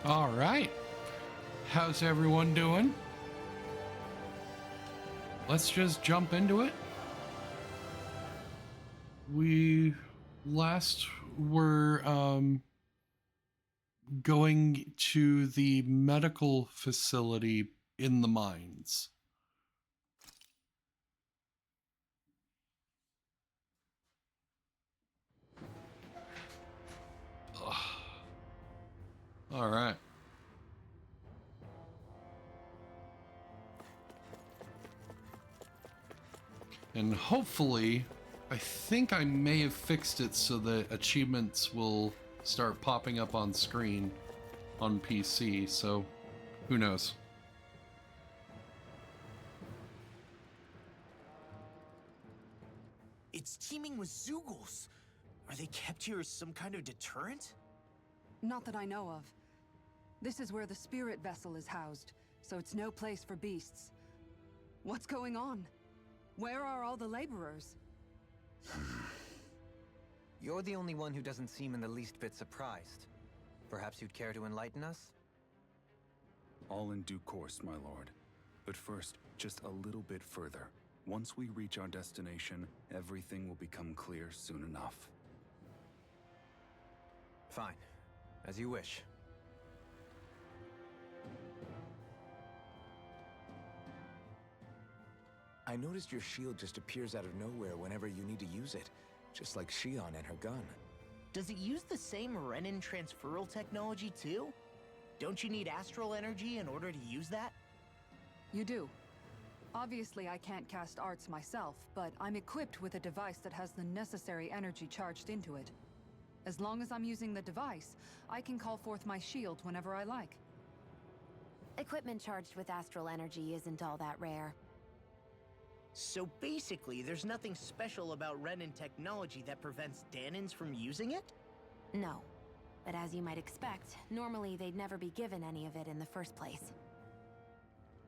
All right. How's everyone doing? Let's just jump into it. We last were going to the medical facility in the mines. Ugh. All right. And hopefully, I think I may have fixed it so that achievements will start popping up on screen on PC, so who knows. It's teeming with Zoogles. Are they kept here as some kind of deterrent? Not that I know of. This is where the spirit vessel is housed, so it's no place for beasts. What's going on? Where are all the laborers? You're the only one who doesn't seem in the least bit surprised. Perhaps you'd care to enlighten us? All in due course, my lord. But first, just a little bit further. Once we reach our destination, everything will become clear soon enough. Fine. As you wish. I noticed your shield just appears out of nowhere whenever you need to use it, just like Shion and her gun. Does it use the same Renin transferal technology too? Don't you need astral energy in order to use that? You do. Obviously, I can't cast arts myself, but I'm equipped with a device that has the necessary energy charged into it. As long as I'm using the device, I can call forth my shield whenever I like. Equipment charged with astral energy isn't all that rare. So basically, there's nothing special about Renin technology that prevents Danins from using it? No. But as you might expect, normally they'd never be given any of it in the first place.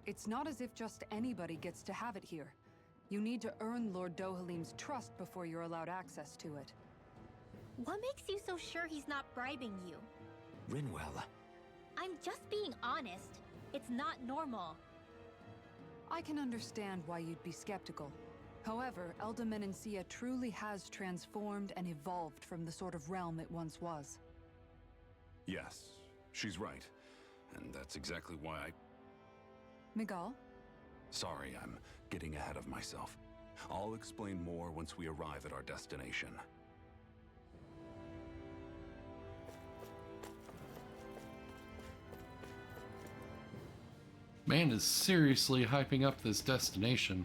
It's not as if just anybody gets to have it here. You need to earn Lord Dohalim's trust before you're allowed access to it. What makes you so sure he's not bribing you? Rinwell. I'm just being honest. It's not normal. I can understand why you'd be skeptical. However, Elda Menancia truly has transformed and evolved from the sort of realm it once was. Yes, she's right. And that's exactly why Miguel? Sorry, I'm getting ahead of myself. I'll explain more once we arrive at our destination. Man is seriously hyping up this destination.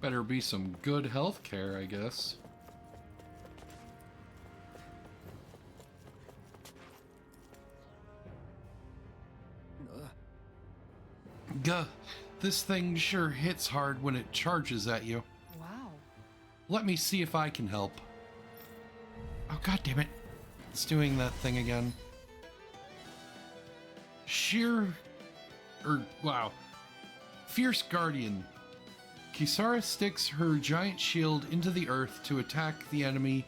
Better be some good health care, I guess. Gah, this thing sure hits hard when it charges at you. Wow. Let me see if I can help. Oh, god damn it. It's doing that thing again. Wow. Fierce Guardian. Kisara sticks her giant shield into the earth to attack the enemy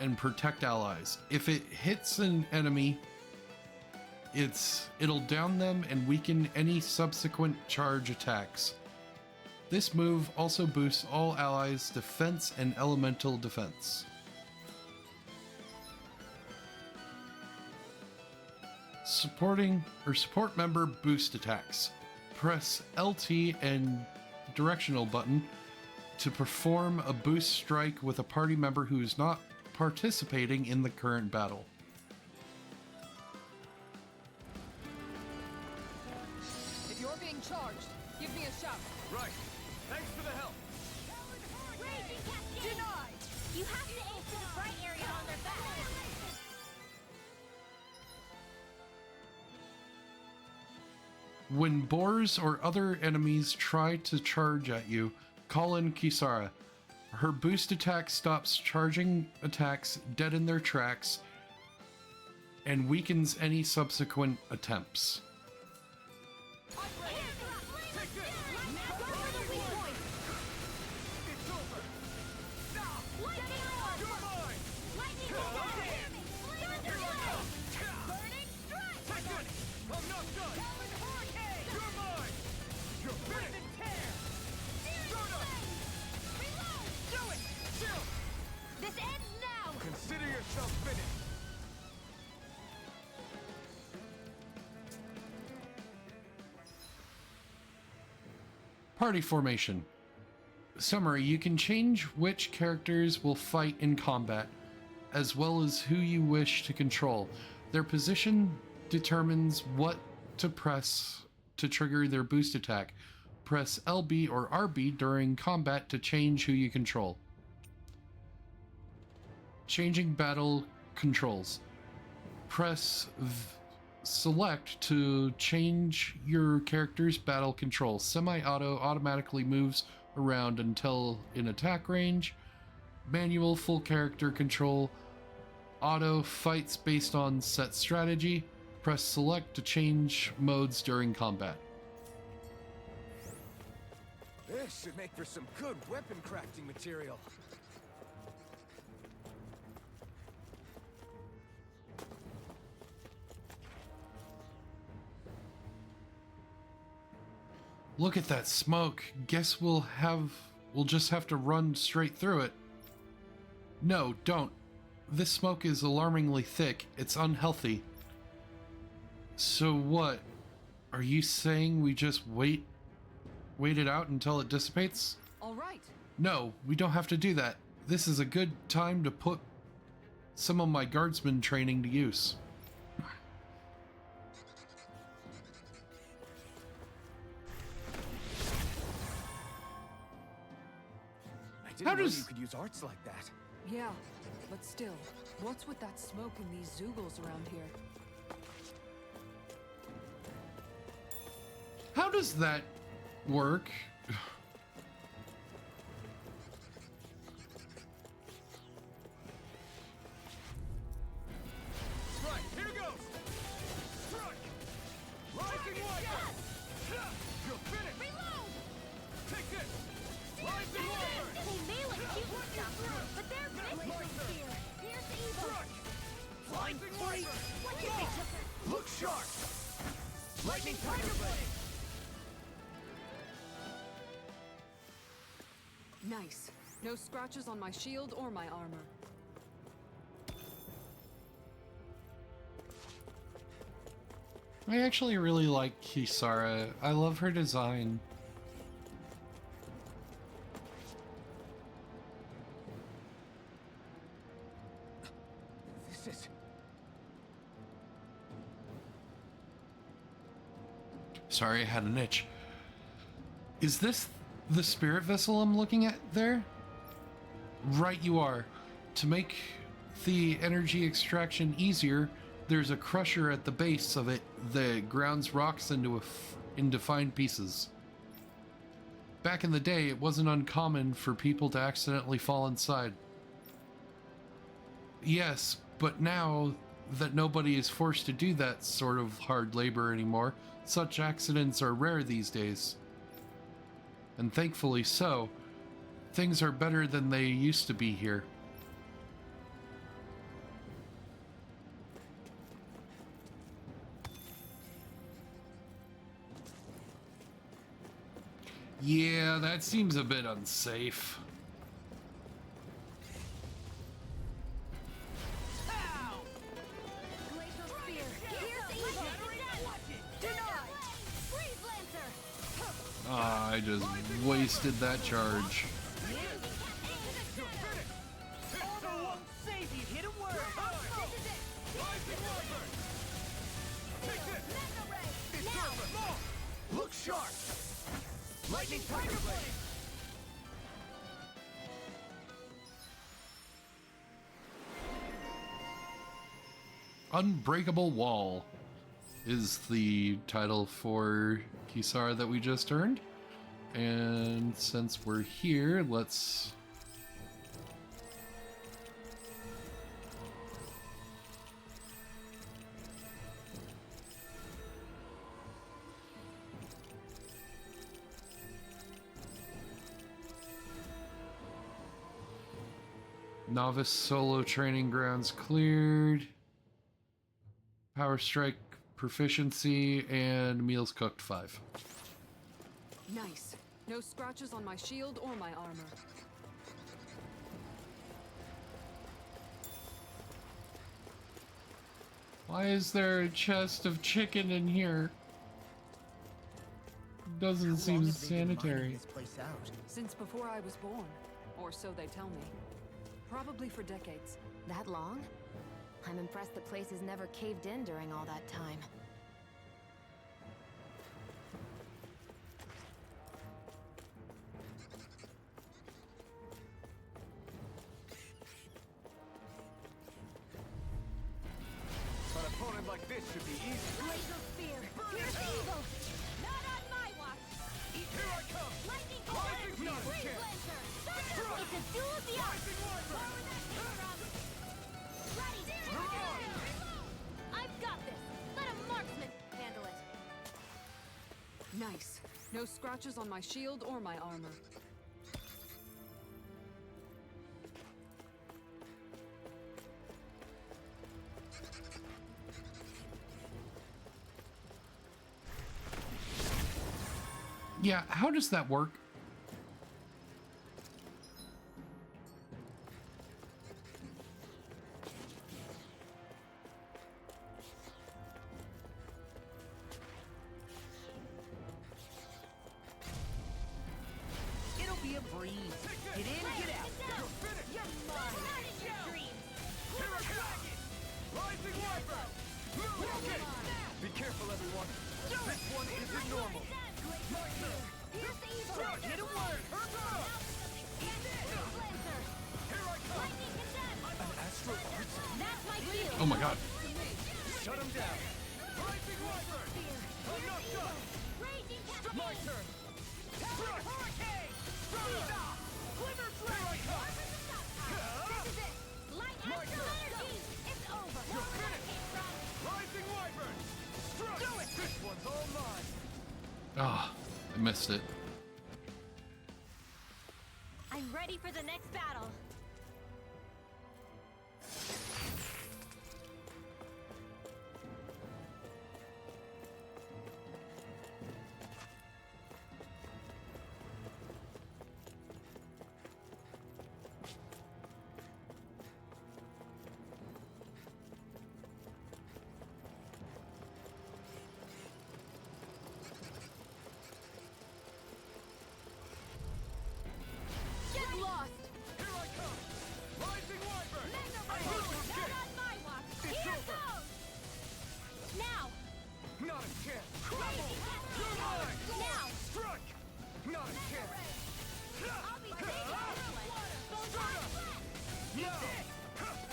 and protect allies. If it hits an enemy, it'll down them and weaken any subsequent charge attacks. This move also boosts all allies' defense and elemental defense. Support member boost attacks. Press LT and directional button to perform a boost strike with a party member who is not participating in the current battle. If you're being charged, give me a shout. Right. Thanks for the help. Raging Cascade! Denied! You have to aim for the bright area on their back. When boars or other enemies try to charge at you, call in Kisara. Her boost attack stops charging attacks dead in their tracks and weakens any subsequent attempts. Party formation. Summary, you can change which characters will fight in combat, as well as who you wish to control. Their position determines what to press to trigger their boost attack. Press LB or RB during combat to change who you control. Changing battle controls. Press select to change your character's battle control. Semi-auto automatically moves around until in attack range. Manual full character control. Auto fights based on set strategy. Press select to change modes during combat. This should make for some good weapon crafting material. Look at that smoke. Guess we'll just have to run straight through it. No, don't. This smoke is alarmingly thick. It's unhealthy. So what? Are you saying we just wait it out until it dissipates? All right. No, we don't have to do that. This is a good time to put some of my guardsman training to use. I didn't know you could use arts like that. Yeah, but still, what's with that smoke and these Zoogles around here? How does that work? Right, here goes! Strike! Rising Wyvern! You'll finish! Reload! Take this! Rising Wyvern! They may look cute and stuff, but they're vicious here. Here's the evil. Rising Wyvern! What did they took? Look sharp! Lightning Tiger Blade! Nice. No scratches on my shield or my armor. I actually really like Kisara. I love her design. This is... Sorry, I had an itch. Is this the spirit vessel I'm looking at there? Right, you are. To make the energy extraction easier, there's a crusher at the base of it that grounds rocks into fine pieces. Back in the day, it wasn't uncommon for people to accidentally fall inside. Yes, but now that nobody is forced to do that sort of hard labor anymore, such accidents are rare these days. And thankfully so. Things are better than they used to be here. Yeah, that seems a bit unsafe. Glacial Spear. Here's the evil. Denied. Freeze Lancer. Ah, I just wasted that charge. Auto won't save you. Hit him word. Rising Wyvern! Take this! Mega Ray. Now! Look sharp! Lightning Tiger Blade! Unbreakable Wall is the title for Kisara that we just earned. And since we're here, let's... Novice solo training grounds cleared. Power strike proficiency and meals cooked 5. Nice. No scratches on my shield or my armor. Why is there a chest of chicken in here? doesn't How seem long have they been mining sanitary. this place out? Since before I was born. Or so they tell me. Probably for decades. That long? I'm impressed the place has never caved in during all that time. An opponent like this should be easy. Laser spear. Here's evil. Not on my watch. Here I come. Lightning Rising bolt. not a Freeze chance. lancer. It's a duel of the arts. Rising Wyvern. Lower that camera. Ready. I've got this. Let a marksman handle it. Nice. No scratches on my shield or my armor. Yeah, how does that work? It'll be a breeze. Get in, get out. You're finished. You're mine. Not in your dreams. Here I come. Rising Wyvern. Okay. Be careful, everyone. This one isn't normal. Here's the evil. Hit him word. Here I come. Lightning condemned. An astral arts. That's my shield. Oh my god. Shut him down. Rising Wyvern. I'm not done. Raging My cascade. turn. Hurricane. Quiver Here I come. This is it. Light astral energy. It's over. Where that came from. Rising Wyvern. Strike. Do it. This one's all mine. Ah, I missed it. I'm ready for the next battle. Get lost. Here I come. Rising Wyvern. Not on my watch. It's Here over. goes. Now. Not a chance. Raging You're mine. Now. Strike. Not a chance. I'll be taking this one. Go down flat. No.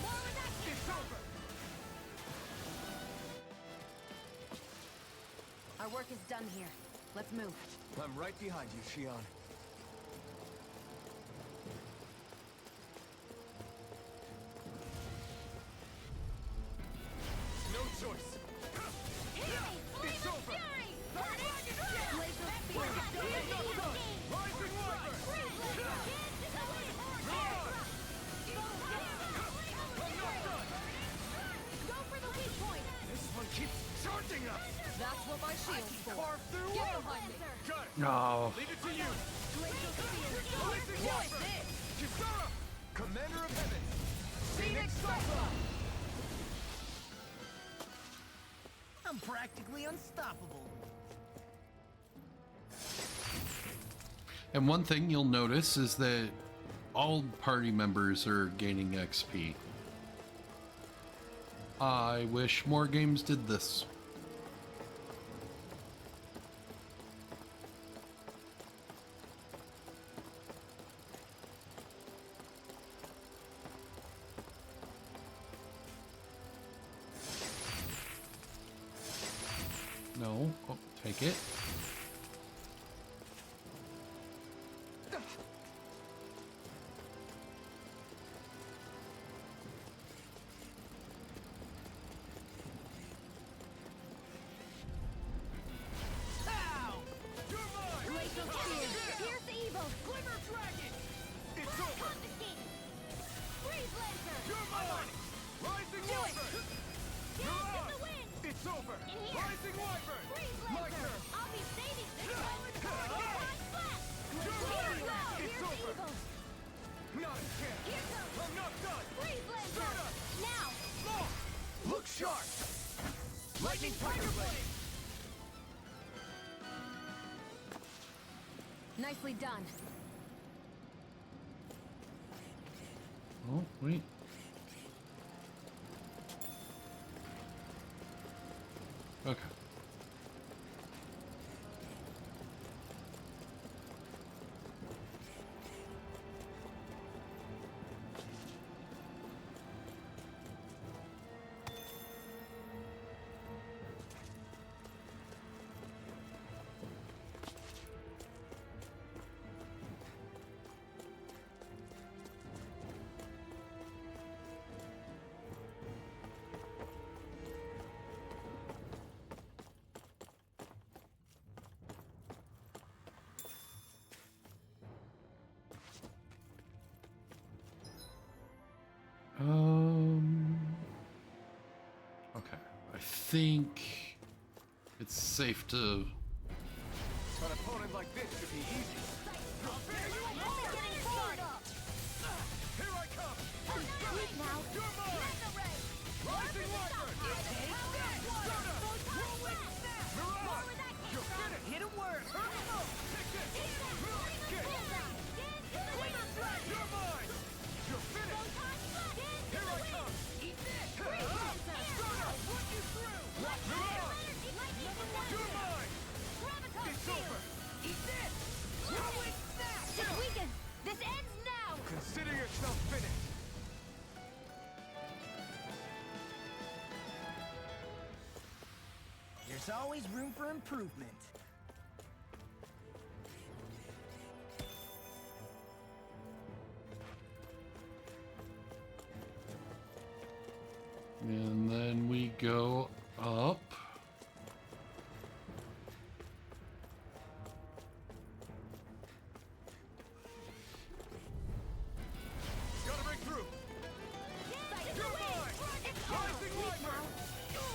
More where that came It's from. over. Our work is done here. Let's move. I'm right behind you, Shion. No choice. It's over. Fury. Rising Wyvern. Go for the weak point. This one keeps charging us. That's what my shield's for. Carve through. Get behind me. Got it. No. Leave it to you. Rising Wyvern. Kisara. Commander of Heaven. Phoenix Cyclone. I'm practically unstoppable. And one thing you'll notice is that all party members are gaining XP. I wish more games did this. No. Oh, take it. You're mine. Laser spear. Here's the evil. Glimmer Dragon. It's over. Confiscate. Freeze lancer. You're mine. Rising Wyvern. Gas in the wind. It's over. In here. Rising Wyvern. Freeze My lancer. turn. I'll be saving this one. Time flat. You're Here we mine. go. It's Here's the over. evil. Not a chance. Here goes. I'm not done. Freeze lancer. Start up. Now. More. Look sharp. Lightning Tiger Blade. Nicely done. Oh, wait. Okay. Okay. I think it's safe to. An opponent like this should be easy. Here I come! Sweet now. You're mine! Rising Wyvern! Mirage! You're finished! Hit him work. Take this! Get! You're mine! You're finished! Here I come! Eat this! Put you through! Mirage! You're mine! It's over! Eat this! It's weakened! This ends now! Consider yourself finished! There's always room for improvement. And then we go up. Gotta break through! You're mine! Rising Wyvern!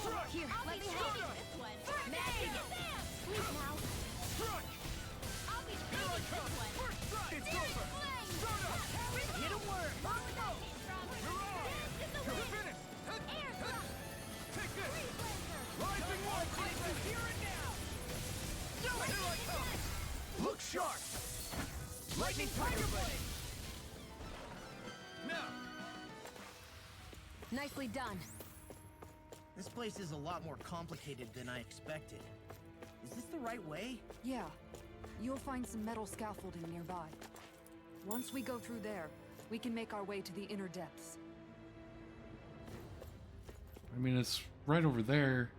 Strike! Here, let me help. Sweet now. Strike! I'll be Here I come! First strike! It's over! Start up! Hit him work. Mirage! You're finished! Take this! Rising Wyvern! Here and now! Here I come! Look sharp! Lightning Tiger Blade! Now! Nicely done. This place is a lot more complicated than I expected. Is this the right way? Yeah. You'll find some metal scaffolding nearby. Once we go through there, we can make our way to the inner depths. I mean, it's right over there.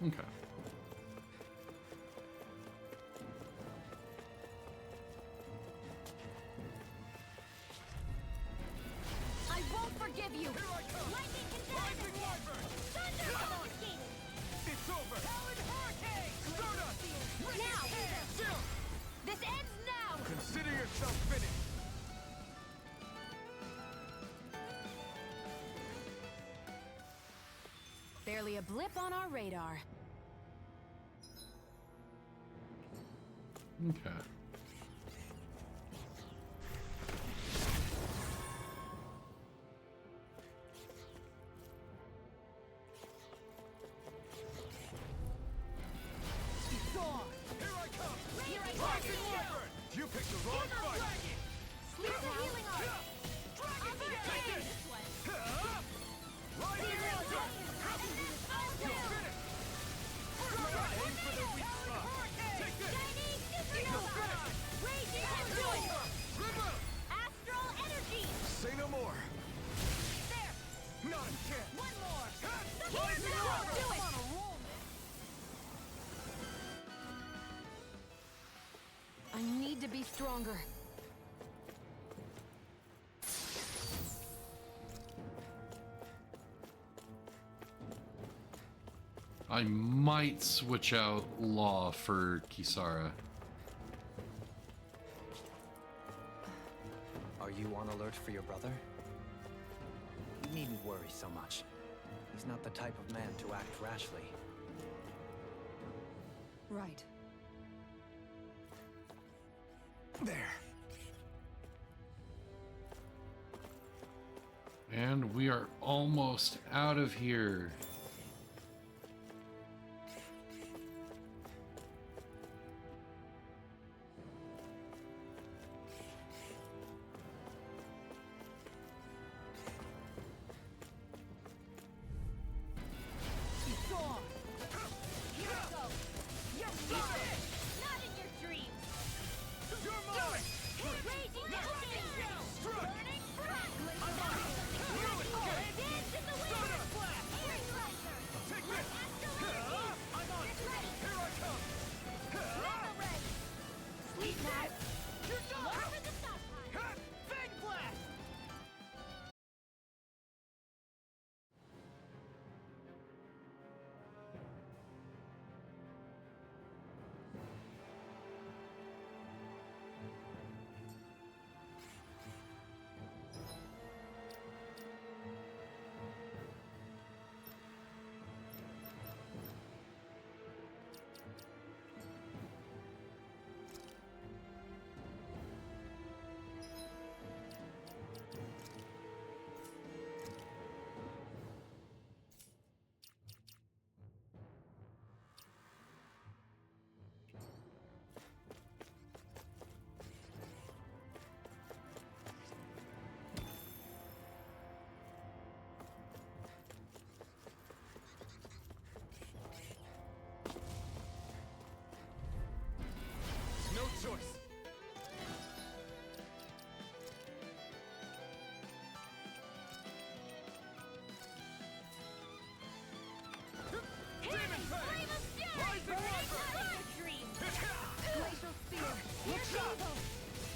Okay. I won't forgive you! Here I come! Lightning Rising contaminated! Wyvern! Thunder confiscated! It's over! Talon Hurricane! Stardust! Now! Chill! This ends now! Consider yourself finished! Barely a blip on our radar. Okay. It's on! Here I come! Here I Rising come! Wyvern! You picked the wrong fight! Sleep the healing art! Dragon Take Blade! this one! Rising Wyvern! You're finished! Aim for the weak spot! Take this! You're finished! Raging influence! Remove! Astral energy! Say no more! There! Not a chance! One more! Rising Wyvern! Do it! I need to be stronger. I might switch out Law for Kisara. Are you on alert for your brother? You needn't worry so much. He's not the type of man to act rashly. Right. There. And we are almost out of here. Not in your dreams! You're mine! Raging volcano! Burning front! Dance in the wind! Air slicer! Take this! I'm on it! Here I come! Mega ray! Sweet knife! You're done! Lower the stop time! Fang blast! No choice. Demon Fang! Rising Wyvern! Not in your dreams! Glacial spear. Look out!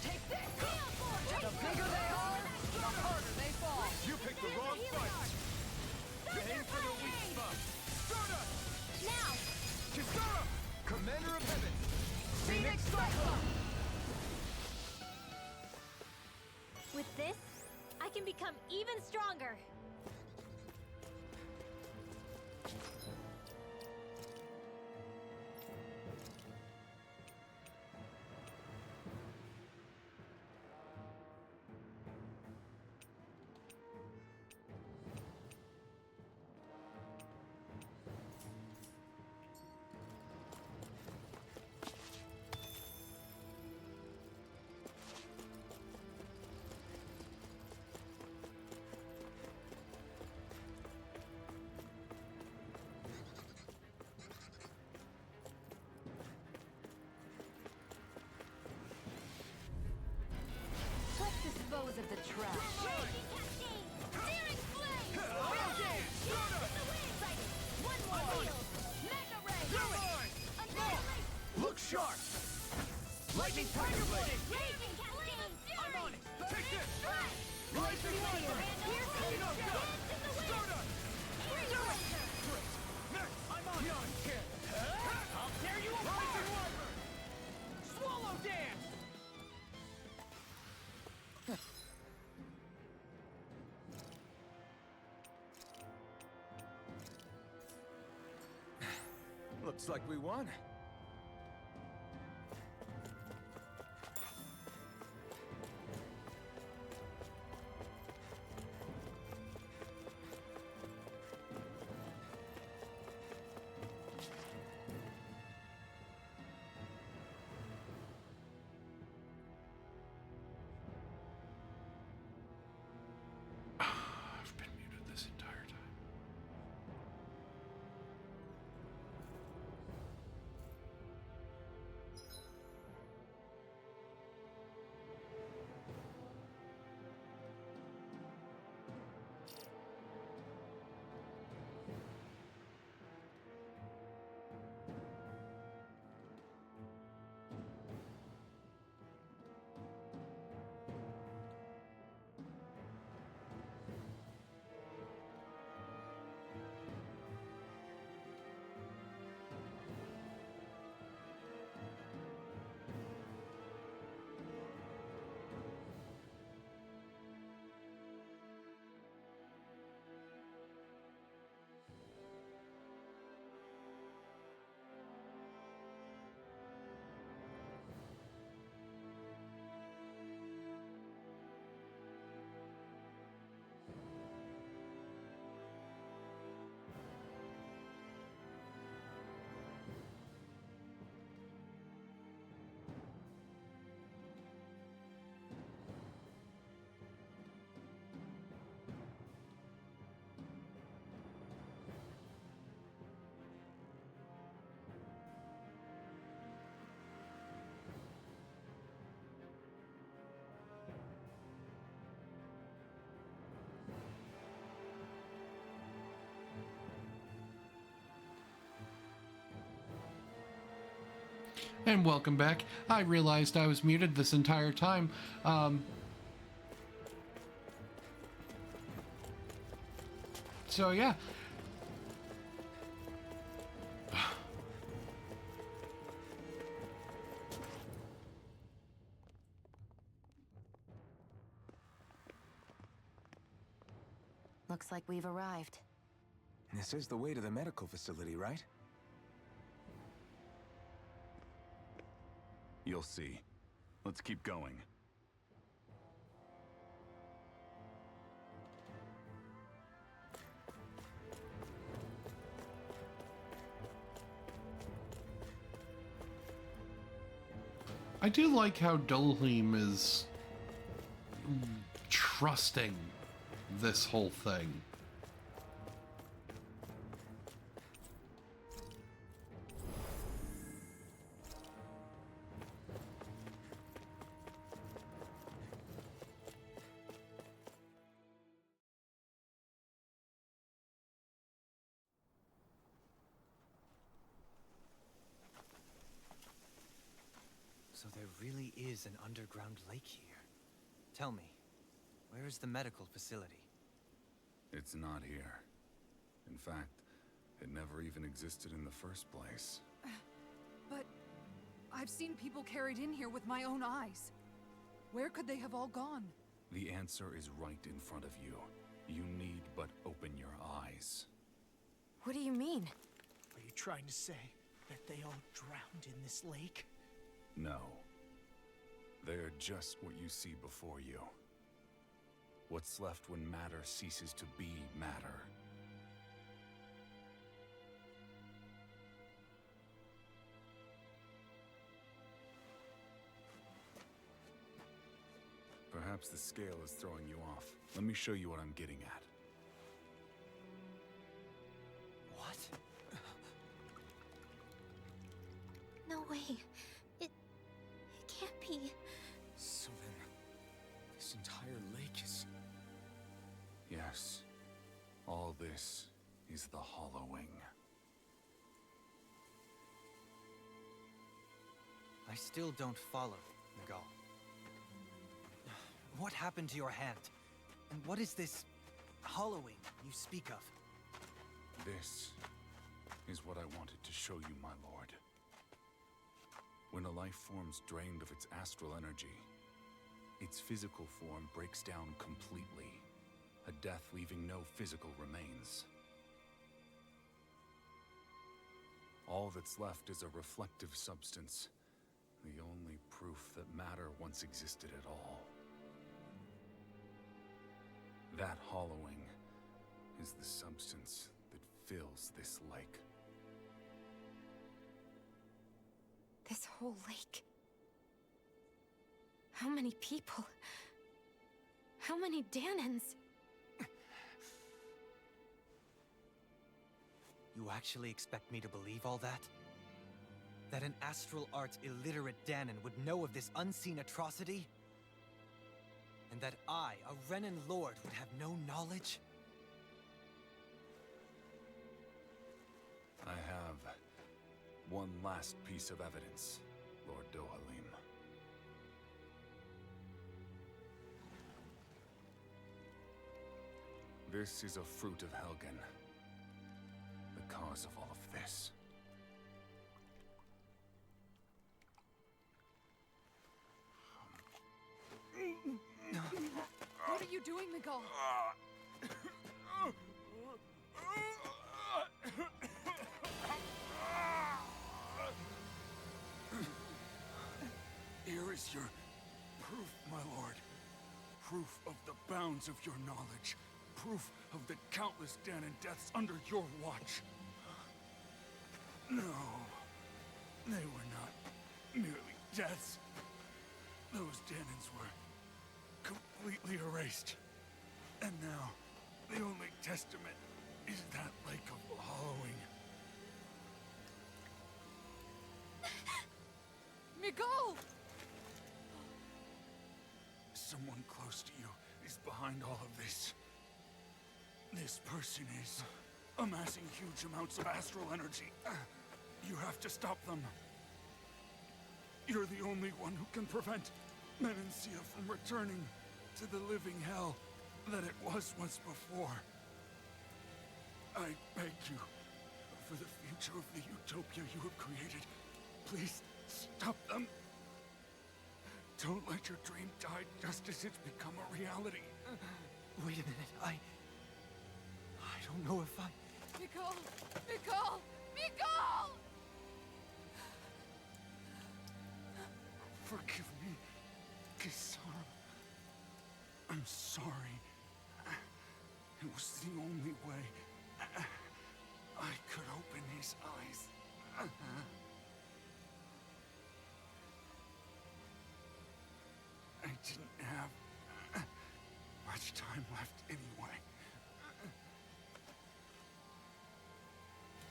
Take this. The Bigger they are, the harder they fall. You picked the wrong fight! Aim for the weak spot! Stardust! Now! Kisara! Commander of Heaven! Phoenix Cyclone. With this, I can become even stronger! Let's dispose of the trash. Raging cascade! Searing flame! One more! Shield! Mega ray! Annihilate! Look sharp! Lightning Tiger Blade! Raging cascade! I'm on it! Take this! Strike! Rising Wyvern! Piercing Enough strike! done! Dance in the wind! Stardust! Air laser! Next! I'm on it! I'll tear you apart! Rising Wyvern! Swallow dance! Looks like we won. I've been muted this entire time. And welcome back. I realized I was muted this entire time. So yeah. Looks like we've arrived. This is the way to the medical facility, right? You'll see. Let's keep going. I do like how Dolheim is trusting this whole thing. So there really is an underground lake here. Tell me, where is the medical facility? It's not here. In fact, it never even existed in the first place. But I've seen people carried in here with my own eyes. Where could they have all gone? The answer is right in front of you. You need but open your eyes. What do you mean? Are you trying to say that they all drowned in this lake? No. They are just what you see before you. What's left when matter ceases to be matter. Perhaps the scale is throwing you off. Let me show you what I'm getting at. What? No way. It can't be. So then, this entire lake is... Yes. All this is the hollowing. I still don't follow, Miguel. What happened to your hand? And what is this hollowing you speak of? This is what I wanted to show you, my lord. When a life form's drained of its astral energy, its physical form breaks down completely, a death leaving no physical remains. All that's left is a reflective substance, the only proof that matter once existed at all. That hollowing is the substance that fills this lake. This whole lake. How many people? How many Danans? You actually expect me to believe all that? That an astral arts illiterate Danan would know of this unseen atrocity? And that I, a Renan lord, would have no knowledge? I have one last piece of evidence, Lord Dohalim. This is a fruit of Helgen, the cause of all of this. What are you doing, Miguel? Here is your proof, my lord. Proof of the bounds of your knowledge. Proof of the countless Danan deaths under your watch. No, they were not merely deaths. Those Danans were completely erased. And now, the only testament is that lake of hollowing. Miguel! Someone close to you is behind all of this. This person is amassing huge amounts of astral energy. You have to stop them. You're the only one who can prevent Menancia from returning to the living hell that it was once before. I beg you, for the future of the utopia you have created, please stop them. Don't let your dream die just as it's become a reality. Wait a minute, I don't know if I... Nicole! Nicole! Nicole! Forgive me, Kisara. I'm sorry. It was the only way I could open his eyes. I didn't have much time left anyway.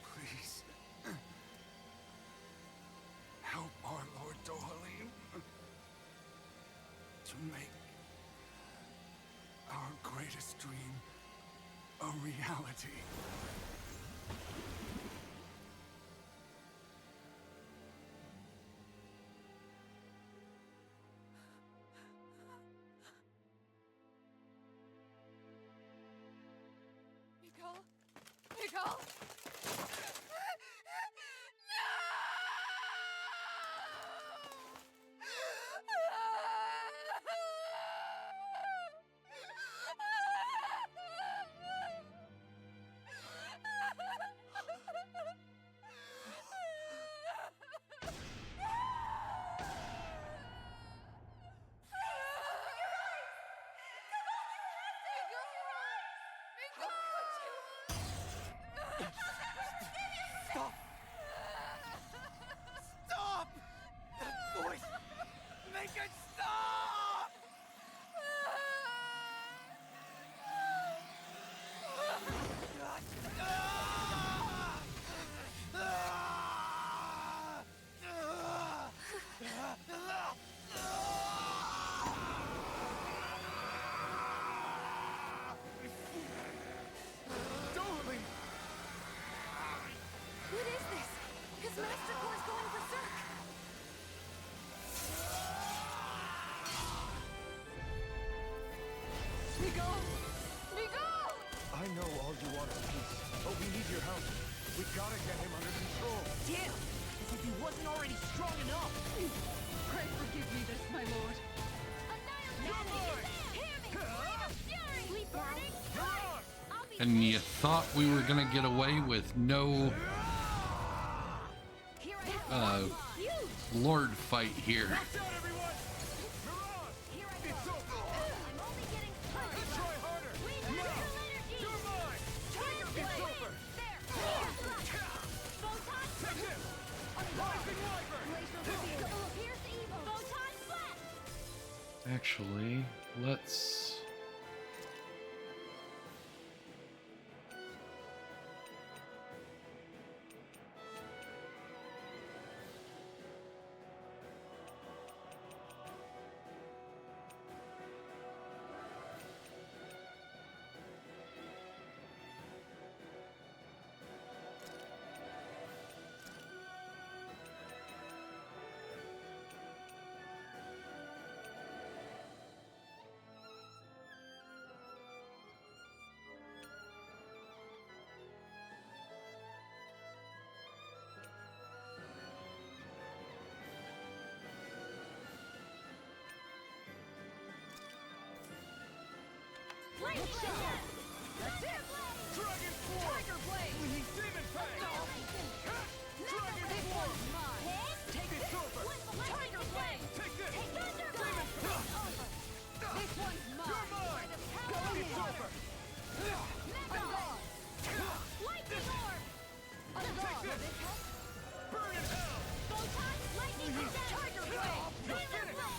Please, help our Lord Dohalim to make our greatest dream a reality. Nicole? Nicole? Stop! Stop! That voice! Make it stop! Dohalim! What is this? His Master Core is going berserk! Nicole! Nicole! I know all you want is peace, but we need your help. We gotta get him under control. Damn! As if he wasn't already strong enough! Pray forgive me this, my lord. And you thought we were gonna get away with no Lord fight here. Watch out, everyone! Mirage! It's over! Let's try harder! You're mine! It's over! Take this! Rising Wyvern! Actually, let's... That's it! Dragon Force! Tiger Blade! Demon Fang! Dragon This Force! one's mine! Take this over! Tiger Blade! Take this! Thunder Demon Blade! This one's You're mine! mine! Go It's ahead! over! Unguard! Lightning Orb! Unguard! this. Will this help? Burn in hell! Photon Lightning Attack! Tiger Blade! You're finished!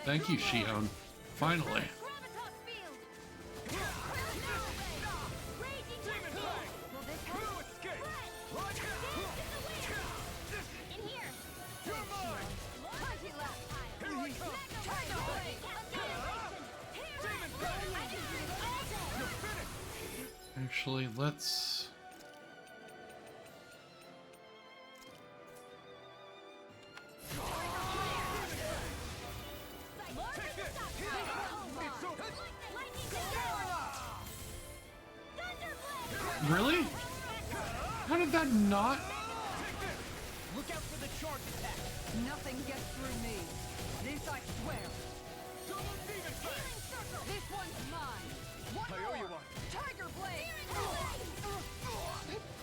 Thank you, Shion. Finally. Gravitas Field! Raging Demon Blast! Fang! Will this No help? escape! Dance in the wind! In here! You're mine! Mighty Left! Here we come! Tiger Blade! Demon Fang! You're finished! Actually, let's... Really? How did that not? Look out for the charge attack. Nothing gets through me. This I swear. Double demon Healing circle. This one's mine. One I owe you more. one. Tiger blade.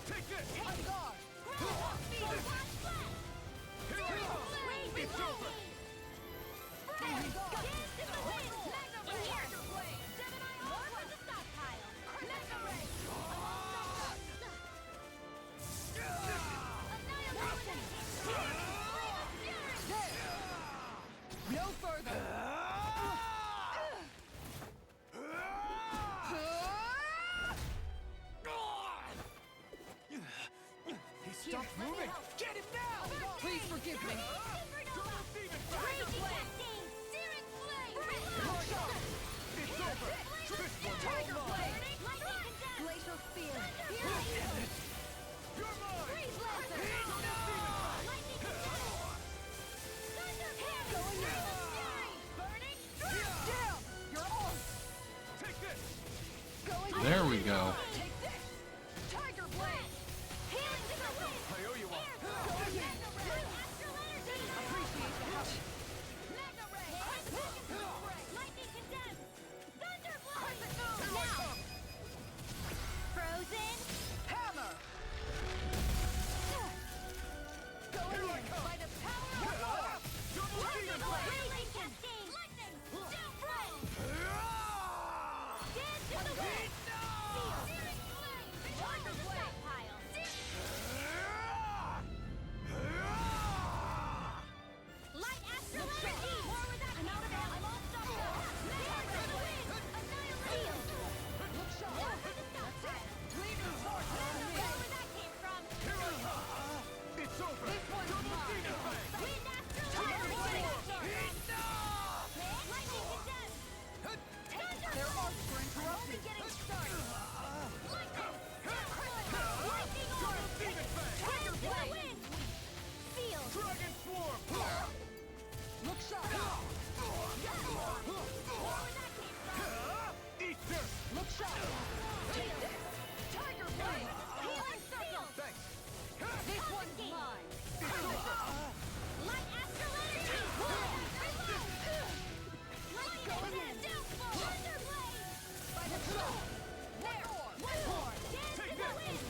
Take this! On guard. Here I come! It's over! On guard. No further. He stopped moving! Get him now! Please forgive me. Double demon It's over! This one's Tiger all mine! blade. Glacial spear. You're mine! Down. You're on. Take this! Going. There we go. Take this. Tiger blade. I owe you one! Appreciate the help. Frozen. Hammer. Going Here I in. come. By the power of love. Double demon blade! Tiger blade. Light astral energy! More with that! I'm out of ammo! I'm all stopped up! Annihilate! Look sharp. More for the stockpile! Leave your torch on Where me. that came from! Here I come! It's over! This one's Double mine. demon blade! Wind astral Tiger energy! blade. Lightning condemned! Thunder Their blade! arcs were interrupted. Getting started! Lightning! Lightning orb! Demon blade! Tiger blade! Wind! Field! Dragon swarm! Look sharp. Eat dirt! Look sharp. Take this. Tiger blade. Healing circle! Thanks! This one's mine. Light astral energy! Lightning downfall! Thunder blade! By the claw. There. One more. Dance Take in the this. wind!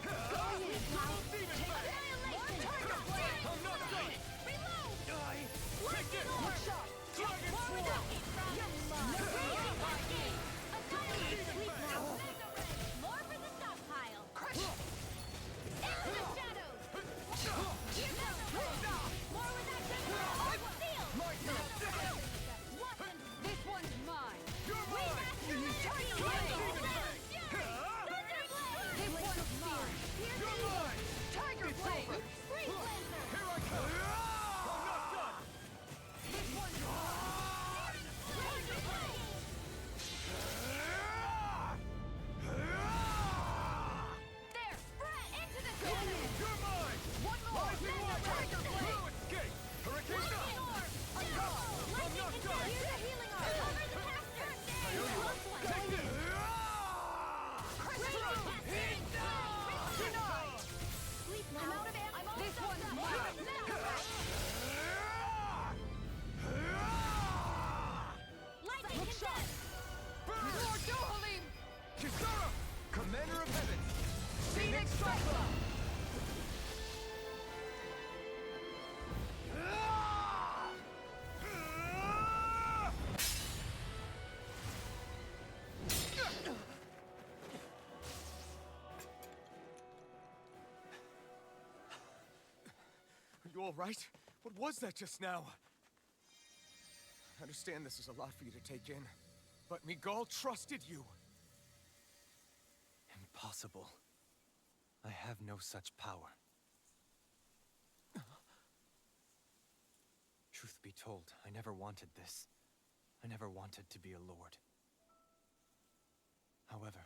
Going in. Double demon blade! Annihilation! Tiger blade. I'm not done! Reload! Take Lightning this! orb! Look sharp. Dragon More where swarm! that came from! Raging lightning! Annihilate! Demon blade! More for the stockpile! Crush it. Into the shadows! Here goes! More where that came from! Field! Weapons! This one's mine. You're Wind mine! astral energy! Demon Thunder blade! blade! This one's mine. You're mine! Tiger It's blade. over! Freeze Lancer! Here I come! I'm not done! This one's mine. Laser blade! There! Spread! Into the shadows! You're mine! One more. Rising water! Tiger blade. No escape! Hurricane Lightning done! orb! I'm Lightning not condemned! done! Here's a healing orb! Over the caster! Close one! Take this! Raging caster! Denied. Sleep now! I'm out of ammo! I'm all This stopped one's up. mine. Lightning Look sharp. condemned! Lord Dohalim. Kisara! Commander of Heaven! Phoenix Striker. Are you all right? What was that just now? I understand this is a lot for you to take in, but Miguel trusted you. Impossible. I have no such power. Truth be told, I never wanted this. I never wanted to be a lord. However,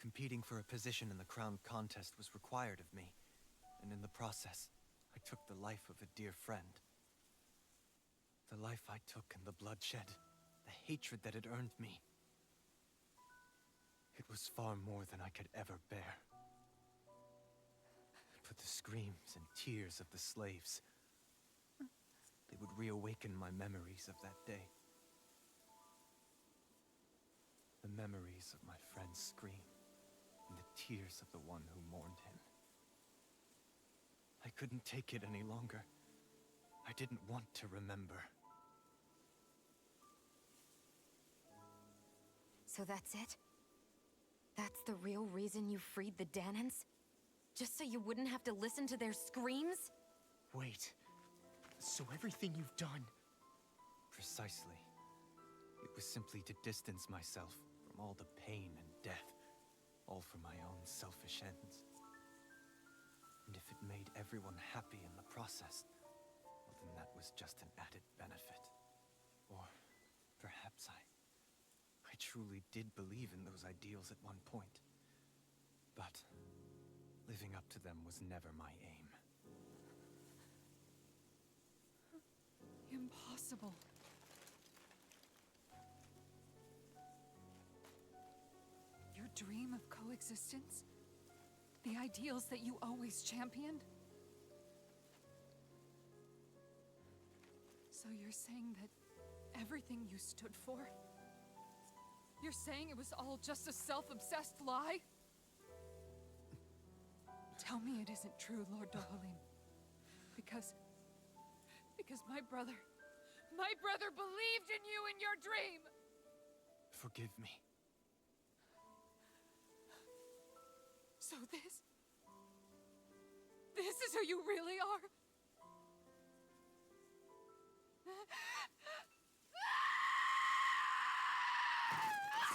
competing for a position in the crown contest was required of me, and in the process, I took the life of a dear friend. The life I took and the bloodshed, the hatred that it earned me. It was far more than I could ever bear. But the screams and tears of the slaves, they would reawaken my memories of that day. The memories of my friend's scream and the tears of the one who mourned him. I couldn't take it any longer. I didn't want to remember. So that's it? That's the real reason you freed the Danans? Just so you wouldn't have to listen to their screams? Wait. So everything you've done... Precisely. It was simply to distance myself from all the pain and death, all for my own selfish ends. And if it made everyone happy in the process, well then that was just an added benefit. Or perhaps I truly did believe in those ideals at one point. But living up to them was never my aim. Impossible. Your dream of coexistence? The ideals that you always championed? So you're saying that everything you stood for? You're saying it was all just a self-obsessed lie? Tell me it isn't true, Lord Dohalim. Because my brother believed in you in your dream! Forgive me. So this is who you really are?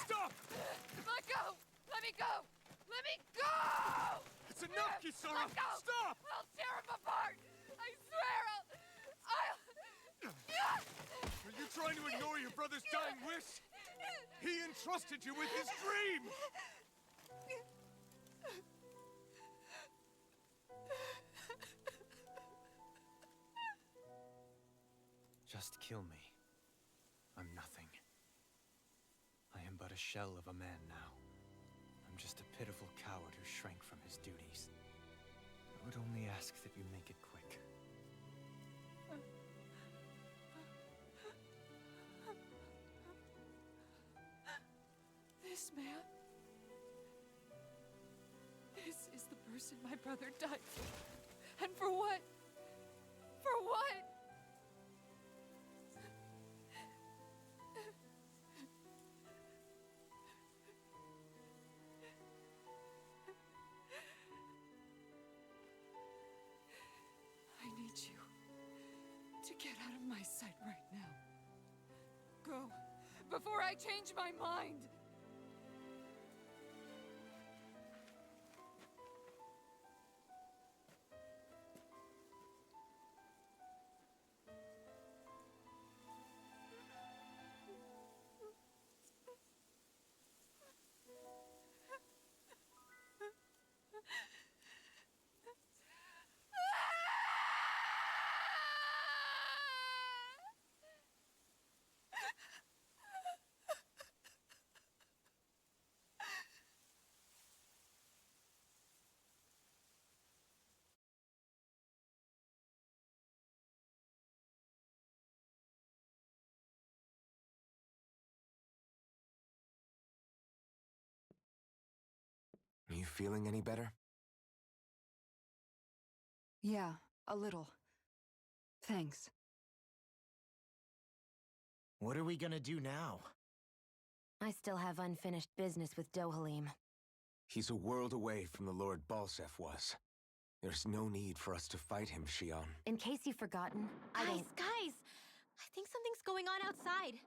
Stop! Let go! Let me go! Let me go! It's enough, Kisara! Let go! Stop! I'll tear him apart! I swear I'll... Are you trying to ignore your brother's dying wish? He entrusted you with his dream! Just kill me. I'm nothing. I am but a shell of a man now. I'm just a pitiful coward who shrank from his duties. I would only ask that you make it quick. This man... This is the person my brother died for. And for what? For what? I need you to get out of my sight right now. Go, before I change my mind! Are you feeling any better? Yeah, a little. Thanks. What are we gonna do now? I still have unfinished business with Dohalim. He's a world away from the Lord Balsef was. There's no need for us to fight him, Shion. In case you've forgotten, I don't... Guys! I think something's going on outside.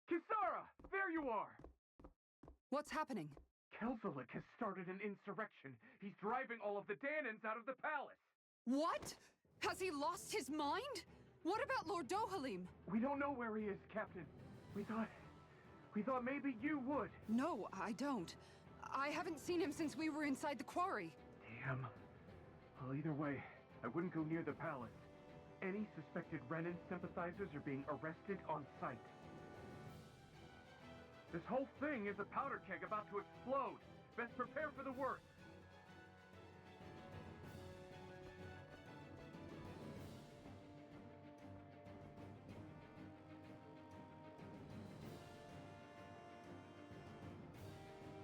Kisara! There you are! What's happening? Kelzelik has started an insurrection. He's driving all of the Danans out of the palace. What? Has he lost his mind? What about Lord Dohalim? We don't know where he is, Captain. We thought maybe you would. No, I don't. I haven't seen him since we were inside the quarry. Damn. Well, either way, I wouldn't go near the palace. Any suspected Renan sympathizers are being arrested on sight. This whole thing is a powder keg about to explode. Best prepare for the worst.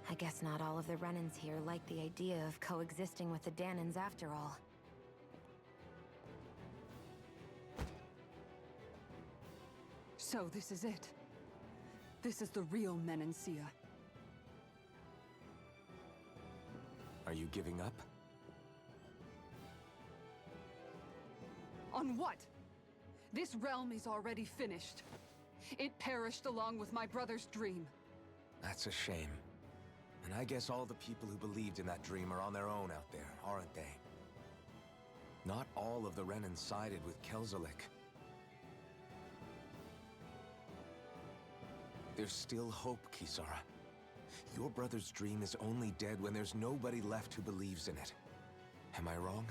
I guess not all of the Renans here like the idea of coexisting with the Danans after all. So this is it. This is the real Menancia. Are you giving up? On what? This realm is already finished. It perished along with my brother's dream. That's a shame. And I guess all the people who believed in that dream are on their own out there, aren't they? Not all of the Renan sided with Kelzelik. There's still hope, Kisara. Your brother's dream is only dead when there's nobody left who believes in it. Am I wrong?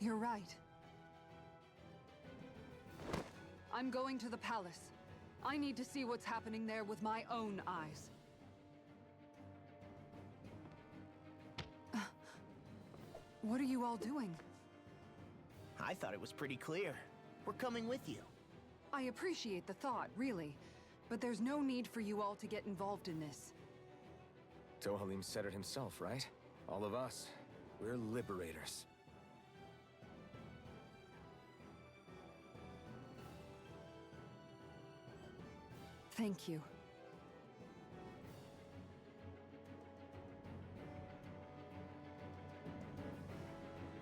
You're right. I'm going to the palace. I need to see what's happening there with my own eyes. What are you all doing? I thought it was pretty clear. We're coming with you. I appreciate the thought, really. But there's no need for you all to get involved in this. Dohalim said it himself, right? All of us. We're liberators. Thank you.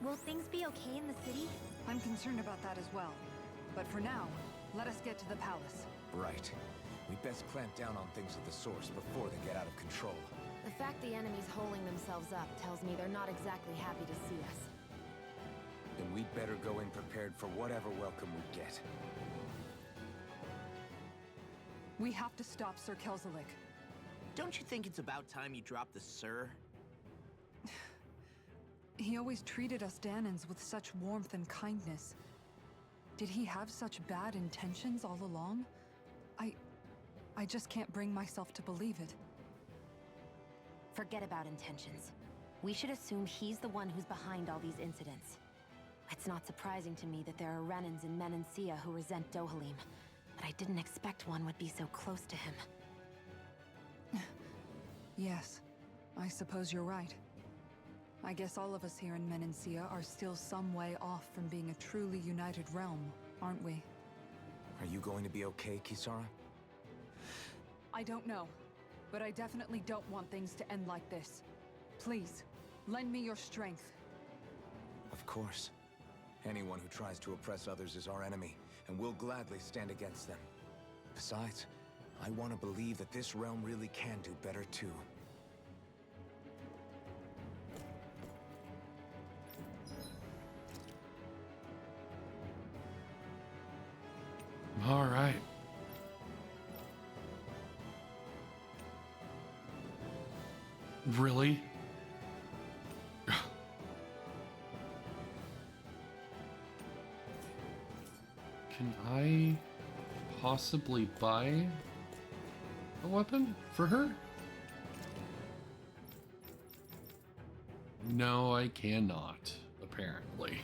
Will things be okay in the city? I'm concerned about that as well. But for now, let us get to the palace. Right. We'd best clamp down on things at the source before they get out of control. The fact the enemy's holding themselves up tells me they're not exactly happy to see us. Then we'd better go in prepared for whatever welcome we get. We have to stop Sir Kelzelik. Don't you think it's about time you dropped the sir? He always treated us Danans with such warmth and kindness. Did he have such bad intentions all along? I just can't bring myself to believe it. Forget about intentions. We should assume he's the one who's behind all these incidents. It's not surprising to me that there are Renans in Menancia who resent Dohalim, but I didn't expect one would be so close to him. Yes, I suppose you're right. I guess all of us here in Menancia are still some way off from being a truly united realm, aren't we? Are you going to be okay, Kisara? I don't know, but I definitely don't want things to end like this. Please, lend me your strength. Of course. Anyone who tries to oppress others is our enemy, and we'll gladly stand against them. Besides, I want to believe that this realm really can do better too. All right. Really? Can I possibly buy a weapon for her? No, I cannot, apparently.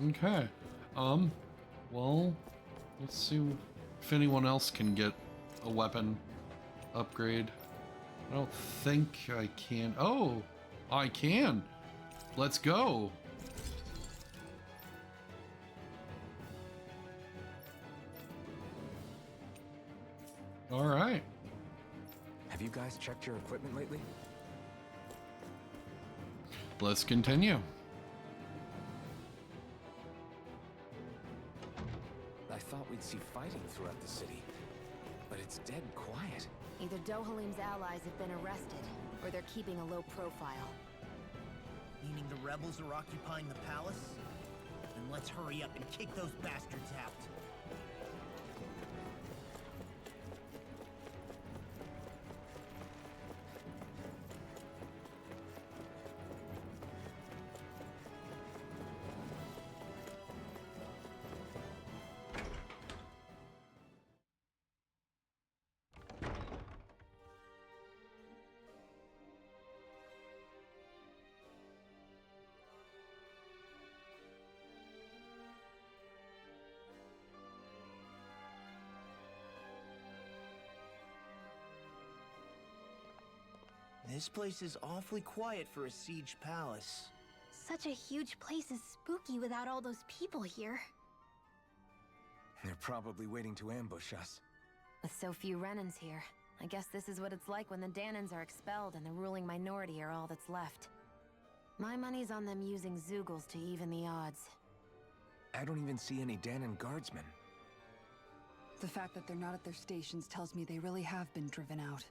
Okay. Well, let's see if anyone else can get a weapon upgrade. I don't think I can. Oh, I can. Let's go. All right. Have you guys checked your equipment lately? Let's continue. I thought we'd see fighting throughout the city, but it's dead quiet. Either Dohalim's allies have been arrested, or they're keeping a low profile. Meaning the rebels are occupying the palace? Then let's hurry up and kick those bastards out. This place is awfully quiet for a siege palace. Such a huge place is spooky without all those people here. They're probably waiting to ambush us. With so few Renans here, I guess this is what it's like when the Danans are expelled and the ruling minority are all that's left. My money's on them using Zeugles to even the odds. I don't even see any Danan guardsmen. The fact that they're not at their stations tells me they really have been driven out.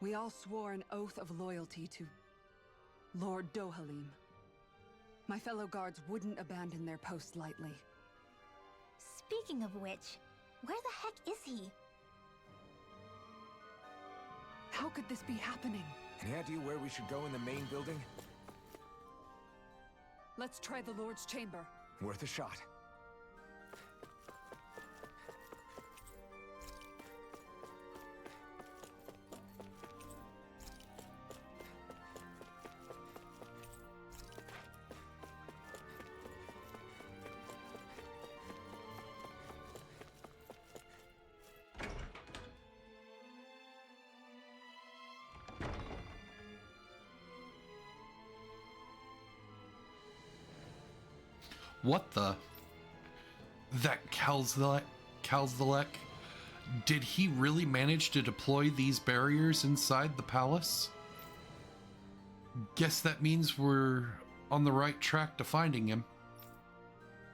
We all swore an oath of loyalty to Lord Dohalim. My fellow guards wouldn't abandon their post lightly. Speaking of which, where the heck is he? How could this be happening? Any idea where we should go in the main building? Let's try the Lord's chamber. Worth a shot. What the? That Kalzalek? Did he really manage to deploy these barriers inside the palace? Guess that means we're on the right track to finding him.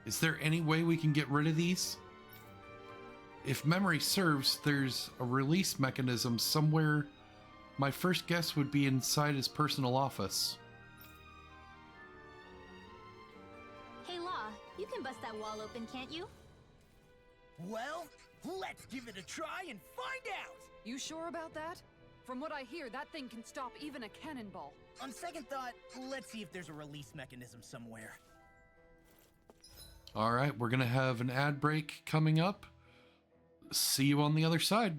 Is there any way we can get rid of these? If memory serves, there's a release mechanism somewhere. My first guess would be inside his personal office. Hey, Law, you can bust that wall open, can't you? Well, let's give it a try and find out! You sure about that? From what I hear, that thing can stop even a cannonball. On second thought, let's see if there's a release mechanism somewhere. All right, we're going to have an ad break coming up. See you on the other side.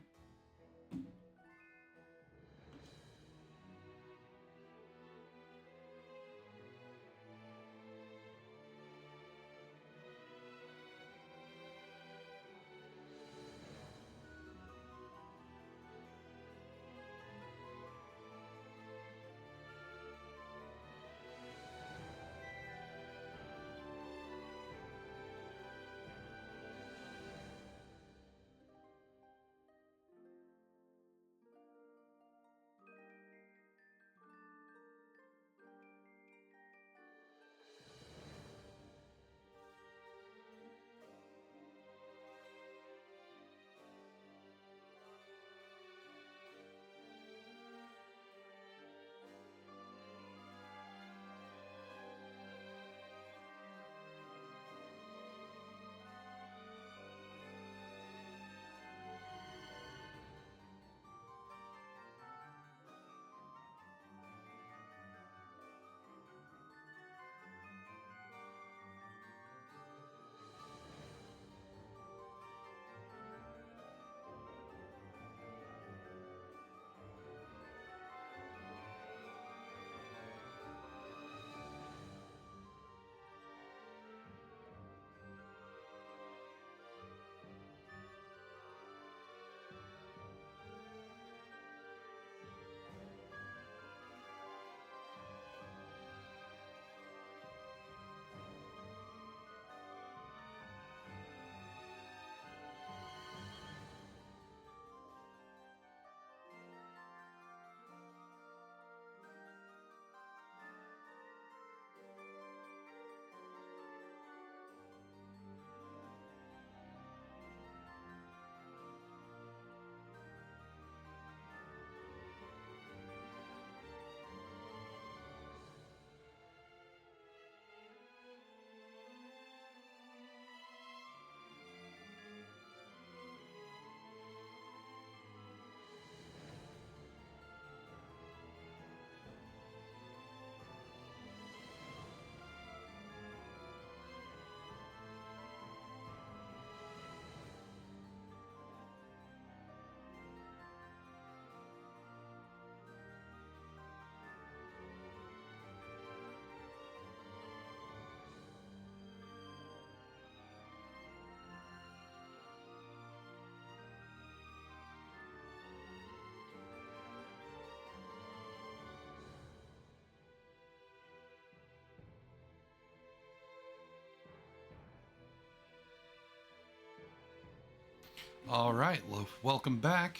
All right, welcome back.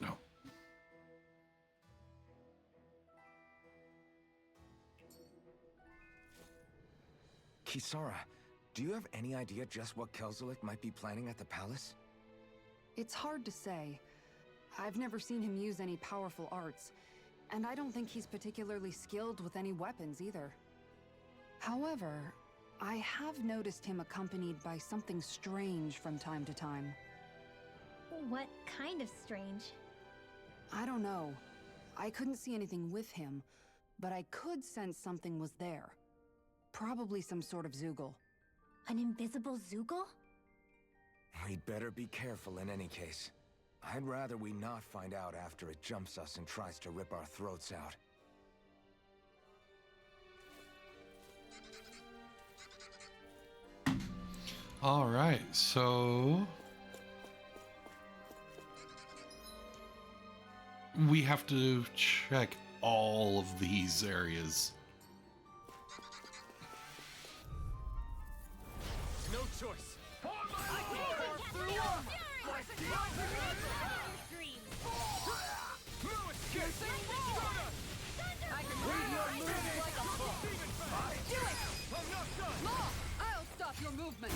No. Kisara, do you have any idea just what Kelzelik might be planning at the palace? It's hard to say. I've never seen him use any powerful arts, and I don't think he's particularly skilled with any weapons either. However, I have noticed him accompanied by something strange from time to time. What kind of strange? I don't know. I couldn't see anything with him, but I could sense something was there. Probably some sort of Zoogle. An invisible Zoogle? We'd better be careful in any case. I'd rather we not find out after it jumps us and tries to rip our throats out. All right, so we have to check all of these areas. No choice. I'll stop your movement!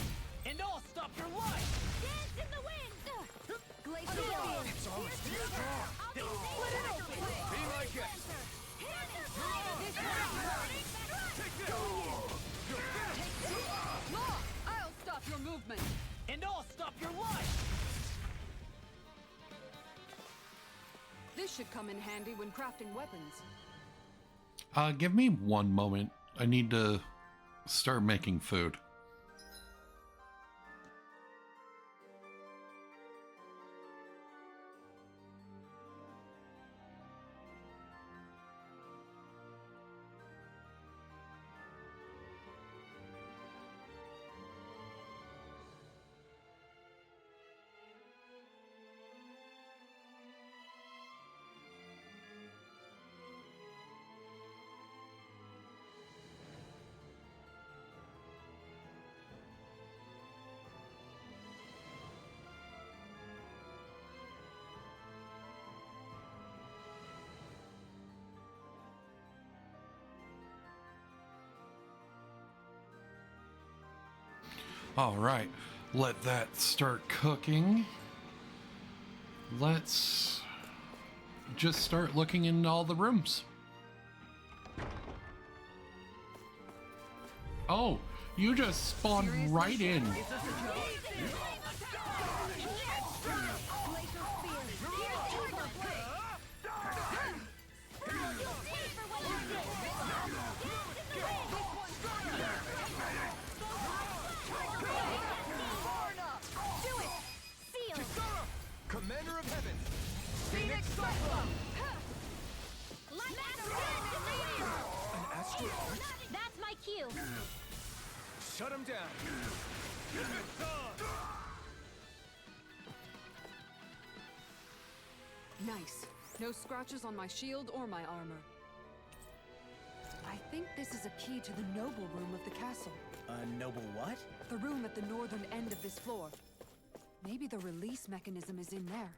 And I'll stop your life! Dance in the wind! Glacial Field! It's almost too strong. Be my guest. Law! I'll stop your movement! And I'll stop your life! This should come in handy when crafting weapons. Give me one moment. I need to start making food. All right, let that start cooking. Let's just start looking in all the rooms. Oh, you just spawned right in. Commander of Heaven. Phoenix Cyclone! An astral art? That's my cue. Shut him down. Nice. No scratches on my shield or my armor. I think this is a key to the noble room of the castle. A noble what? The room at the northern end of this floor. Maybe the release mechanism is in there.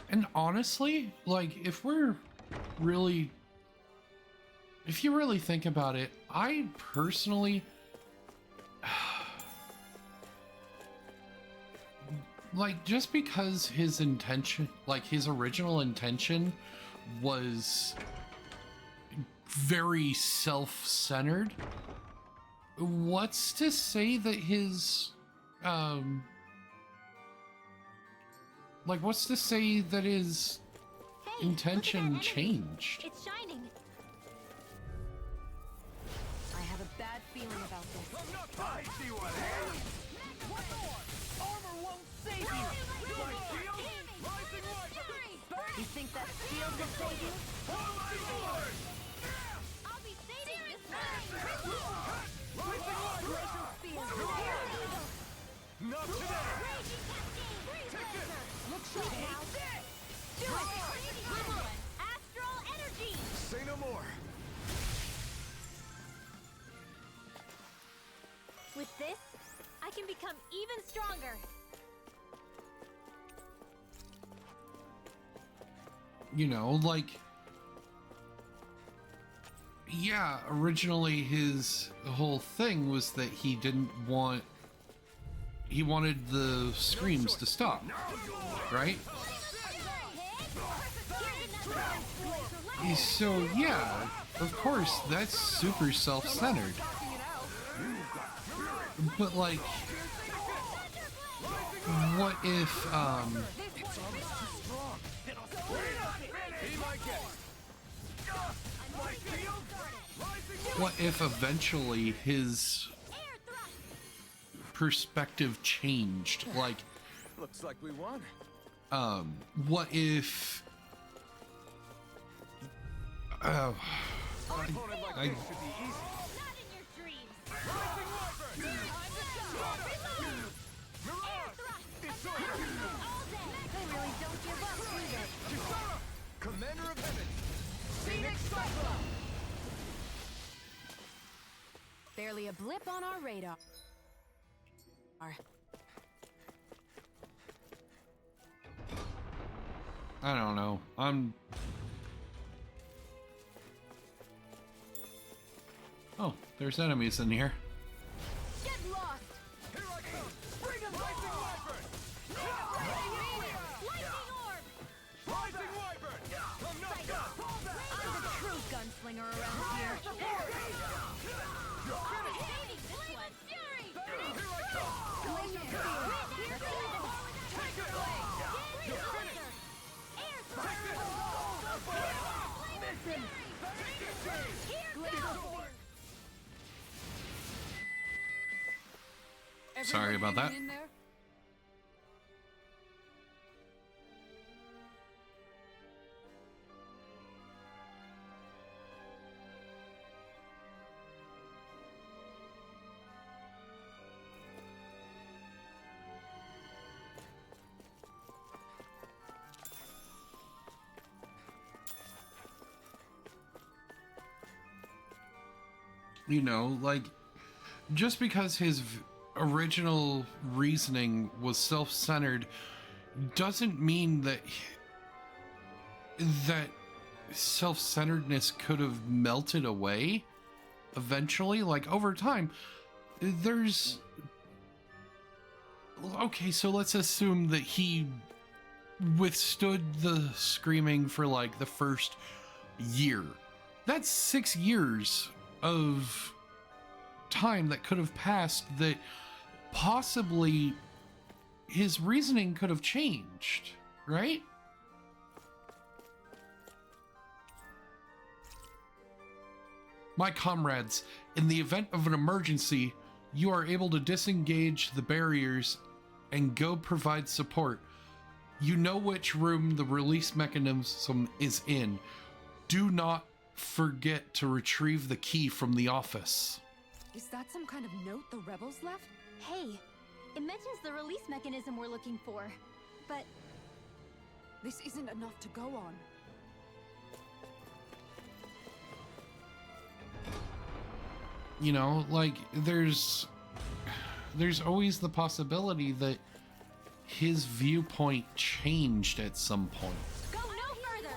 And honestly, like, if you really think about it, I personally like, just because his intention, like his original intention was very self-centered, what's to say that his what's to say that his Hey, intention changed? It's shining. I have a bad feeling about this. I see what happened. What more? Armor won't save you! My shield? Rising light! You think that shield will save you? For my lord! I'll be saving this one! Rising light! Not today! Raging Cascade! Freeze Laser! Look sharp now. Do it! become even stronger. You know, like, yeah, originally his whole thing was that he wanted the screams to stop, right? So yeah, of course, that's super self-centered. But like, what if, what if eventually his perspective changed? Like, Looks like we won. what if, An opponent like I- this should be easy. Not in your dreams. It's All day. They really don't give up, do they? Kisara! Commander of Heaven! Phoenix Cyclone! Barely a blip on our radar. I don't know. Oh, there's enemies in here. Get lost. Here I come! Bring him, Lightning Wyvern! Lightning orb. Rising Wyvern! I'm not done! I'm the true gunslinger around here. Baby, Flame Fury. Here I come! Here goes. Take it! You're finished. Air thrust. Here goes. Sorry about that. Everyone hanging in there? You know, like, just because his original reasoning was self-centered doesn't mean that self-centeredness could have melted away eventually. Like, over time, there's, okay, so let's assume that he withstood the screaming for like the first year. That's 6 years of time that could have passed that possibly his reasoning could have changed, right? My comrades, in the event of an emergency, you are able to disengage the barriers and go provide support. You know which room the release mechanism is in. Do not forget to retrieve the key from the office. Is that some kind of note the rebels left? Hey, it mentions the release mechanism we're looking for, but This isn't enough to go on. You know, like, there's always the possibility that his viewpoint changed at some point. go no further.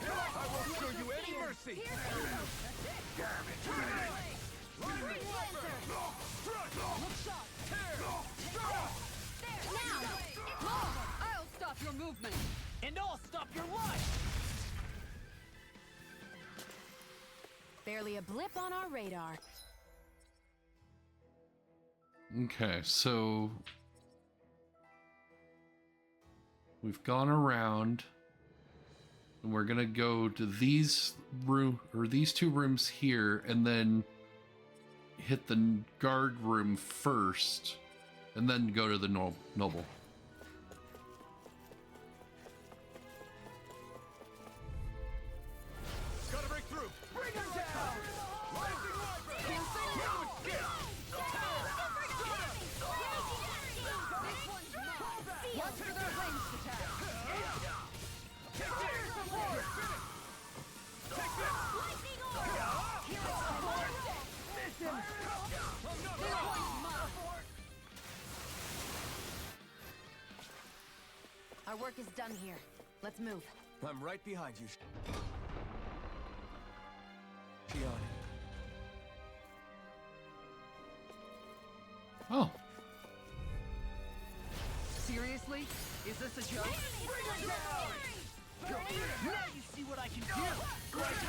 I won't show you any mercy! I'll stop your movement! And I'll stop your life! Barely a blip on our radar. Okay, so we've gone around and we're gonna go to these two rooms here and then hit the guard room first and then go to the noble. Gotta break through! Bring him down! Rising Wyvern! Watch for their ranged attack! Our work is done here. Let's move. I'm right behind you, Shion. Oh. Seriously? Is this a joke? Bring it down! Now you see what I can do! Tiger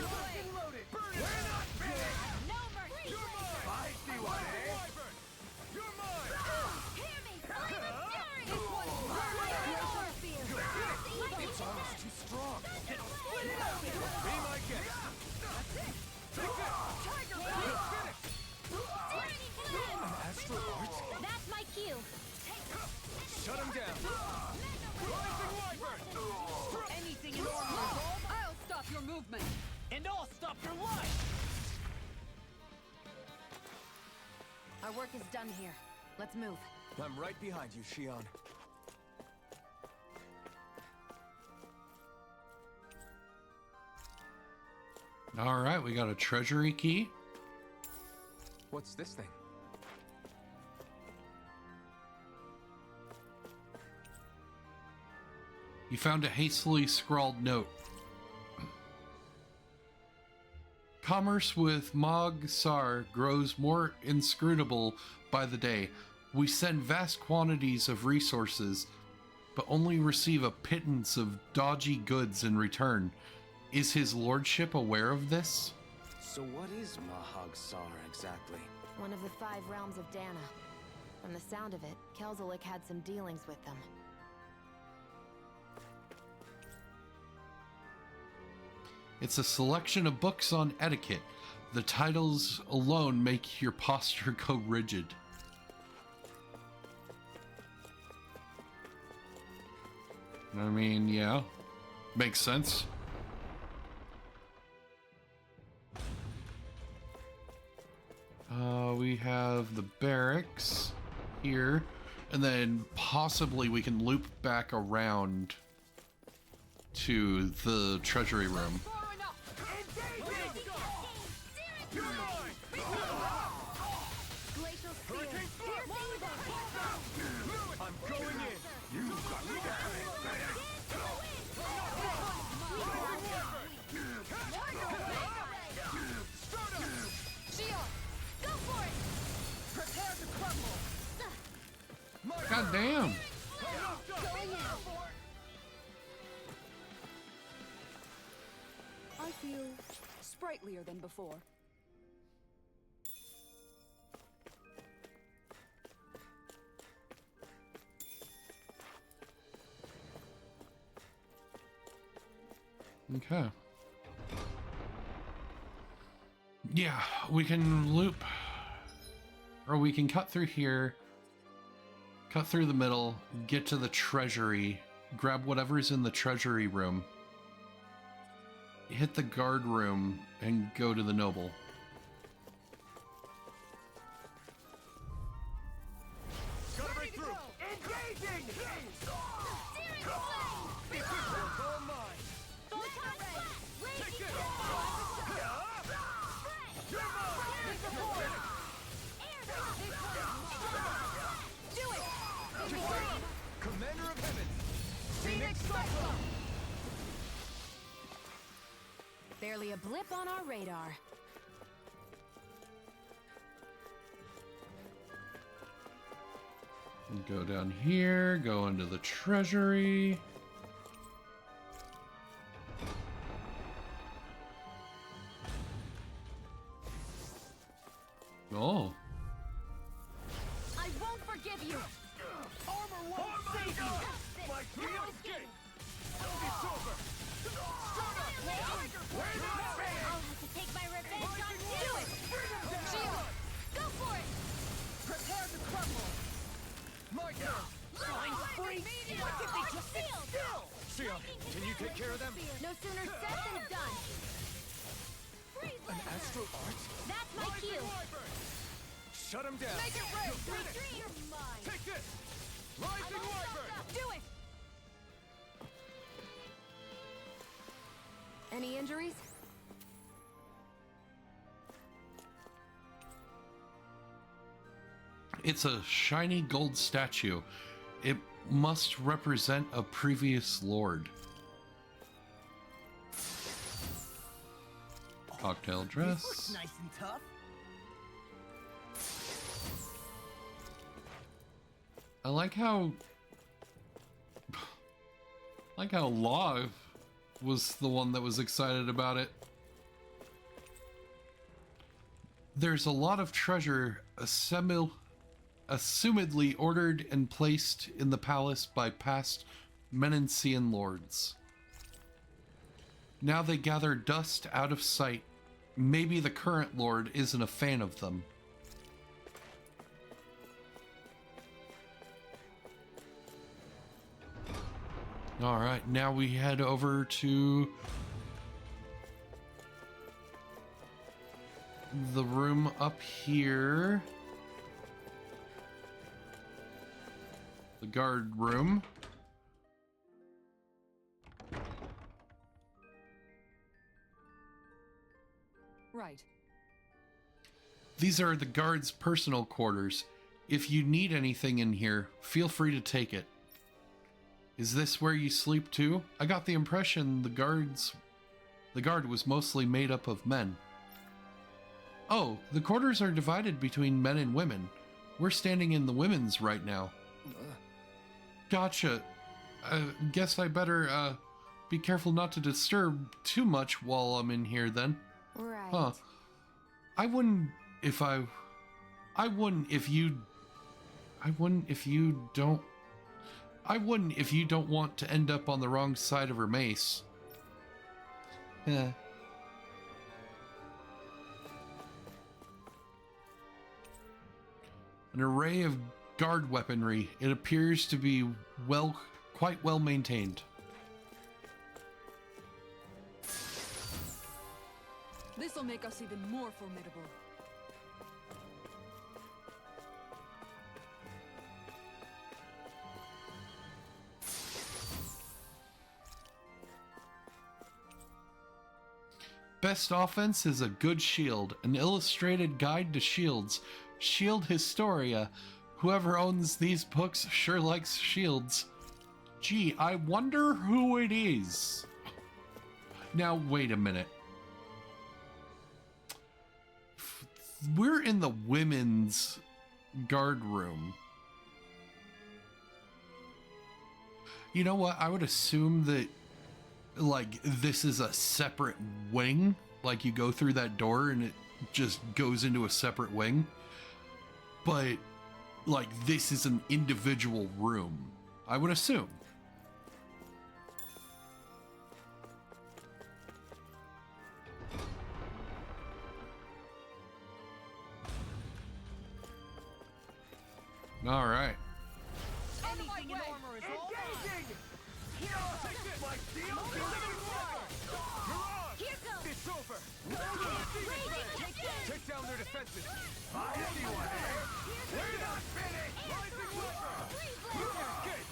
Blade! Loaded! Burn it! We're not finished! No mercy! You're mine! I see what it is! You're mine! Hear me! Flaming fury! Glacial Spear! It's almost too strong. Be my guest! Take this! Tiger You're finished! Tyranny Blade! Astral Arts? That's my cue! Shut him down. Rising Wyvern! Anything in order to resolve, I'll stop your movement. and I'll stop your life! Our work is done here. Let's move. I'm right behind you, Shion. All right, we got a treasury key. What's this thing? You found a hastily scrawled note. Commerce with Mog Sar grows more inscrutable by the day. We send vast quantities of resources, but only receive a pittance of dodgy goods in return. Is his lordship aware of this? So what is Mahag Sar exactly? One of the 5 realms of Dana. From the sound of it, Kelzelik had some dealings with them. It's a selection of books on etiquette. The titles alone make your posture go rigid. I mean, yeah, makes sense. We have the barracks here, and then possibly we can loop back around to the treasury room. Glacial Spear! I'm going in! You got me Shion, Go for it! Prepare to crumble! God damn! I feel sprightlier than before. Okay. Yeah, we can loop, or we can cut through here, cut through the middle, get to the treasury, grab whatever's in the treasury room, hit the guard room, and go to the noble. Gotta break through! Engaging! All mine! Take this! You're mine! Commander of Heaven! Phoenix Cyclone! Barely a blip on our radar. Go down here, go into the treasury. Oh. I won't forgive you! Armor won't save you! My hero's gate! It's over! I'll have to take my revenge on you! Shion, Go for it! prepare to crumble! My turn! Flying free! Why can't they just sit still? Shion, can you take care of them? No sooner said than done! An astral art? That's my cue! Shut him down. Make it rain! You're mine! Take this! Rising Wyvern! Do it! Any injuries? It's a shiny gold statue. It must represent a previous lord. Cocktail dress. This looks nice and tough. I like how Law was the one that was excited about it. There's a lot of treasure assumedly ordered and placed in the palace by past Menancian lords. Now they gather dust out of sight. Maybe the current lord isn't a fan of them. All right, now we head over to the room up here. The guard room. Right. These are the guards' personal quarters. If you need anything in here, feel free to take it. Is this where you sleep too? I got the impression the guard was mostly made up of men. Oh, the quarters are divided between men and women. We're standing in the women's right now. Gotcha. Guess I better, be careful not to disturb too much while I'm in here then. Right. Huh. I wouldn't if you don't want to end up on the wrong side of her mace. Yeah. An array of guard weaponry. It appears to be quite well maintained. This'll make us even more formidable. Best offense is a good shield. An illustrated guide to shields. Shield Historia. Whoever owns these books sure likes shields. Gee, I wonder who it is. Now, wait a minute. We're in the women's guard room. You know what? I would assume that, like, this is a separate wing. Like, you go through that door and it just goes into a separate wing. But, like, this is an individual room. I would assume. All right. Anything in armor is all mine. Take this! My steel! Here goes! It's over! Raising Take down their defenses! Find anyone there! We're not finished! Rising Weaver! Escape!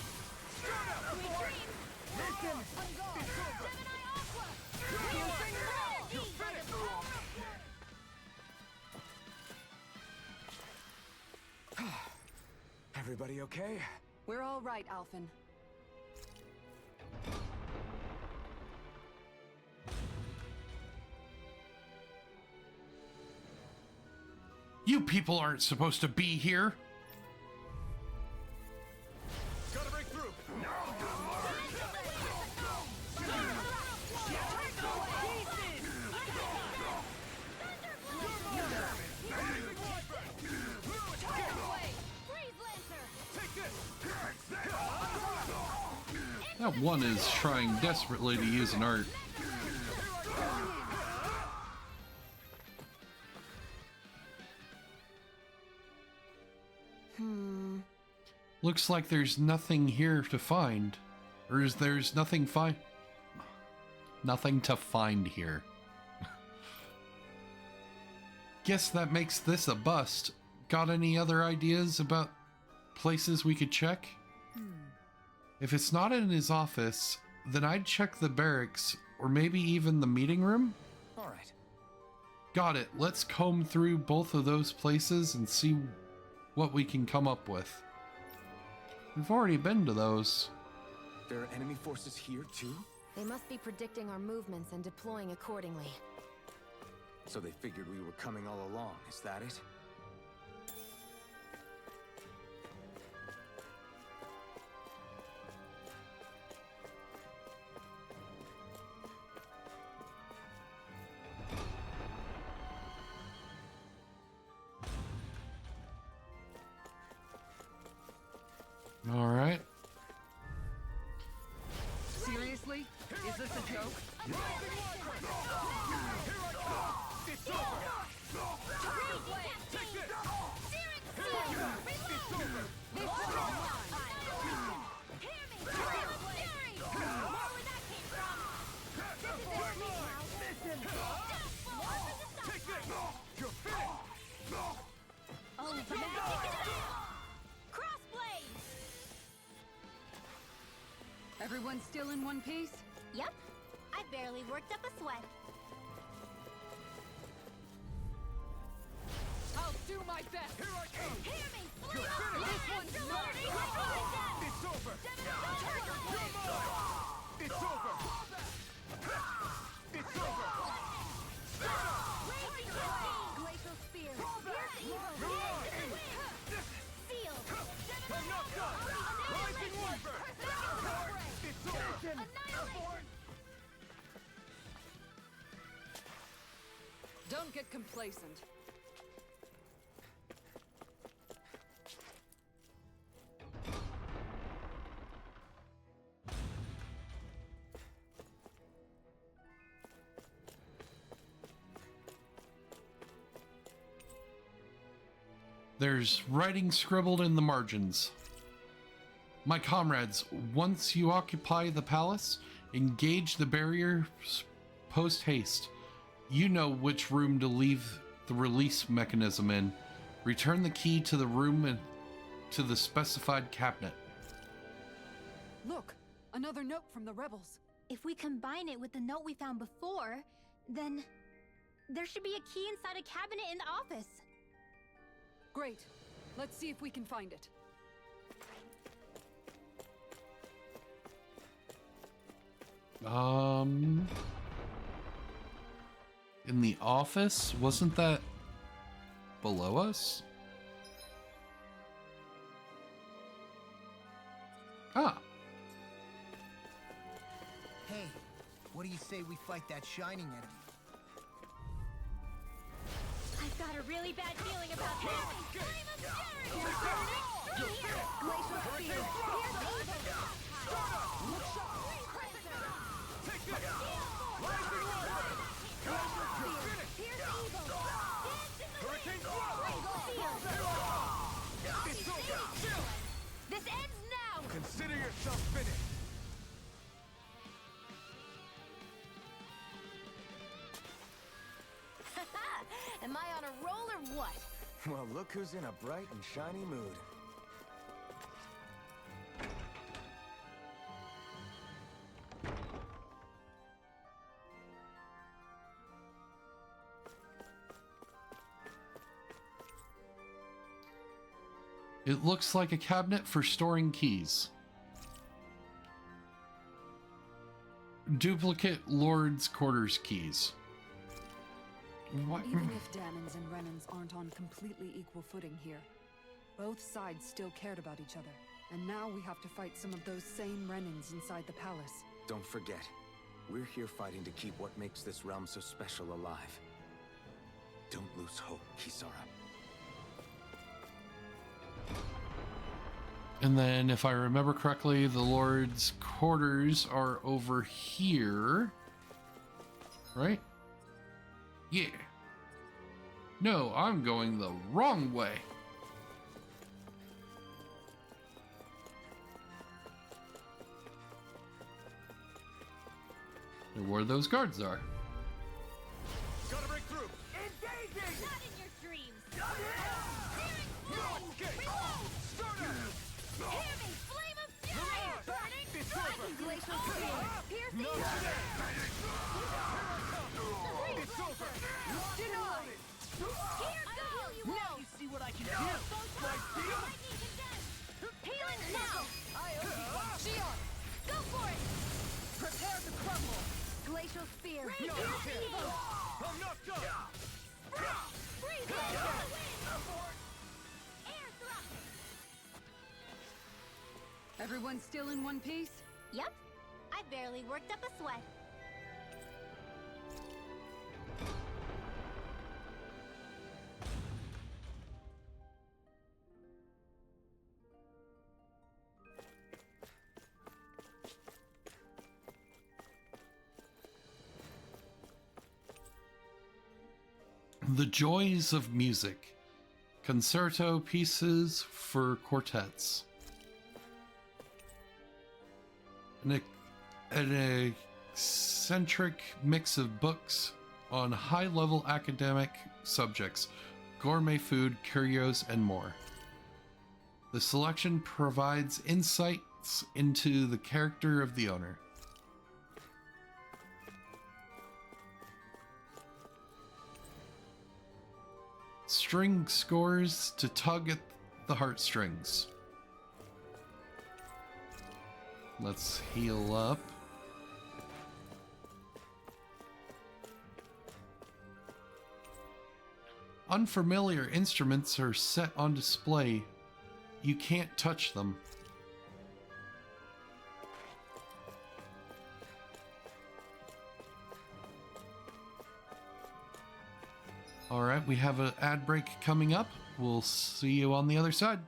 Start up! Sweet dreams! Listen! It's over! Gemini Aqua! You're finished! Everybody okay? We're all right, Alphen. You people aren't supposed to be here. Gotta break through! That one is trying desperately to use an art. Looks like there's nothing here to find. Or is there's nothing nothing to find here. Guess that makes this a bust. Got any other ideas about places we could check? If it's not in his office, then I'd check the barracks, or maybe even the meeting room? Alright. Got it. Let's comb through both of those places and see what we can come up with. We've already been to those. There are enemy forces here too? They must be predicting our movements and deploying accordingly. So they figured we were coming all along, is that it? All right. Seriously? Is this a joke? Everyone still in one piece? Yep. I barely worked up a sweat. I'll do my best! Here I come! Hear me! You're finished! This one's yours! It's over! You're mine! It's over! It's over! Glacial spear! Sealed! I'm not done! Rising Weaver! It's over! Annihilation! Don't get complacent. There's writing scribbled in the margins. My comrades, once you occupy the palace, engage the barrier post haste. You know which room to leave the release mechanism in. Return the key to the room and to the specified cabinet. Look! Another note from the rebels. If we combine it with the note we found before, then there should be a key inside a cabinet in the office. Great. Let's see if we can find it. In the office? Wasn't that below us? Ah. Hey, what do you say we fight that shining enemy? I've got a really bad feeling about this. Flame of fury! Glacial spear! This ends now! Consider yourself finished! Am I on a roll or what? Well, look who's in a bright and shiny mood. It looks like a cabinet for storing keys. Duplicate Lord's quarters keys. What? Even if Danons and Renans aren't on completely equal footing here, both sides still cared about each other. And now we have to fight some of those same Renans inside the palace. Don't forget, we're here fighting to keep what makes this realm so special alive. Don't lose hope, Kisara. And then, if I remember correctly, the Lord's quarters are over here. Right? Yeah. No, I'm going the wrong way. And where those guards are. Gotta break through! Engaging! Not in your dreams! Hear me! Flame of fury! Burning! It's over! Glacial spear! Pierce Not evil! today! It's over! Denied! Here goes! Now you see what I can do! Healing now! Eternal Spear! Raise your evil! I'm knocked up! Freeze laser! Air thrust! Everyone still in one piece? Yep. I barely worked up a sweat. The Joys of Music. Concerto pieces for quartets. An eccentric mix of books on high-level academic subjects, gourmet food, curios, and more. The selection provides insights into the character of the owner. String scores to tug at the heartstrings. Let's heal up. Unfamiliar instruments are set on display. You can't touch them. All right, we have an ad break coming up. We'll see you on the other side.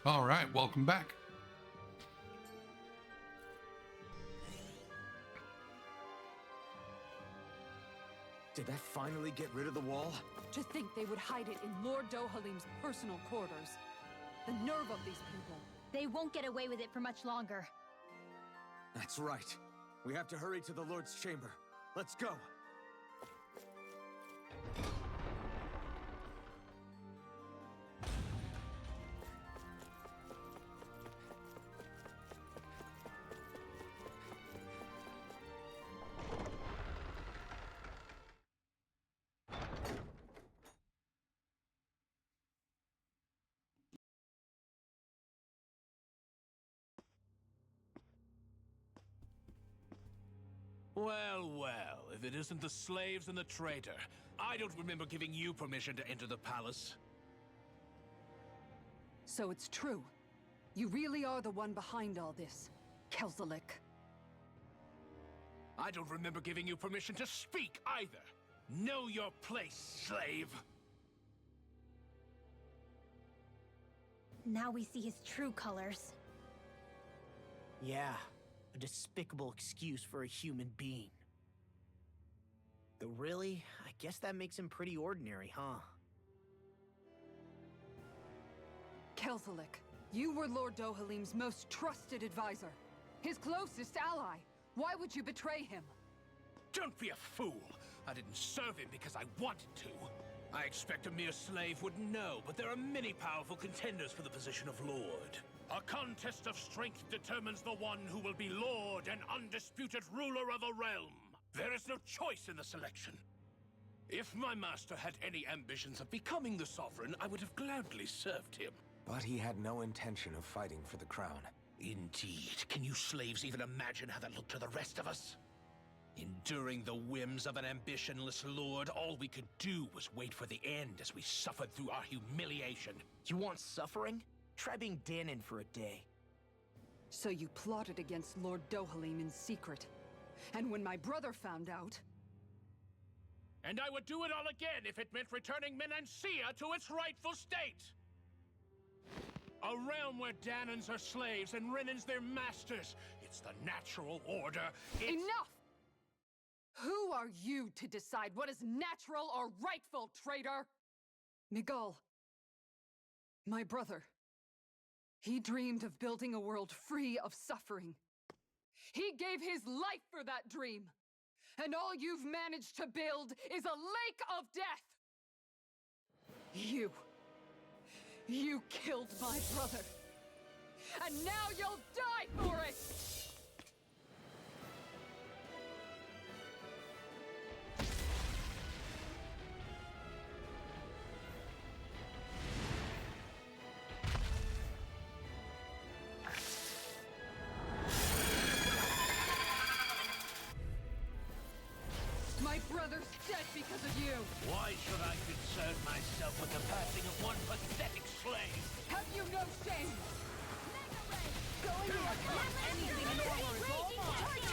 All right, welcome back. Did that finally get rid of the wall? To think they would hide it in Lord Dohalim's personal quarters. The nerve of these people. They won't get away with it for much longer. That's right. We have to hurry to the Lord's chamber. Let's go. Well, well, if it isn't the slaves and the traitor. I don't remember giving you permission to enter the palace. So it's true. You really are the one behind all this, Kelzelik. I don't remember giving you permission to speak either. Know your place, slave. Now we see his true colors. Yeah, a despicable excuse for a human being. Though really, I guess that makes him pretty ordinary, huh? Kelzelik, you were Lord Dohalim's most trusted advisor. His closest ally. Why would you betray him? Don't be a fool. I didn't serve him because I wanted to. I expect a mere slave wouldn't know, but there are many powerful contenders for the position of Lord. A contest of strength determines the one who will be Lord and undisputed ruler of a realm. There is no choice in the selection. If my master had any ambitions of becoming the sovereign, I would have gladly served him. But he had no intention of fighting for the crown. Indeed. Can you slaves even imagine how that looked to the rest of us? Enduring the whims of an ambitionless lord, all we could do was wait for the end as we suffered through our humiliation. You want suffering? Try being Danon for a day. So you plotted against Lord Dohalim in secret. And when my brother found out... And I would do it all again if it meant returning Menancia to its rightful state! A realm where Danons are slaves and Renans their masters. It's the natural order. Enough! Who are you to decide what is natural or rightful, traitor? Miguel, my brother, he dreamed of building a world free of suffering. He gave his life for that dream. And all you've managed to build is a lake of death! You killed my brother. And now you'll die for it! My brother's dead because of you! Why should I concern myself with the passing of one pathetic slave? Have you no shame? Going in! Anything in order is all mine!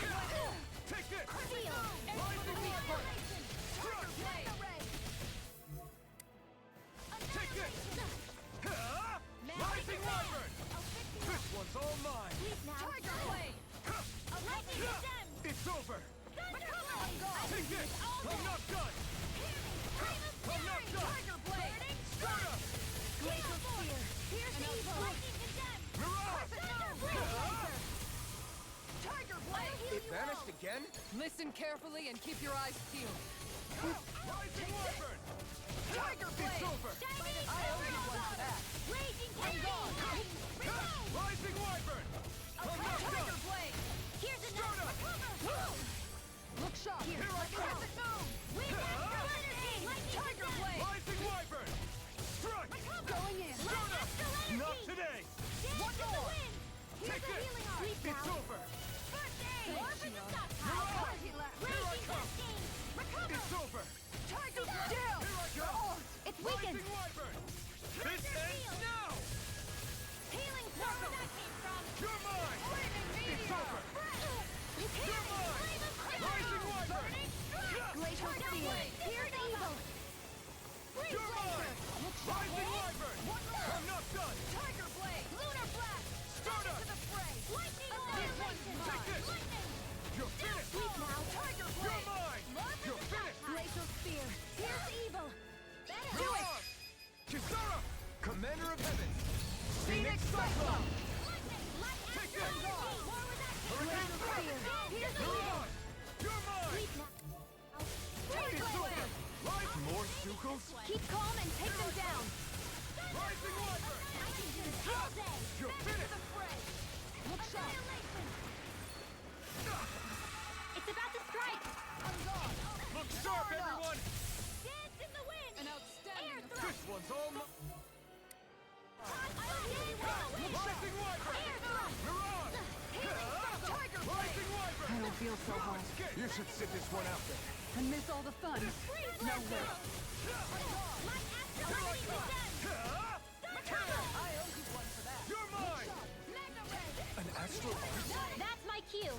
Take this! Aim for the weak foot! Take this! Rising Wyvern! This one's all mine! Tiger Blade! It's over! Take this! I'm not done! I'm not done! Tiger Blade! Start up! Glacial Spear! Here's evil! Mirage! Tiger Blade! It vanished again? Listen carefully and keep your eyes peeled. Rising Wyvern! Tiger It's Blade! over! I owe you one for that. Raging I'm gone! Rising Wyvern! I'm not Tiger done! Blade! Here's Start up! Look sharp! Here I come! Tiger Blade! Rising Wyvern! Strike! Going in! Start up! Not today! One more! Take this! It's over! Party left! Here I come! It's over! Tiger Blade! Still! Here I go! It's weakened! Rising Wyvern! This ends now! Healing where that came from! You're mine! It's over! You You're mine! Rising Wyvern! Glacial Spear! Here's evil! You're mine! Rising Wyvern! I'm not done! Tiger Blade! Lunar Blast! Start up! To the fray! Lightning Annihilation! Take this! Lightning! You're finished! Sleep now! Tiger You're mine! You're finished! Glacial Spear! Here's evil! Do it! Kisara! Commander of Heaven! Phoenix Cyclone! Lightning! Light Take and this! Forward that Hurricane Spear! Here's You're evil! mine! You're mine! Sleep now! It's over! More Sukos? Keep calm and take them down! Rising Wyvern! I can do this all day! You're finished! Look sharp! It's about to strike! I'm gone! Look sharp, everyone! Dance in the wind! An outstanding This one's all mine! I'll hit you with the wind! Rising feel so hot. You should sit this one out then. And miss all the fun. No way. You're mine! An astral arc? That's my cue.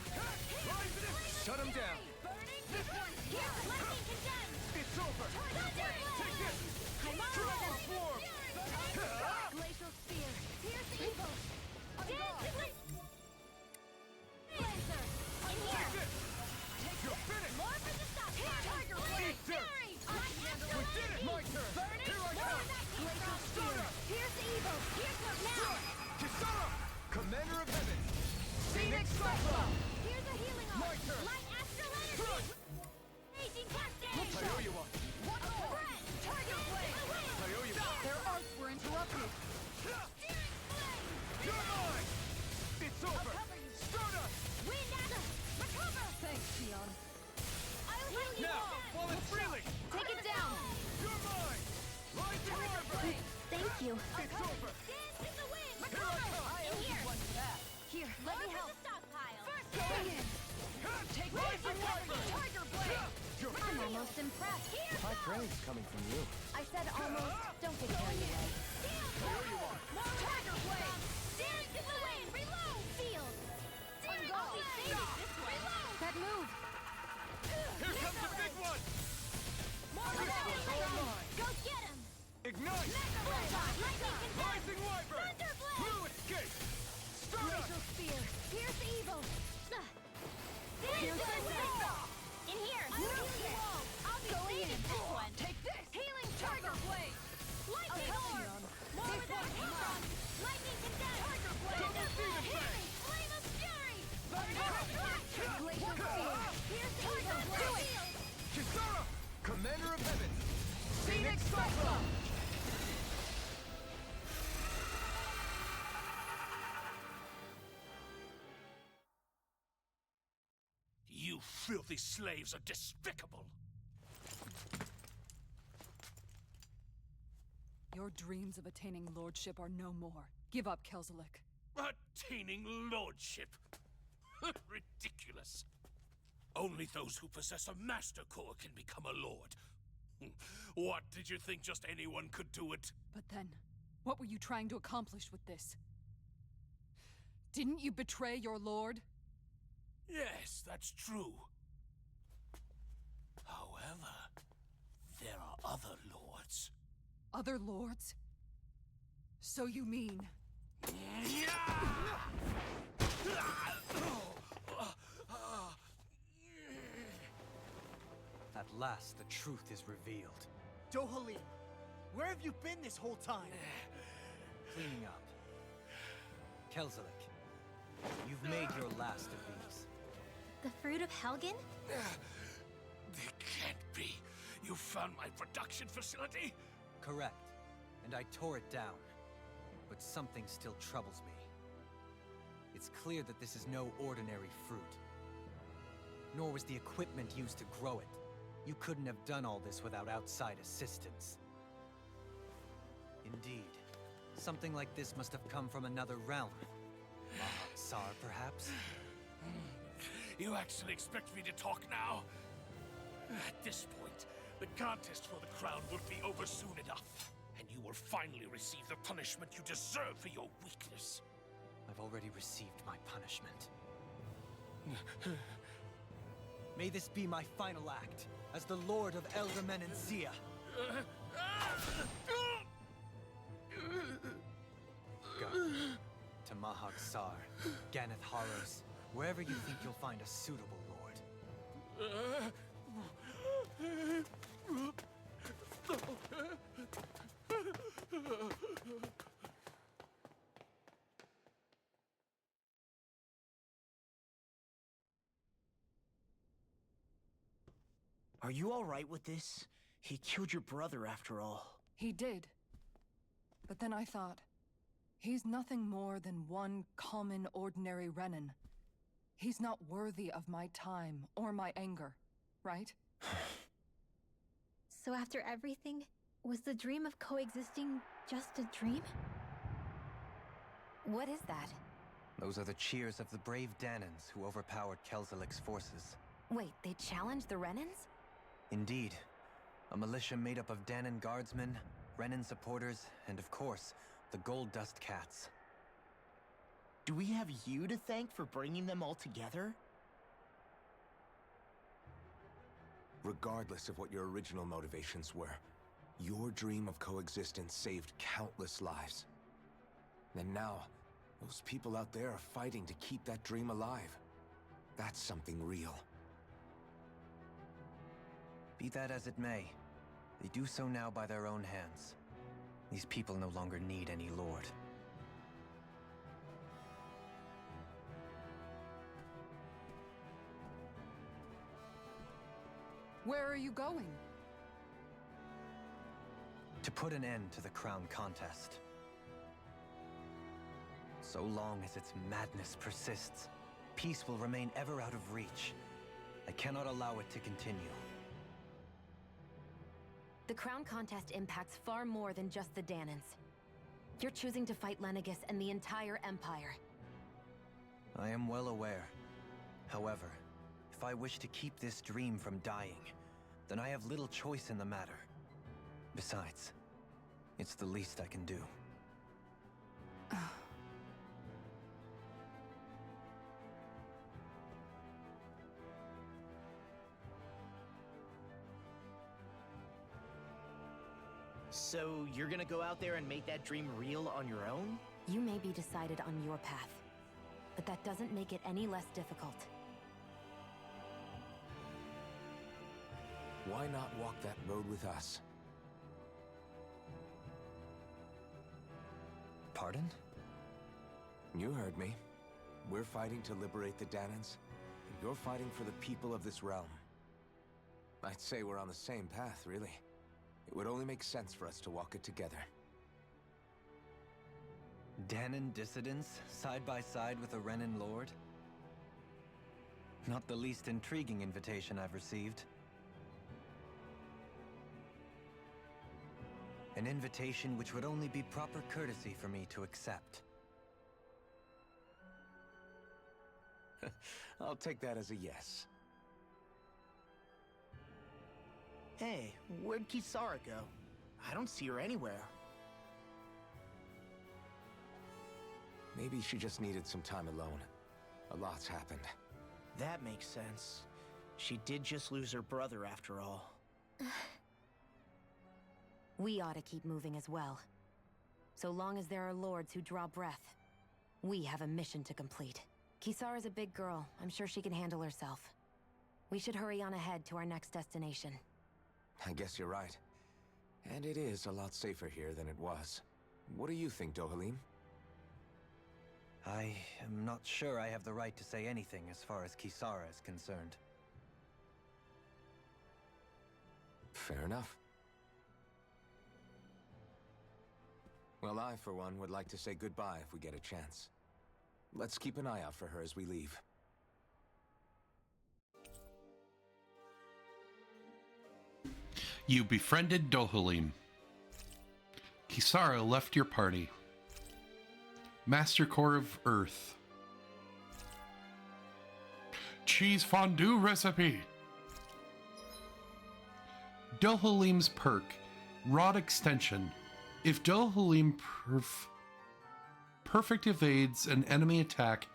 Shut him down! Here, lightning condemned. It's over! Take this! I'm on Dragon form! Glacial spear. Pierce evil. Dancing Lancer. In here. Take this! You're finished! More for the stop. Tiger Eat dirt! We did it! My turn! Here I come! Glacial spear. Pierce evil. Here's what now. Kisara! Commander of Heaven! Phoenix Cyclone. Here's a healing arm. My turn. Light astral energy. Aging cascade. I owe you one! One more. Target blade. I owe you one! Their arts were interrupted. Steering flame. You're mine! It's over! Stardust! Wind astral. Recover. Thanks, Xion. I'll heal you. Now, while it's reeling! Take it down. You're mine! Rising Wyvern! Thank you. It's over! Dance in the wind. Here I come! In here. Here, let me help. The stockpile. First Going in. Take Rising Wyvern! Tiger blade. You're I'm almost impressed. Here. My praise coming from you. I said almost. Don't get carried away. More Tiger blade. Dance in the wind. Reload. Field. I'll be saving this one. Reload. That move. Here comes the big one! More This one's all mine! Go get him. Ignite! Bullseye. Lightning condemned. Rising Wyvern! Thunderblade. Blue escape! Stardust! Glacial spear. Pierce evil. Here's the wind. In here. I'll be saving this one. Take this. Healing Tiger blade. Lightning orb. More This without one's hit mine. Lightning condemned. Tiger blade. Double demon Healing. Flame of fury. Glacial spear. Pierce evil. Do it. Kisara! Commander of Heaven! Phoenix Cyclone. You filthy slaves are despicable! Your dreams of attaining lordship are no more. Give up, Kelzelik. Attaining lordship! Ridiculous! Only those who possess a master core can become a lord. What, did you think just anyone could do it? But then, what were you trying to accomplish with this? Didn't you betray your lord? Yes, that's true. However, there are other lords. Other lords? So you mean... At last, the truth is revealed. Dohalim, where have you been this whole time? Cleaning up. Kelzelik, you've made your last of these. The fruit of Helgen? They can't be. You found my production facility? Correct. And I tore it down. But something still troubles me. It's clear that this is no ordinary fruit. Nor was the equipment used to grow it. You couldn't have done all this without outside assistance. Indeed. Something like this must have come from another realm. Mahak-Sar, perhaps? You actually expect me to talk now? At this point, the contest for the crown will be over soon enough, and you will finally receive the punishment you deserve for your weakness. I've already received my punishment. May this be my final act, as the Lord of Elder Menancia. Go. To Mahak-Sar, Ganeth Haros, wherever you think you'll find a suitable lord. Are you all right with this? He killed your brother after all. He did. But then I thought, he's nothing more than one common, ordinary Renin. He's not worthy of my time or my anger, right? So after everything, was the dream of coexisting just a dream? What is that? Those are the cheers of the brave Danans who overpowered Kelzelik's forces. Wait, they challenged the Renans? Indeed. A militia made up of Danan guardsmen, Renan supporters, and of course, the Gold Dust Cats. Do we have you to thank for bringing them all together? Regardless of what your original motivations were, your dream of coexistence saved countless lives. And now, those people out there are fighting to keep that dream alive. That's something real. Be that as it may, they do so now by their own hands. These people no longer need any lord. Where are you going? To put an end to the crown contest. So long as its madness persists, peace will remain ever out of reach. I cannot allow it to continue. The crown contest impacts far more than just the Danans. You're choosing to fight Lenegis and the entire Empire. I am well aware. However, if I wish to keep this dream from dying, then I have little choice in the matter. Besides, it's the least I can do. So you're gonna go out there and make that dream real on your own? You may be decided on your path, but that doesn't make it any less difficult. Why not walk that road with us? Pardon? You heard me. We're fighting to liberate the Danans, and you're fighting for the people of this realm. I'd say we're on the same path, really. It would only make sense for us to walk it together. Danan dissidents, side by side with a Renan lord? Not the least intriguing invitation I've received. An invitation which would only be proper courtesy for me to accept. I'll take that as a yes. Hey, where'd Kisara go? I don't see her anywhere. Maybe she just needed some time alone. A lot's happened. That makes sense. She did just lose her brother after all. We ought to keep moving as well. So long as there are lords who draw breath, we have a mission to complete. Kisara's a big girl. I'm sure she can handle herself. We should hurry on ahead to our next destination. I guess you're right. And it is a lot safer here than it was. What do you think, Dohalim? I am not sure I have the right to say anything as far as Kisara is concerned. Fair enough. Well, I, for one, would like to say goodbye if we get a chance. Let's keep an eye out for her as we leave. You befriended Dohalim. Kisara left your party. Master Core of Earth. Cheese fondue recipe. Dohalim's perk. Rod extension. If Dohalim perfect evades an enemy attack,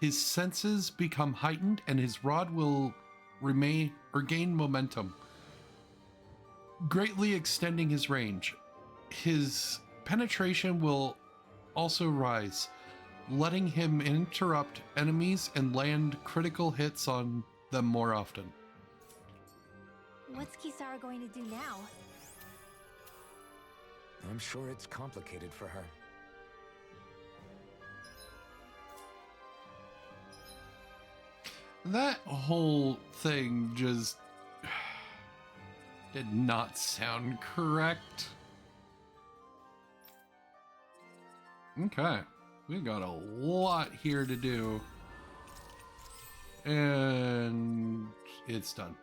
his senses become heightened and his rod will remain or gain momentum, greatly extending his range. His penetration will also rise, letting him interrupt enemies and land critical hits on them more often. What's Kisara going to do now? I'm sure it's complicated for her. That whole thing just did not sound correct. Okay, we got a lot here to do. And it's done.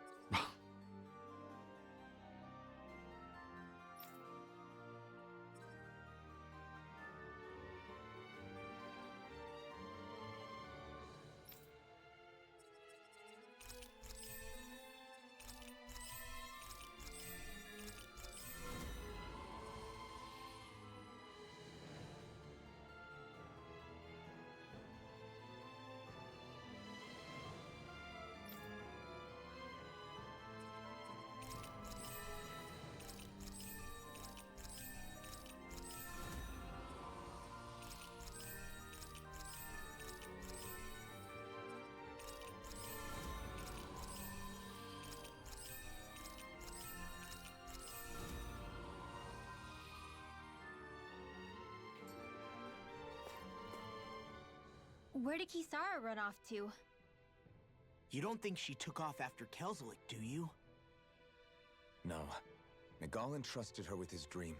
Where did Kisara run off to? You don't think she took off after Kelzelik, do you? No. Nagal entrusted her with his dream.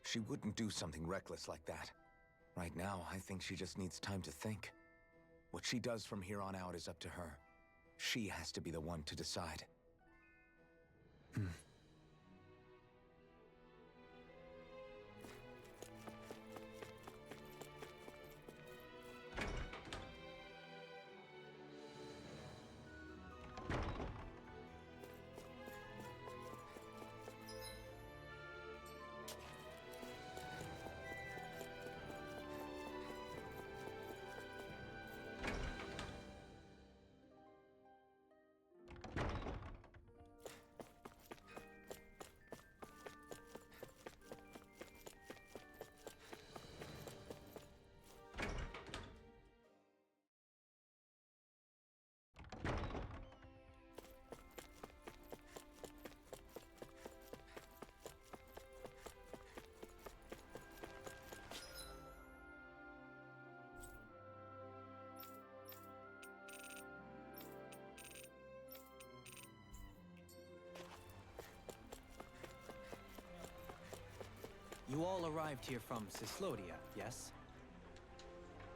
She wouldn't do something reckless like that. Right now, I think she just needs time to think. What she does from here on out is up to her. She has to be the one to decide. You all arrived here from Cislodia, yes?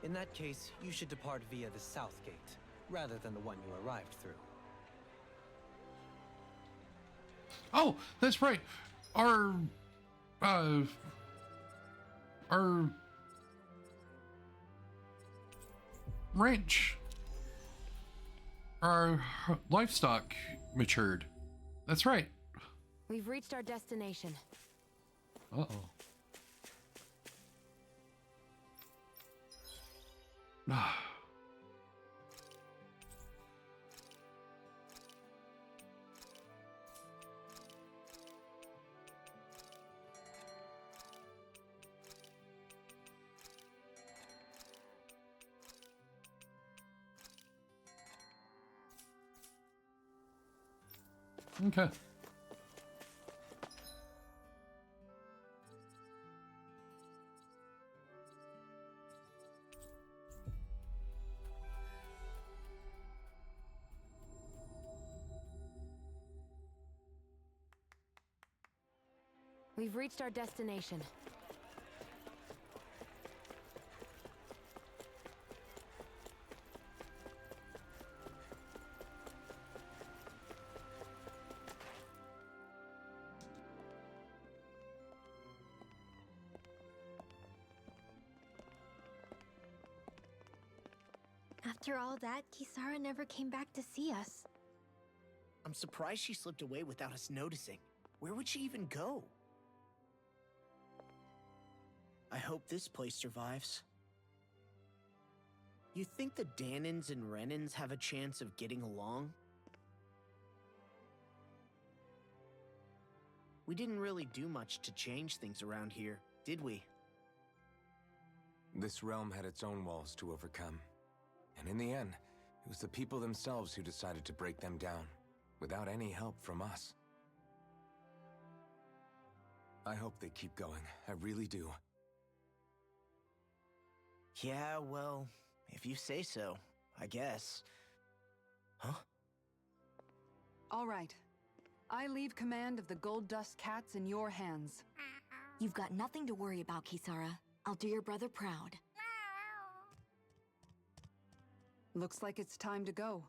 In that case, you should depart via the south gate, rather than the one you arrived through. Oh, that's right. Our ranch, our livestock matured. That's right. We've reached our destination. Uh-oh. Okay. We've reached our destination. After all that, Kisara never came back to see us. I'm surprised she slipped away without us noticing. Where would she even go? I hope this place survives. You think the Danins and Renins have a chance of getting along? We didn't really do much to change things around here, did we? This realm had its own walls to overcome. And in the end, it was the people themselves who decided to break them down, without any help from us. I hope they keep going. I really do. Yeah, well, if you say so, I guess. Huh? All right. I leave command of the Gold Dust Cats in your hands. You've got nothing to worry about, Kisara. I'll do your brother proud. Looks like it's time to go.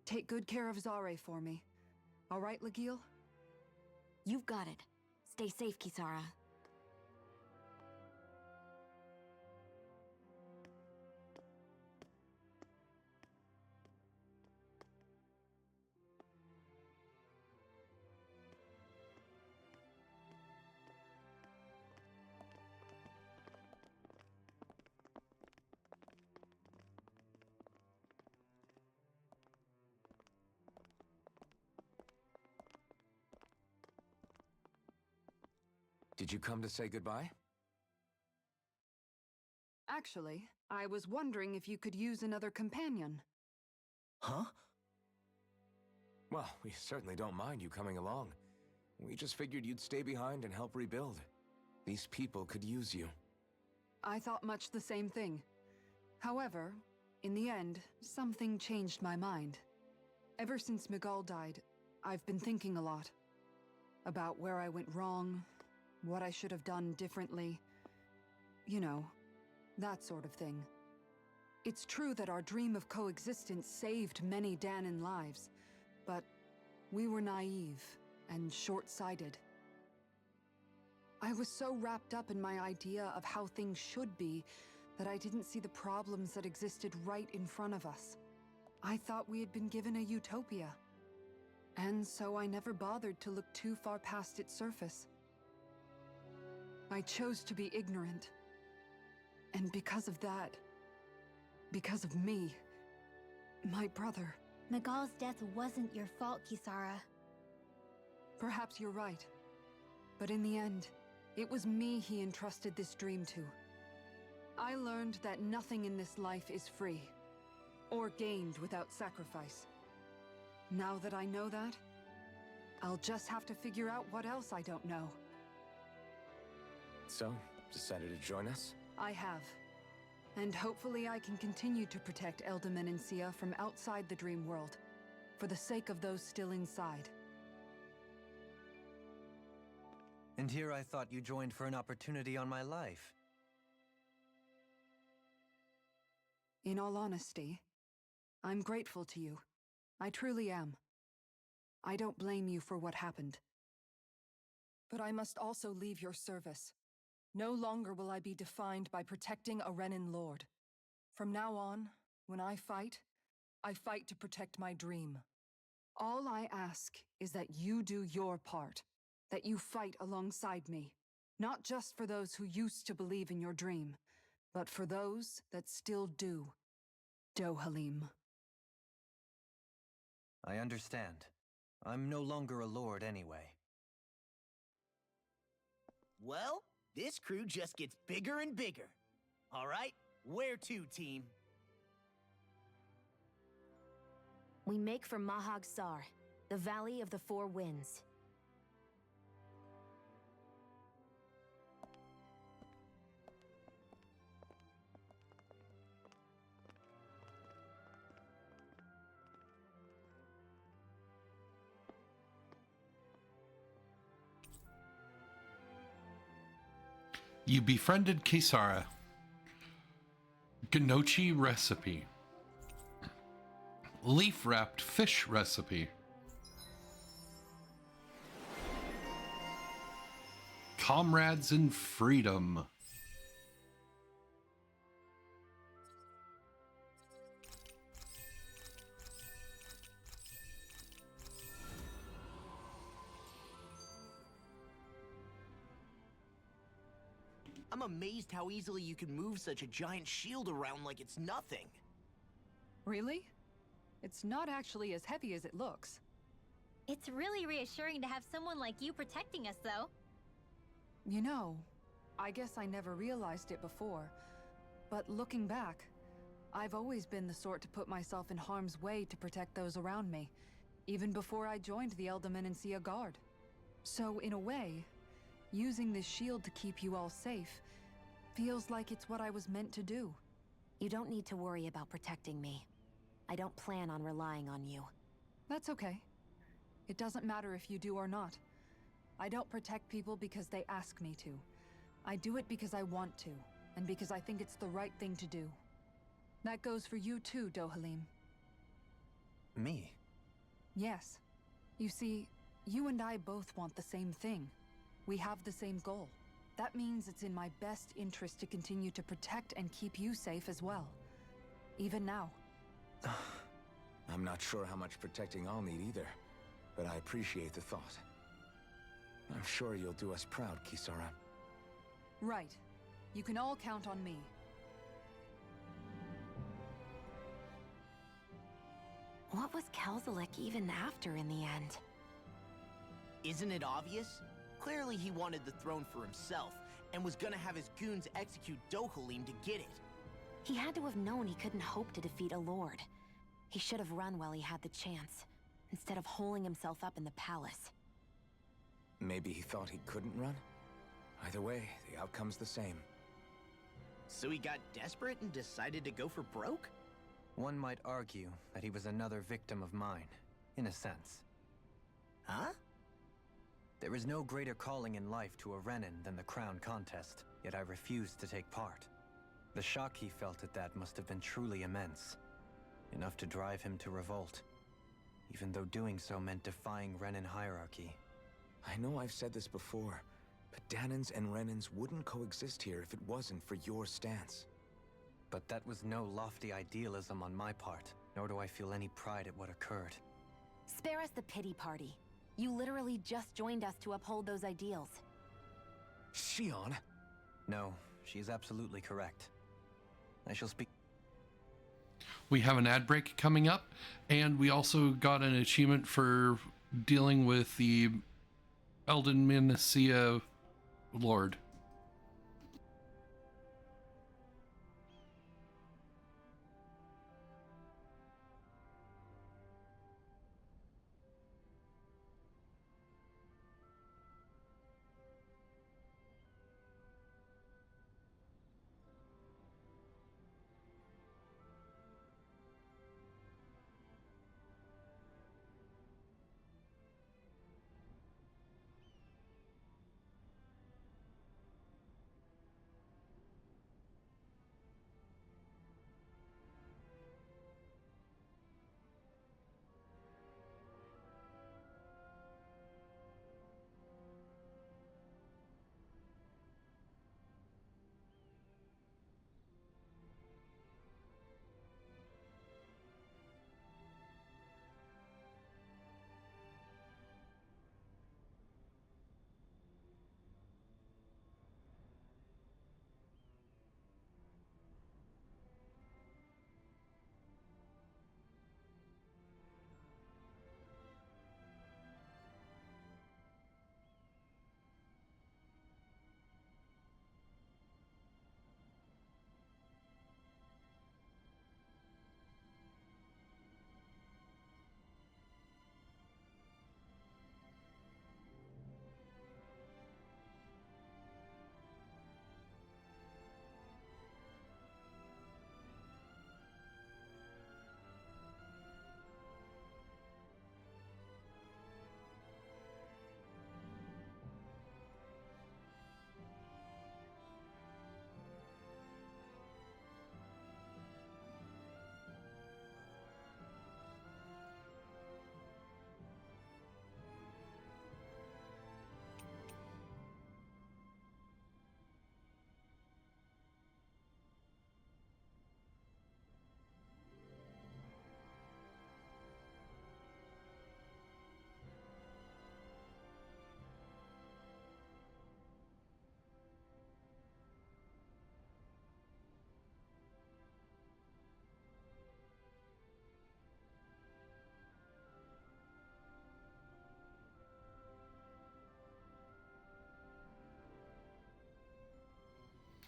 Take good care of Zare for me. All right, Legil? You've got it. Stay safe, Kisara. Did you come to say goodbye? Actually, I was wondering if you could use another companion. Huh? Well, we certainly don't mind you coming along. We just figured you'd stay behind and help rebuild. These people could use you. I thought much the same thing. However, in the end, something changed my mind. Ever since Miguel died, I've been thinking a lot. About where I went wrong, what I should have done differently. You know, that sort of thing. It's true that our dream of coexistence saved many Danan lives, but we were naive and short-sighted. I was so wrapped up in my idea of how things should be that I didn't see the problems that existed right in front of us. I thought we had been given a utopia. And so I never bothered to look too far past its surface. I chose to be ignorant. And because of that, because of me, my brother... Miguel's death wasn't your fault, Kisara. Perhaps you're right. But in the end, it was me he entrusted this dream to. I learned that nothing in this life is free, or gained without sacrifice. Now that I know that, I'll just have to figure out what else I don't know. So, decided to join us? I have. And hopefully I can continue to protect Elda Menancia from outside the dream world, for the sake of those still inside. And here I thought you joined for an opportunity on my life. In all honesty, I'm grateful to you. I truly am. I don't blame you for what happened. But I must also leave your service. No longer will I be defined by protecting a Renan Lord. From now on, when I fight to protect my dream. All I ask is that you do your part, that you fight alongside me, not just for those who used to believe in your dream, but for those that still do. Dohalim. I understand. I'm no longer a lord anyway. Well, this crew just gets bigger and bigger. All right, where to, team? We make for Mahag Sar, the Valley of the Four Winds. You befriended Kisara. Gnocchi recipe. Leaf-wrapped fish recipe. Comrades in freedom. I'm amazed how easily you can move such a giant shield around like it's nothing. Really? It's not actually as heavy as it looks. It's really reassuring to have someone like you protecting us, though. You know, I guess I never realized it before, but looking back, I've always been the sort to put myself in harm's way to protect those around me, even before I joined the Elda Menancia Guard. So in a way, using this shield to keep you all safe feels like it's what I was meant to do. You don't need to worry about protecting me. I don't plan on relying on you. That's okay. It doesn't matter if you do or not. I don't protect people because they ask me to. I do it because I want to, and because I think it's the right thing to do. That goes for you too, Dohalim. Me? Yes. You see, you and I both want the same thing. We have the same goal. That means it's in my best interest to continue to protect and keep you safe as well. Even now. I'm not sure how much protecting I'll need either, but I appreciate the thought. I'm sure you'll do us proud, Kisara. Right. You can all count on me. What was Kelzalik even after in the end? Isn't it obvious? Clearly he wanted the throne for himself, and was gonna have his goons execute Dohalim to get it. He had to have known he couldn't hope to defeat a lord. He should have run while he had the chance, instead of holding himself up in the palace. Maybe he thought he couldn't run? Either way, the outcome's the same. So he got desperate and decided to go for broke? One might argue that he was another victim of mine, in a sense. Huh? There is no greater calling in life to a Renin than the crown contest, yet I refused to take part. The shock he felt at that must have been truly immense, enough to drive him to revolt, even though doing so meant defying Renin hierarchy. I know I've said this before, but Danans and Renins wouldn't coexist here if it wasn't for your stance. But that was no lofty idealism on my part, nor do I feel any pride at what occurred. Spare us the pity party. You literally just joined us to uphold those ideals. Shion? No, she is absolutely correct. I shall speak. We have an ad break coming up, and we also got an achievement for dealing with the Elden Minacia Lord.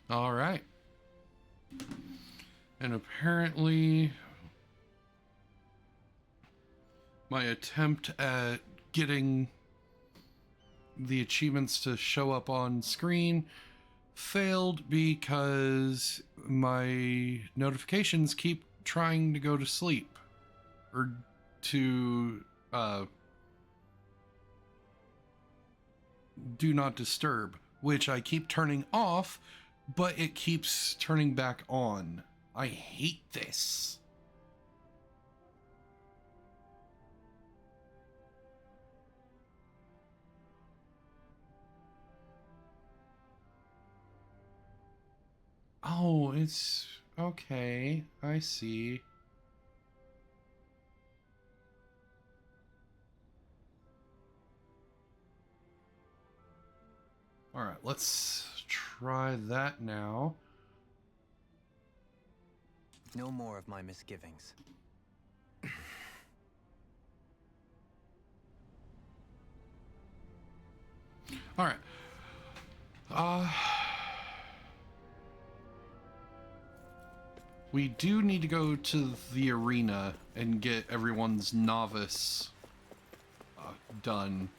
All right. And apparently my attempt at getting the achievements to show up on screen failed because my notifications keep trying to go to sleep or to do not disturb, which I keep turning off, but it keeps turning back on. I hate this. Oh, it's okay. I see. All right, let's try that now. No more of my misgivings. All right. We do need to go to the arena and get everyone's novice done.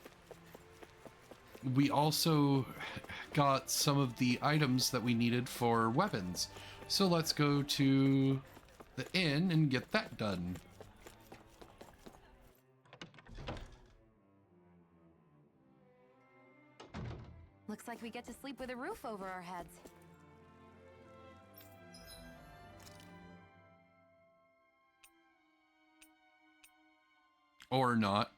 We also got some of the items that we needed for weapons. So let's go to the inn and get that done. Looks like we get to sleep with a roof over our heads. Or not.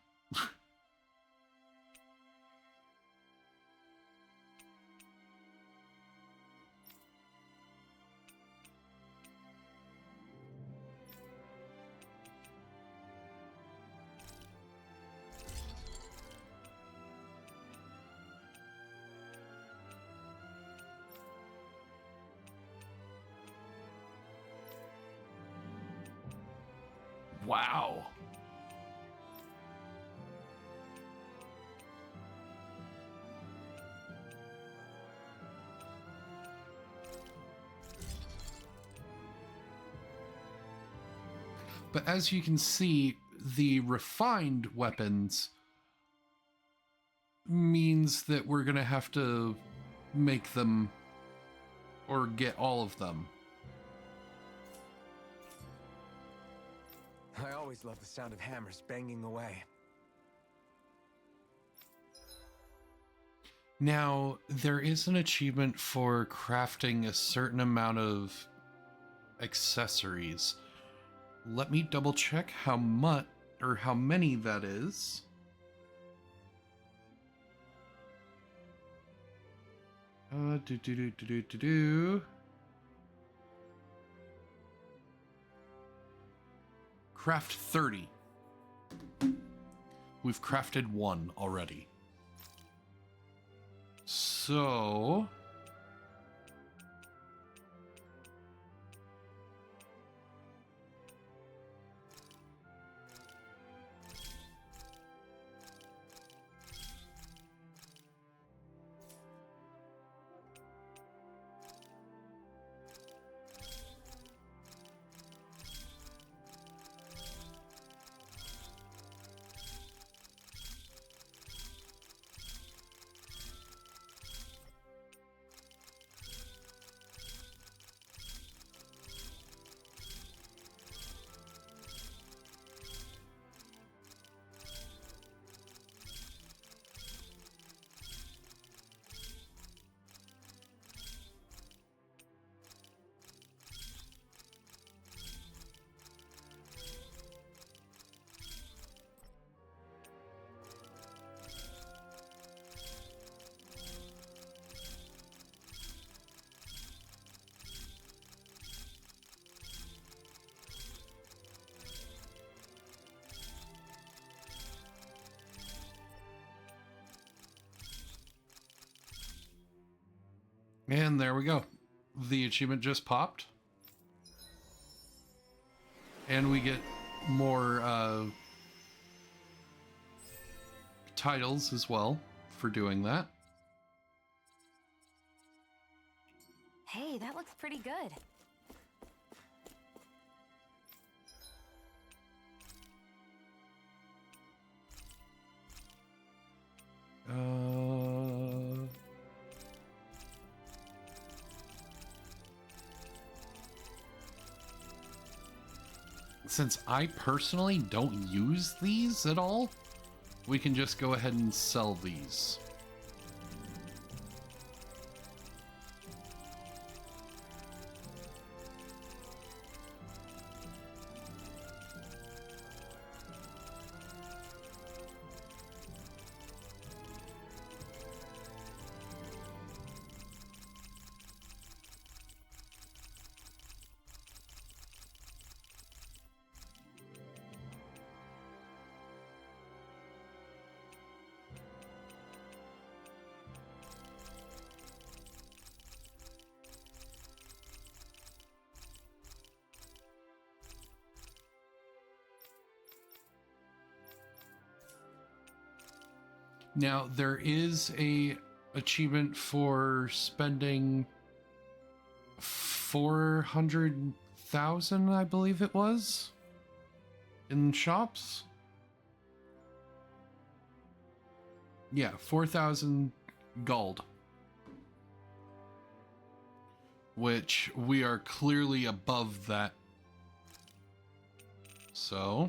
Wow. But as you can see, the refined weapons means that we're going to have to make them or get all of them. I always love the sound of hammers banging away. Now, there is an achievement for crafting a certain amount of accessories. Let me double check how much or how many that is. Craft 30. We've crafted one already. So... And there we go. The achievement just popped. And we get more titles as well for doing that. Hey, that looks pretty good. Since I personally don't use these at all, we can just go ahead and sell these. Now, there is a achievement for spending 400,000, I believe it was, in shops. Yeah, 4,000 gold. Which we are clearly above that So...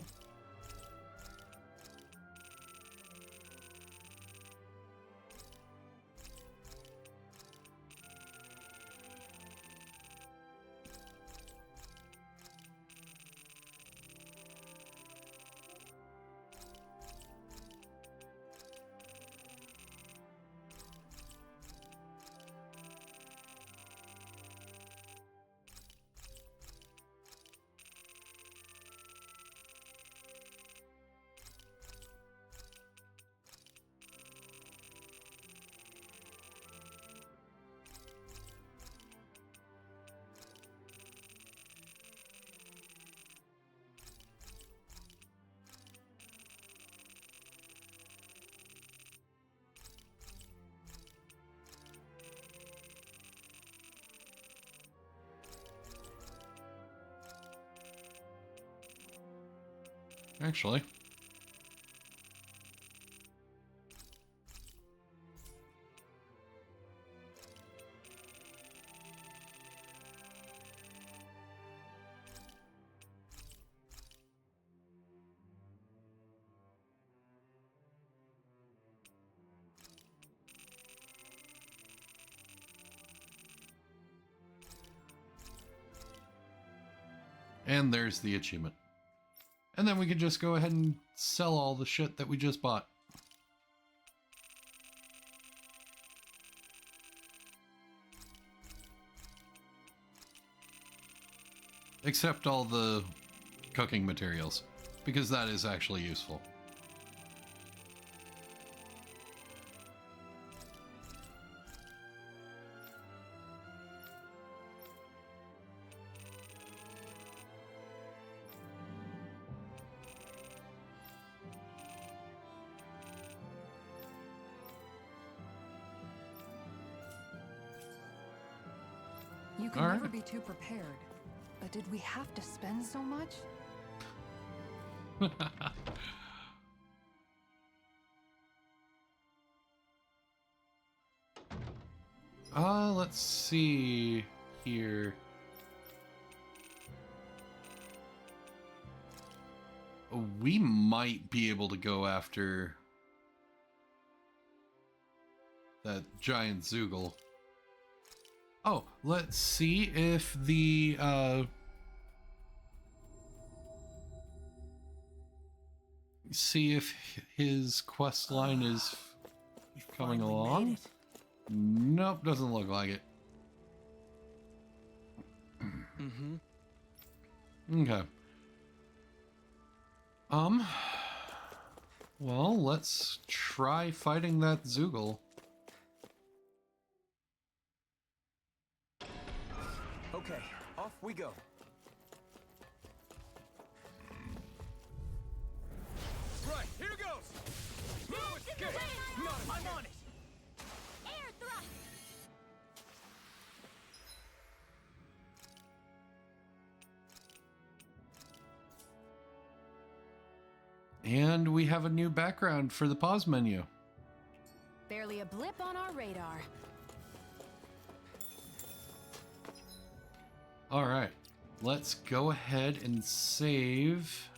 Actually... And there's the achievement. And then we can just go ahead and sell all the shit that we just bought. Except all the cooking materials, because that is actually useful. You can All never right. be too prepared. But did we have to spend so much? Let's see here. We might be able to go after that giant Zoogle. Oh, let's see if the, see if his quest line is coming along. Nope, doesn't look like it. Okay. Well, let's try fighting that Zoogle. Okay, off we go. Right, here goes! No escape! I'm on it! Air thrust! And we have a new background for the pause menu. Barely a blip on our radar. All right, let's go ahead and save.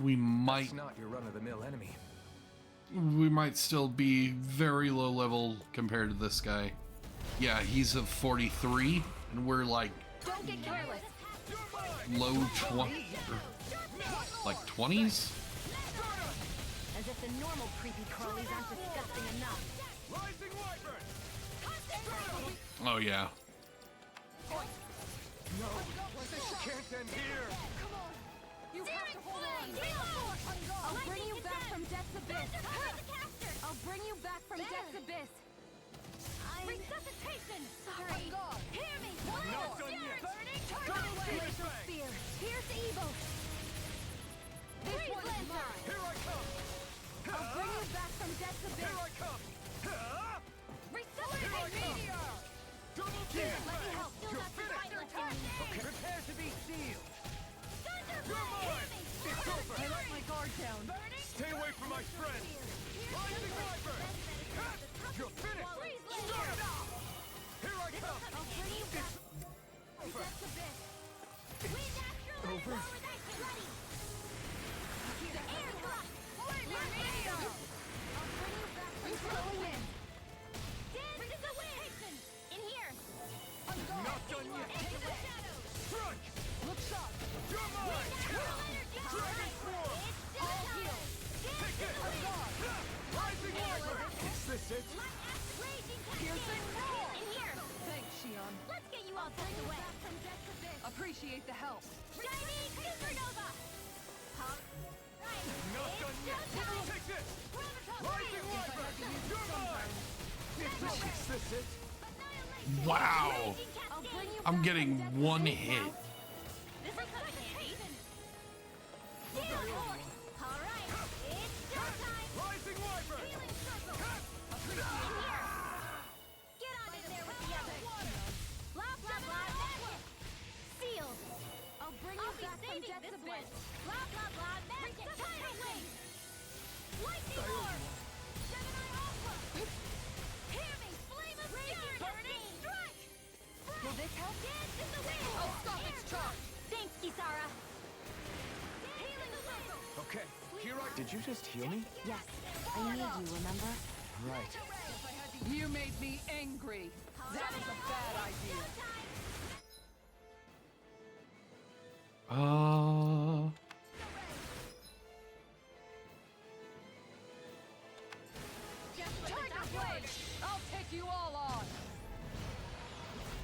We might It's not your run-of-the-mill enemy. we might still be very low level compared to this guy. Yeah, he's a 43 and we're like Don't get careless. low 20, like 20s. As if the normal creepy crawlies aren't disgusting enough. Rising Wyvern! Oh yeah. Can't end here! You have to hold on. I'll bring you back from Death's Abyss. I'll bring you back from Death's Abyss. Resuscitation! Sorry. Hear me! Not done yet! Burning Glacial Spear. Pierce evil. This Freeze one's Lancer! mine. Here I come! I'll bring you back from Death's Here Abyss. I come! Resuscitate meteor! Double Here, team! let me help. Still got some fight left in me. Prepare to be sealed! Thunderblade! Hear me! It's over! I let my guard down. Stay away from my friend! Rising Wyvern! You're finished! Freeze Lancer! I'll bring you back. That's a bit. Wind astral and over. lower that ready. The air thrust. Flaming meteor. I'll bring you back from going in. Dance in the wind. In here. Not done yet. Into the shadows. Strike! Look sharp. You're mine! Astral energy. Dragon Swarm! It's all heal. Dance in the wind. Rising Wyvern! Is this it? Raging Piercing roar. in here. Thanks, Shion. Let's get you all tucked away. Appreciate the help. Shining supernova. Not done yet. Take this! Rising Wyvern! You're mine! Is this it? Wow. I'm getting one hit. This will come in handy. Steel force. All right, it's showtime. Rising Wyvern! Healing circle. In here. Get on in there with the others. Blah blah blah. Magic. Sealed. I'll bring you back from death's abyss. Blah blah blah. Magic. Tidal wave. Lightning orb. Gemini Alpha. Hear me. Flame of fury. Burning strike. Will this help? Dance in the wind. I'll stop its charge. Thanks, Kisara. Healing circle. Okay, here I... Did you just heal me? Yes, I need you, remember? Right. You made me angry. That is a bad idea. Tiger Blade! I'll take you all on.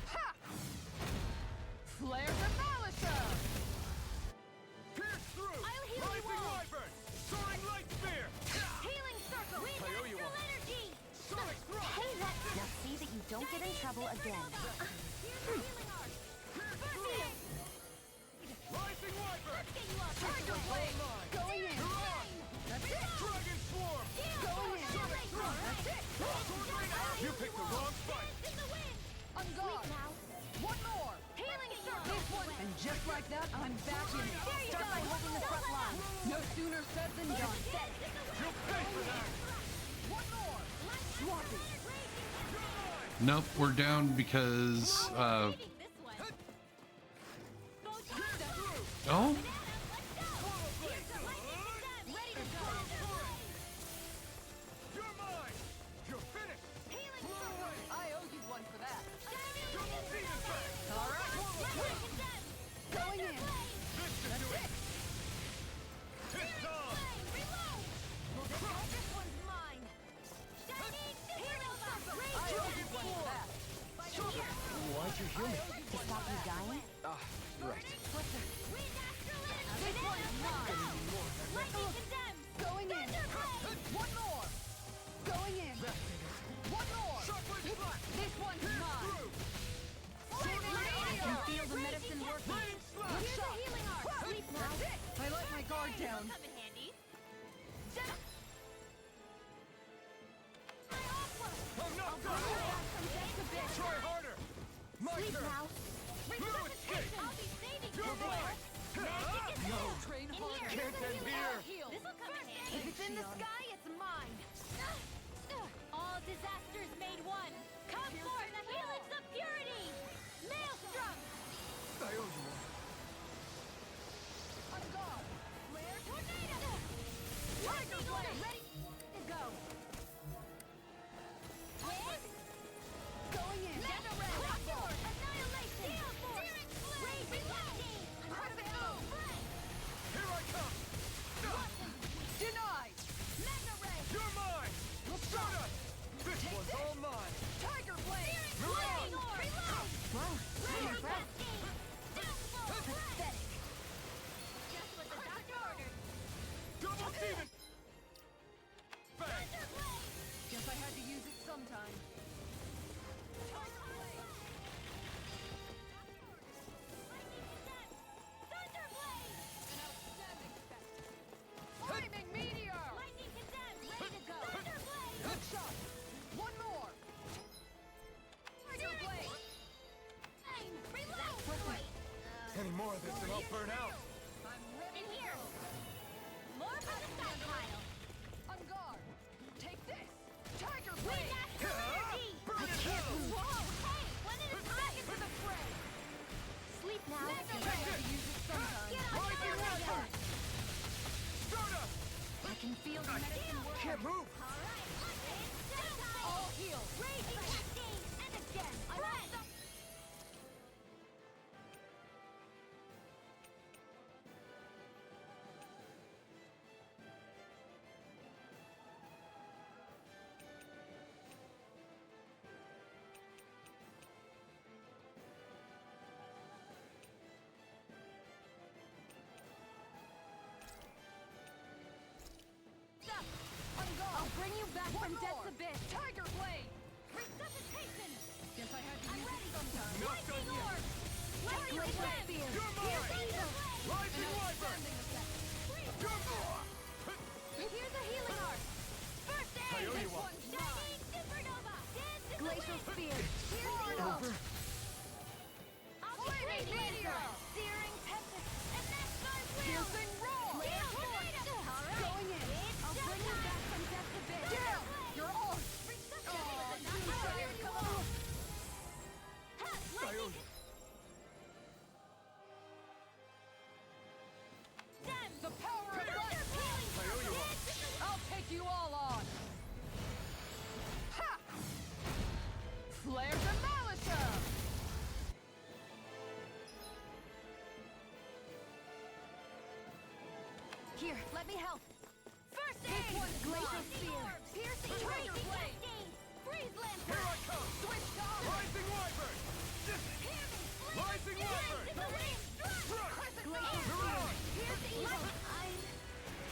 Ha! Flare Demolisher! Pierce through! I'll heal you Rising all. Wyvern! Soaring Light Spear! Healing circle. Wind I owe you astral one. energy. Sonic Thrust! Hey, now see that you don't get in trouble again. Here's the healing arc. Burning. Rising Wyvern! Let's get you all Tiger Blade! Going in! That's it! Dragon Swarm! Going in! That's it! You picked the wrong fight! Dance in the wind. On guard! Now. One more! Healing circle. This one! And just like that, I'm back in it. There you Start go. by holding the front line. No sooner said than done. Dance in the wind. You'll pay for that! One more! Swap it! Nope, we're down because This one. Go oh, You're mine! You're finished! I owe you one for that. Double Demon Fang! All right. Going in. This should do it! It's on! This one's mine. I owe you one for that. Why'd you heal me? To stop you dying? Ah, right. This one's mine. Going in. One more. Going in. One more. This one's mine. I can feel the medicine working. Good shot. That's it. I let my guard down. Come in handy. I'm not done! Try harder! My Sleep turn! now. No escape! I'll be saving you You're there. mine! No! Train In harder. here. Can't end here! Heal. This'll come in handy. If it's in the sky, it's mine. All disasters made one. Come forth, the helix of purity. Maelstrom. I owe you one. On guard. Flare tornado. Lightning order. Ready to go. Wind. Going in. Cross force. Annihilation. Steel force. Rage reloading. Perfect. Here I come! Denied. Mega ray. You're mine! Shut up! This one's all mine! Tiger Blade. Lightning orb. Reload. Whoa, Rage breath. cascade. Downfall. Pathetic. Just what the doctor ordered. Double Demon! Bang! Thunder blade. Guess I had to use it sometime. Thunder blade. An outstanding spectacle. Flaming meteor. Lightning condemned. Ready to go. Thunder blade. Good shot. One more. Steel blade. Flame. Reload. Any more of this and I'll burn out! I'm ready In to here. go. More for the stockpile. On guard. Take this. Tiger Wind Blade. astral energy. Burn it out! Whoa, hey, when Back into the fray! Sleep now. I have to use it sometimes. Get on your way! I can feel the medicine work. Can't move! Alright, it's showtime! All heal. Raging cascade! And again! I want some... I'll bring you back from death's abyss. Tiger blade. Resuscitation! Guess I had to I'm use ready! it sometime. Lightning orb! Let's Glacial again! spear. You're mine! Rising Wyvern! Here's a healing art! First aid! Coyote This Walk. one's Shining supernova! Dance in Glacial the wind! spear. Here's the Over. I'll be Flaming ready! meteor. Searing tempest! And that's my will! Piercing roar. Flare tornado! Alright! Going in. It's I'll bring you back from death's abyss. Down. You're on. Doomsire, come on! Ha! Lightning! Done! The power of light. I'll take you all on. Ha! Flare demolisher. Here, let me help. First This aid! one's glacial Lightning spear. orb! Piercing Tiger raging blade. cascade! Freeze lantern! Here I come! Switch on. Rising Wyvern! Hear me! Flame Rising of Wyvern! Dance in the wind! Strike! Glacial Mirage! spear. Here's the evil! I'm...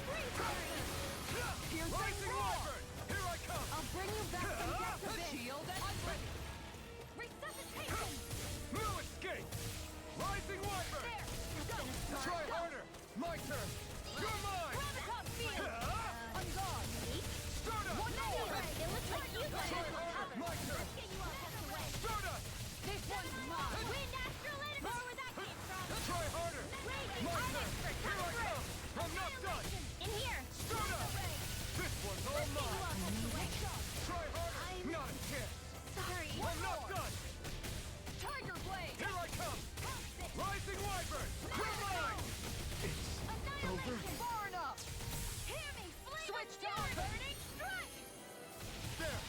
Freeze lantern! Piercing Rising roar. Wyvern! Here I come! I'll bring you back from death's abyss. Shield I'm ready. Resuscitation! No escape! Rising Wyvern! There! Go! Try harder! My turn! You're mine! Graviton field! On guard. Stardust! One more. It looks like you got Try it. harder! My turn! Let's get you all tucked away. Stardust! This one's mine. Wind astral energy! More where that came from! Try harder! Raging My I'm turn! expert! Here I come! I'm not done! In here! Stardust! This one's all Let's get you all mine! tucked away. Try harder! I'm- Not a chance! Sorry. I'm not done! Tiger blade. Here I come! Rising Wyvern! You're mine! Annihilation! Far enough. Hear me! Flame Switch of fury! on. Burning strike! There!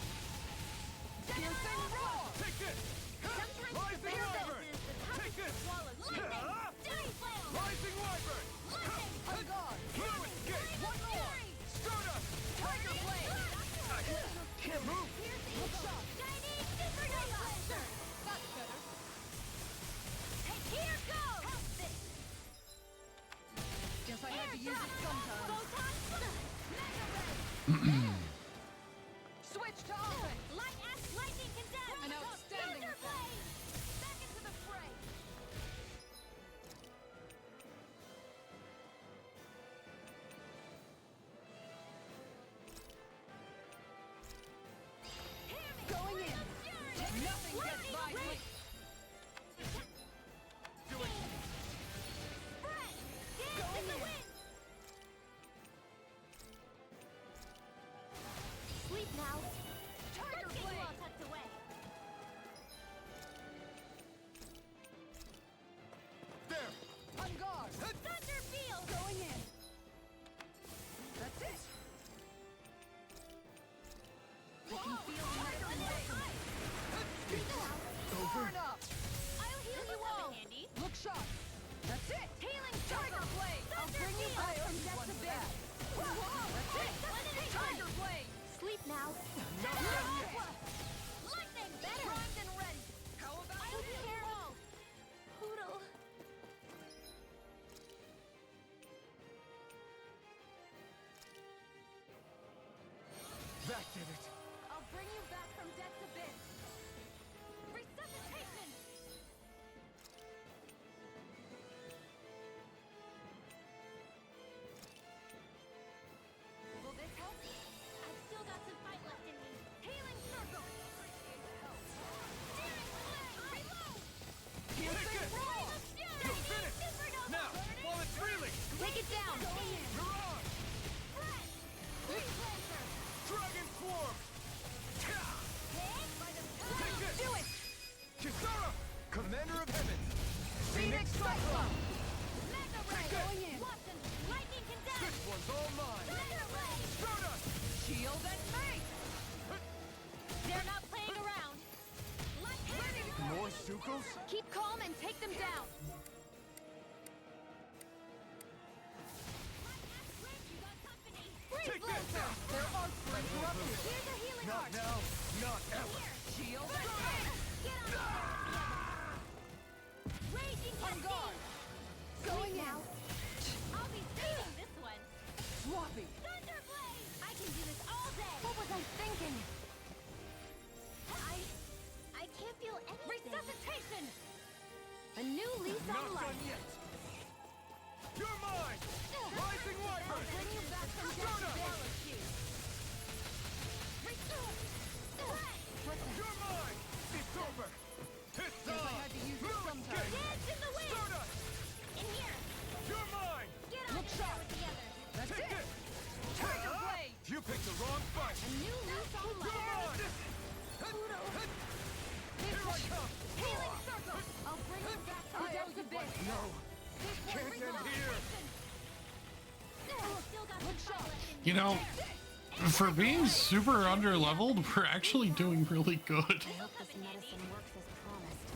Piercing roar. Take this! Sometimes Rising the bear Wyvern! is the toughest Take this! to swallow. Lightning! Stunning flail! Rising Wyvern! Lightning! On guard. No escape! One more. Stardust! Tiger blade. Can't move! Look shot. Chinese supernova! That's better. Here goes! Help this! Guess I had to use it sometime. Photon! Mega ray! Switch to offense. Light ash lightning condemned! An outstanding Thunder blade! Back into the fray! Hear me! Going in. Flame of fury! Nothing gets Lightning by me. away! Do it! Spread! Dance Going in the in. wind! Sleep now. Tiger Let's get you blade. all tucked away! There! On guard. Thunder field! Going in. That's it. I can feel the medicine working. Far enough. I'll heal you all! Handy. Look sharp. That's it. Healing Tiger circle! blade. I'll Thunder bring you field! back from death's abyss. That's it. Tiger blade. Sleep now. Lightning! Better! Primed and ready! How about I'll take care of all! Poodle! That did it! I'll bring you back from death's abyss. Resuscitation! Will this help? I've still got some fight left in me. Healing circle! Steering flame! Reload! Piercing roar. You'll finish! Supernova! Now, while it's reeling! Take it down! Going in. Mirage! Spread! Freeze lancer! Dragon Swarm! Hit! By the Take this! Do it. Kisara! Commander of Heaven! Phoenix Cyclone! Mega Ray! Going in. Watson, lightning condemn! This one's all mine! Thunder Ray! Stardust! Shield and mate! They're not playing around! More Sukos? Keep calm and take them down! Freeze Take this! Laser! Their arcs were interrupted! Here's a healing Not arc! now, not ever! Shield and Get mate! on Raging On guard! Cascade! Going now. in! I'll be saving this one! Swappy! Thunder Blade! I can do this all day! What was I thinking? I can't feel anything! Resuscitation! A new lease Not on life. done yet! You're mine! Rising Wyvern! Bring you back from death to Galaxy. You're mine! It's over! It's on! I had to use it Move, sometime. escape! Dance in the wind! Stardust! In here! You're mine! Get on Look the sharp. with the others! That's Take it! it! Tiger Blade! You picked the wrong fight! A new lease on You're life. mine! Here I come! Healing circle. I'll bring you back from death to bit. No! Can't end here! Still got some fight left in me. You know, for being super underleveled, we're actually doing really good. I hope this medicine works as promised.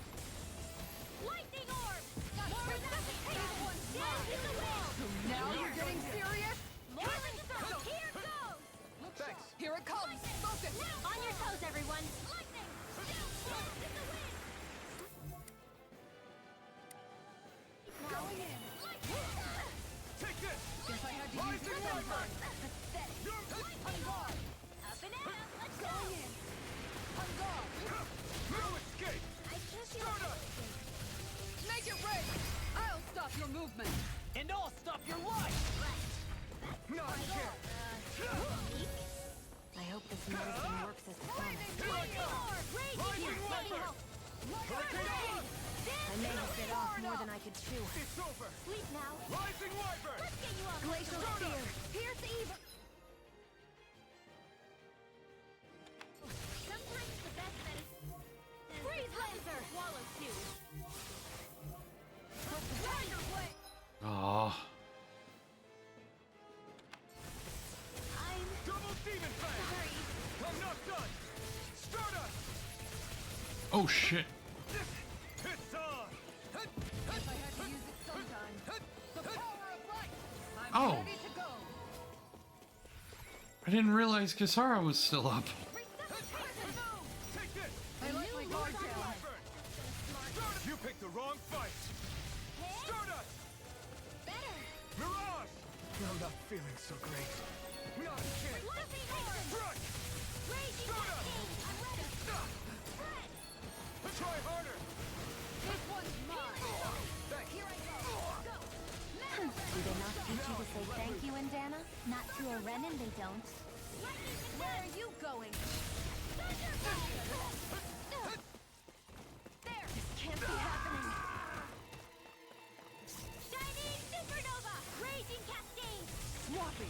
Lightning orb! More resuscitation! Dance in the wind! Now you're getting serious? More resuscitation! Here goes! Thanks! Here it comes! Focus! On your toes, everyone! Lightning! Dance in the wind! Going in! Take this! Guess I had to use Rising it Wyvern! sometime! You're On guard! Up and out! Let's go! Going in! On guard! no escape! I can't feel Stardust! anything. Make it rain! I'll stop your movement! And I'll stop your life! Not again! I hope this medicine works as promised. Lightning orb! Raging! Rising Let me Wyvern! help! Hurricane! I may have bit off more than I could chew. It's over! Sleep now! Rising Wyvern! Let's get you off! Glacial Spear. Here's evil! Sometimes the best medicine is freeze laser. Swallow too. Tiger Blade! Aw. I'm Double Demon Fang! sorry. I'm not done! Stardust! Oh shit. It's on! Guess I had to use it sometime. The power of light! I'm Oh. ready to go! I didn't realize Kisara was still up. Resuscitation move. Take this! I like my guard down. Wyvern! Stardust! You picked the wrong fight! Stardust! Better. Mirage! I'm not feeling so great. Not again! Resuscitation. Strike! Raging cascade. I'm ready. Spread. Try harder! This one's mine! Thanks! Here I go! Go! Do they not teach you to say thank you, Indana? Not to a Renin, they don't. Where are you going? There. This can't be happening! Shining supernova. Raging cascade. Swappy!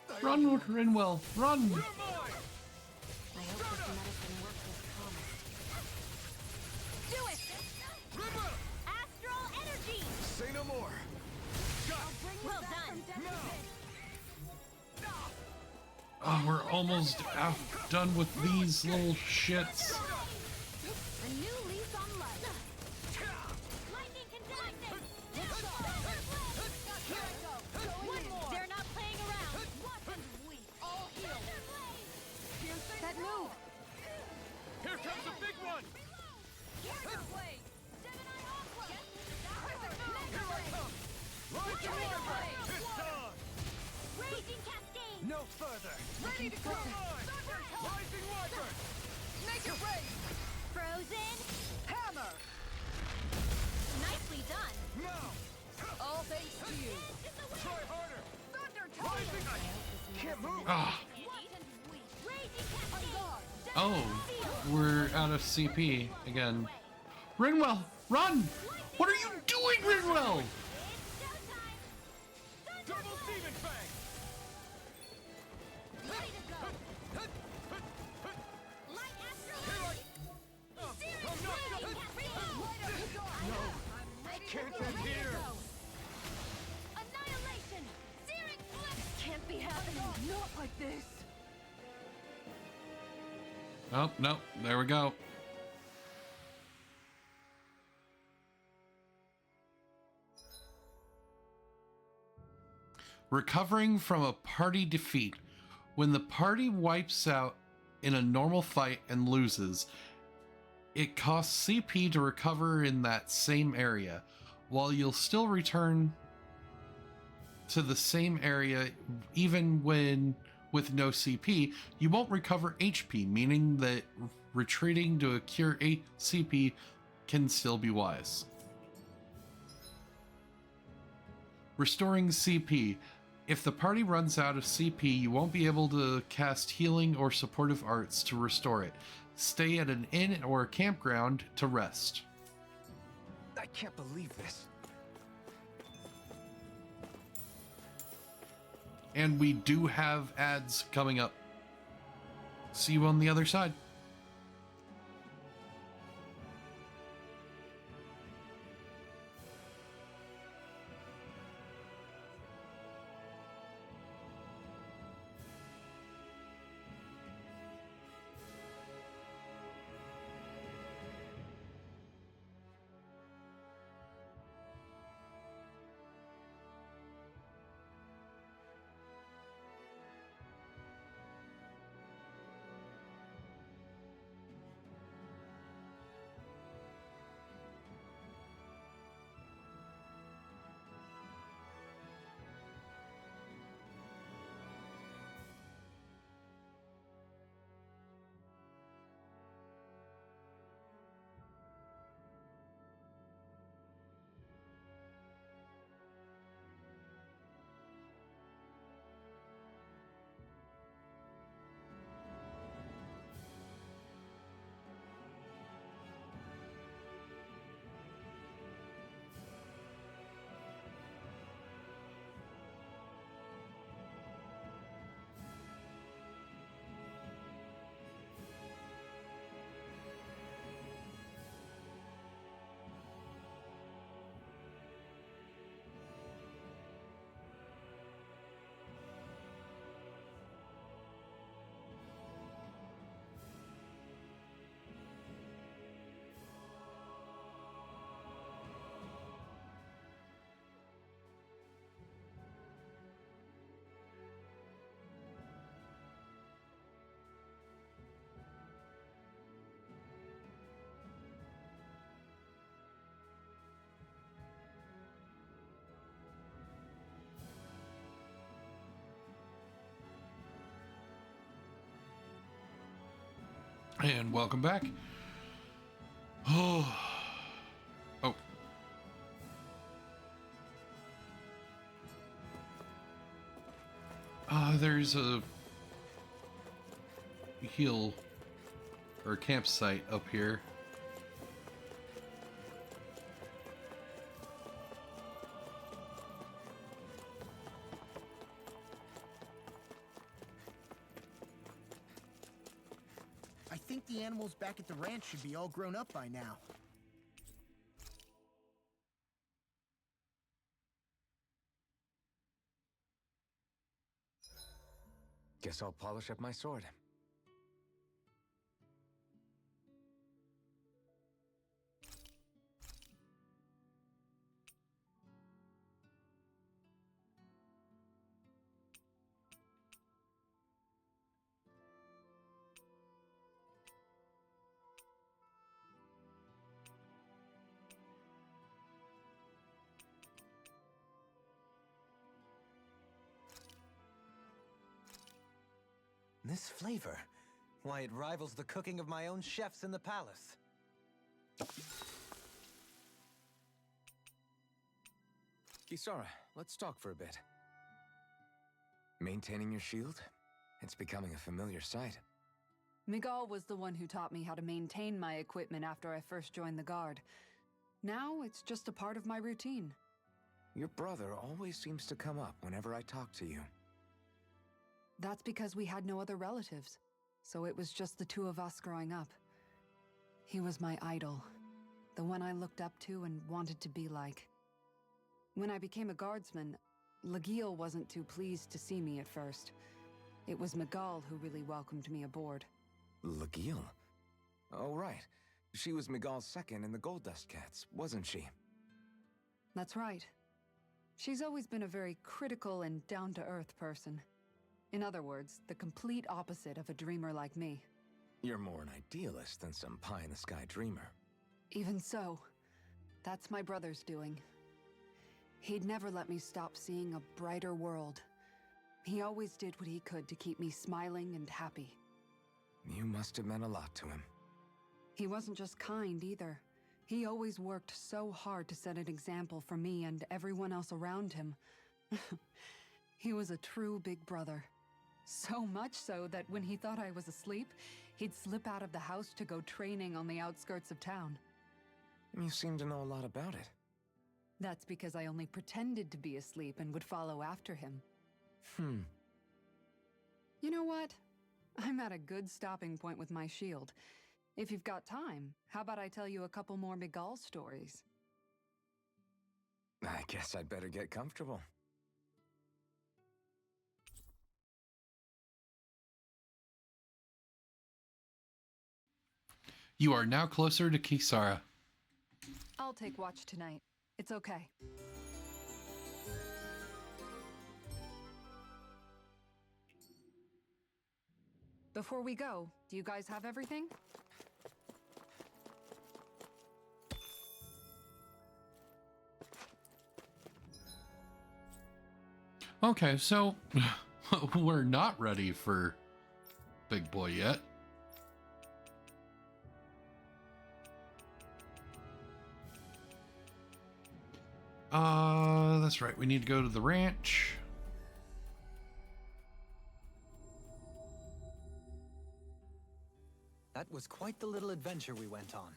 Spread. Run, Rinwell, run! You're mine! I hope this medicine works as promised. Do it. Rinwell! Astral energy. Say no more! Well done. Oh, we're almost done with these little shits. A new lease on life. Lightning condemn. Here I go. One more. They're not playing around. Watson's weak. All healed. That move! Here comes a big one! Tiger Blade! Gemini Aqua. Here I come! Rising Wyvern! It's on! Raging cascade. No further! Ready to go! You're mine! Rising Wyvern! Make it rain! Frozen. Hammer! Nicely done. Now! All thanks to you! Try harder! Thunder Rising! I can't move! Ah. Watson's weak. Raging On cascade. guard! Oh, we're out of CP again. Rinwell, run! What are you doing, Rinwell? It's showtime. Double Demon Fang! Ready to go. Light can't get here! Annihilation! Searing flip! Can't be happening. Not like this. Oh, no, there we go. Recovering from a party defeat. When the party wipes out in a normal fight and loses, it costs CP to recover in that same area. While you'll still return to the same area even when with no CP, you won't recover HP, meaning that retreating to a cure 8 CP can still be wise. Restoring CP. If the party runs out of CP, you won't be able to cast healing or supportive arts to restore it. Stay at an inn or a campground to rest. I can't believe this. And we do have ads coming up. See you on the other side. And welcome back. Oh. Oh. There's a heal or campsite up here. I think the animals back at the ranch should be all grown up by now. Guess I'll polish up my sword. This flavor, why, it rivals the cooking of my own chefs in the palace. Kisara, let's talk for a bit. Maintaining your shield? It's becoming a familiar sight. Miguel was the one who taught me how to maintain my equipment after I first joined the Guard. Now it's just a part of my routine. Your brother always seems to come up whenever I talk to you. That's because we had no other relatives, so it was just the two of us growing up. He was my idol. the one I looked up to and wanted to be like. When I became a guardsman, Lagiel wasn't too pleased to see me at first. It was Miguel who really welcomed me aboard. Lagiel? Oh, right. She was Miguel's second in the Gold Dust Cats, wasn't she? That's right. She's always been a very critical and down-to-earth person. In other words, the complete opposite of a dreamer like me. You're more an idealist than some pie-in-the-sky dreamer. Even so, that's my brother's doing. He'd never let me stop seeing a brighter world. He always did what he could to keep me smiling and happy. You must have meant a lot to him. He wasn't just kind either. He always worked so hard to set an example for me and everyone else around him. He was a true big brother. So much so that when he thought I was asleep, he'd slip out of the house to go training on the outskirts of town. You seem to know a lot about it. That's because I only pretended to be asleep and would follow after him. You know what? I'm at a good stopping point with my shield. If you've got time, how about I tell you a couple more Miguel stories? I guess I'd better get comfortable. You are now closer to Kisara. I'll take watch tonight. It's okay. Before we go, do you guys have everything? Okay, so we're not ready for Big Boy yet. That's right. We need to go to the ranch. That was quite the little adventure we went on.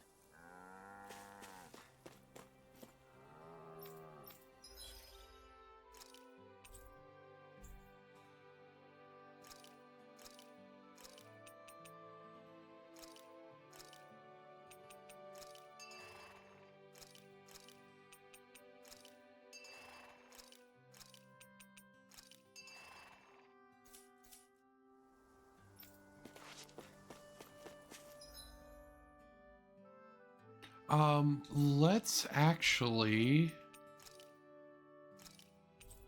Let's actually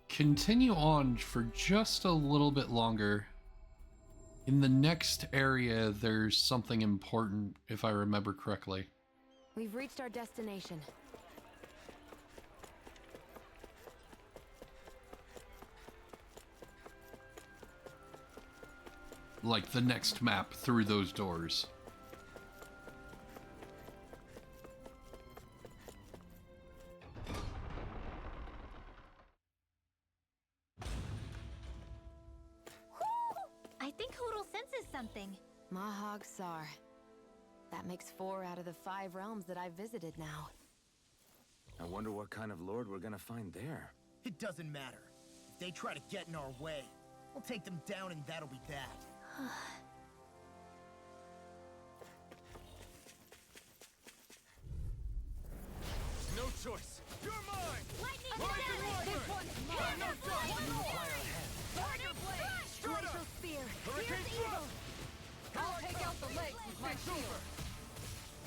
continue on for just a little bit longer. In the next area, there's something important, if I remember correctly. We've reached our destination. Like the next map through those doors. I think Hoodle senses something. Mahag Sar. That makes 4 out of the 5 realms that I've visited now. I wonder what kind of lord we're gonna find there. It doesn't matter. If they try to get in our way, we'll take them down and that'll be that. No choice. You're mine! Lightning Lightning This Wyvern! one's Mine, no doubt! Tiger Blade! Glacial Spear! Hurricane Fierce Eagle! I'll take out the legs with my shield.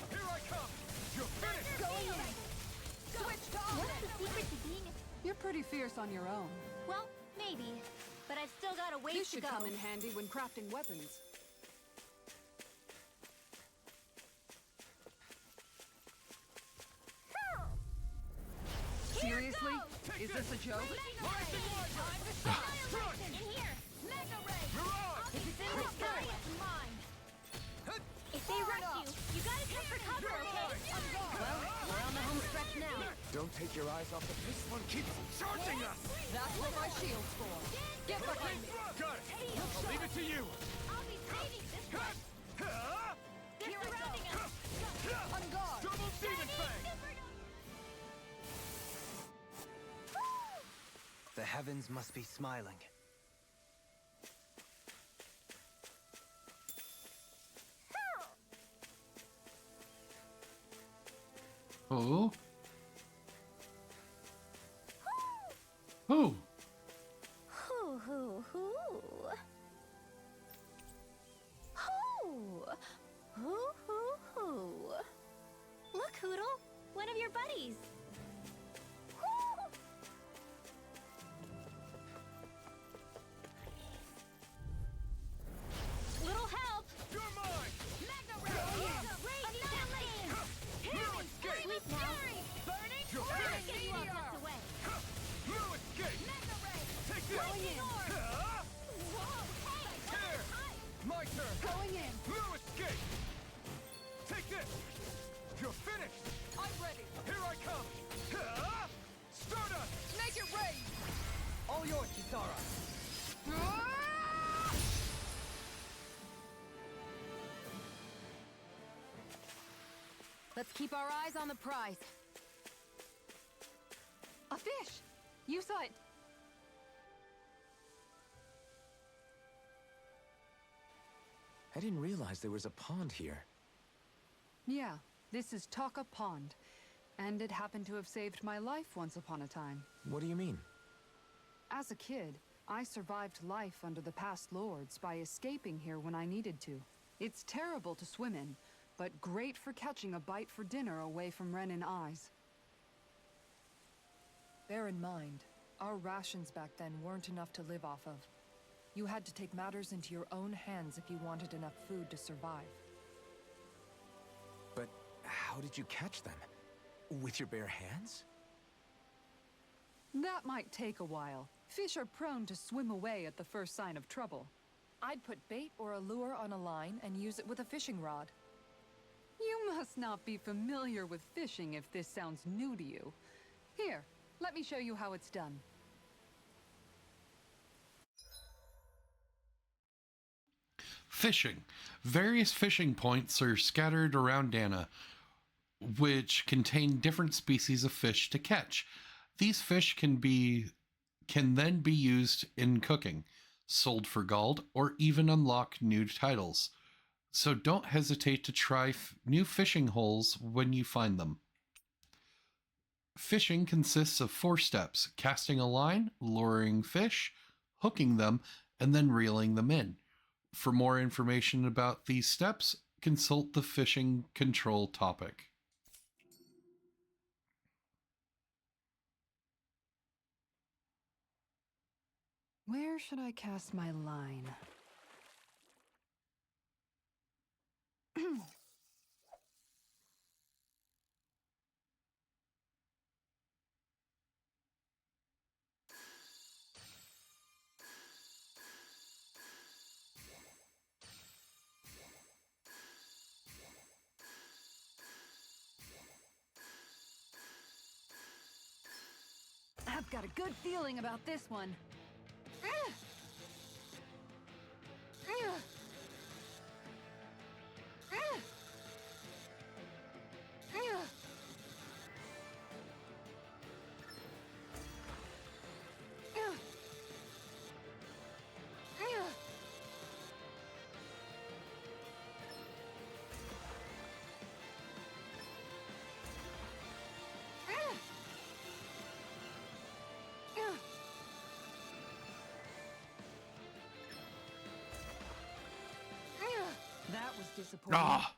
Here I come! You're finished! Going in. Switch to What's the offense. secret to being... You're pretty fierce on your own. Well, maybe. But I've still got a ways This to should go. come in handy when crafting weapons. Seriously? Is this a joke? In here! Mega Ray! Mirage! If it's in the sky, it's mine! If they rush you, you gotta come for cover, okay? Well, we're on the home stretch now. Don't take your eyes off it. This one keeps charging us! That's what my shield's for. Get behind me. Got it! I'll leave it to you! I'll be saving this one! They're surrounding us! On guard. Double Demon Fang! The heavens must be smiling. Oh. Oh. Hoo hoo hoo. Hoo. Hoo hoo hoo. Look, Hoodle, one of your buddies. Hoo. Little help. You're mine! Mega Ray. Annihilation. You escape! Sleep now. Burning. You're Burning. finished. Get you out of the way. You escape! Mega Ray. Take this! Going in. Huh? Whoa. Hey. Here! Hi. My turn! Going in. You escape! Take this! You're finished! I'm ready. Here I come! Huh? Stardust! Make it rain. All yours, Kisara. Let's keep our eyes on the prize. A fish! You saw it. I didn't realize there was a pond here. Yeah, this is Taka Pond. And it happened to have saved my life once upon a time. What do you mean? As a kid, I survived life under the past lords by escaping here when I needed to. It's terrible to swim in, but great for catching a bite for dinner away from Renin eyes. Bear in mind, our rations back then weren't enough to live off of. You had to take matters into your own hands if you wanted enough food to survive. But how did you catch them? With your bare hands? That might take a while. Fish are prone to swim away at the first sign of trouble. I'd put bait or a lure on a line and use it with a fishing rod. You must not be familiar with fishing if this sounds new to you. Here, let me show you how it's done. Fishing. Various fishing points are scattered around Dana, which contain different species of fish to catch. These fish can then be used in cooking, sold for gold, or even unlock new titles. So don't hesitate to try new fishing holes when you find them. Fishing consists of 4 steps: casting a line, luring fish, hooking them, and then reeling them in. For more information about these steps, consult the fishing control topic. Where should I cast my line? I've got a good feeling about this one. That was disappointing. Ah!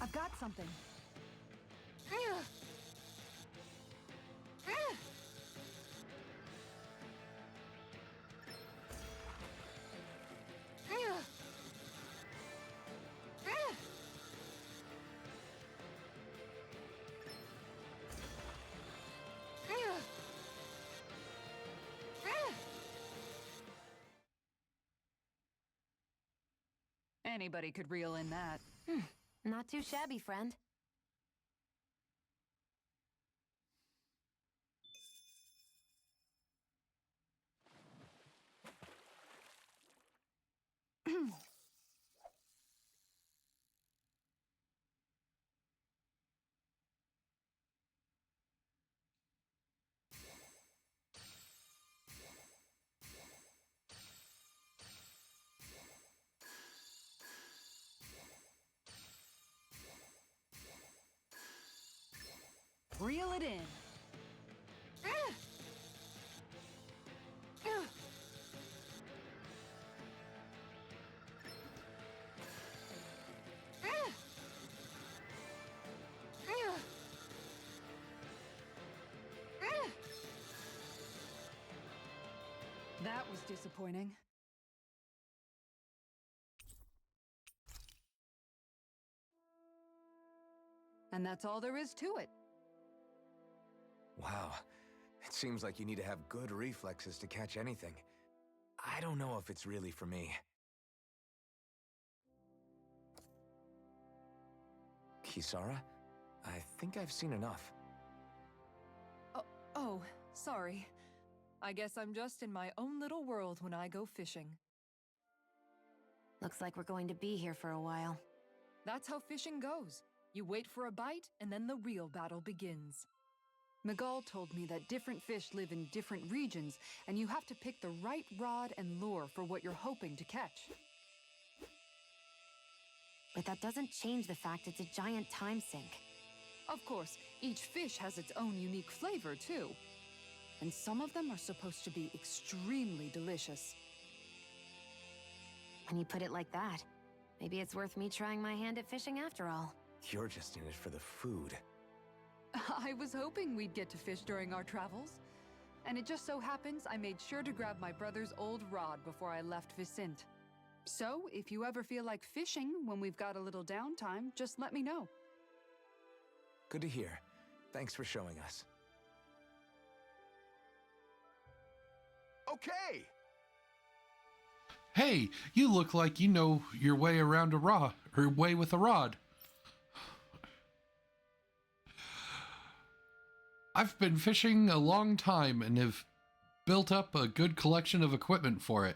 I've got something. Anybody could reel in that. Not too shabby, friend. it in. That was disappointing. And that's all there is to it. Wow. It seems like you need to have good reflexes to catch anything. I don't know if it's really for me. Kisara? I think I've seen enough. Oh, sorry. I guess I'm just in my own little world when I go fishing. Looks like we're going to be here for a while. That's how fishing goes. You wait for a bite, and then the real battle begins. Miguel told me that different fish live in different regions, and you have to pick the right rod and lure for what you're hoping to catch. But that doesn't change the fact it's a giant time sink. Of course, each fish has its own unique flavor, too. And some of them are supposed to be extremely delicious. When you put it like that, maybe it's worth me trying my hand at fishing after all. You're just in it for the food. I was hoping we'd get to fish during our travels. And it just so happens I made sure to grab my brother's old rod before I left Vicente. So, if you ever feel like fishing when we've got a little downtime, just let me know. Good to hear. Thanks for showing us. Okay! Hey, you look like you know your way around a rod, or way with a rod. I've been fishing a long time and have built up a good collection of equipment for it.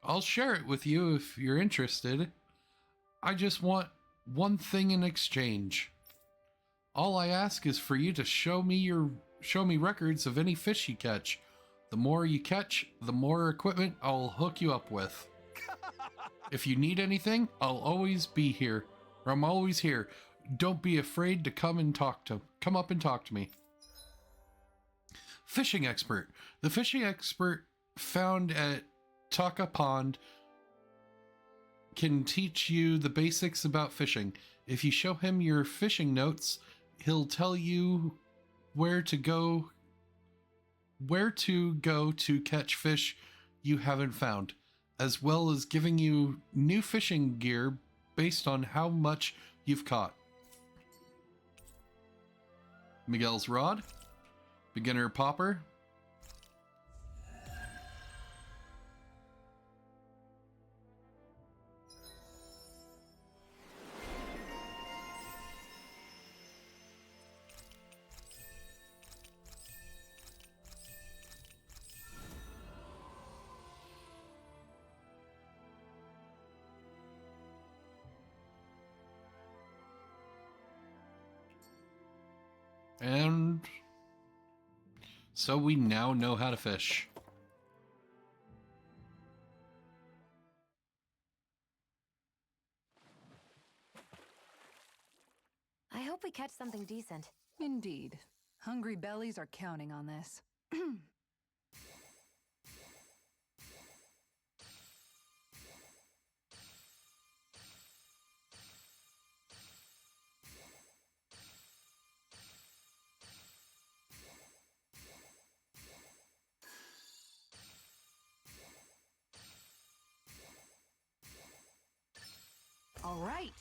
I'll share it with you if you're interested. I just want one thing in exchange. All I ask is for you to show me records of any fish you catch. The more you catch, the more equipment I'll hook you up with. If you need anything, I'll always be here. Or I'm always here. Don't be afraid to come up and talk to me. Fishing expert. The fishing expert found at Taka Pond can teach you the basics about fishing. If you show him your fishing notes, he'll tell you where to go to catch fish you haven't found, as well as giving you new fishing gear based on how much you've caught. Miguel's rod, beginner popper, and so we now know how to fish. I hope we catch something decent. Indeed. Hungry bellies are counting on this. All right.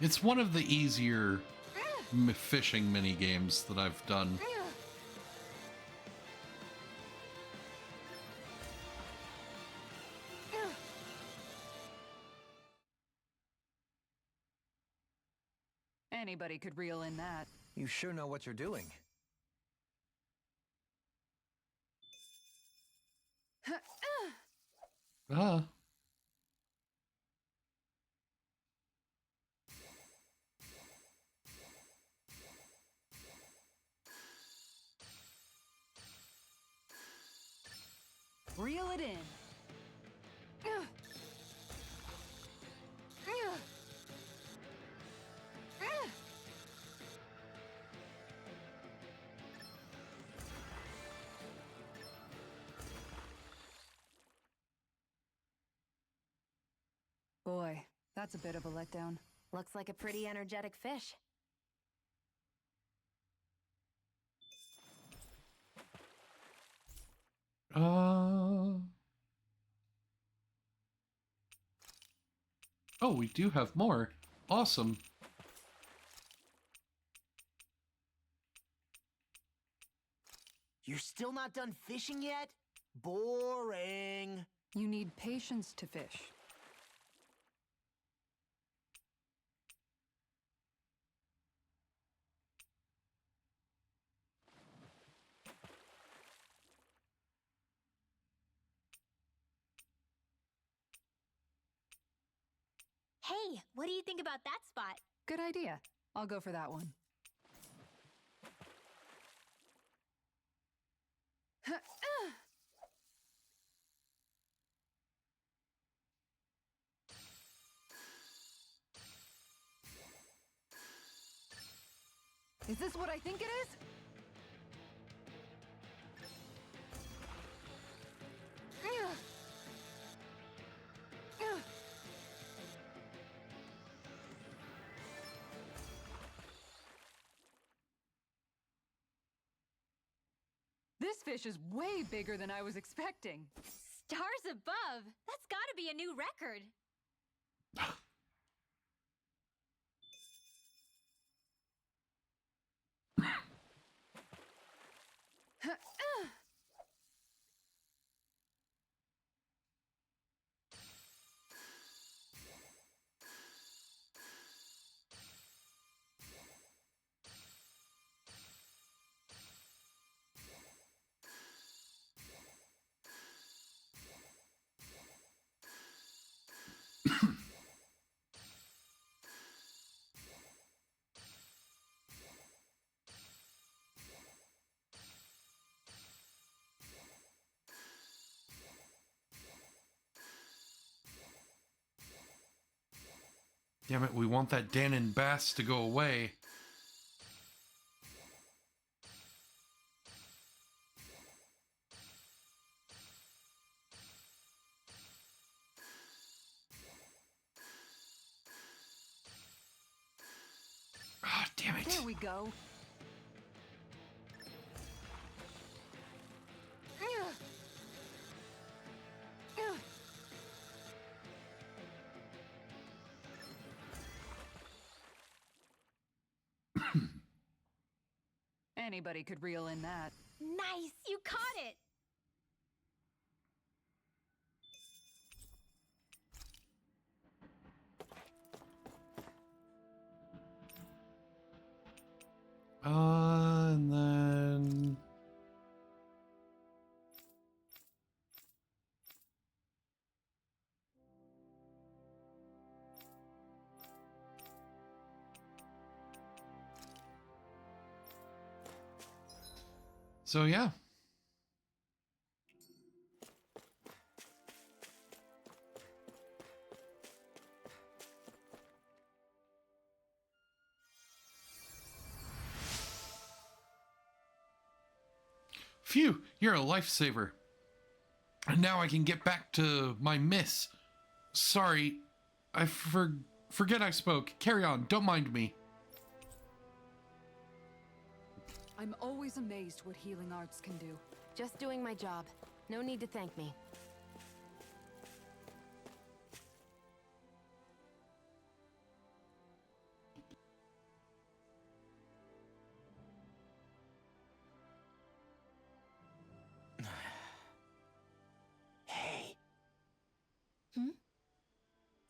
It's one of the easier fishing mini games that I've done. Anybody could reel in that. You sure know what you're doing. Ah. reel it in. Boy, that's a bit of a letdown. Looks like a pretty energetic fish. Oh, we do have more. Awesome. You're still not done fishing yet? Boring. You need patience to fish. Hey, what do you think about that spot? Good idea. I'll go for that one. Is this what I think it is? This fish is way bigger than I was expecting. Stars above! That's gotta be a new record. Damn it, we want that Danon bass to go away. Ah, damn it. There we go. Anybody could reel in that. Nice! You caught it! And then... So yeah. Phew, you're a lifesaver. And now I can get back to my miss. Sorry, I forget I spoke. Carry on, don't mind me. I'm always amazed what healing arts can do. Just doing my job. No need to thank me. Hey. Hmm?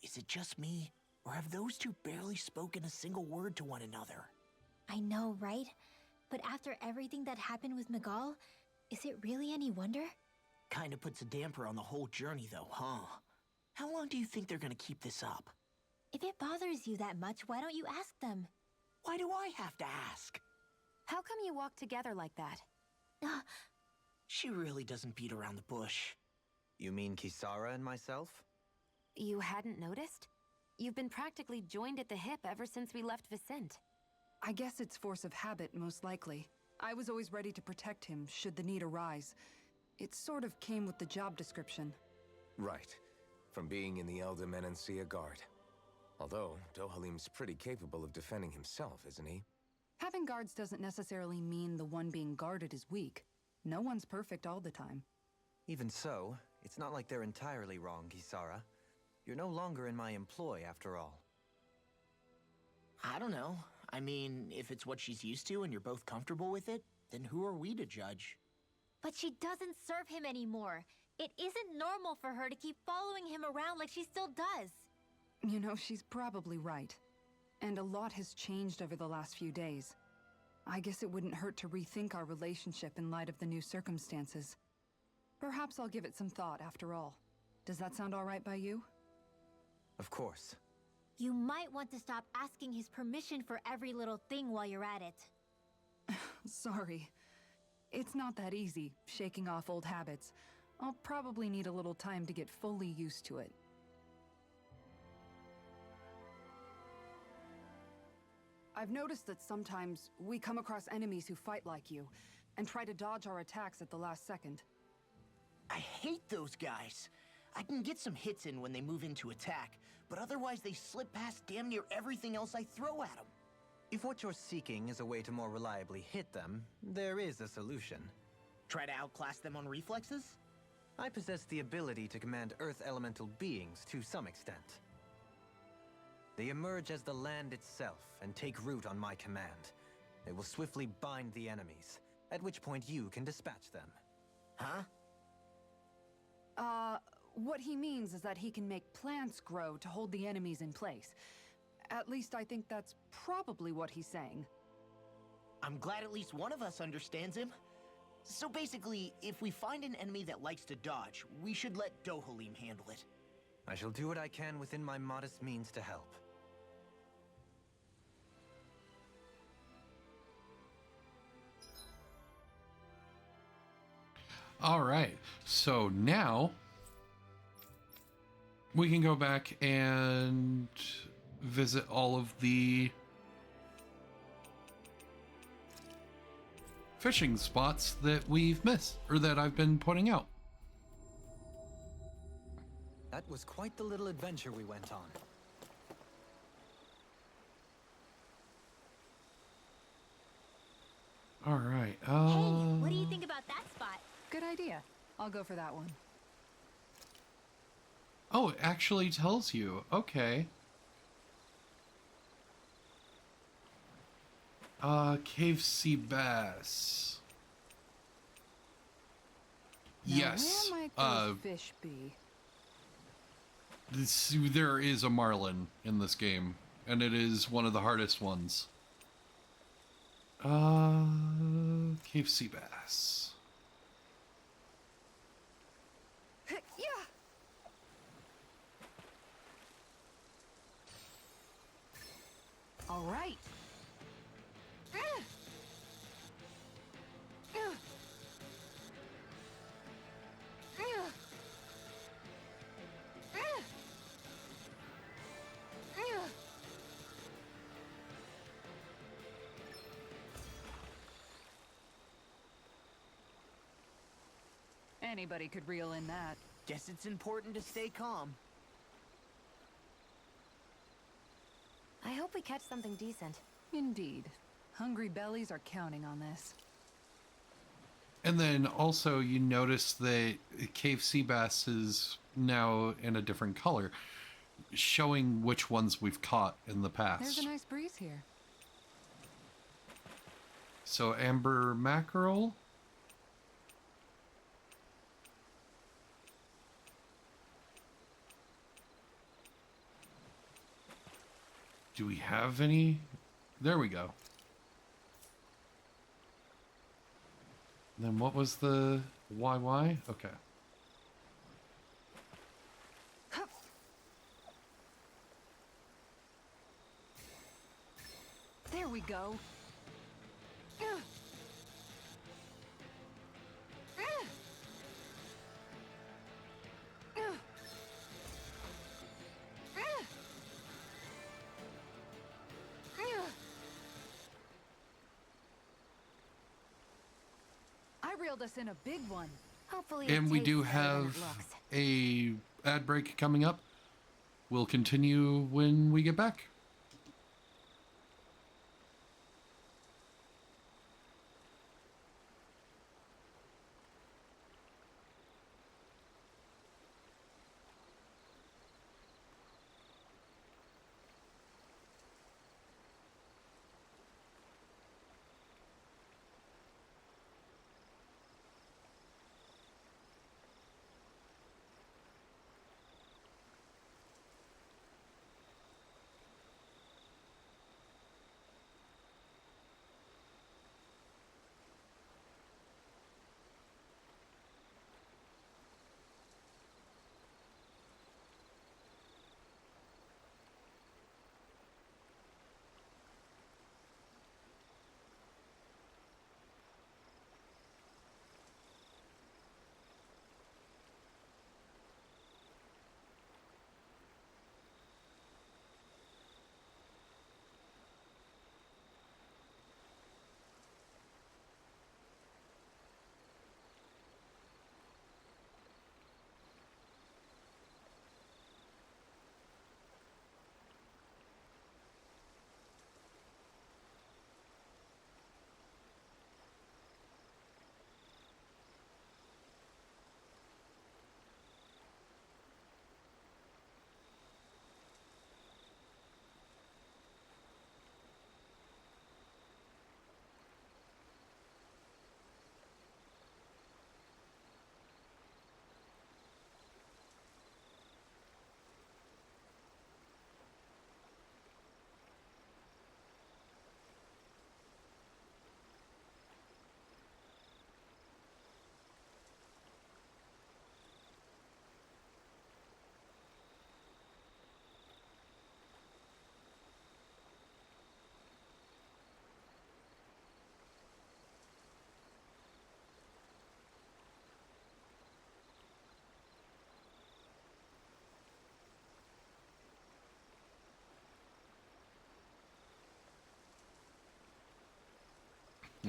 Is it just me, or have those two barely spoken a single word to one another? I know, right? But after everything that happened with Miguel, is it really any wonder? Kinda puts a damper on the whole journey though, huh? How long do you think they're gonna keep this up? If it bothers you that much, why don't you ask them? Why do I have to ask? How come you walk together like that? She really doesn't beat around the bush. You mean Kisara and myself? You hadn't noticed? You've been practically joined at the hip ever since we left Vicente. I guess it's force of habit, most likely. I was always ready to protect him, should the need arise. It sort of came with the job description. Right. From being in the Elder Menancia Guard. Although, Dohalim's pretty capable of defending himself, isn't he? Having guards doesn't necessarily mean the one being guarded is weak. No one's perfect all the time. Even so, it's not like they're entirely wrong, Kisara. You're no longer in my employ, after all. I don't know. I mean, if it's what she's used to and you're both comfortable with it, then who are we to judge? But she doesn't serve him anymore. It isn't normal for her to keep following him around like she still does. You know, she's probably right. And a lot has changed over the last few days. I guess it wouldn't hurt to rethink our relationship in light of the new circumstances. Perhaps I'll give it some thought after all. Does that sound all right by you? Of course. You might want to stop asking his permission for every little thing while you're at it. Sorry. It's not that easy, shaking off old habits. I'll probably need a little time to get fully used to it. I've noticed that sometimes we come across enemies who fight like you, and try to dodge our attacks at the last second. I hate those guys. I can get some hits in when they move into attack, but otherwise they slip past damn near everything else I throw at them. If what you're seeking is a way to more reliably hit them, there is a solution. Try to outclass them on reflexes? I possess the ability to command Earth elemental beings to some extent. They emerge as the land itself and take root on my command. They will swiftly bind the enemies, at which point you can dispatch them. Huh? What he means is that he can make plants grow to hold the enemies in place. At least I think that's probably what he's saying. I'm glad at least one of us understands him. So basically, if we find an enemy that likes to dodge, we should let Dohalim handle it. I shall do what I can within my modest means to help. All right, so now we can go back and visit all of the fishing spots that we've missed, or that I've been pointing out. That was quite the little adventure we went on. All right. Hey, what do you think about that spot? Good idea. I'll go for that one. Oh, it actually tells you. Okay. Cave sea bass. Now, Yes. where might those fish be? There is a marlin in this game, and it is one of the hardest ones. Cave sea bass. Yeah. All right. Anybody could reel in that. Guess it's important to stay calm. I hope we catch something decent. Indeed. Hungry bellies are counting on this. And then also you notice that cave sea bass is now in a different color, showing which ones we've caught in the past. There's a nice breeze here. So amber mackerel. Do we have any? There we go. Then what was the YY? Okay. There we go. reeled us in a big one. Hopefully And it we tastes do better than have it looks. a ad break coming up. We'll continue when we get back.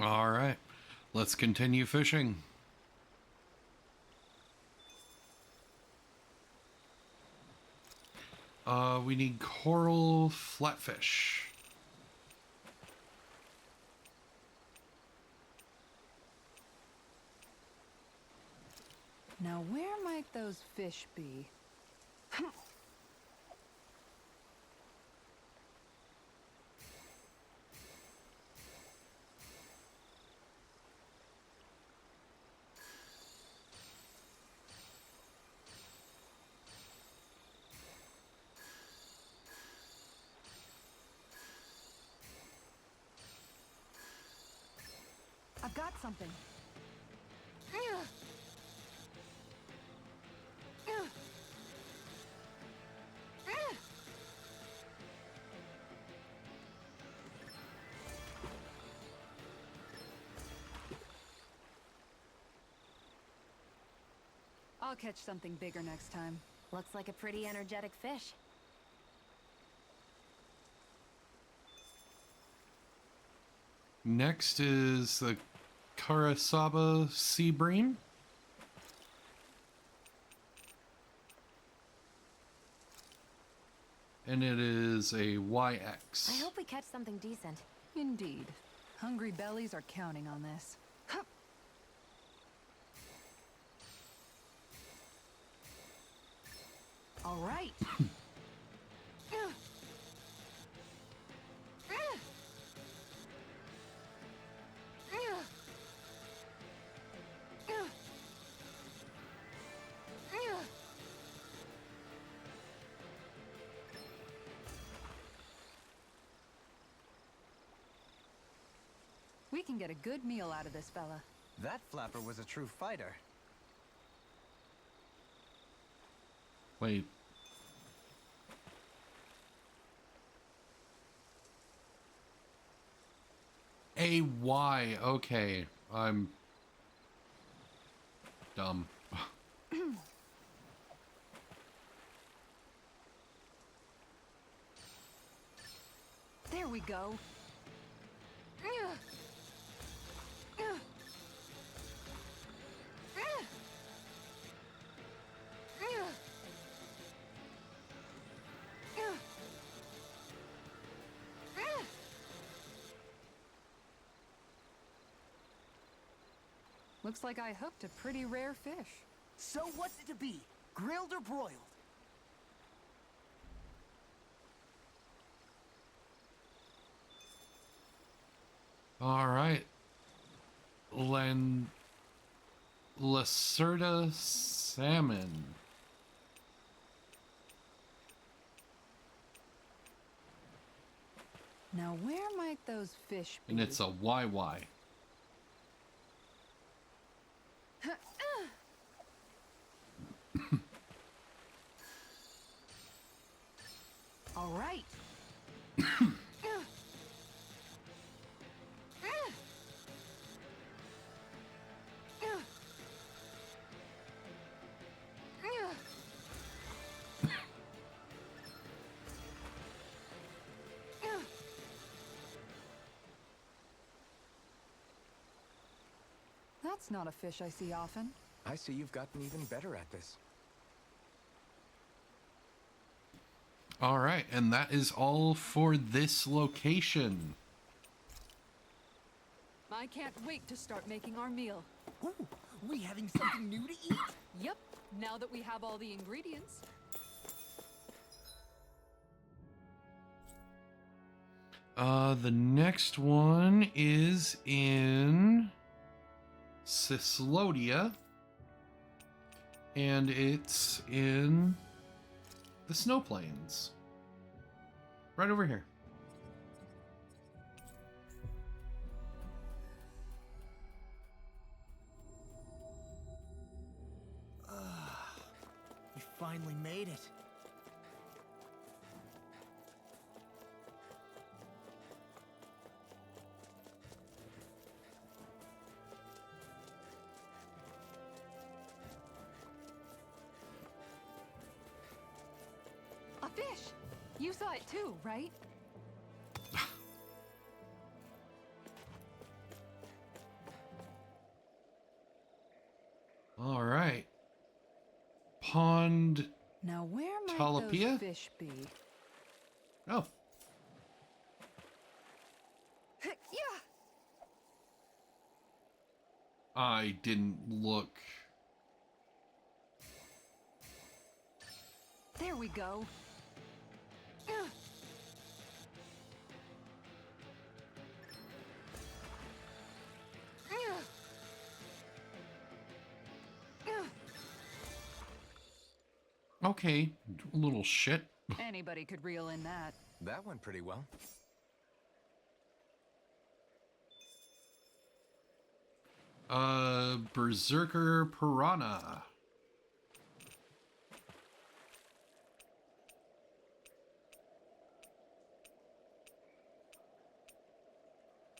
All right, let's continue fishing. We need coral flatfish. Now, where might those fish be? I've got something. I'll catch something bigger next time. Looks like a pretty energetic fish. Next is the Karasaba sea bream. And it is a YX. I hope we catch something decent. Indeed. Hungry bellies are counting on this. All right. We can get a good meal out of this fella. That flapper was a true fighter. Wait. AY. Okay. I'm dumb. There we go. Looks like I hooked a pretty rare fish. So what's it to be? Grilled or broiled? All right. Lacerda salmon. Now where might those fish be? And it's a YY. All right. That's not a fish I see often. I see you've gotten even better at this. All right, and that is all for this location. I can't wait to start making our meal. Ooh, we having something new to eat? Yep, now that we have all the ingredients. The next one is in Cislodia, and it's in the Snow Plains. Right over here. We finally made it. A fish! You saw it too, right? All right. Pond. Now where might Talapia? those fish be? Oh. Yeah. I didn't look. There we go. Okay, little shit. Anybody could reel in that. That went pretty well. Berserker Piranha.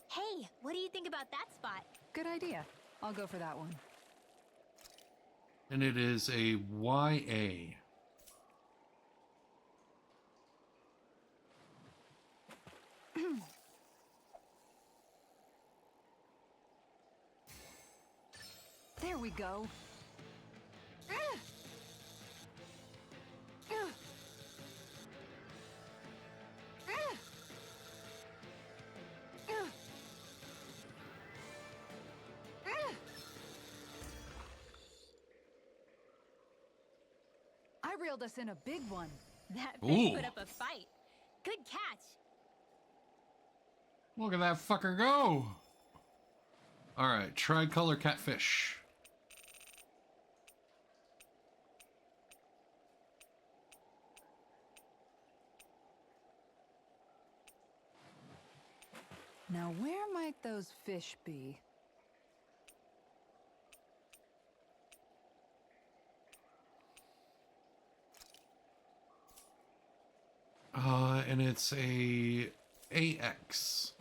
Hey, what do you think about that spot? Good idea. I'll go for that one. And it is a YA. There we go. I reeled us in a big one. That fish Ooh. put up a fight. Good catch. Look at that fucker go. All right, tricolor catfish. Now where might those fish be? And it's a AX.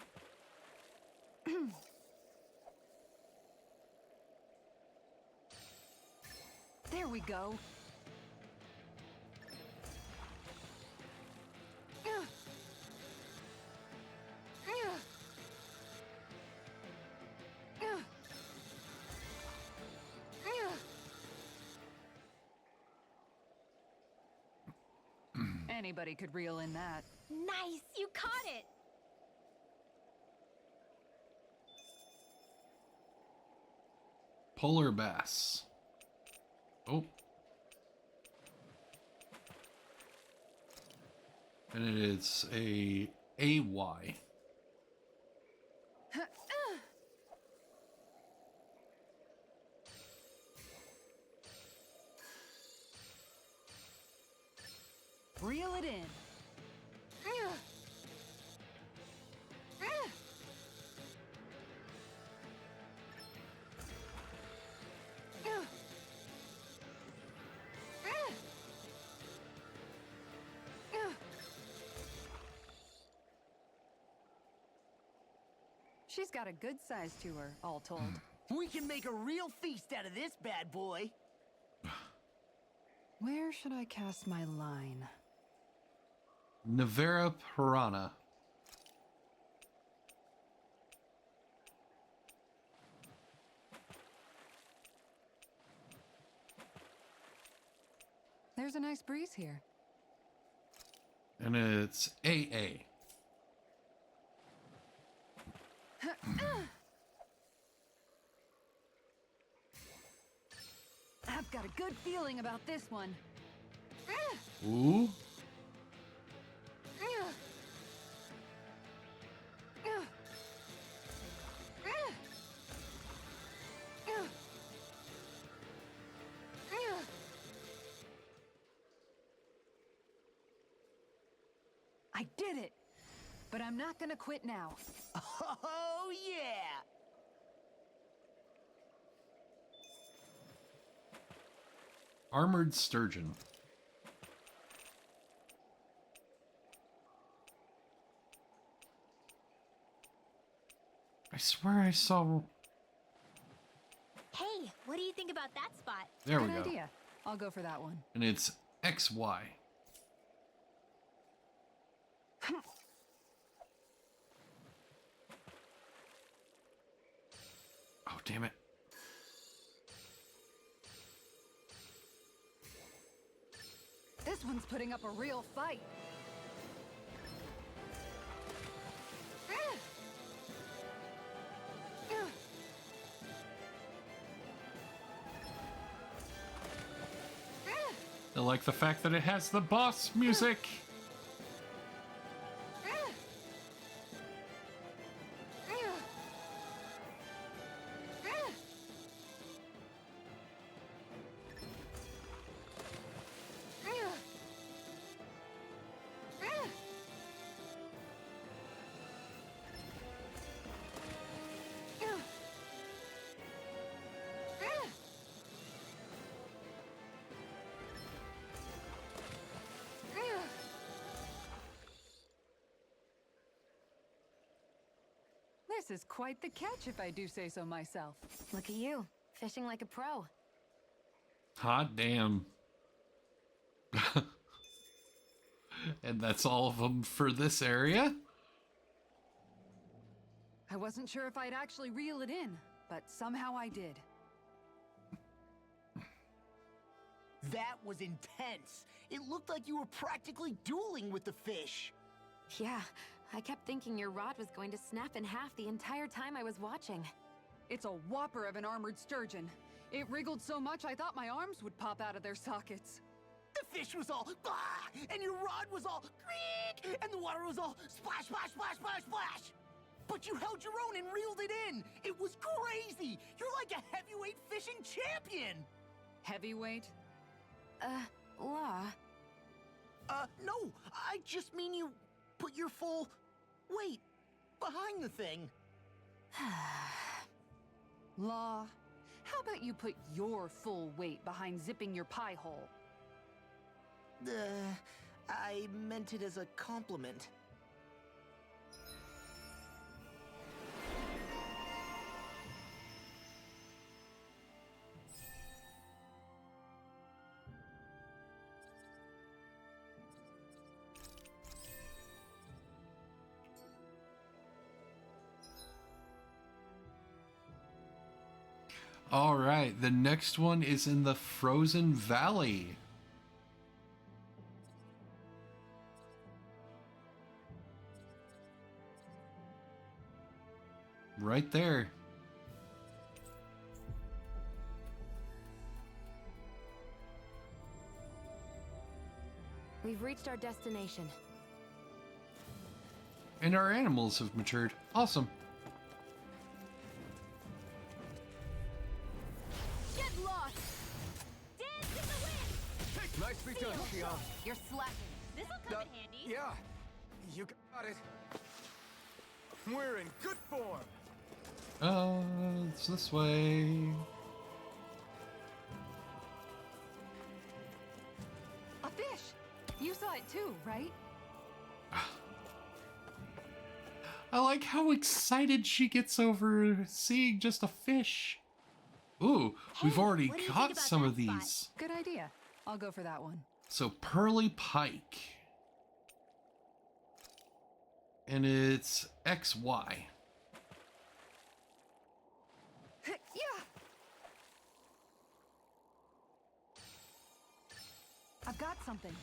There we go. Anybody could reel in that. Nice, you caught it. polar bass. Oh. And it's a AY. Reel it in. She's got a good size to her, all told. We can make a real feast out of this bad boy. Where should I cast my line? Nevera Piranha. There's a nice breeze here. And it's AA. I've got a good feeling about this one. Ooh. I did it! But I'm not gonna quit now. Oh, yeah! Armored Sturgeon. I swear I saw... Hey, what do you think about that spot? There we Good go. idea. I'll go for that one. And it's XY. Oh, damn it. This one's putting up a real fight. I like the fact that it has the boss music. This is quite the catch, if I do say so myself. Look at you, fishing like a pro. Hot damn. And that's all of them for this area? I wasn't sure if I'd actually reel it in, but somehow I did. That was intense. It looked like you were practically dueling with the fish. Yeah, I kept thinking your rod was going to snap in half the entire time I was watching. It's a whopper of an armored sturgeon. It wriggled so much I thought my arms would pop out of their sockets. The fish was all blah, and your rod was all creak, and the water was all splash, splash, splash, splash, splash. But you held your own and reeled it in. It was crazy. You're like a heavyweight fishing champion. Heavyweight? Law. No, I just mean you put your full weight behind the thing. Law, how about you put your full weight behind zipping your pie hole? I meant it as a compliment. All right, the next one is in the Frozen Valley. Right there. We've reached our destination. And our animals have matured. Awesome. Get lost! Dance in the wind! Nicely done, Shion. You're slacking. This'll come in handy. Yeah, you got it. We're in good form. It's this way. A fish! You saw it too, right? I like how excited she gets over seeing just a fish. Ooh, we've Hey, already what do you think caught about some of that spot? these. Good idea. I'll go for that one. So pearly pike. And it's XY. Yeah! I've got something.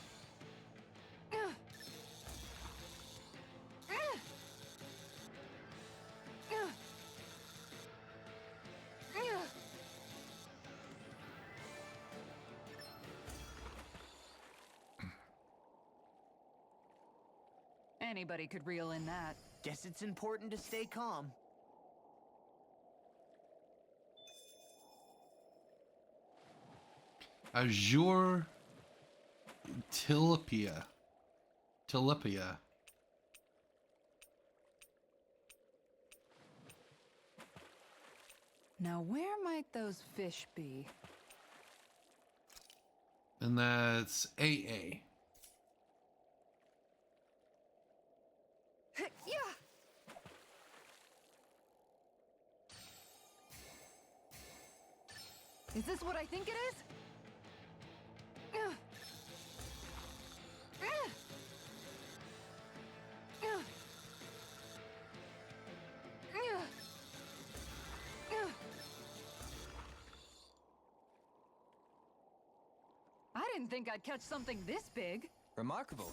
Anybody could reel in that. Guess it's important to stay calm. Azure tilapia. Tilapia. Now where might those fish be? And that's AA. Yeah! Is this what I think it is? I didn't think I'd catch something this big. Remarkable.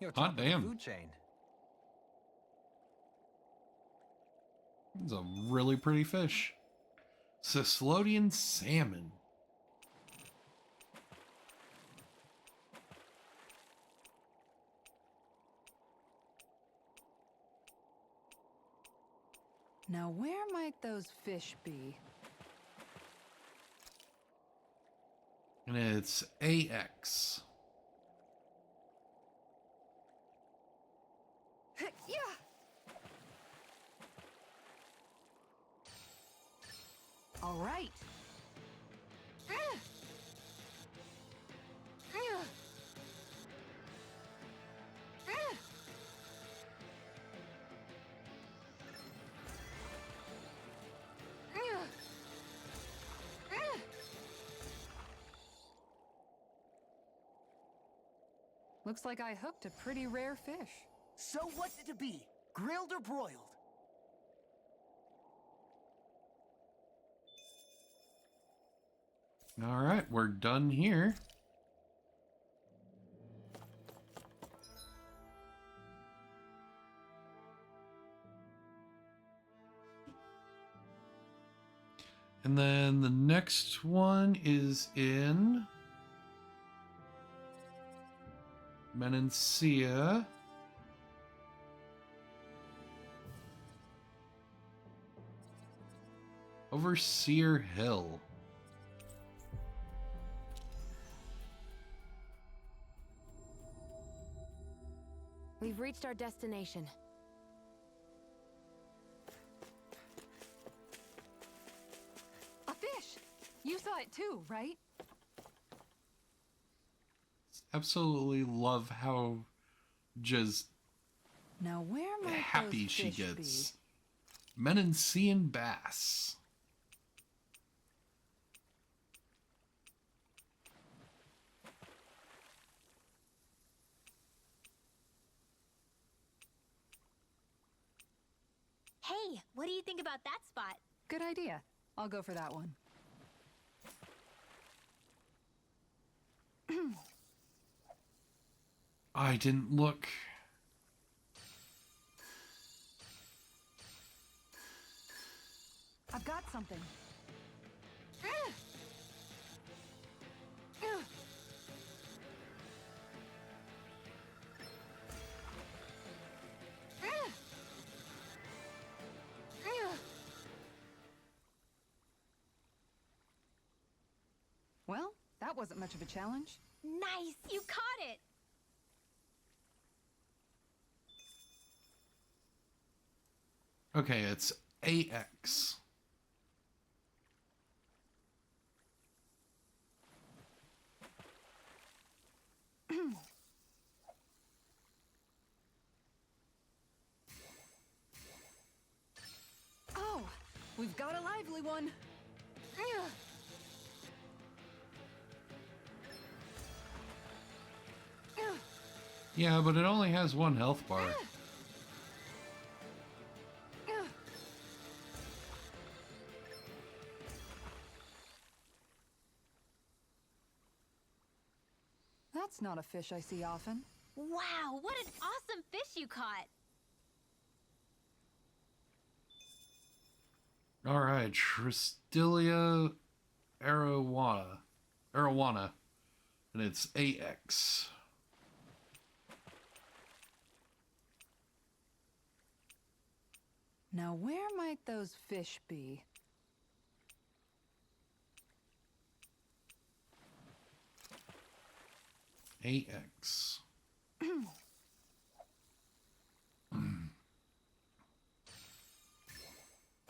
You're Hot top of the damn. food chain. It's a really pretty fish. Cislodian salmon. Now where might those fish be? And it's AX. Yeah! All right. Looks like I hooked a pretty rare fish. So what's it to be? Grilled or broiled? All right, we're done here. And then the next one is in Menancia. Overseer Hill. We've reached our destination. A fish! You saw it too, right? Absolutely love how just Now where might happy those she fish gets. Menancian bass. Hey, what do you think about that spot? Be? Good idea. I'll go for that one. I didn't look. I've got something. That wasn't much of a challenge. Nice! You caught it! Okay, it's AX. Oh, we've got a lively one. Yeah, but it only has one health bar. That's not a fish I see often. Wow, what an awesome fish you caught! All right, Tristilia arowana, and it's AX. Now, where might those fish be? AX.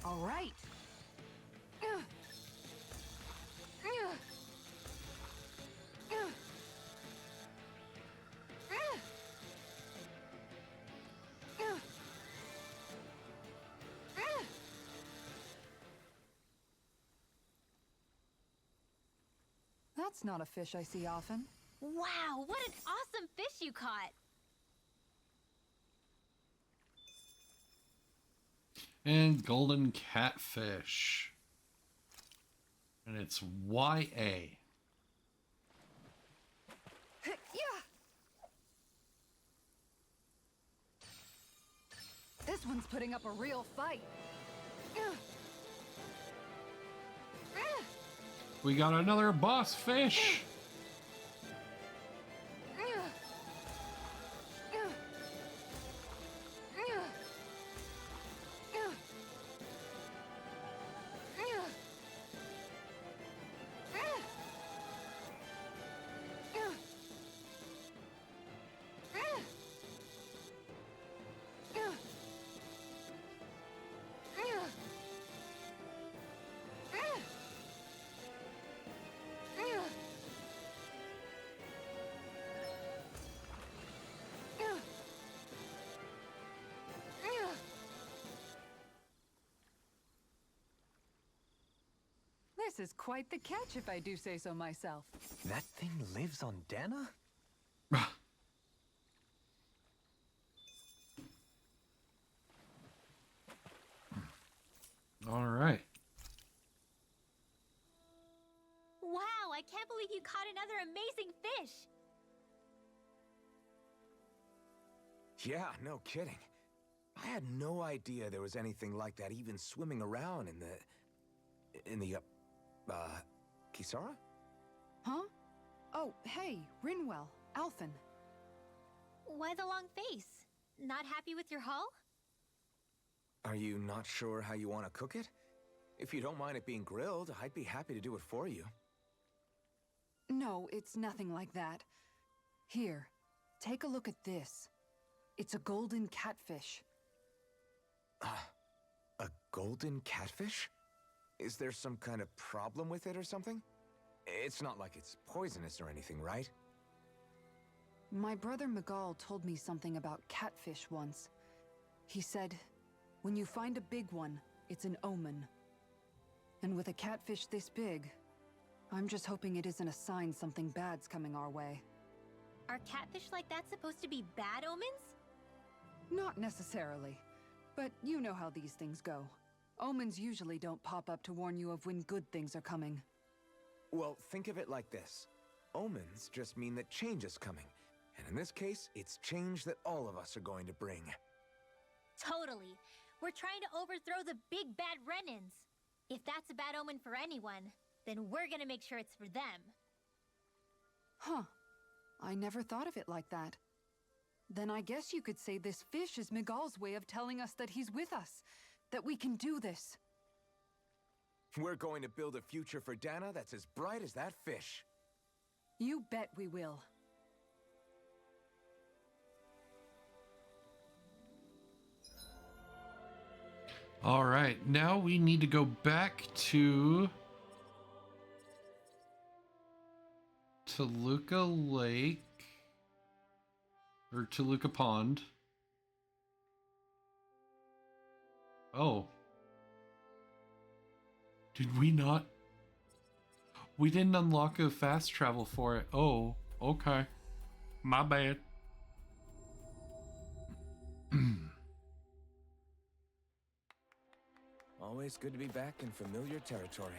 All right. That's not a fish I see often. Wow, what an awesome fish you caught! And golden catfish. And it's YA. This one's putting up a real fight. We got another boss fish. This is quite the catch, if I do say so myself. That thing lives on Dana? All right. Wow, I can't believe you caught another amazing fish! Yeah, no kidding. I had no idea there was anything like that even swimming around in the Kisara? Huh? Oh, hey, Rinwell, Alphen. Why the long face? Not happy with your haul? Are you not sure how you want to cook it? If you don't mind it being grilled, I'd be happy to do it for you. No, it's nothing like that. Here, take a look at this. It's a golden catfish. A golden catfish? Is there some kind of problem with it or something? It's not like it's poisonous or anything, right? My brother Miguel told me something about catfish once. He said, when you find a big one, it's an omen. And with a catfish this big, I'm just hoping it isn't a sign something bad's coming our way. Are catfish like that supposed to be bad omens? Not necessarily, but you know how these things go. Omens usually don't pop up to warn you of when good things are coming. Well, think of it like this. Omens just mean that change is coming. And in this case, it's change that all of us are going to bring. Totally. We're trying to overthrow the big bad Renans. If that's a bad omen for anyone, then we're gonna make sure it's for them. Huh. I never thought of it like that. Then I guess you could say this fish is Miguel's way of telling us that he's with us. That we can do this. We're going to build a future for Dana that's as bright as that fish. You bet we will. All right, now we need to go back to Toluca Lake or Toluca Pond. Oh. Did we not? We didn't unlock a fast travel for it. Oh, okay. My bad. Always good to be back in familiar territory.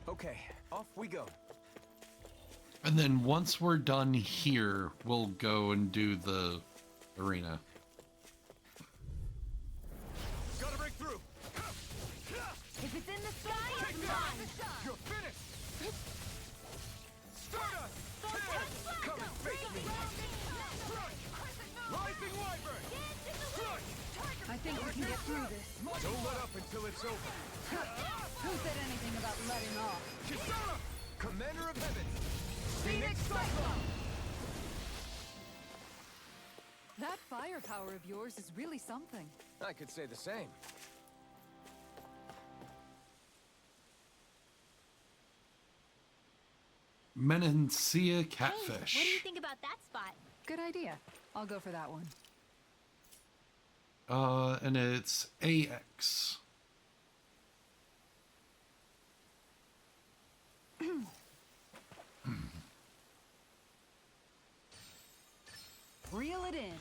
Okay, off we go. And then once we're done here, we'll go and do the arena. Gotta break through. If it's in the sky, it's mine. You're finished. Start us. Come and face me. Rising Wyvern. I think we can get through this. Don't let up until it's over. Who said anything about letting off? Kisara, Commander of Heaven. Phoenix Cyclone! That firepower of yours is really something. I could say the same. Menancia Hey, catfish. what do you think about that spot? Good idea. I'll go for that one. And it's AX. Reel it in.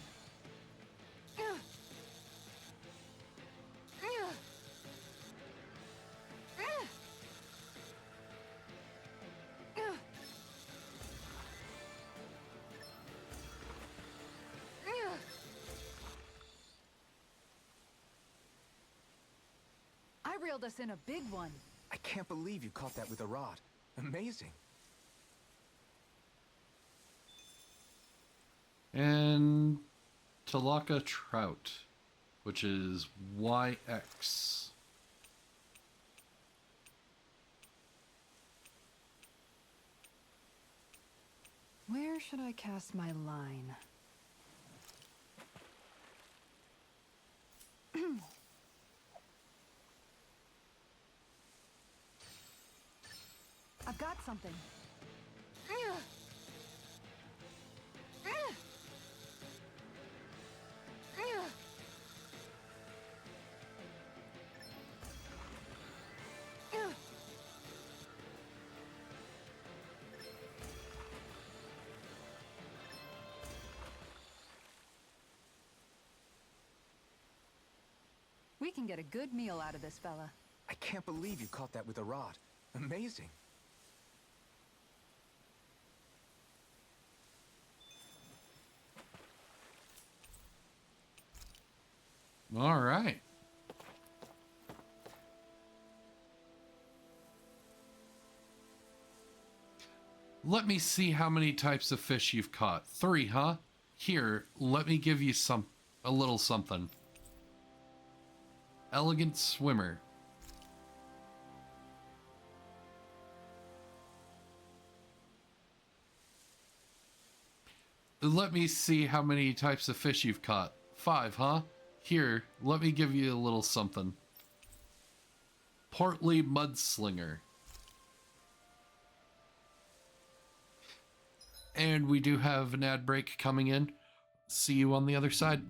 I reeled us in a big one. I can't believe you caught that with a rod. Amazing. And Talaka Trout, which is YX. Where should I cast my line? I've got something. We can get a good meal out of this fella. I can't believe you caught that with a rod. Amazing. All right. Let me see how many types of fish you've caught. 3, huh? Here, let me give you a little something. Elegant swimmer. Let me see how many types of fish you've caught. 5, huh? Here, let me give you a little something. Portly mudslinger. And we do have an ad break coming in. See you on the other side.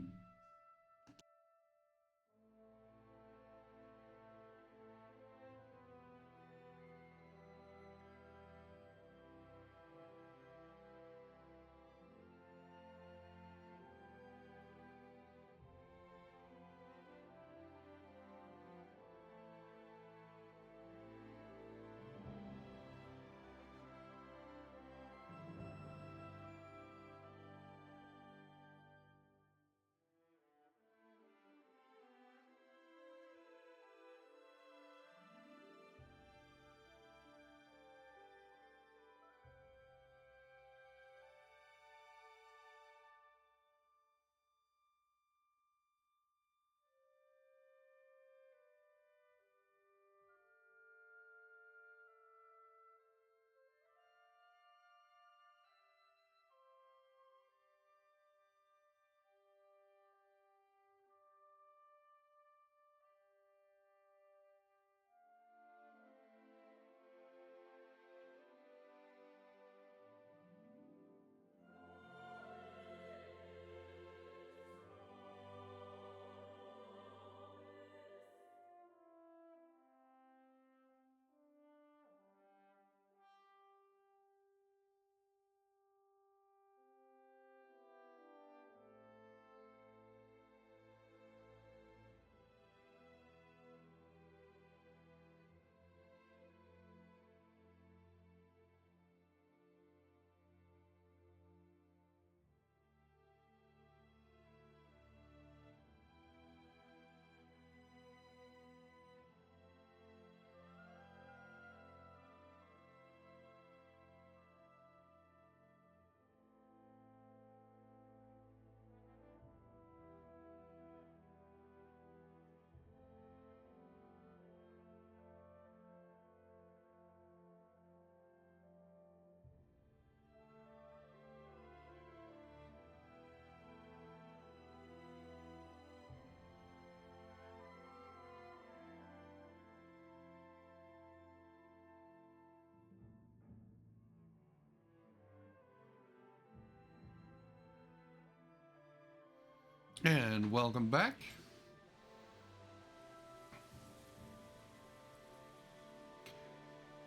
And welcome back.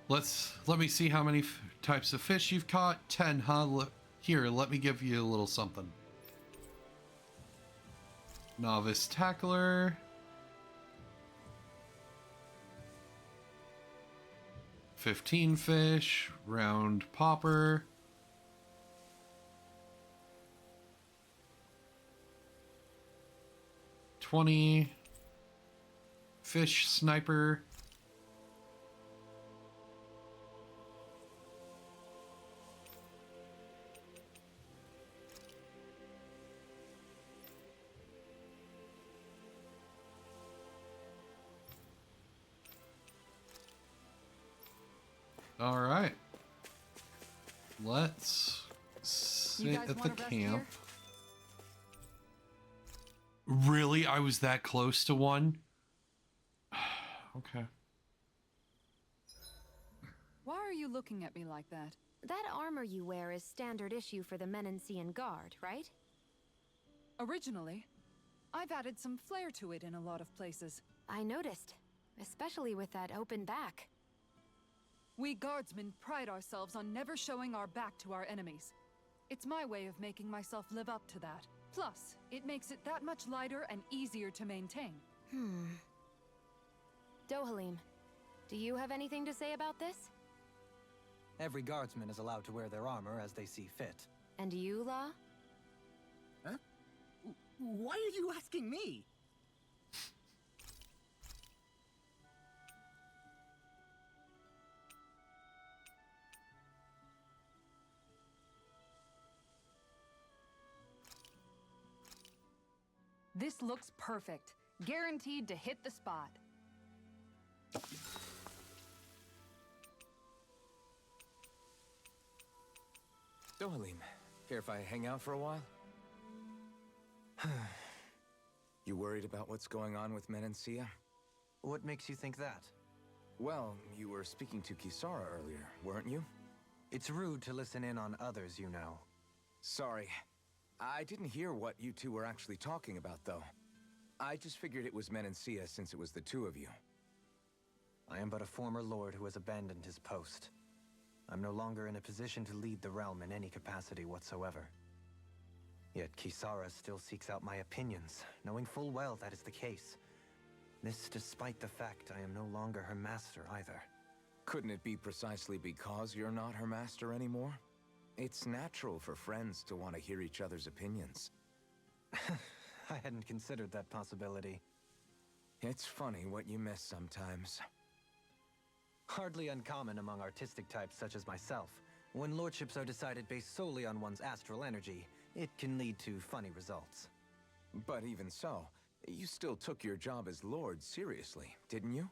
Let me see how many types of fish you've caught. 10, huh? Here, let me give you a little something. Novice tackler. 15 fish. Round popper. 20 fish sniper. All right. Let's sit at the camp. Really? I was that close to one? Okay. Why are you looking at me like that? That armor you wear is standard issue for the Menancian Guard, right? Originally, I've added some flair to it in a lot of places. I noticed, especially with that open back. We guardsmen pride ourselves on never showing our back to our enemies. It's my way of making myself live up to that. Plus, it makes it that much lighter and easier to maintain. Dohalim, do you have anything to say about this? Every guardsman is allowed to wear their armor as they see fit. And you, Law? Huh? Why are you asking me? This looks perfect. Guaranteed to hit the spot. Dohalim, care if I hang out for a while? You worried about what's going on with Menancia? What makes you think that? Well, you were speaking to Kisara earlier, weren't you? It's rude to listen in on others, you know. Sorry. I didn't hear what you two were actually talking about, though. I just figured it was Menancia since it was the two of you. I am but a former lord who has abandoned his post. I'm no longer in a position to lead the realm in any capacity whatsoever. Yet Kisara still seeks out my opinions, knowing full well that is the case. This despite the fact I am no longer her master either. Couldn't it be precisely because you're not her master anymore? It's natural for friends to want to hear each other's opinions. I hadn't considered that possibility. It's funny what you miss sometimes. Hardly uncommon among artistic types such as myself. When lordships are decided based solely on one's astral energy, it can lead to funny results. But even so, you still took your job as lord seriously, didn't you?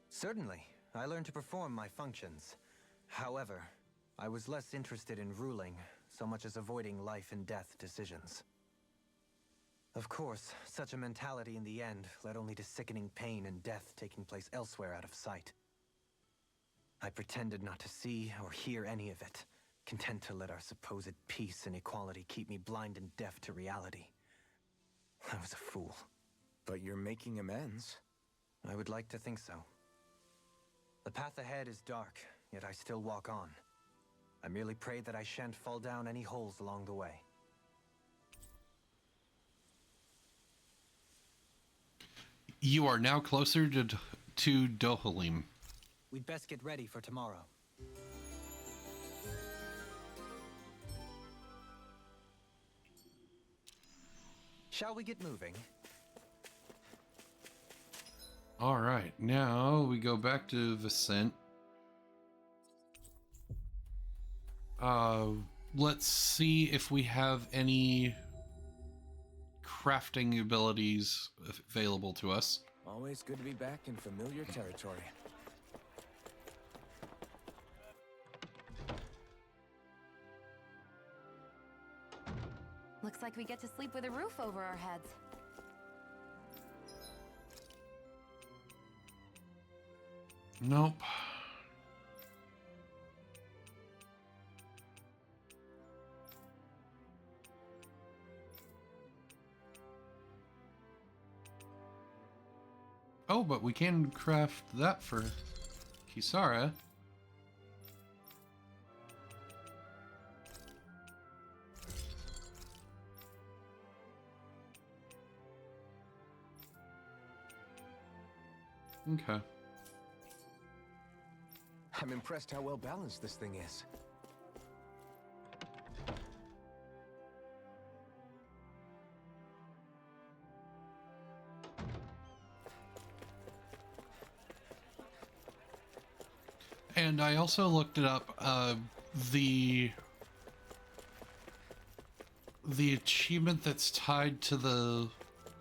Certainly. I learned to perform my functions. However, I was less interested in ruling, so much as avoiding life and death decisions. Of course, such a mentality in the end led only to sickening pain and death taking place elsewhere out of sight. I pretended not to see or hear any of it, content to let our supposed peace and equality keep me blind and deaf to reality. I was a fool. But you're making amends. I would like to think so. The path ahead is dark, yet I still walk on. I merely pray that I shan't fall down any holes along the way. You are now closer to Dohalim. We'd best get ready for tomorrow. Shall we get moving? All right, now we go back to Vicent. Let's see if we have any crafting abilities available to us. Always good to be back in familiar territory. Looks like we get to sleep with a roof over our heads. Nope. Oh, but we can craft that for Kisara. Okay. I'm impressed how well balanced this thing is. And I also looked it up. The achievement that's tied to the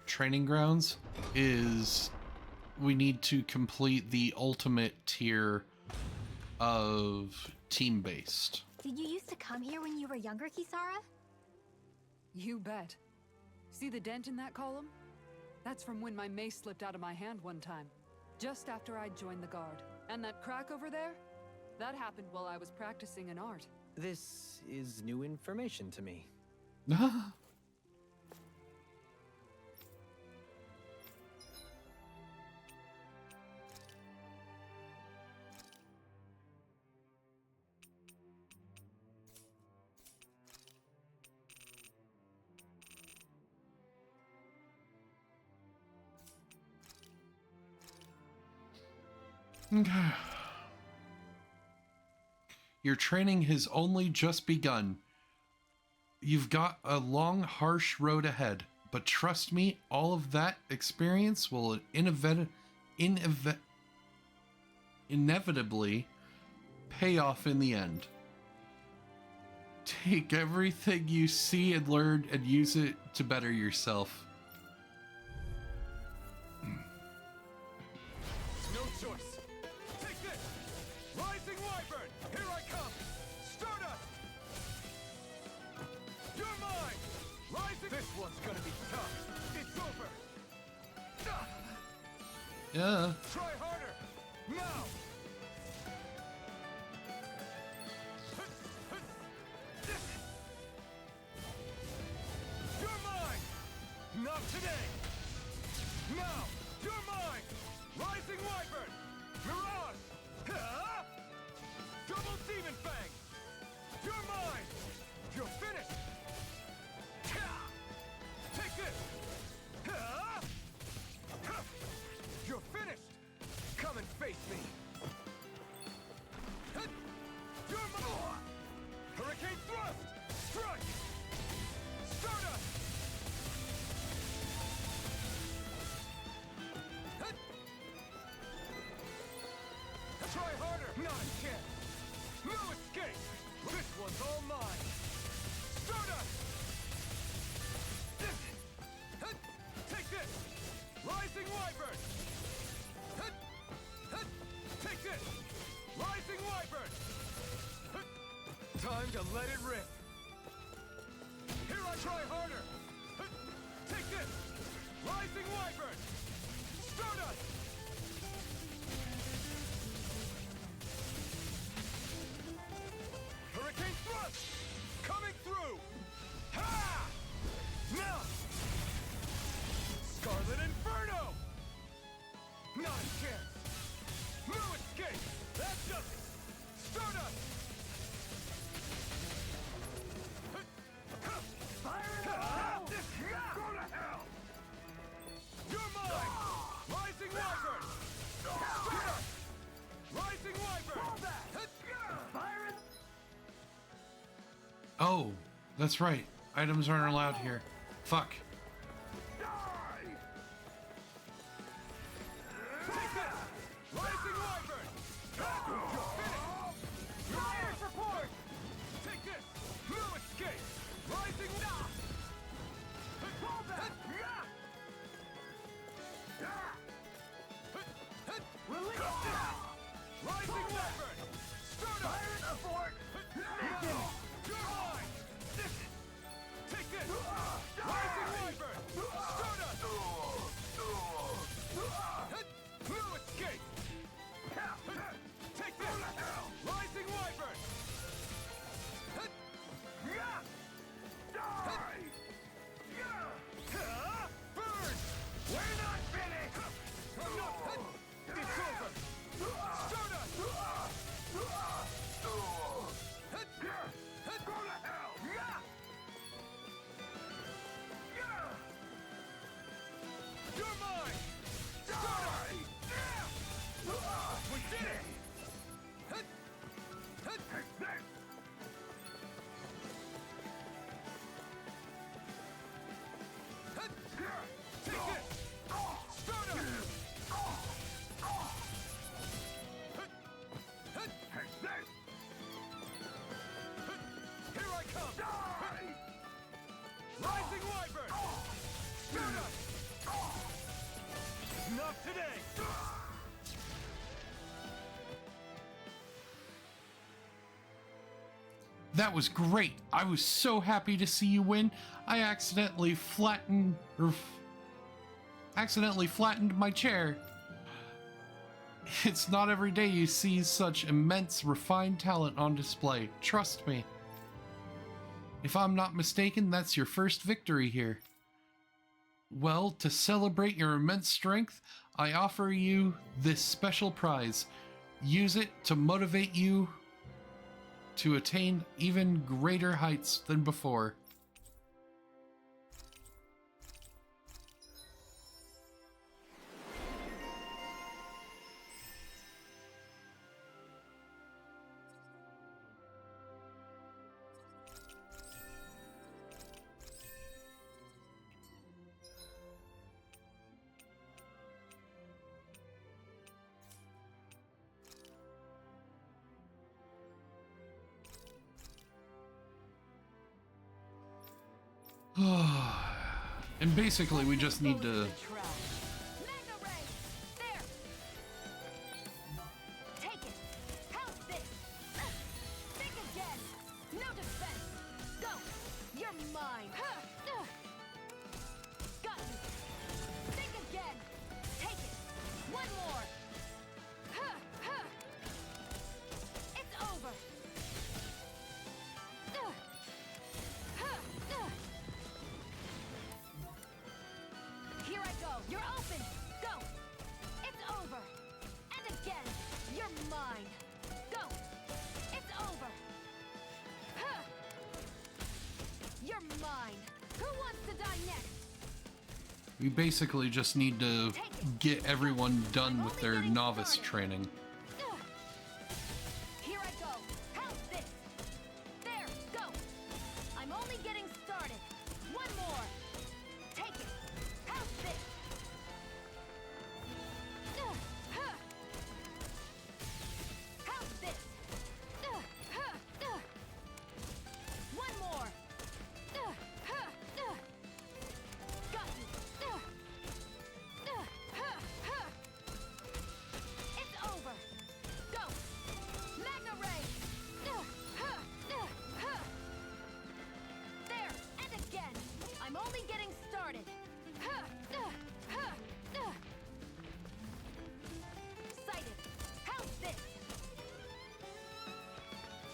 training grounds is we need to complete the ultimate tier of team-based. Did you used to come here when you were younger, Kisara? You bet. See the dent in that column? That's from when my mace slipped out of my hand one time, just after I'd joined the guard. And that crack over there? That happened while I was practicing an art. This is new information to me. Okay. Your training has only just begun. You've got a long, harsh road ahead, but trust me, all of that experience will inevitably pay off in the end. Take everything you see and learn and use it to better yourself. No choice. Take this! Rising Wyvern! Here I come! Stardust! You're mine! Rising... This one's gonna be tough. It's over! Yeah. Try harder! Now! You're mine! Not today! Now! You're mine! Rising Wyvern! Mirage! Ha! Double Demon Fang! You're mine! You're finished! Ha! Take this! Ha! Ha! You're finished! Come and face me! Ha! You're mine! Hurricane Thrust! Strike! Stardust! Try harder! Not a chance! No escape! This one's all mine! Stardust! Take this! Rising Wyvern! Take this! Rising Wyvern! Time to let it rip! Here I try harder! Take this! Rising Wyvern! Stardust! Hurricane Thrust! Coming through! Ha! Now! Scarlet Inferno! Not a chance! No escape! That does it! Stardust! Go to hell! You're mine! Rising Wyvern! Stardust! Rising Wyvern! Byron! Oh, that's right. Items aren't allowed here. Fuck. Take this! Rising Wyvern! You're finished! Fire support! Take this! No escape! Rising Wyvern! Hold that! Release! Rising Wyvern! Stardust! Fire support! No! You're mine! Take this! Rising Wyvern! Stardust! No escape! Take this! Rising Wyvern! Die! Burn! We're not finished! I'm not today! That was great. I was so happy to see you win. I accidentally flattened my chair. It's not every day you see such immense, refined talent on display. Trust me. If I'm not mistaken, that's your first victory here. Well, to celebrate your immense strength, I offer you this special prize. Use it to motivate you to attain even greater heights than before. And basically, we just need to... We basically just need to get everyone done with their novice training. Here I go. How's this? There, go. I'm only getting started. One more. Take it. How's this? How's this? One more. Got you. It's over. Go. Magna Ray. There, and again. I'm only getting started. Sighted. How's this?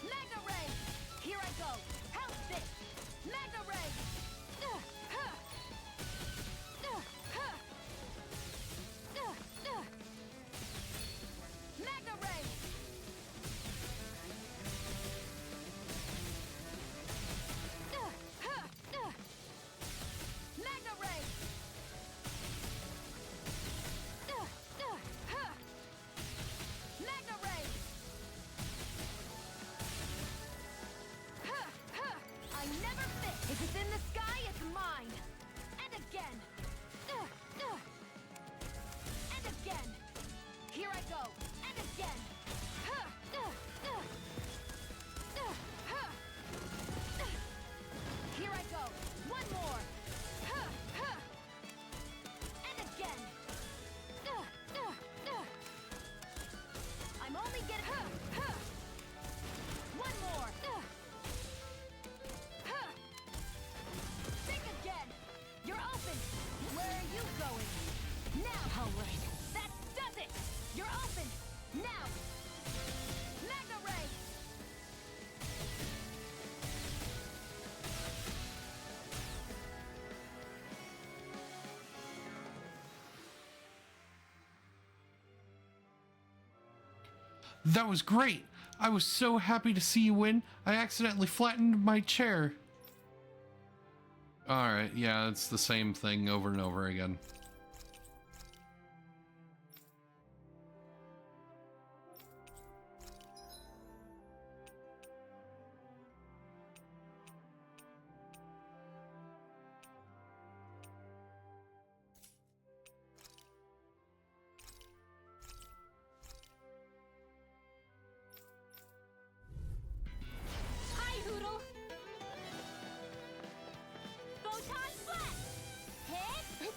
Magna Ray. Here I go. How's this? Magna Ray. Magna Ray! Magna Ray! Magna Ray! I never miss! If it's in the sky, it's mine! And again! And again! Here I go! And again! Here I go! One more! And again! I'm only getting... One more! Think again! You're open! Where are you going? Now! All right. That does it! You're open! Now! Magna Ray! That was great! I was so happy to see you win. I accidentally flattened my chair. Alright, yeah, it's the same thing over and over again. Hi, Hoodle! Photon Blast! Hit!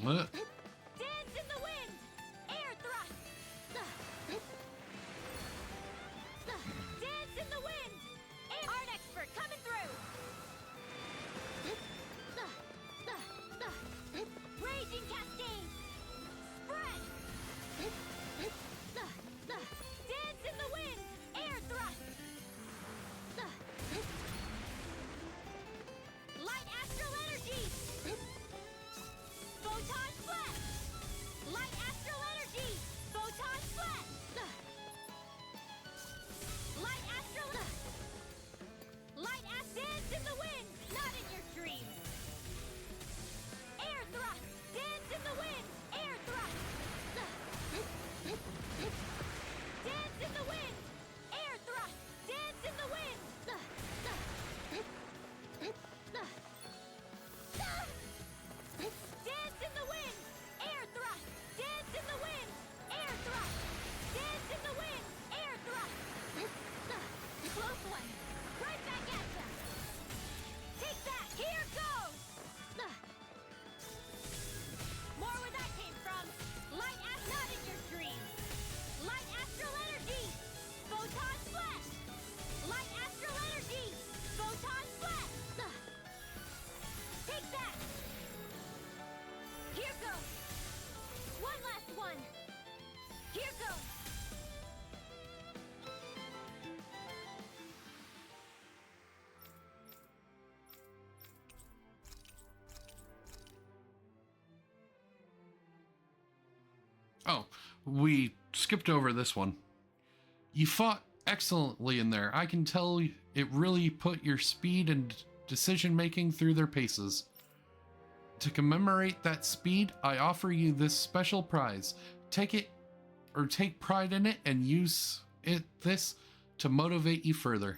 What? Dance in the wind! Air thrust! Dance in the wind! Art expert coming through! Raging cascade! Spread! Dance in the wind! Air thrust! Light astral energy! Photon flash! Light astral energy! Photon flash! Light astral... Dance in the wind! Not in your dreams! Air thrust! Dance in the wind! Air thrust! Dance in the wind! Air thrust! Dance in the wind! Dance in the wind! Air thrust! Dance in the wind! Air thrust! Dance in the wind! Air thrust! Close one! Right back at ya! Take that! Here goes! More where that came from! Light not in your dreams! Light astral energy! Photon flash! Light astral energy! Photon flash! Take that! Here goes! One last one! Here goes! Oh, we skipped over this one. You fought excellently in there. I can tell it really put your speed and decision making through their paces. To commemorate that speed, I offer you this special prize. Take it, or take pride in it, and use this to motivate you further.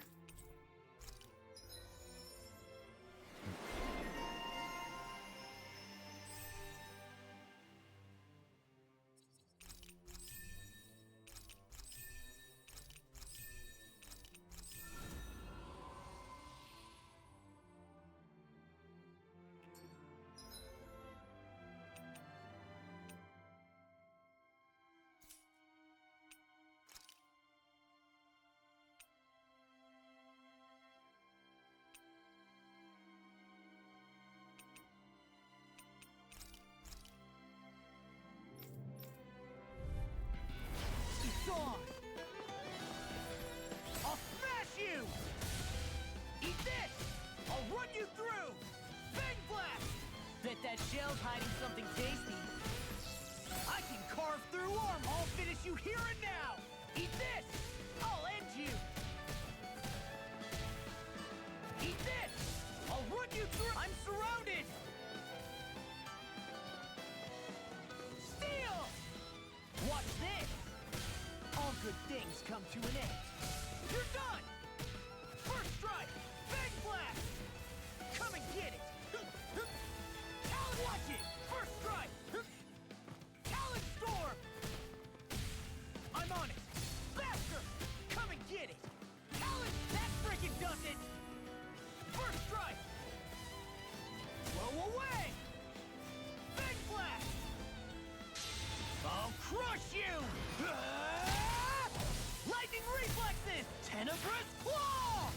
It's on! I'll smash you! Eat this! I'll run you through! Bang blast! Bet that shell's hiding something tasty. I can carve through armor! I'll finish you here and now! Eat this! I'll end you! Eat this! I'll run you through! I'm surrounded! Steal! Watch this! All good things come to an end. You're done! First strike! Bang blast! Come and get it! Talon, watch it! First strike! Talon storm! I'm on it! Faster! Come and get it! Talon, that frickin' does it! First strike! Blow away! Bang blast! I'll crush you! Lightning reflexes! Tenebrous claw!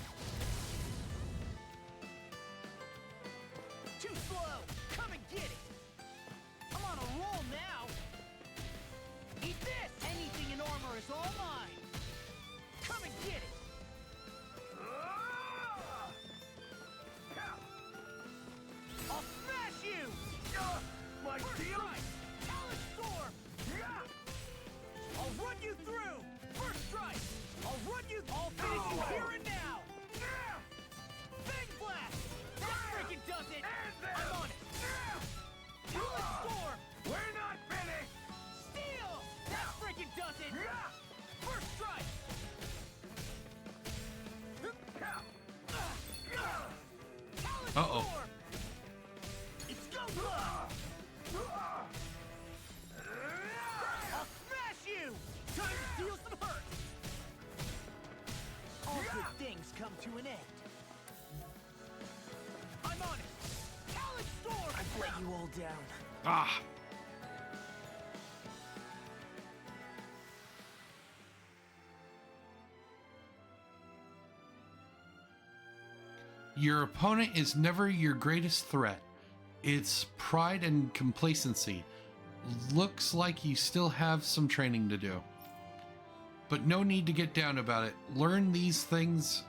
Too slow! Come and get it! I'm on a roll now! Eat this! Anything in armor is all mine! Come and get it! I'll smash you! My deal! Talon storm! I'll run you through! First strike! I'll run you... I'll finish you here and now! Bang blast! That freaking does it! I'm on it! Talon storm! We're not finished! Steel! That freaking does it! First strike! Talon Uh-oh. storm! It's go time! I'll smash you! Time to deal some hurt! All good things come to an end. I'm on it! Talon storm! I've let you all down. Ah, Your opponent is never your greatest threat. It's pride and complacency. Looks like you still have some training to do. But no need to get down about it. Learning these things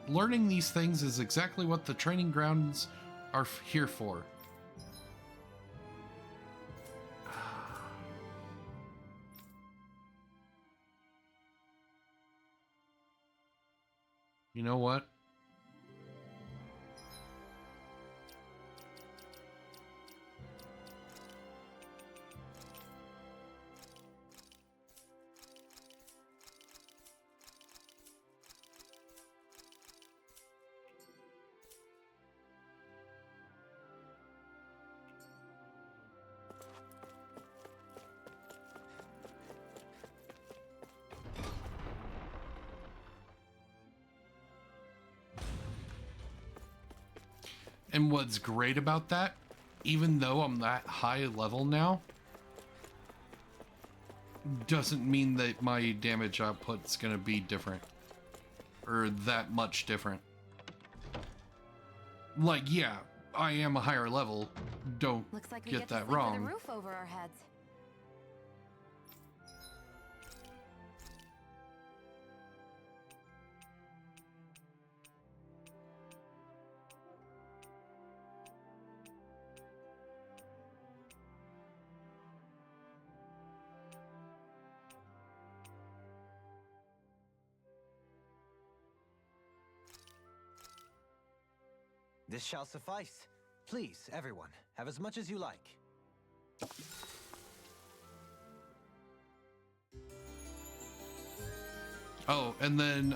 is exactly what the training grounds are here for. You know what? And what's great about that, even though I'm that high level now, doesn't mean that my damage output's gonna be different. Or that much different. Like, yeah, I am a higher level. Don't Looks like we get to that sleep wrong. with a roof over our heads. This shall suffice. Please, everyone, have as much as you like. Oh, and then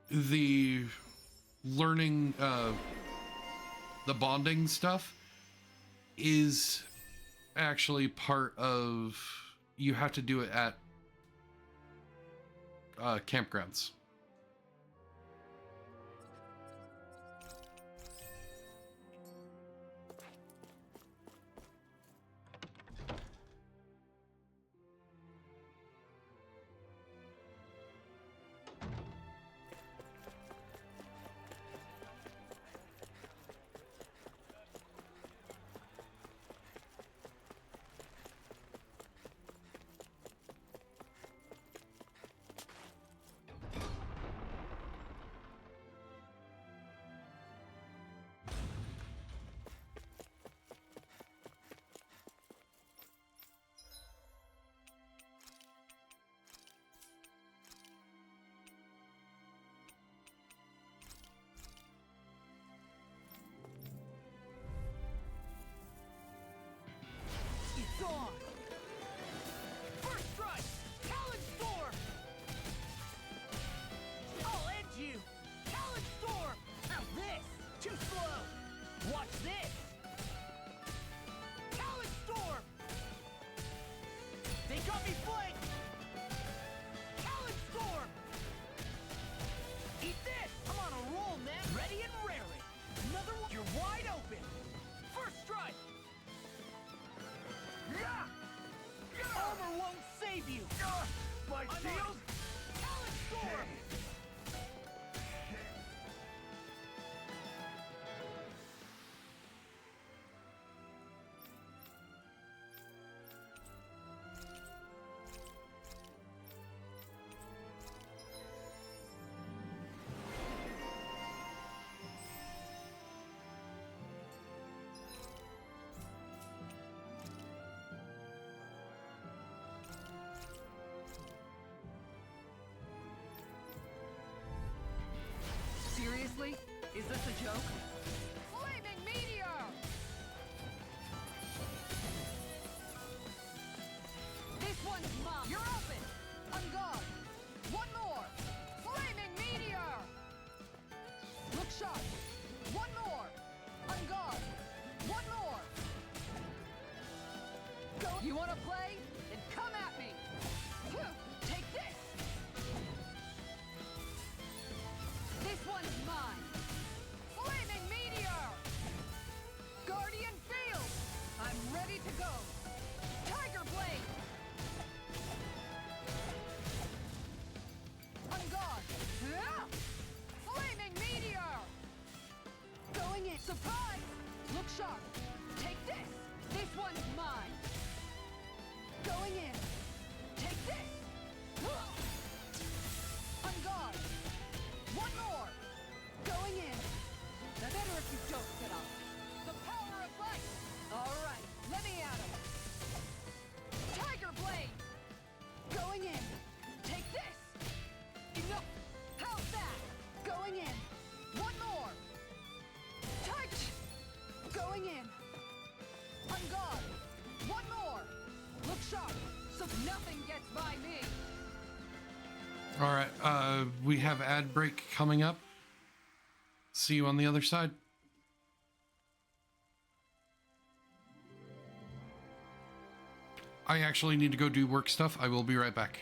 the learning the bonding stuff is actually part of, you have to do it at campgrounds. It's on! First strike! Talon Storm! I'll end you! Talon Storm! Now this! Too slow! Watch this! Talon Storm! They got me flanked! Talon Storm! Eat this! I'm on a roll, man! Ready and raring! Another one! You're wide open! First strike! Armor won't save you! My shield? Talon Storm! Seriously? Is this a joke? Flaming meteor! This one's mine. You're open. On guard. One more. Flaming meteor! Look sharp. One more. On guard. One more. Go. You want to play? Then come at me. Take this. This one's mine! Flaming meteor! Guardian field! I'm ready to go! Tiger blade! On guard! Nothing gets by me. All right, we have ad break coming up. See you on the other side. I actually need to go do work stuff. I will be right back.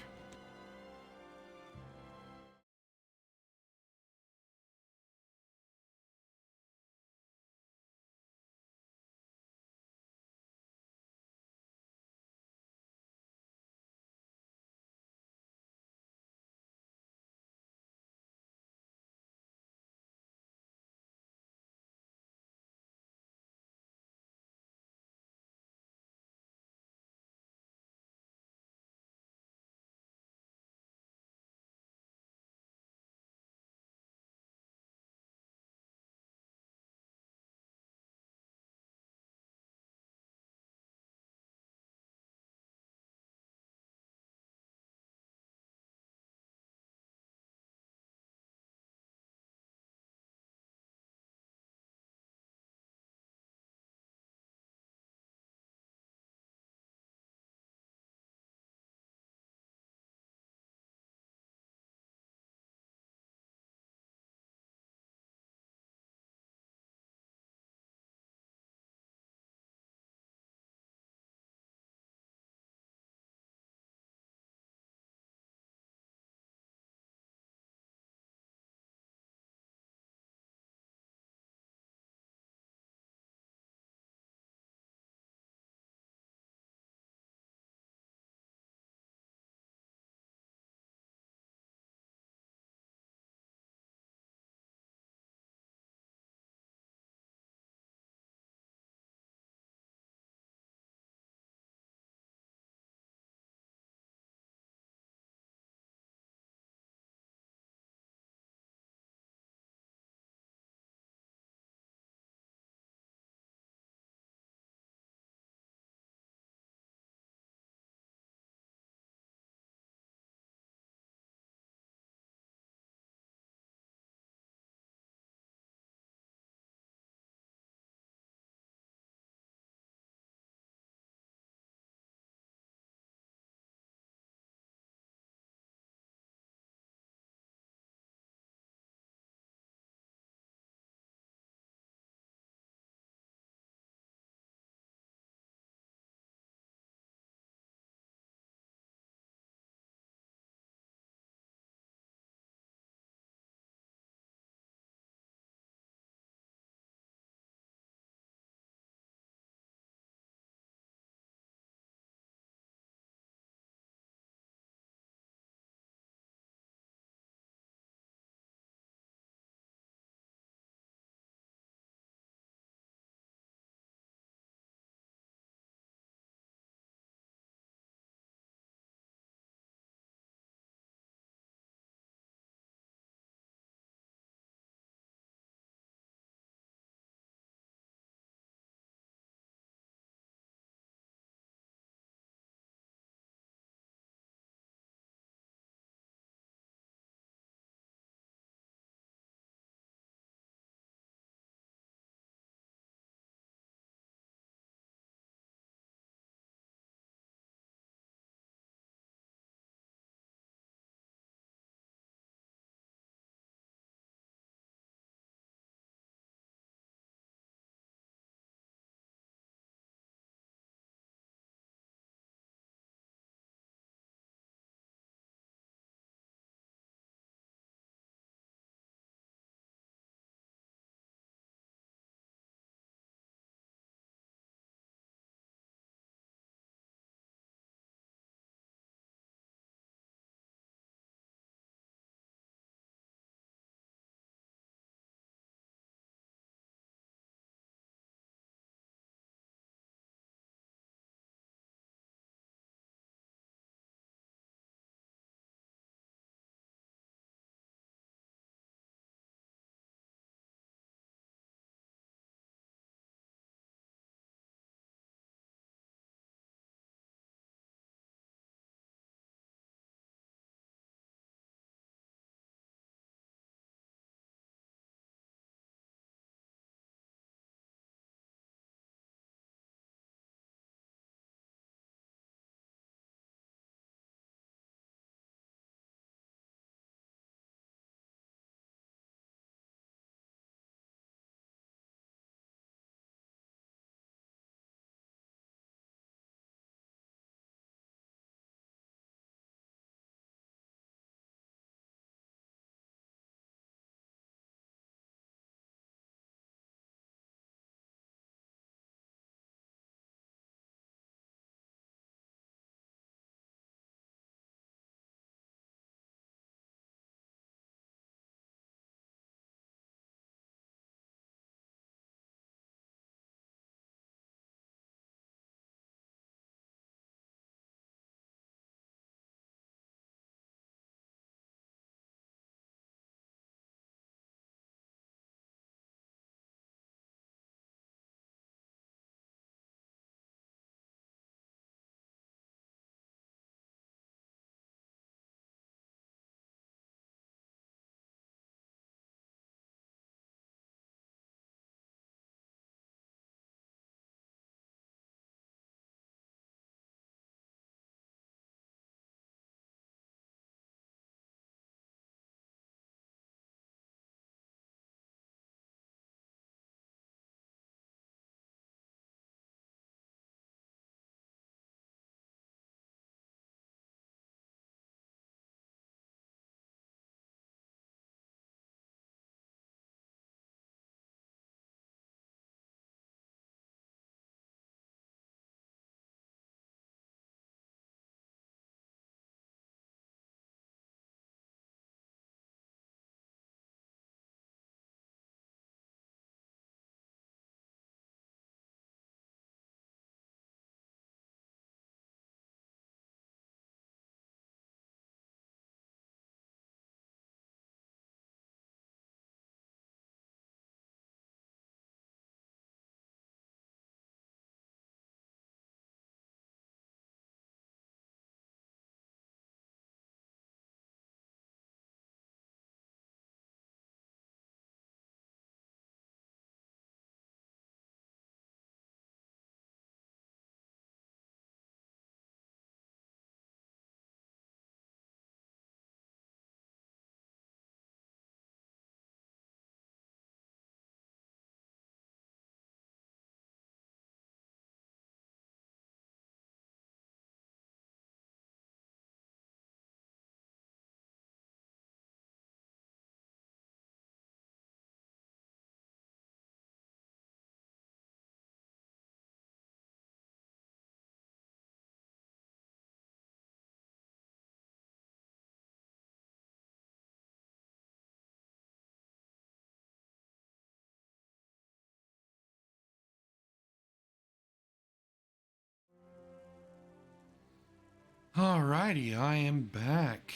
Alrighty, I am back.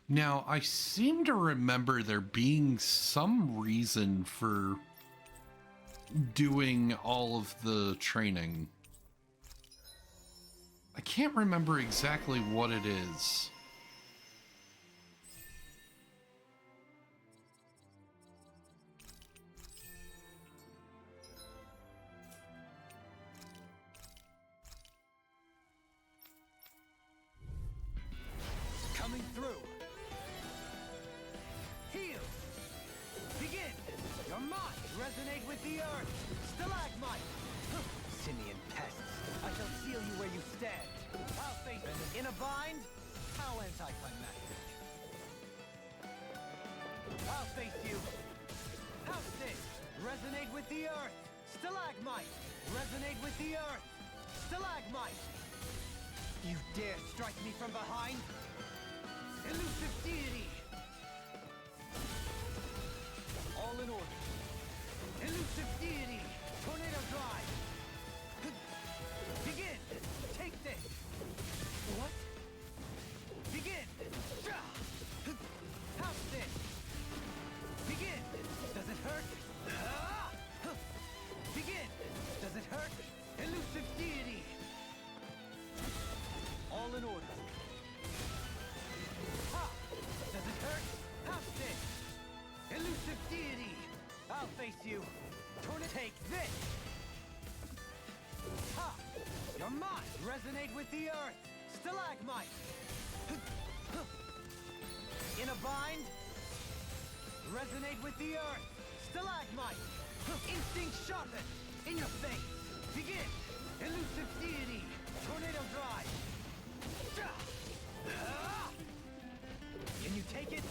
Now, I seem to remember there being some reason for doing all of the training. I can't remember exactly what it is. Coming through. Heal. Begin. Your mind resonate with the earth. Stalagmite. Simian pests. I shall seal you where you stand. I'll face it. In a bind? How anticlimactic. I'll face you. House this. Resonate with the earth. Stalagmite. Resonate with the earth. Stalagmite. You dare strike me from behind? Elusive deity! All in order. Elusive deity! Tornado drive! Begin! Take this! What? Begin! House this! Begin! Does it hurt? Begin! Does it hurt? Elusive deity! All in order. Ha! Does it hurt? House this! Elusive deity! I'll face you. Take this! Ha! Your mind resonate with the earth! Stalagmite! In a bind? Resonate with the earth! Stalagmite! Instinct sharpen! In your face! Begin! Elusive deity! Tornado drive! Can you take it?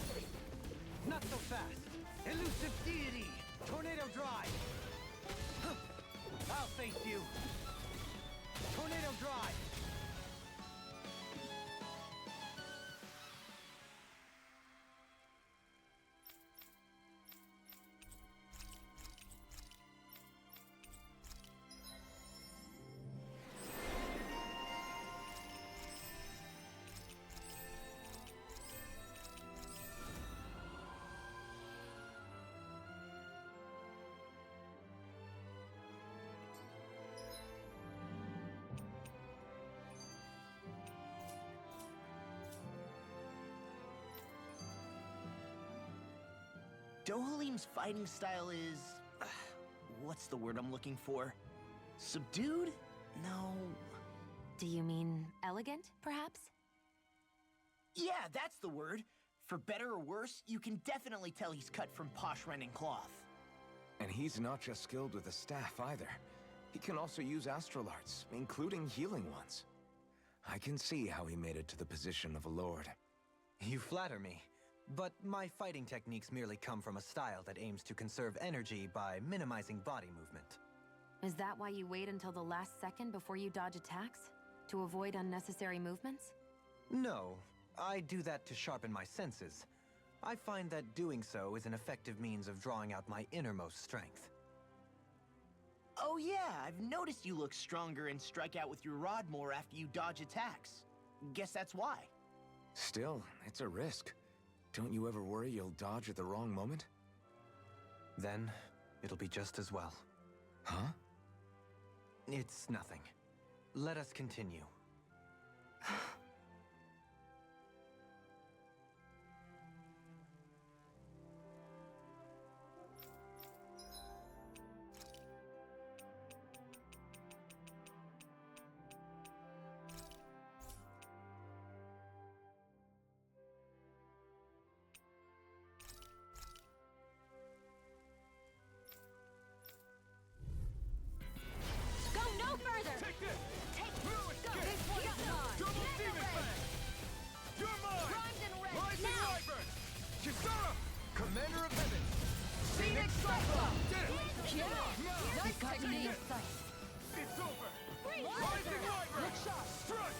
Not so fast! Elusive deity! Tornado drive! I'll face you! Tornado drive! Dohalim's fighting style is... what's the word I'm looking for? Subdued? No... Do you mean elegant, perhaps? Yeah, that's the word. For better or worse, you can definitely tell he's cut from posh Renin cloth. And he's not just skilled with the staff either. He can also use astral arts, including healing ones. I can see how he made it to the position of a lord. You flatter me. But my fighting techniques merely come from a style that aims to conserve energy by minimizing body movement. Is that why you wait until the last second before you dodge attacks? To avoid unnecessary movements? No, I do that to sharpen my senses. I find that doing so is an effective means of drawing out my innermost strength. Oh yeah, I've noticed you look stronger and strike out with your rod more after you dodge attacks. Guess that's why. Still, it's a risk. Don't you ever worry you'll dodge at the wrong moment? Then, it'll be just as well. Huh? It's nothing. Let us continue. Commander of Heaven! Phoenix Cyclone! Nice technique. It's over! Rising Wyvern! Look sharp. Strike!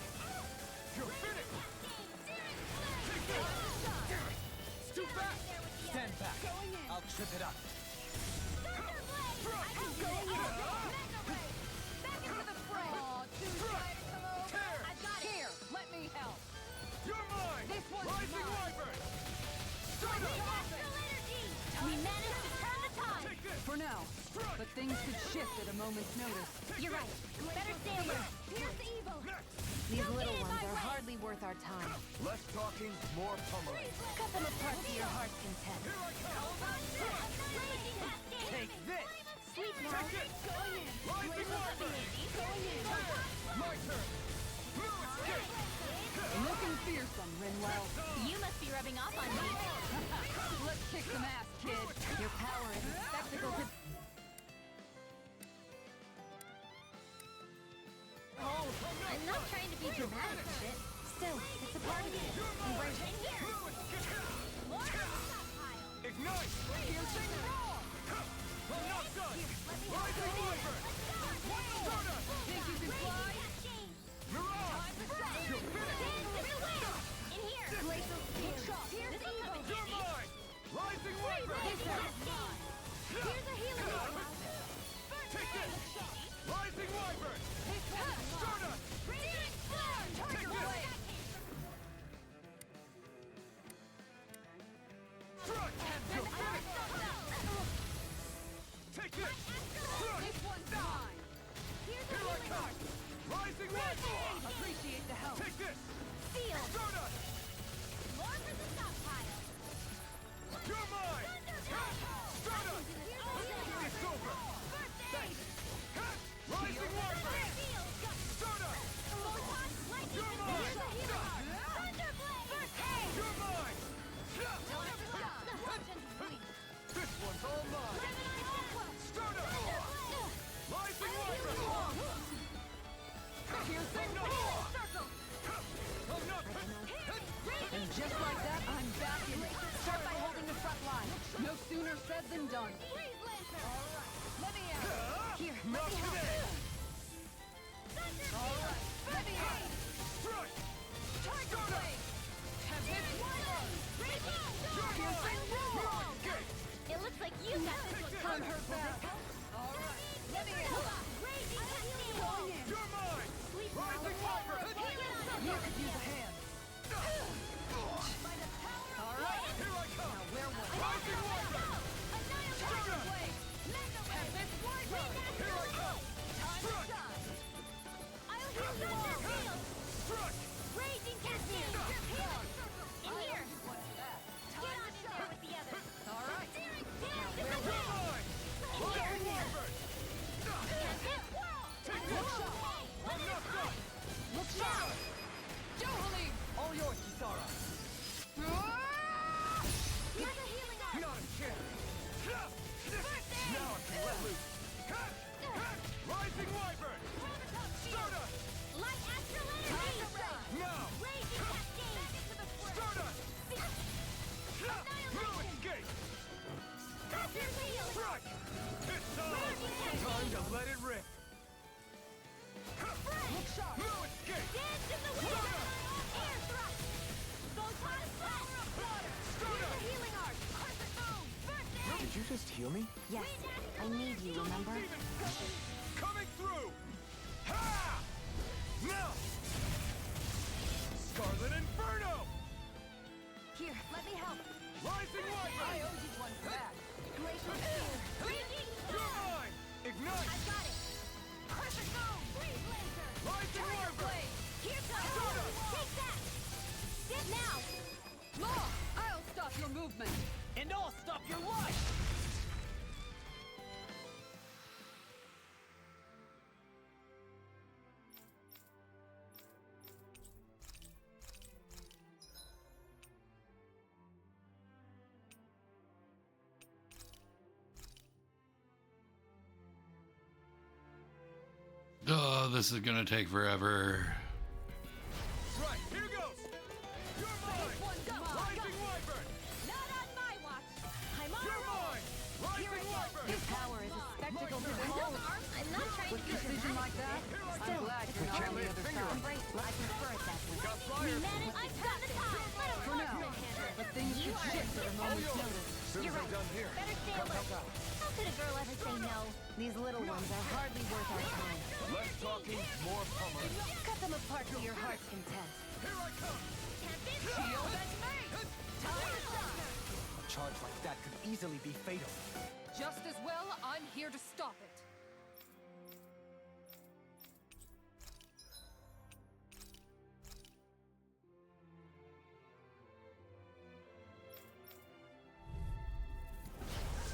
You're finished! Take this! It's too fast! Stand back. I'll trip it up. Back into the fray. Aw, too shy to come over. Tear! I got it. Here, let me help. You're mine! This one's Rising mine. Wyvern! Astral energy! We managed to turn the tide! Take this! For now. But things could shift at a moment's notice. You're right. Better stay alert. Here's the evil. These Don't little get in ones my are way. hardly worth our time. Less talking, more pummeling. Cut them apart to your heart's content. Take this! Sweet Take it! Going in. Rising Wyvern! Going in. My turn! Blue escape! Looking fearsome, Rinwell. You must be rubbing off on me. Let's kick some ass, kid. Your power is a spectacle to... I'm not trying to be dramatic, but Still, it's a part of you. Embrace it. Blue escape! more stockpile. Ignite! Piercing roar! I'm not done! Rising Wyvern! Stardust! Think you can fly? Mirage! You're finished! In here. Glacial spear. Here's the evil. You're mine! Rising Wyvern! Here's a healing orb. Take this! Rising Wyvern! Stardust! Take this! Strike! You're finished! Take this! Strike! This one's mine. Here I come! Rising Wyvern! Appreciate the help. Take this! Seal. Stardust! More for the stockpile. You're mine! Stardust! It's over! Thanks! Rising Wyvern! Stardust! You're mine! You're mine! This one's all mine! Stardust! Rising Wyvern! Piercing I'm roar! not... And just like that, I'm back in it. Start by holding the front line. No sooner said than done. Let me out. Here, Not let me help. today! All right. Let me out. Strike! Tiger blade. Have hit piercing roar. Escape! It looks like you got this one Turn her back. All right. Let me out. Going in. You're mine! Rising Wyvern! You could use a hand. All right. Here I come! Now where was Rising Wyvern! Tiger blade? Have this Wyvern. Here I come! Time to Strike! shine. I'll heal you all. Strike! Raging cascade. In here. What's that? Get on in there with the others. All right. You're mine! Rising Wyvern! Take this! I'm not done! Look sharp. Dohalim. All yours, Kisara. Here's a healing arm. Not a chance! Now I can let loose! Rising Wyvern! Stardust! Light astral energy. Now! Raging cascade. Stardust! No escape! That's your wheel. Strike! It's on! Time to let it rip! Look sharp. No escape! Dance in the wind. Air thrust. Photon power of water. Here's a healing arc. Perfect moon. First aid. Did you just heal me? Yes, I need you, remember? Coming through! Ha! Now! Scarlet Inferno! Here, let me help. Rising I Wyvern! owe you one back. Glacial spear. Raging You're storm. mine! Ignite! I've got it. Perfect moon. Freeze laser. Rising Tiger Wyvern! blade. Here comes. Take that. Sit now. Law, I'll stop your movement. And I'll stop your life! Oh, this is gonna take forever. Right, here goes! You're mine! Rising Wyvern! Not on my watch. I'm on You're a roll. mine! Rising Wyvern! His power is a spectacle to behold. I'm not trying to With be precision like that, I'm glad you're not on the other side. Embrace it. I prefer it that way. Got We fire! managed to stop the tide. For now, but things could shift at a moment's notice. Soon You're as I'm right. done here, Better stay come alert. help out. How could a girl ever say no? These little ones are hardly worth our time. Less talking, more pummeling. Cut them apart to your heart's content. Here I come! easily be fatal. Just as well, I'm here to stop it.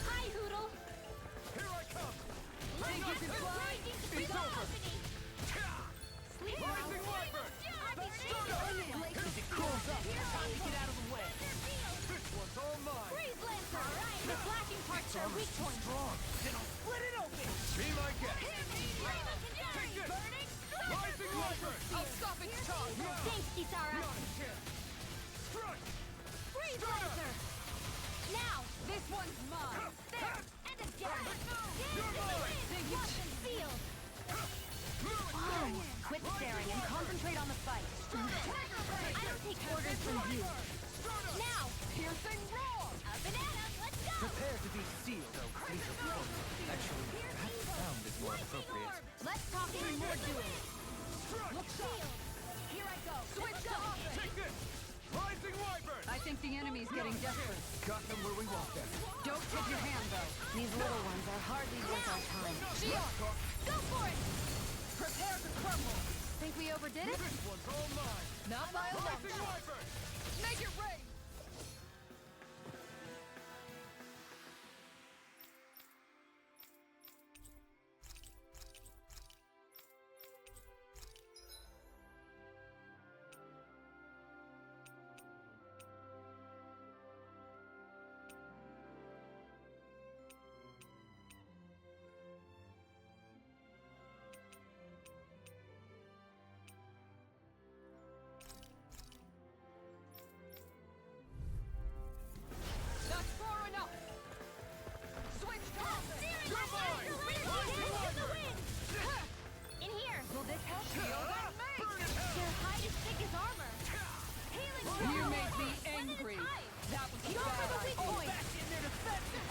Hi, Hoodle. Here I come! Think you can fly? It's over! Rising Wyvern! As it cools up, time to get out of the way. This one's all mine! Freeze Lancer! Alright, the flashing parts are weak points. Strong. Then I'll split it open. Be my guest! Take this! Rising Wyvern! I'll stop its charge. Thanks, Kisara. Not a chance! Strike! Freeze Lancer! Now! This one's mine. There! And again! You're mine! Locked and sealed! Quit staring and concentrate on the fight. I don't take orders from you. Now! Piercing roar. Up and at 'em! Let's go! Prepare to be sealed, oh crazy. Actually, that sound is more appropriate. Let's talk even more doing. Look sharp. Here I go. Switch to offense. Take this! Rising Wyvern! I think the enemy's getting desperate. Got them where we want them. Don't tip your hand, though. These little ones are hardly worth our time. Shield. Go for it! Prepare to crumble. Think we overdid it? This one's all mine! Not by a long Rising shot. Wyvern! Make it rain. That's far enough. Switch to offense. You're mine! Rising Wyvern! In here! Will this help? Shield and Burn make. in hell! Their hide is thick as armor! Healing You spell. make me One at a angry. time. That was a Go for the bad weak idea. point! Back in there defensive.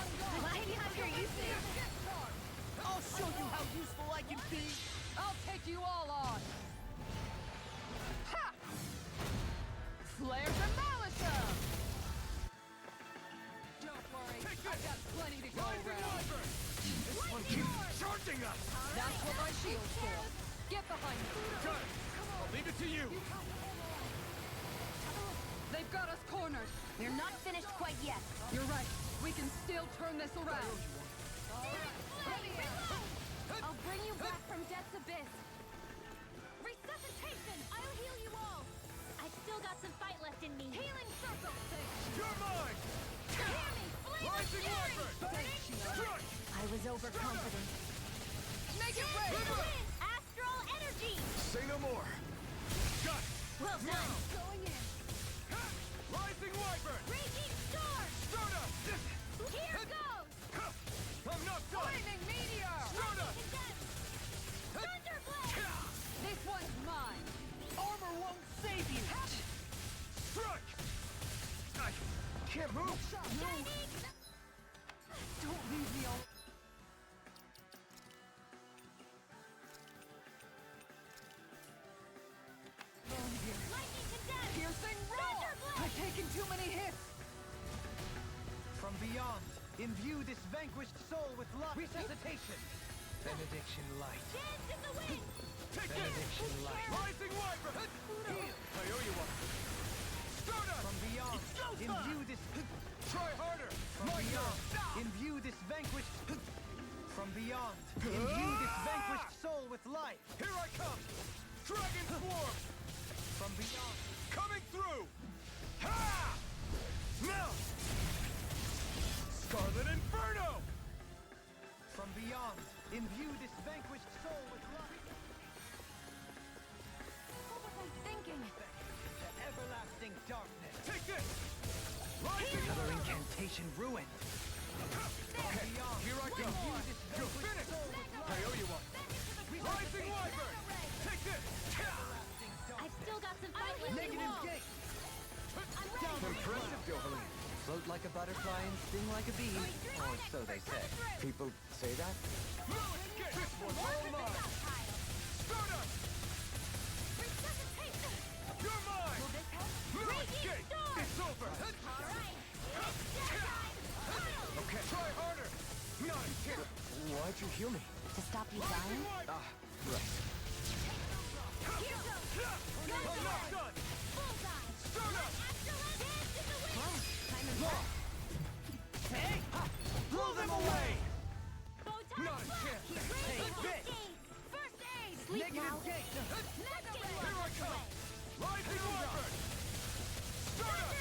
Like how you're used to. I'll show you how useful I can be. I'll take you all on. Ha! Flare Demolition! Don't worry, Take I've this! got plenty to go Rising around. Wyvern! This one keeps charging us! That's what my shield's for. Get behind me. Got it! I'll leave it to you! They've got us cornered. We're not finished quite yet. You're right. We can still turn this around. I'll bring you back from death's abyss. Resuscitation! I'll heal you all. I've still got some fight left in me. Healing circle. You're mine! Hear me! Flame of Rising fury! Wyvern! Strike! I was overconfident. Make it For rain. the win! Astral energy! Say no more! Got it! Well done! Going in. Rising Wyvern! Raging storm! Stardust! Here goes! I'm not done! Flaming meteor. Stardust! Thunderblade! This one's mine. Armor won't save you. Strike! I can't move! Shining! Don't leave me all. Lightning condensed! Piercing roar. Thunderblade! I've taken too many hits. From beyond, imbue this vanquished soul with light. Resuscitation. Benediction light. Dance in the wind! Take this! Benediction light. Rising Wyvern! Heal. I owe you one. Stardust! From beyond, imbue this. Try harder! From beyond, imbue this vanquished. From beyond, imbue this vanquished soul with life. Here I come! Dragon Swarm! From beyond, Coming through! Ha! Now! Scarlet Inferno! from beyond, imbue this vanquished soul with life. What was I thinking? The everlasting darkness. Take this! Rising Another incantation ruined. Okay, Beyond, here I go. imbue this You're vanquished finished! soul with I life. owe you one. Rising Wyvern! Take this! Everlasting I've darkness. still got some fight left in Negative me. gate. I'm ready! Impressive, Dohalim. Float like a butterfly and sting like a bee. Or so they say. People say that? This one's all mine! Stardust! Resuscitation! You're mine! Will this help? Mirage Raging Gate! storm! It's over! All right. It's death time! heal me. To stop you dying? Ah, right. I'm not done! Start up! Well, time is up. Hey! Ha! Blow them away! Not a chance! Take this! First aid! Sleep Negative now. gate! Here I come! Rising Wyvern! Start up!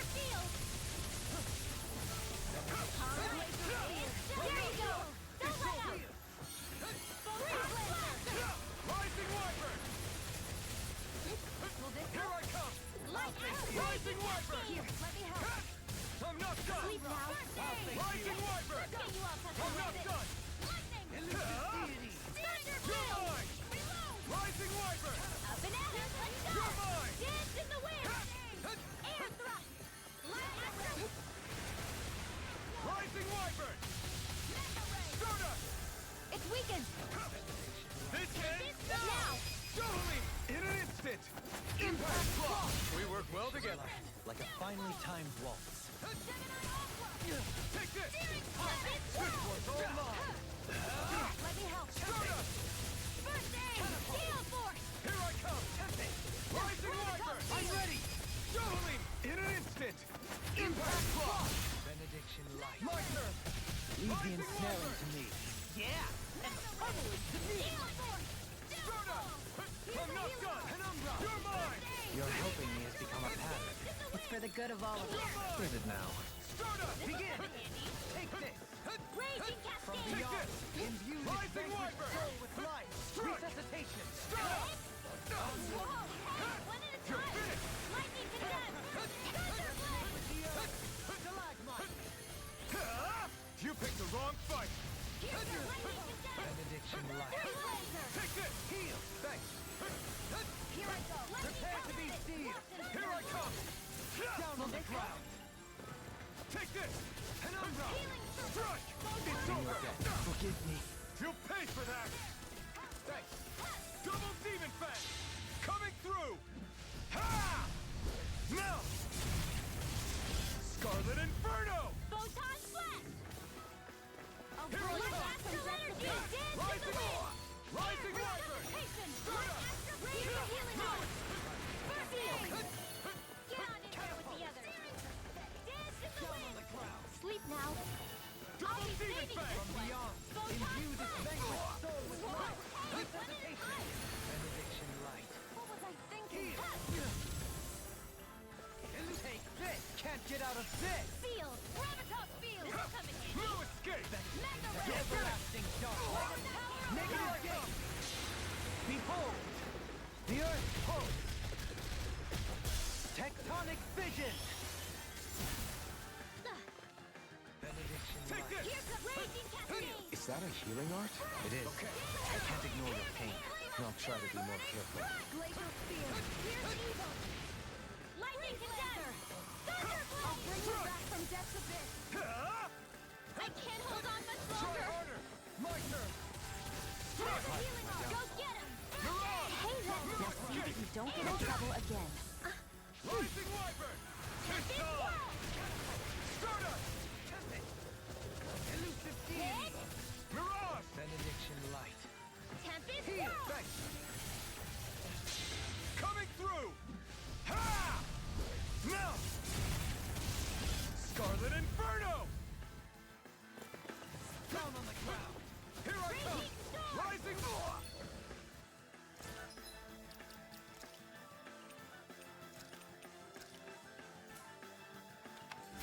There you go! Don't let out! Rising Wyvern! Here I come! Rising Wyvern! Here, let me help. I'm not done! Sleep now. Rising Wyvern! Get you all tough I'm not done! You're mine! Rising Wyvern! Up and at him! Let's go! You're mine! Dance in the wind! Air thrust! Light astral! Rising Wyvern! Start up! It's weakened! This ends Now! Totally! In an instant! Impact block! We work well together. Like a finely timed waltz. Take this! This one's all mine. Let me help! Start up! First aid! Gale force! Here I come! Rising Wyvern! I'm ready. Totally! In an instant! Impact block! Benediction light. My turn. Leave the ensnaring to me. Yeah. And totally to me. Gale force! Start up! I'm not done! Penumbra. You're mine! Your helping me has become a pattern. It's for the good of all of us. Is it now? Start up! Begin. Take this. Raging From cascade! beyond. Imbue this Rising vanquished Wyvern. soul with life. Strike. Resuscitation. Start up! Whoa! Hey, one at a You're time! finished! Lightning condemned! Thunder blade! Stalagmite. You picked the wrong fight! Here's the lightning condemned! Benediction light. Laser! Take this! Heal. Thanks. Here I go! Prepare to be sealed. Here I come! Down on the ground. Take this! Penumbra. Strike! It's over! Forgive me. You'll pay for that! Thanks! Double Demon Fang! Coming through! Ha! Now! Scarlet Inferno! Photon flash! I'll Here I bring come. astral energy! Dance in the Rising wind! Rising Wyvern! Resuscitation! Start up. Raise the healing arm! First aid! Get on in there with the others! Dance in the wind! Sleep now! Double Demon saving Fang! this one! Beyond. Photon Imbue this flash! vanquished soul with Whoa! life. Hey, one at a Resuscitation. time! Benediction light. What was I thinking? Take this. Can't get out of this. Field! Gravitas field! This will come in handy! No escape! Mega ray! Everlasting dark. Negative gate. Behold. The earth pulse. Tectonic vision. Benediction Take light. this! Here's the raging cascade! Is that a healing art? It is. I can't ignore your pain. I'll try to be more careful. Glacial spear! Here's evil! Lightning condemned! Thunder blade! I'll bring you back from death's abyss! I can't hold on much Try longer! harder! My turn! Here's the healing arm! Go get him! Hey then. Now see that you don't get in trouble again. Rising Wyvern! It's on! Start up! Elusive deity. Mirage! Benediction light. Tempest Heal. Whirl! Thanks. Coming through! Ha! Now! Scarlet Inferno! Down on the ground. Here I come! Raging storm! Rising...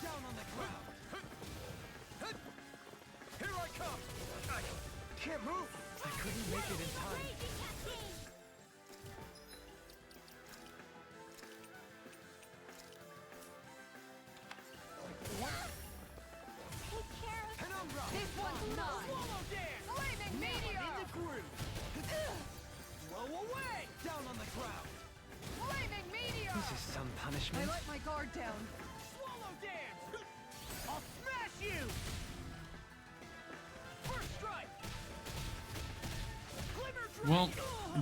Down on the ground. Here I come! I can't move! I couldn't make it in time. Raging cascade! Take care of... Penumbra. This one's mine! Swallow dance. Flaming meteor! In the groove. Blow away. Down on the ground. Flaming meteor! This is some I punishment. let my guard down. Swallow dance. I'll smash you. First strike. Glimmer drake. Well,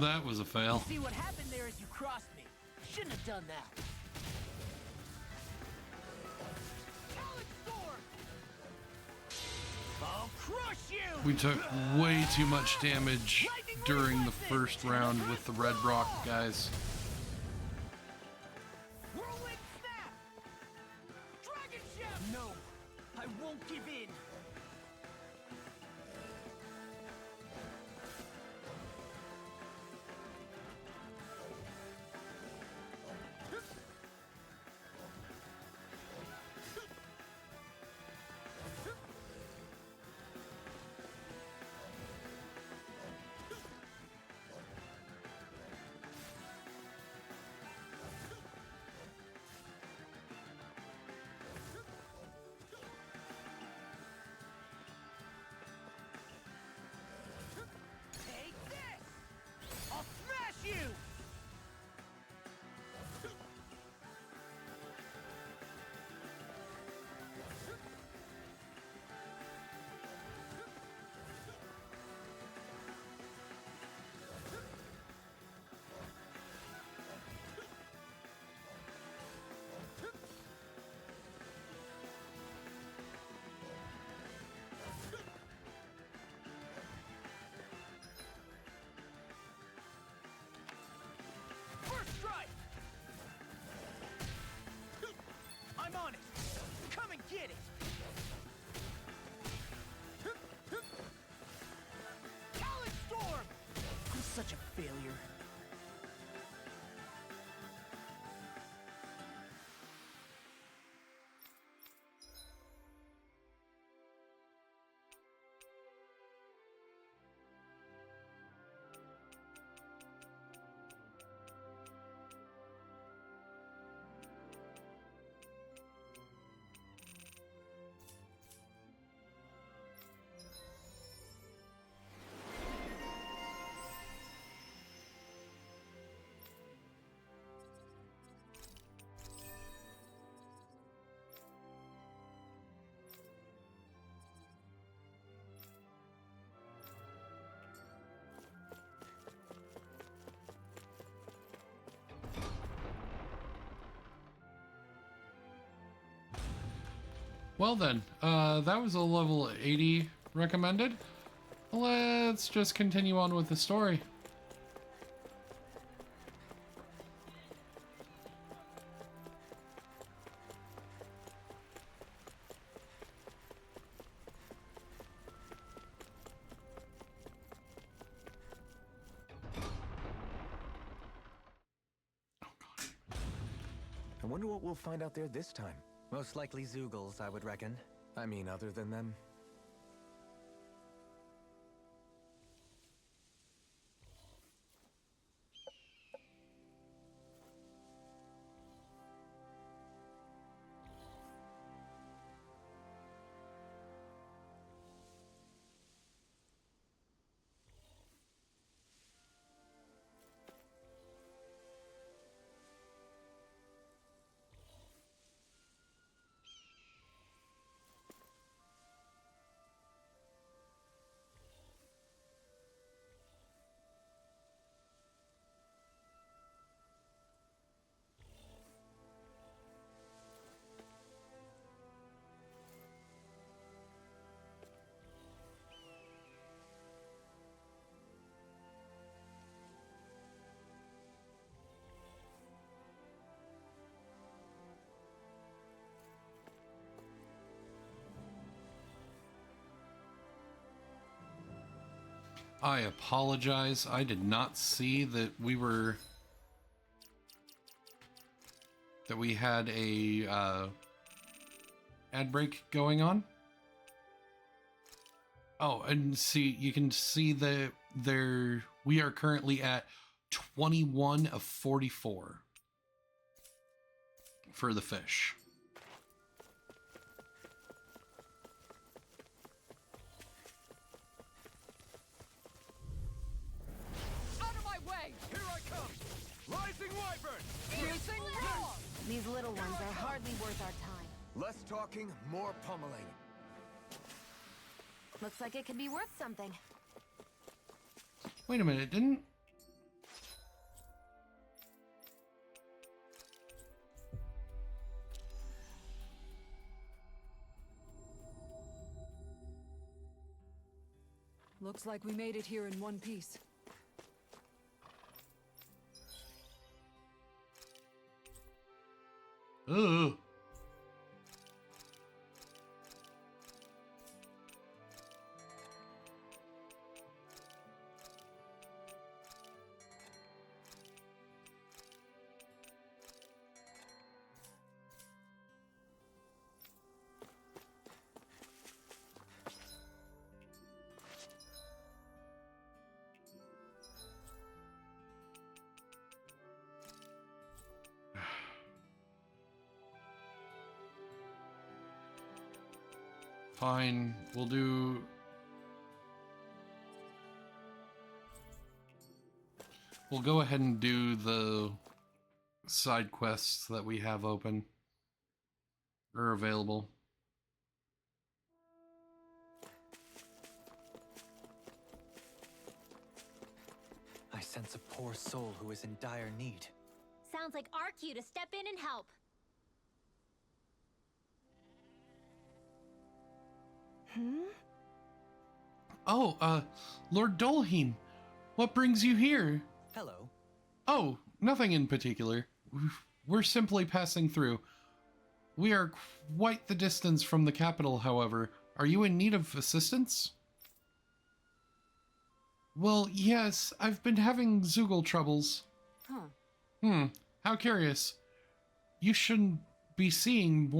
that was a fail. See what happened there is you crossed me. Shouldn't have done that. Talent storm. I'll crush We took way too much damage during the first round with the Red Rock guys. Whirlwind snap! Dragon Chef! No, I won't give in. Take this! I'll smash you! First strike! I'm on it! Come and get it! Talon Storm! I'm such a failure. Well then, that was a level 80 recommended. Let's just continue on with the story. I wonder what we'll find out there this time. Most likely Zoogles, I would reckon. I mean, other than them. I apologize. I did not see that we had a ad break going on. Oh, and see, you can see that we are currently at 21 of 44 for the fish. Rising Wyvern! Piercing roar! These little ones are hardly worth our time. Less talking, more pummeling. Looks like it could be worth something. Wait a minute, didn't... Looks like we made it here in one piece. Ugh. Fine, we'll do... We'll go ahead and do the side quests that we have open or available. I sense a poor soul who is in dire need. Sounds like our cue to step in and help. Oh, Lord Dolheim, what brings you here? Hello. Oh, nothing in particular. We're simply passing through. We are quite the distance from the capital, however. Are you in need of assistance? Well, yes, I've been having Zoogle troubles. Huh. How curious. You shouldn't be seeing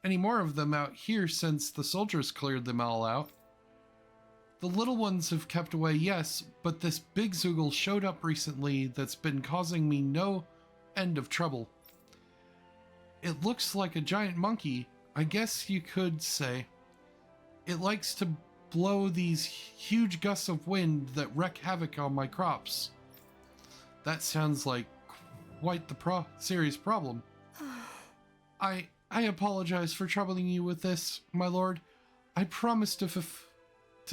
any more of them out here since the soldiers cleared them all out. The little ones have kept away, yes, but this big Zoogle showed up recently that's been causing me no end of trouble. It looks like a giant monkey, I guess you could say. It likes to blow these huge gusts of wind that wreak havoc on my crops. That sounds like quite the serious problem. I apologize for troubling you with this, my lord. I promise to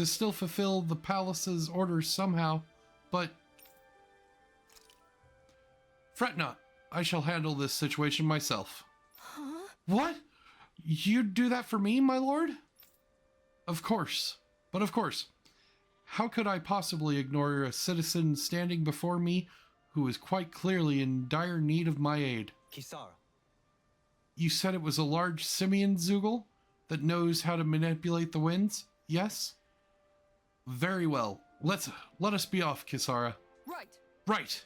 still fulfill the palace's orders somehow, but... Fret not. I shall handle this situation myself. Huh? What? You'd do that for me, my lord? Of course. But of course. How could I possibly ignore a citizen standing before me who is quite clearly in dire need of my aid? Kisara. You said it was a large simian Zoogle that knows how to manipulate the winds, yes? Very well. Let us be off, Kisara. Right. Right.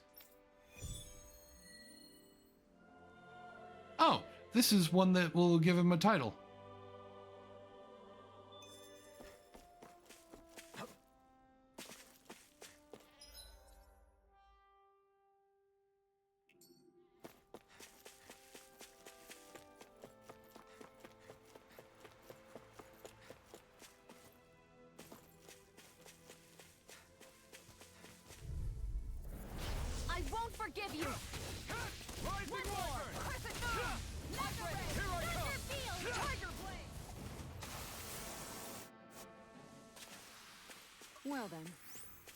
Oh, this is one that will give him a title. I won't forgive you! Rising Wyvern! Crescent Moon! Mega Ray! Here I come! Thunder Field! Tiger Blade! Well then,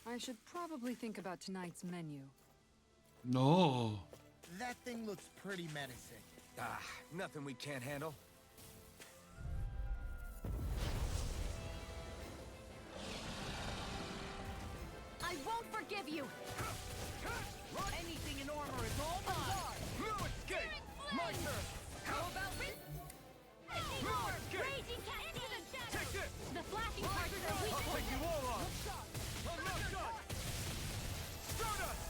I should probably think about tonight's menu. No. That thing looks pretty menacing. Ah, nothing we can't handle. I won't forgive you! Anything in armor is all mine! No escape! My turn! How about No escape! Raging Cat into the shadows! Take this! The flashing parts are weak I'll take you all on! I'm not done! Stardust!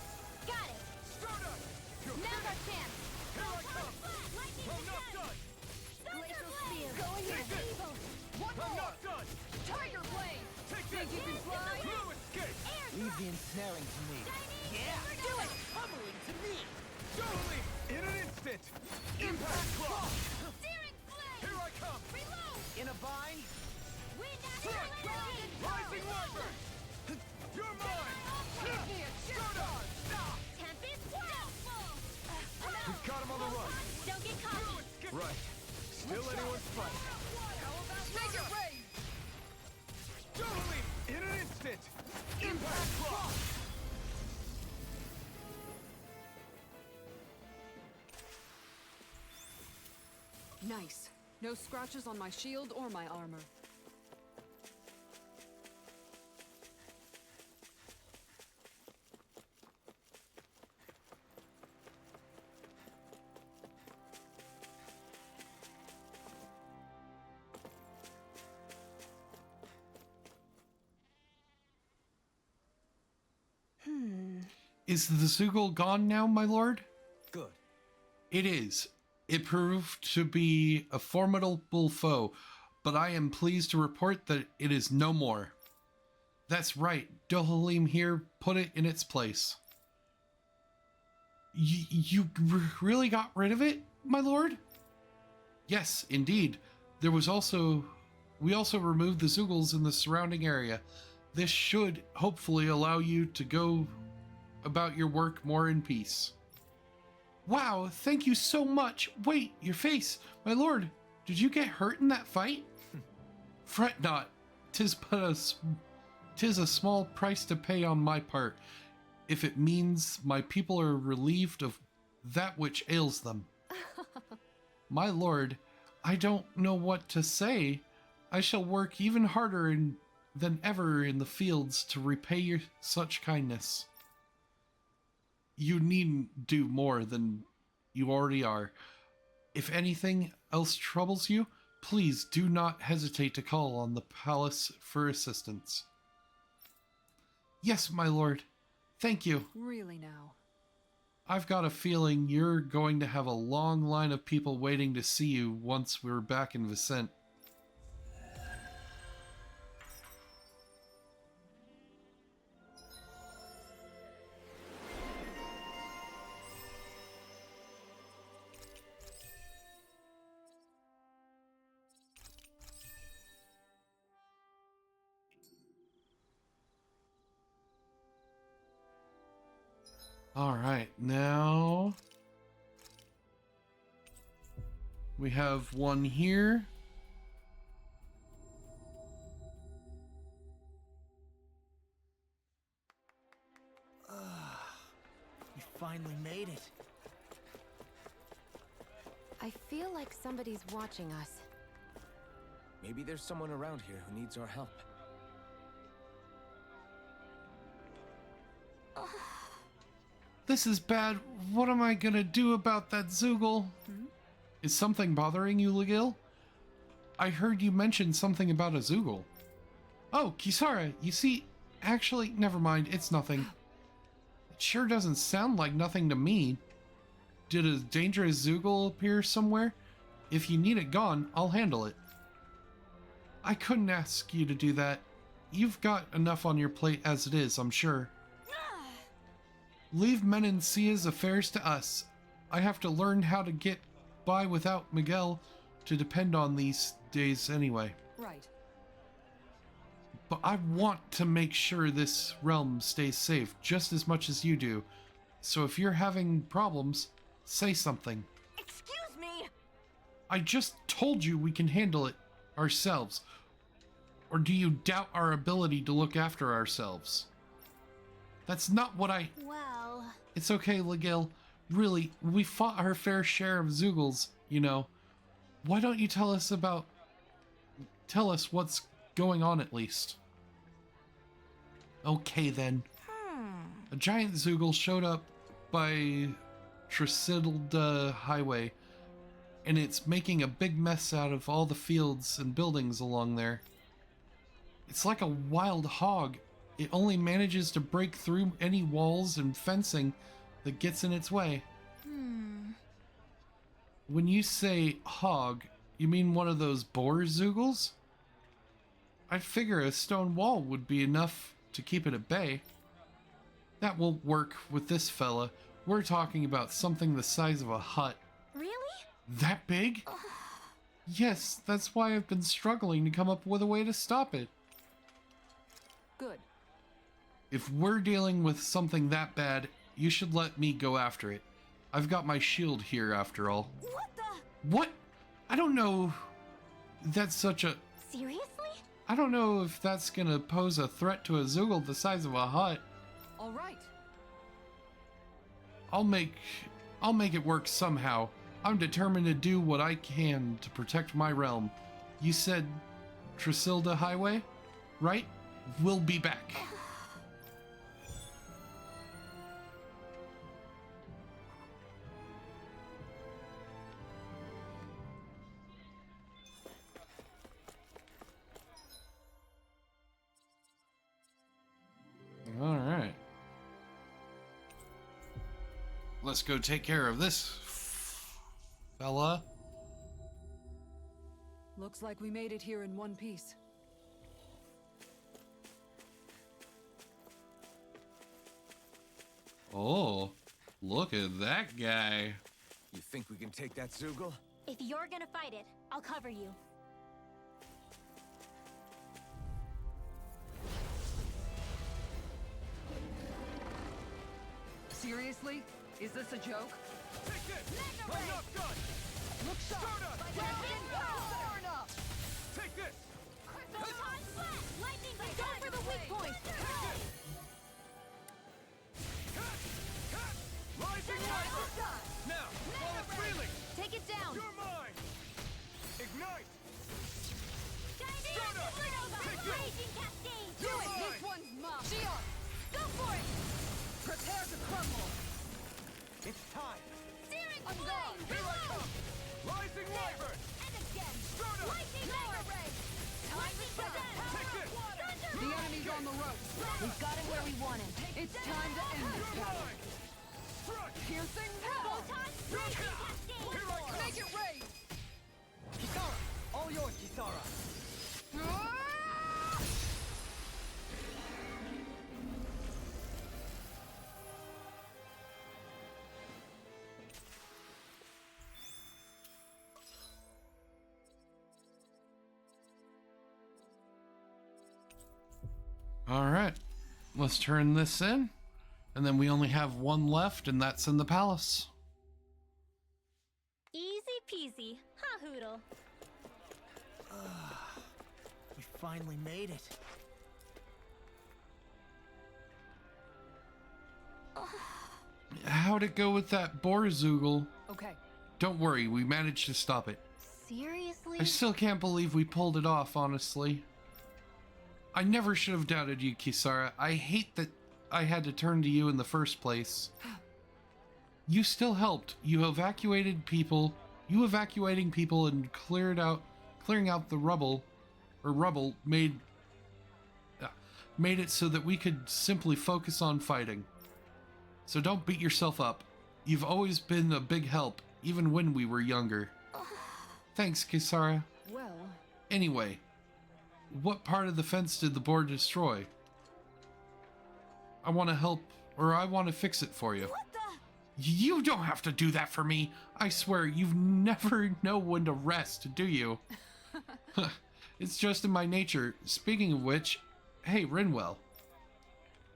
Got it! Stardust! Now's our chance! Here I come! I'm not done! Glacial Spear! Going in! Take this! Evil! One I'm more! not done! Tiger Blade! Take Think this! you can fly? No escape! Leave the ensnaring to me. Yeah! Do it! Pummeling to me! Totally! In an instant! Impact Claw! Searing Flame! Here I come! Reload! In a bind? Wind Front! Rising Wyvern! You're mine! Give me a shot! Tempest Downfall! We've got him on the run! Don't get caught! Right. Still anyone's fight. Mega Ray! Totally! In an instant! Impact Claw! Nice. No scratches on my shield or my armor. Is the Zoogle gone now, my lord? Good. It is. It proved to be a formidable foe, but I am pleased to report that it is no more. That's right, Dohalim here put it in its place. You really got rid of it, my lord? Yes, indeed. We also removed the Zoogles in the surrounding area. This should hopefully allow you to go about your work more in peace. Wow, thank you so much. Wait, your face. My lord, did you get hurt in that fight? Fret not. Tis a small price to pay on my part, if it means my people are relieved of that which ails them. My lord, I don't know what to say. I shall work even harder than ever in the fields to repay your such kindness. You needn't do more than you already are. If anything else troubles you, please do not hesitate to call on the palace for assistance. Yes, my lord. Thank you. Really now. I've got a feeling you're going to have a long line of people waiting to see you once we're back in Vicent. Alright, now we have one here. You finally made it. I feel like somebody's watching us. Maybe there's someone around here who needs our help. This is bad. What am I gonna do about that Zoogle? Is something bothering you, Legil? I heard you mention something about a Zoogle. Oh, Kisara, you see, actually, never mind, it's nothing. It sure doesn't sound like nothing to me. Did a dangerous Zoogle appear somewhere? If you need it gone, I'll handle it. I couldn't ask you to do that. You've got enough on your plate as it is, I'm sure. Leave Menancia's affairs to us. I have to learn how to get by without Miguel to depend on these days anyway. Right. But I want to make sure this realm stays safe just as much as you do. So if you're having problems, say something. Excuse me! I just told you we can handle it ourselves. Or do you doubt our ability to look after ourselves? That's not what I... Well... It's okay, Legil. Really, we fought our fair share of Zoogles, you know. Why don't you tell us what's going on at least? Okay then. A giant Zoogle showed up by Tresilda Highway, and it's making a big mess out of all the fields and buildings along there. It's like a wild hog. It only manages to break through any walls and fencing that gets in its way. When you say hog, you mean one of those boar Zoogles? I'd figure a stone wall would be enough to keep it at bay. That won't work with this fella. We're talking about something the size of a hut. Really? That big? Yes, that's why I've been struggling to come up with a way to stop it. Good. If we're dealing with something that bad, you should let me go after it. I've got my shield here after all. What the? What? I don't know. That's such a... Seriously? I don't know if that's gonna pose a threat to a Zoogle the size of a hut. All right. I'll make it work somehow. I'm determined to do what I can to protect my realm. You said Tresilda Highway, right? We'll be back. All right. let's go take care of this fella. Looks like we made it here in one piece. Oh, look at that guy. You think we can take that Zoogle? If you're gonna fight it, I'll cover you. Seriously? Is this a joke? Take this! I'm not done! Look sharp! Far enough! Take this! Photon blast! Lightning Go for the weak point! Rising Riser! Now, while it's reeling, Take it down! you're mine! Ignite! Take Raging Cascade! Do it! This one's mine! Shion! Go for it! Prepare to crumble! It's time. Searing I'm flame! gone. Here I come! Rising Wyvern! And again! Start up! Lightning Mega Ray! Lightning Possess! Take this! Thunder! The enemy's on the ropes! We've got him where we want him. It's time to end this You're battle! mine! Thrust! Piercing power! Photon Raging Cascade! Here I come! Make it rain! Kisara, all yours, Kisara. All right, let's turn this in, and then we only have one left, and that's in the palace. Easy peasy, huh, Hoodle? We finally made it. How'd it go with that Borzoogle? Okay. Don't worry, we managed to stop it. Seriously? I still can't believe we pulled it off, honestly. I never should have doubted you, Kisara. I hate that I had to turn to you in the first place. You still helped. You evacuating people and clearing out the rubble made it so that we could simply focus on fighting. So don't beat yourself up. You've always been a big help, even when we were younger. Thanks, Kisara. Well... Anyway, what part of the fence did the board destroy? I want to help, or I want to fix it for you. What the? You don't have to do that for me. I swear, you've never know when to rest, do you? It's just in my nature. Speaking of which, hey, Rinwell.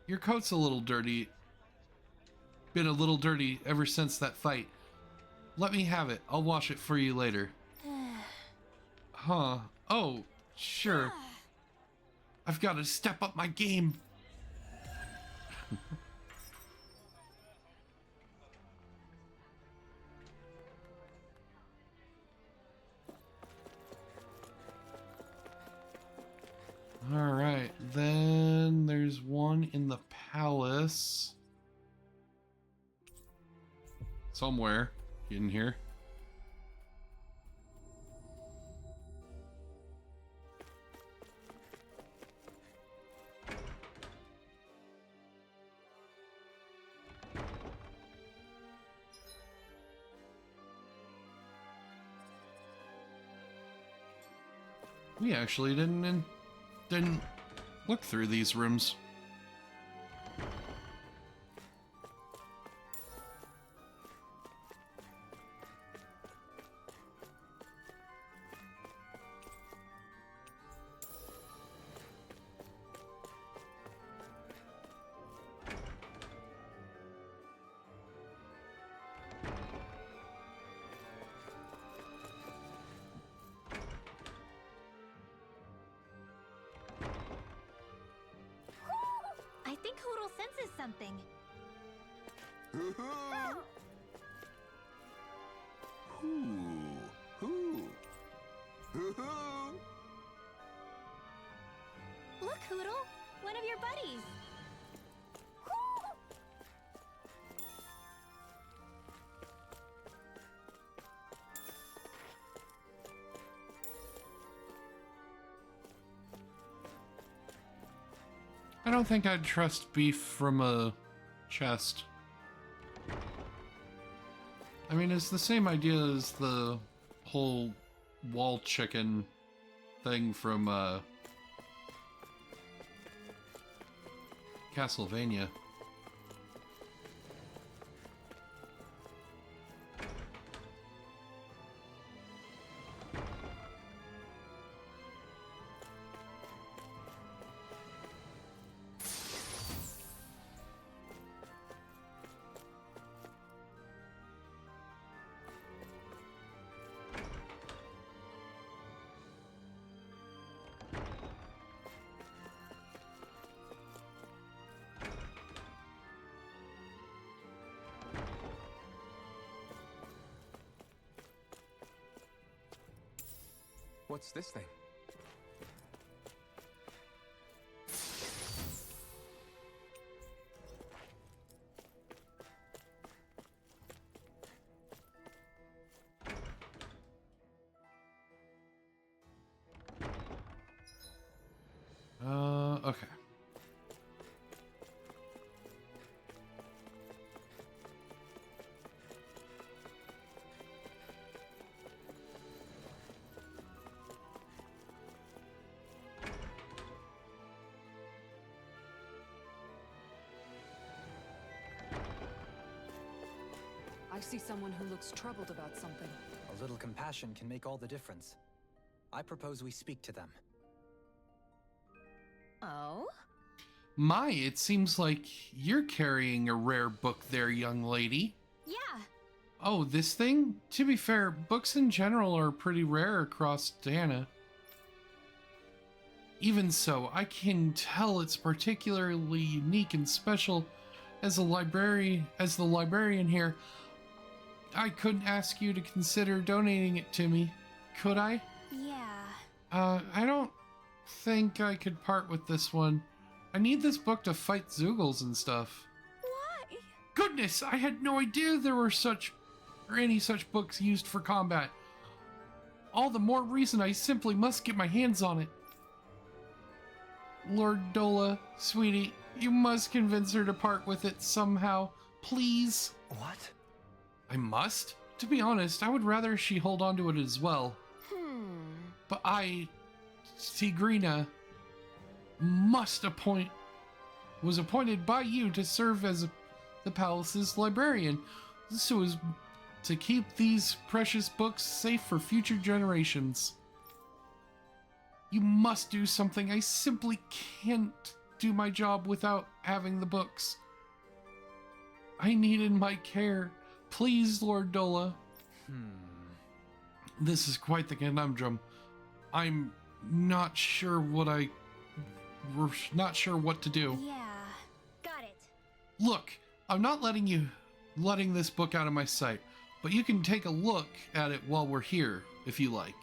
Your coat's a little dirty. Been a little dirty ever since that fight. Let me have it. I'll wash it for you later. Huh. Oh, sure. I've got to step up my game. All right, then there's one in the palace. Somewhere in here. We actually didn't look through these rooms. I think Hoodle senses something. Look, Hoodle! One of your buddies! I don't think I'd trust beef from a chest. I mean, it's the same idea as the whole wall chicken thing from Castlevania. What's this thing? Okay. I see someone who looks troubled about something. A little compassion can make all the difference. I propose we speak to them. Oh? My, it seems like you're carrying a rare book there, young lady. Yeah. Oh, this thing? To be fair, books in general are pretty rare across Dana. Even so, I can tell it's particularly unique and special. As the librarian here, I couldn't ask you to consider donating it to me, could I? Yeah. I don't think I could part with this one. I need this book to fight Zoogles and stuff. Why? Goodness, I had no idea there were any such books used for combat. All the more reason I simply must get my hands on it. Lord Dola, sweetie, you must convince her to part with it somehow, please. What? I must? To be honest, I would rather she hold on to it as well. But I, Tigrina, was appointed by you to serve as the palace's librarian, so as to keep these precious books safe for future generations. You must do something. I simply can't do my job without having the books. I needed my care. Please, Lord Dola. This is quite the conundrum. I'm not sure what to do. Yeah. Got it. Look, I'm not letting this book out of my sight, but you can take a look at it while we're here, if you like.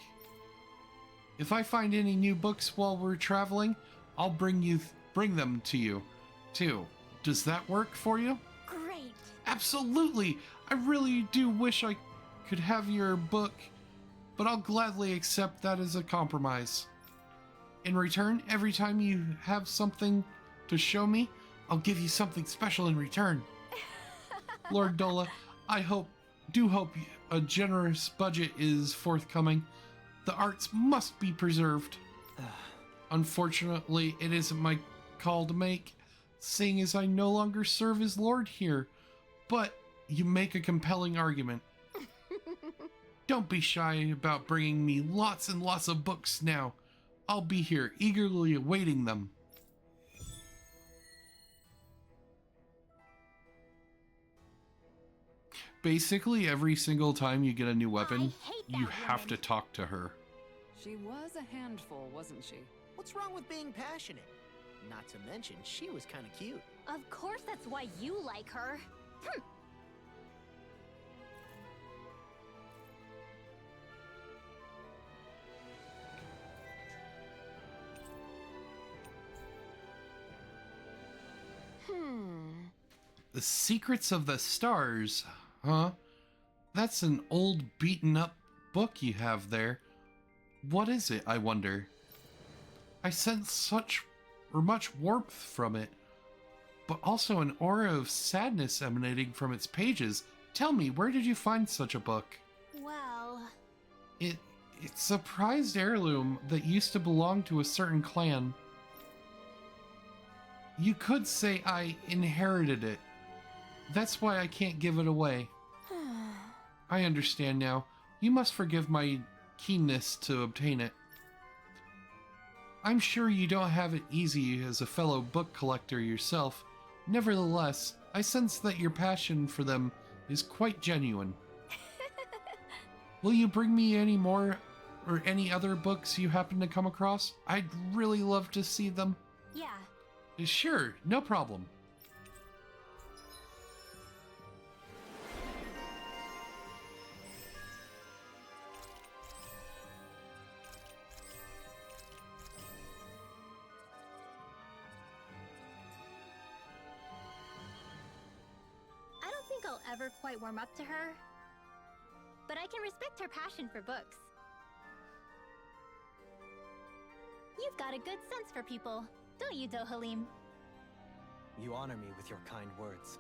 If I find any new books while we're traveling, I'll bring them to you, too. Does that work for you? Great. Absolutely! I really do wish I could have your book, but I'll gladly accept that as a compromise. In return, every time you have something to show me, I'll give you something special in return. Lord Dola, I do hope a generous budget is forthcoming. The arts must be preserved. Unfortunately, it isn't my call to make, seeing as I no longer serve as Lord here. But you make a compelling argument. Don't be shy about bringing me lots and lots of books now. I'll be here, eagerly awaiting them. Basically, every single time you get a new weapon, you have to talk to her. She was a handful, wasn't she? What's wrong with being passionate? Not to mention, she was kind of cute. Of course that's why you like her. The Secrets of the Stars, huh? That's an old beaten up book you have there. What is it, I wonder? I sense much warmth from it, but also an aura of sadness emanating from its pages. Tell me, where did you find such a book? Well, It's a prized heirloom that used to belong to a certain clan. You could say I inherited it. That's why I can't give it away. I understand now. You must forgive my keenness to obtain it. I'm sure you don't have it easy as a fellow book collector yourself. Nevertheless, I sense that your passion for them is quite genuine. Will you bring me any more or any other books you happen to come across? I'd really love to see them. yeah. Sure, no problem. I don't think I'll ever quite warm up to her, but I can respect her passion for books. You've got a good sense for people, don't you, Dohalim? You honor me with your kind words.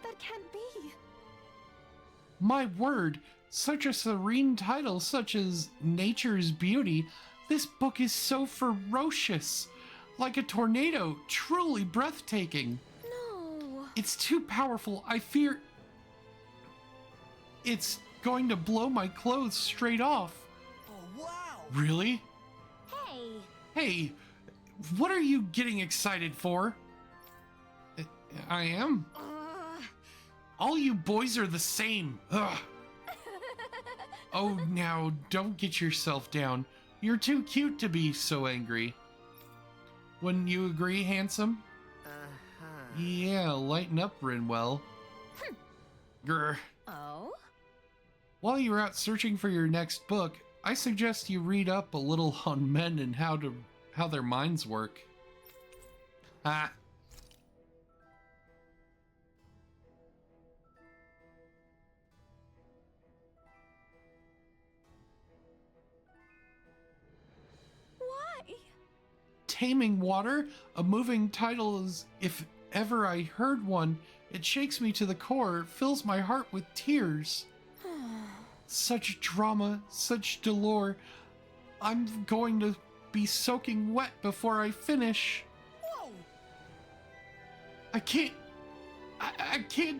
That can't be. My word, such a serene title such as Nature's Beauty. This book is so ferocious. Like a tornado, truly breathtaking. No. It's too powerful. I fear it's going to blow my clothes straight off. Oh, wow! Really? Hey, Hey, what are you getting excited for? I am. All you boys are the same. Ugh. Oh, now, don't get yourself down. You're too cute to be so angry. Wouldn't you agree, handsome? Yeah, lighten up, Rinwell. Grr. Oh? While you're out searching for your next book, I suggest you read up a little on men and how their minds work. Ah. Why? Taming Water, a moving title as if ever I heard one. It shakes me to the core, fills my heart with tears. Such drama, such dolor. I'm going to be soaking wet before I finish. Whoa! I can't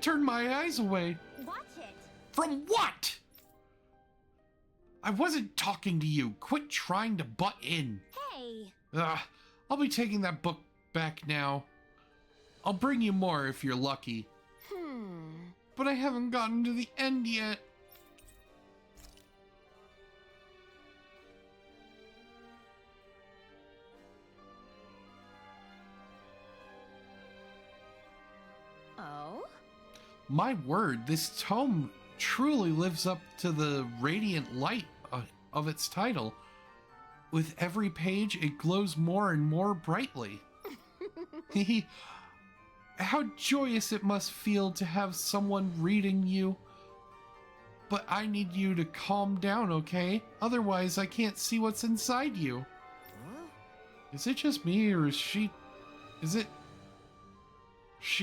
turn my eyes away. watch it. From what? I wasn't talking to you. Quit trying to butt in. Hey, I'll be taking that book back now. I'll bring you more if you're lucky. But I haven't gotten to the end yet. Oh? My word, this tome truly lives up to the radiant light of its title. With every page, it glows more and more brightly. How joyous it must feel to have someone reading you. But I need you to calm down, okay? Otherwise, I can't see what's inside you. Huh? Is it just me, or is she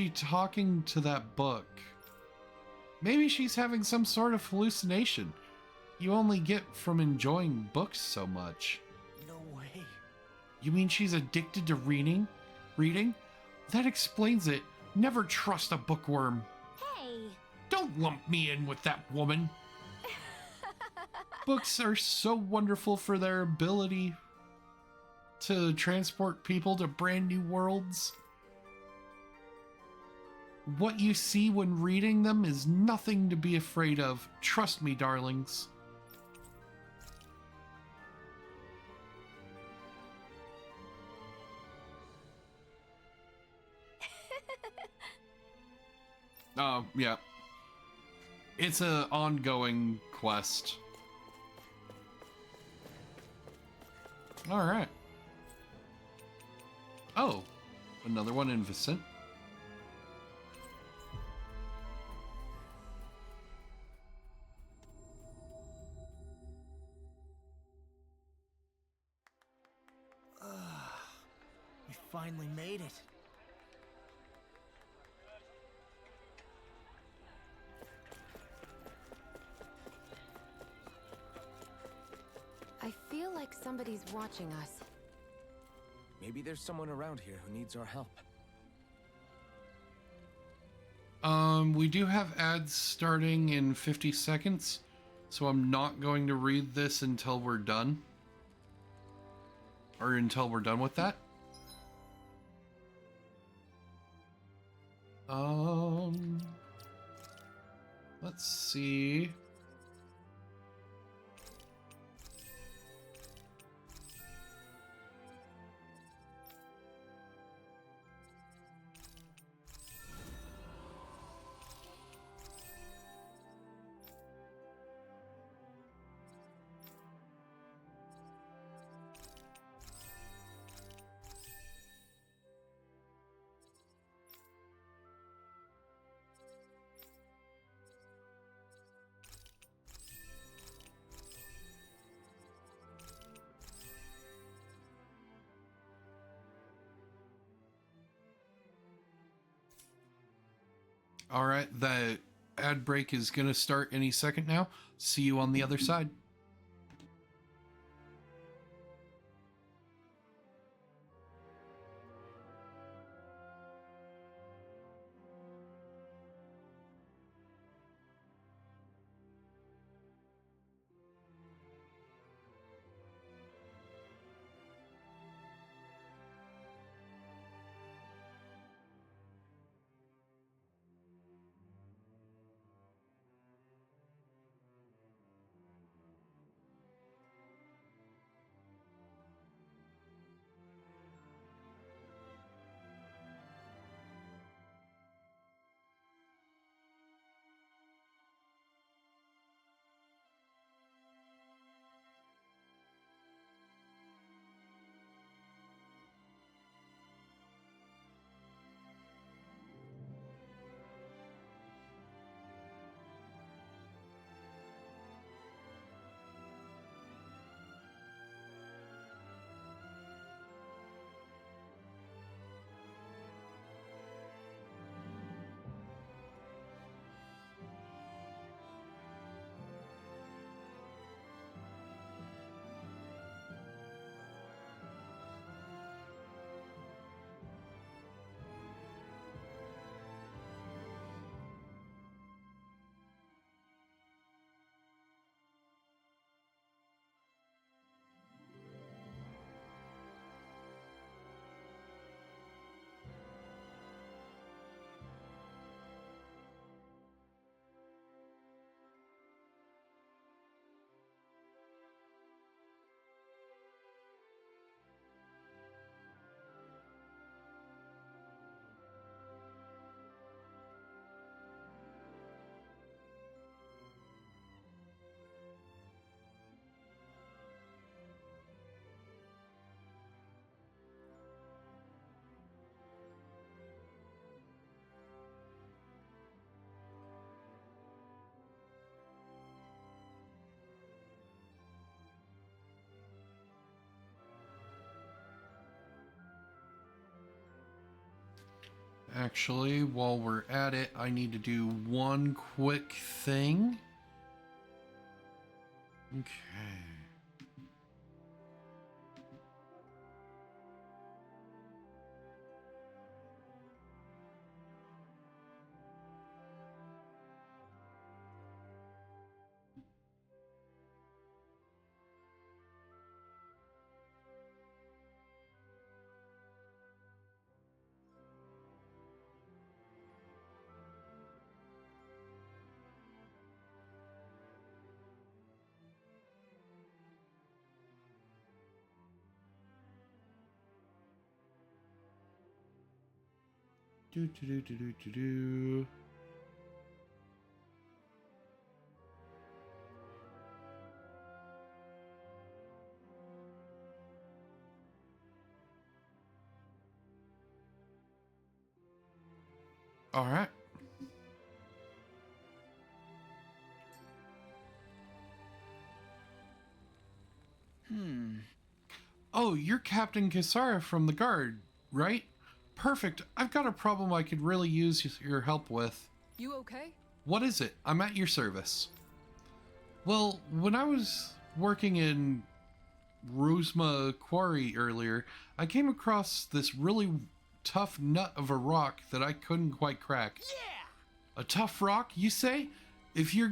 talking to that book? Maybe she's having some sort of hallucination you only get from enjoying books so much. No way. You mean she's addicted to reading? That explains it. Never trust a bookworm. hey. Don't lump me in with that woman. Books are so wonderful for their ability to transport people to brand new worlds. What you see when reading them is nothing to be afraid of. Trust me, darlings. Yeah. It's an ongoing quest. Alright. Oh, another one in Vicent. We finally made it. feel like somebody's watching us. Maybe there's someone around here who needs our help. We do have ads starting in 50 seconds, so I'm not going to read this until we're done. Or until we're done with that. Let's see. All right, the ad break is going to start any second now. See you on the other side. Actually, while we're at it, I need to do one quick thing. Okay. Do. All right. Oh, you're Captain Kisara from the Guard, right? Perfect. I've got a problem I could really use your help with. You okay? What is it? I'm at your service. Well, when I was working in Rosma Quarry earlier, I came across this really tough nut of a rock that I couldn't quite crack. Yeah! A tough rock, you say? If you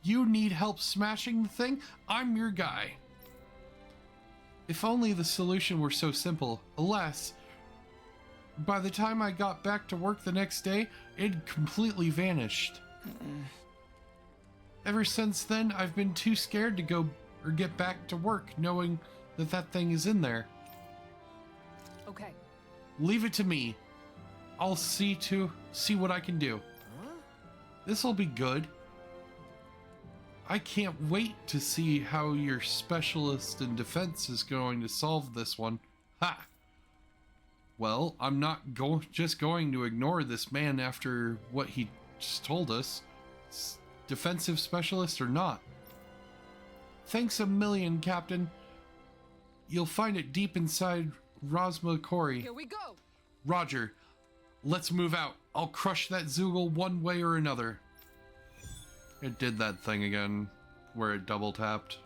need help smashing the thing, I'm your guy. If only the solution were so simple. Alas, by the time I got back to work the next day, it completely vanished. Ever since then, I've been too scared to go or get back to work knowing that that thing is in there. Okay. Leave it to me. I'll see what I can do. This'll be good. I can't wait to see how your specialist in defense is going to solve this one. Ha! Well, I'm not just going to ignore this man after what he just told us. Defensive specialist or not. Thanks a million, Captain. You'll find it deep inside Rosma Quarry. Here we go. Roger. Let's move out. I'll crush that Zoogle one way or another. It did that thing again, where it double tapped.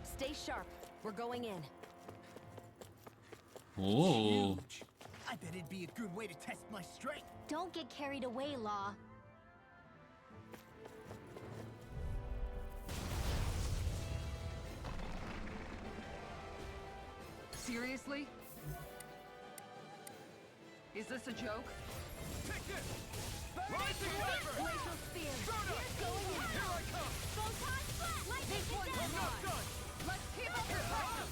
Stay sharp. We're going in. Oh. Huge. I bet it'd be a good way to test my strength. Don't get carried away, Law. Seriously? Is this a joke? Take this! Rising Viper! Glacial spear. Stardust! Here I come! Photon flash! This one's I'm not done! Let's keep up your fight.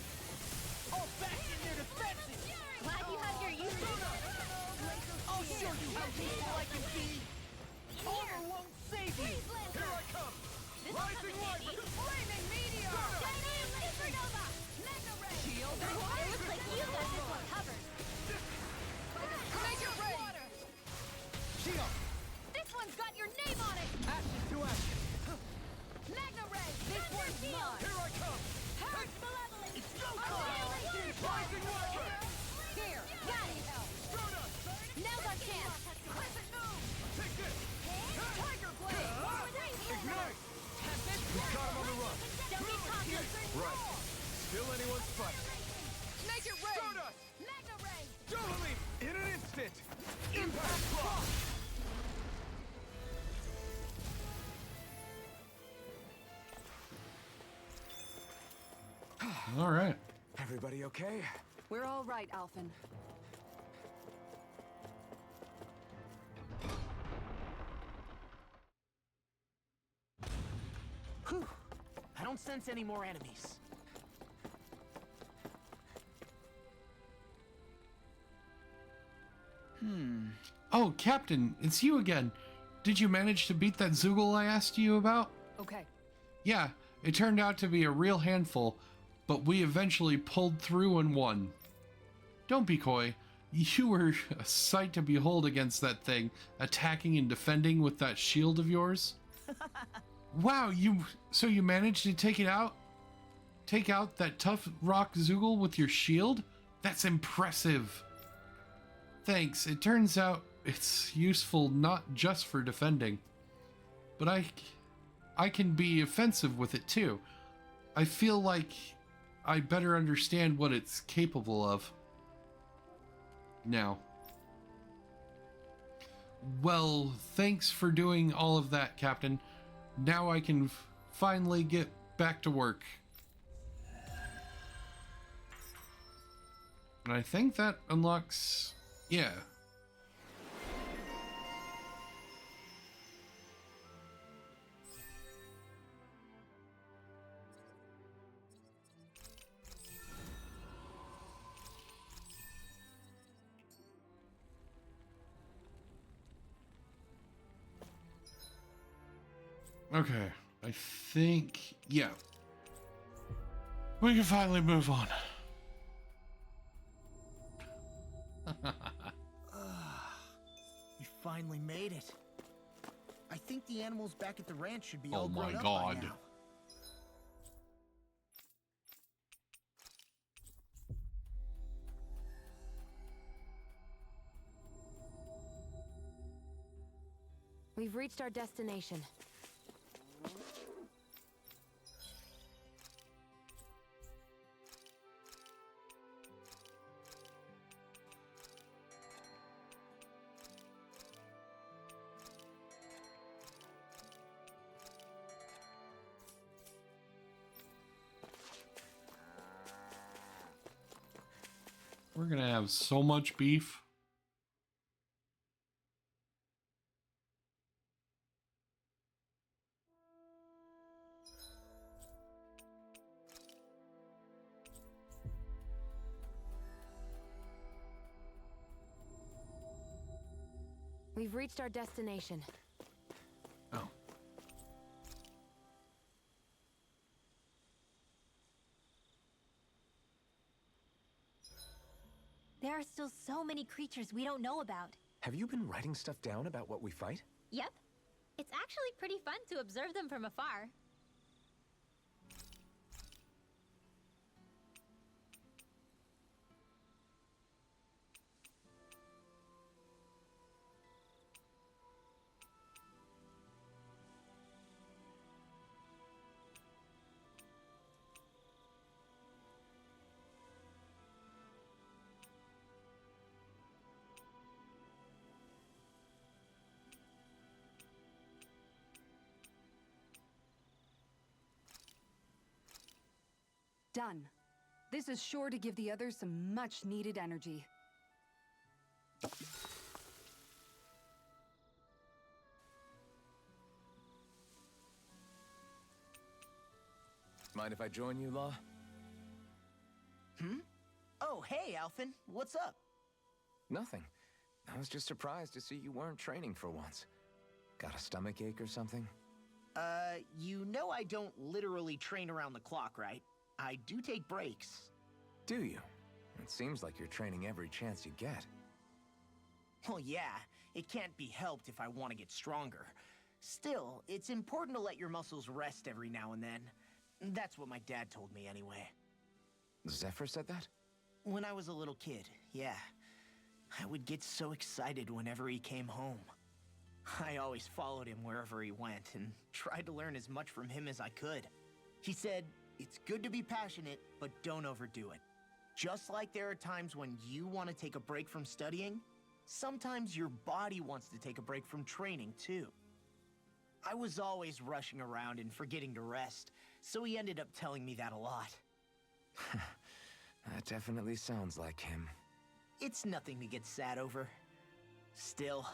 All back in their defenses! Glad you have your uses. I'll show you how useful I can be! Armor won't save you! Here I come! Rising Viper! Flaming meteor. Dynamic supernova! Mega ray! Shield. It looks like you got this one covered. Make it rain. Shield! This one's got your name on it. Ashes to ashes! Magna ray. This one's mine. Here I come! Earth malevolence! It's go time! Rising Viper! Here. Got it. Stardust! Now's our chance! Crescent moon. Take this! Tiger blade. Ignite! We Got him on the run! Don't get cocky! Right. Still anyone's fight. Make it rain. Stardust! Magna ray. Dohalim! In an instant! Impact block! All right. Everybody okay? We're all right, Alphen. Whew. I don't sense any more enemies. Oh, Captain, it's you again. Did you manage to beat that Zoogle I asked you about? Okay. Yeah, it turned out to be a real handful, but we eventually pulled through and won. Don't be coy. You were a sight to behold against that thing, attacking and defending with that shield of yours. Wow, so you managed to take it out? Take out that tough rock Zoogle with your shield? That's impressive. Thanks. It turns out it's useful not just for defending, but I can be offensive with it too. I feel like I better understand what it's capable of now. Well, thanks for doing all of that, Captain. Now I can finally get back to work. And I think that unlocks... yeah. Okay, I think, yeah. We can finally move on. We finally made it. I think the animals back at the ranch should be Oh all my grown up God. by now. We've reached our destination. We're gonna have so much beef. We've reached our destination. Oh. There are still so many creatures we don't know about. Have you been writing stuff down about what we fight? Yep. It's actually pretty fun to observe them from afar. Done. This is sure to give the others some much-needed energy. Mind if I join you, Law? Oh, hey, Alphen. What's up? Nothing. I was just surprised to see you weren't training for once. Got a stomach ache or something? You know I don't literally train around the clock, right? I do take breaks. Do you? It seems like you're training every chance you get. Well, yeah, it can't be helped if I want to get stronger. Still, it's important to let your muscles rest every now and then. That's what my dad told me anyway. Zephyr said that? When I was a little kid, yeah. I would get so excited whenever he came home. I always followed him wherever he went and tried to learn as much from him as I could. He said, it's good to be passionate, but don't overdo it. Just like there are times when you want to take a break from studying, sometimes your body wants to take a break from training too. I was always rushing around and forgetting to rest, so he ended up telling me that a lot. That definitely sounds like him. It's nothing to get sad over. Still,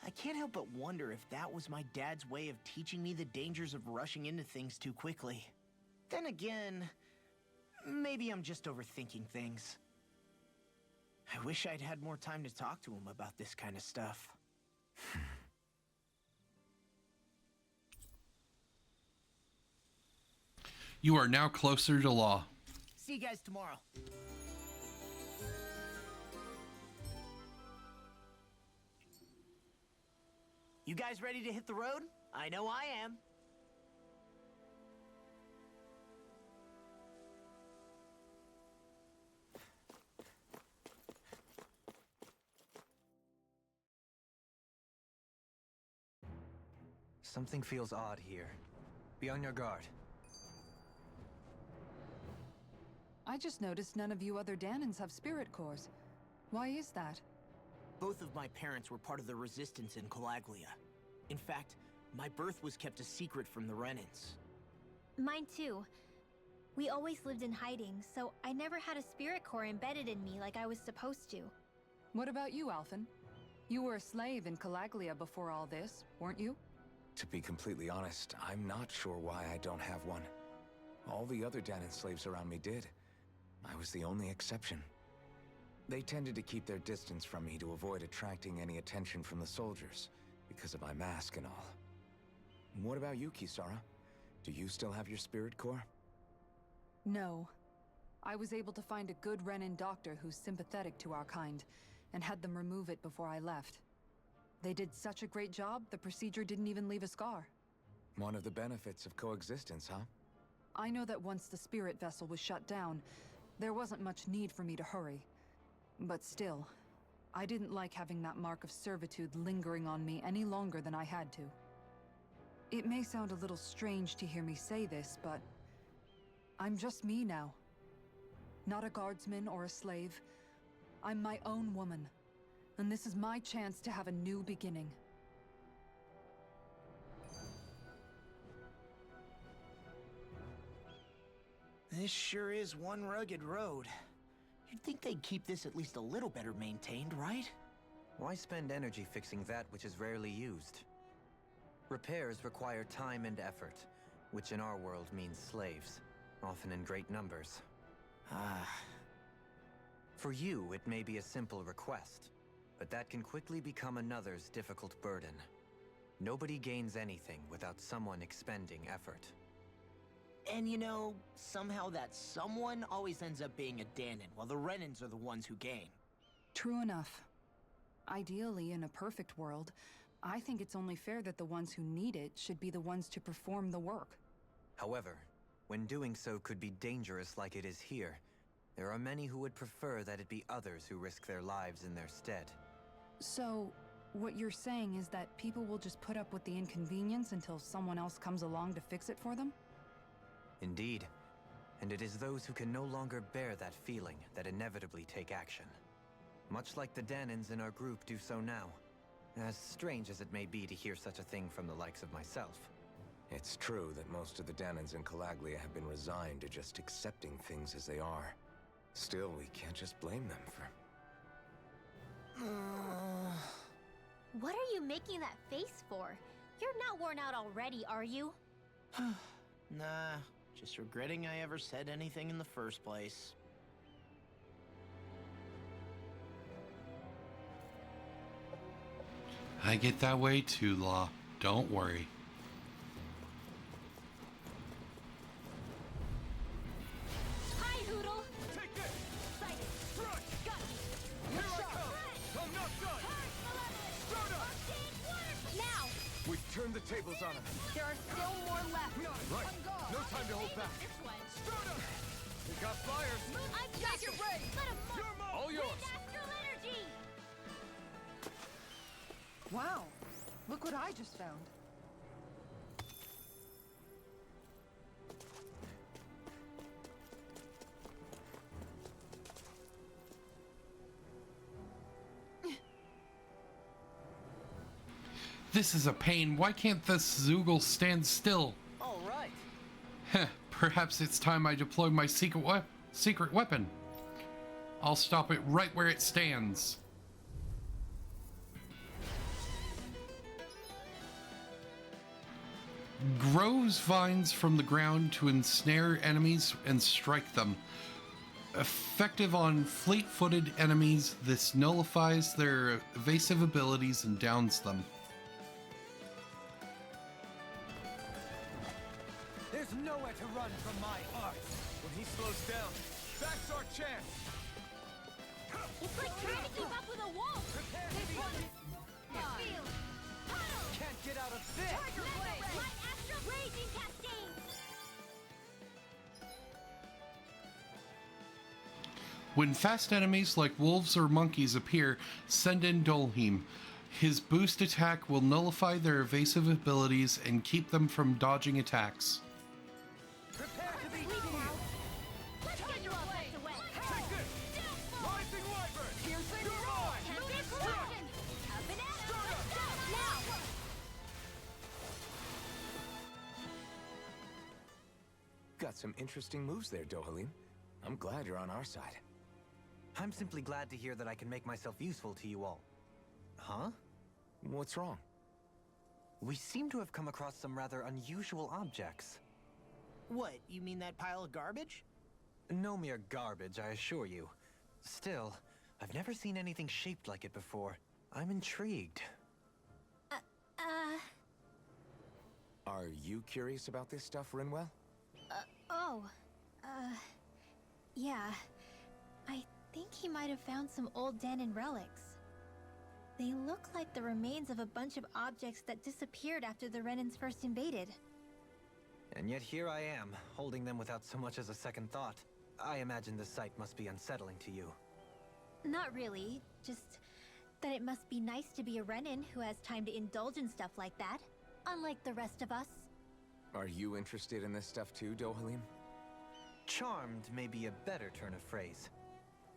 I can't help but wonder if that was my dad's way of teaching me the dangers of rushing into things too quickly. Then again, maybe I'm just overthinking things. I wish I'd had more time to talk to him about this kind of stuff. You are now closer to Law. See you guys tomorrow. You guys ready to hit the road? I know I am. Something feels odd here. Be on your guard. I just noticed none of you other Danans have spirit cores. Why is that? Both of my parents were part of the resistance in Calaglia. In fact, my birth was kept a secret from the Renans. Mine too. We always lived in hiding, so I never had a spirit core embedded in me like I was supposed to. What about you, Alphen? You were a slave in Calaglia before all this, weren't you? To be completely honest, I'm not sure why I don't have one. All the other Danan slaves around me did. I was the only exception. They tended to keep their distance from me to avoid attracting any attention from the soldiers, because of my mask and all. What about you, Kisara? Do you still have your spirit core? No. I was able to find a good Renan doctor who's sympathetic to our kind, and had them remove it before I left. They did such a great job, the procedure didn't even leave a scar. One of the benefits of coexistence, huh? I know that once the spirit vessel was shut down, there wasn't much need for me to hurry. But still, I didn't like having that mark of servitude lingering on me any longer than I had to. It may sound a little strange to hear me say this, but I'm just me now. Not a guardsman or a slave. I'm my own woman, and this is my chance to have a new beginning. This sure is one rugged road. You'd think they'd keep this at least a little better maintained, right? Why spend energy fixing that which is rarely used? Repairs require time and effort, which in our world means slaves, often in great numbers. For you, it may be a simple request, but that can quickly become another's difficult burden. Nobody gains anything without someone expending effort. And you know, somehow that someone always ends up being a Danon, while the Renans are the ones who gain. True enough. Ideally, in a perfect world, I think it's only fair that the ones who need it should be the ones to perform the work. However, when doing so could be dangerous like it is here, there are many who would prefer that it be others who risk their lives in their stead. So, what you're saying is that people will just put up with the inconvenience until someone else comes along to fix it for them? Indeed. And it is those who can no longer bear that feeling that inevitably take action. Much like the Danons in our group do so now. As strange as it may be to hear such a thing from the likes of myself. It's true that most of the Danons in Calaglia have been resigned to just accepting things as they are. Still, we can't just blame them for... What are you making that face for? You're not worn out already, are you? Nah, just regretting I ever said anything in the first place. I get that way too, Law. Don't worry. Hi, Hoodle! Take this! Sighted! Strike! Got you! Here I come! I'm not done! Start up! Now! We've turned the tables on them. There are still more left! Right! No time to hold back! This one! Start up! We got flyers! I've got it! Let him Your move! All yours! Astral energy! Wow! Look what I just found. This is a pain. Why can't this Zoogle stand still? All right. Heh, perhaps it's time I deploy my secret weapon. I'll stop it right where it stands. Grows vines from the ground to ensnare enemies and strike them. Effective on fleet-footed enemies, this nullifies their evasive abilities and downs them. There's nowhere to run from my art. When he slows down, that's our chance! It's like trying to keep up with a wolf! Prepare to This be... one! Field! Huddle! Can't get out of this! Tiger Blade! Light Astral Raging Cascade! When fast enemies like wolves or monkeys appear, send in Dolheim. His boost attack will nullify their evasive abilities and keep them from dodging attacks. Prepare to be... Let's get your blade away! Take this! Rising Wyvern! Piercing You're on! Tempest Collection! Up and at 'em! Let's go! Now! Got some interesting moves there, Dohalim. I'm glad you're on our side. I'm simply glad to hear that I can make myself useful to you all. Huh? What's wrong? We seem to have come across some rather unusual objects. What, you mean that pile of garbage? No mere garbage, I assure you. Still, I've never seen anything shaped like it before. I'm intrigued. Are you curious about this stuff, Rinwell? Yeah. I think he might have found some old Danon relics. They look like the remains of a bunch of objects that disappeared after the Renans first invaded. And yet here I am, holding them without so much as a second thought. I imagine the sight must be unsettling to you. Not really, just Then it must be nice to be a Renin who has time to indulge in stuff like that, unlike the rest of us. Are you interested in this stuff too, Dohalim? Charmed may be a better turn of phrase.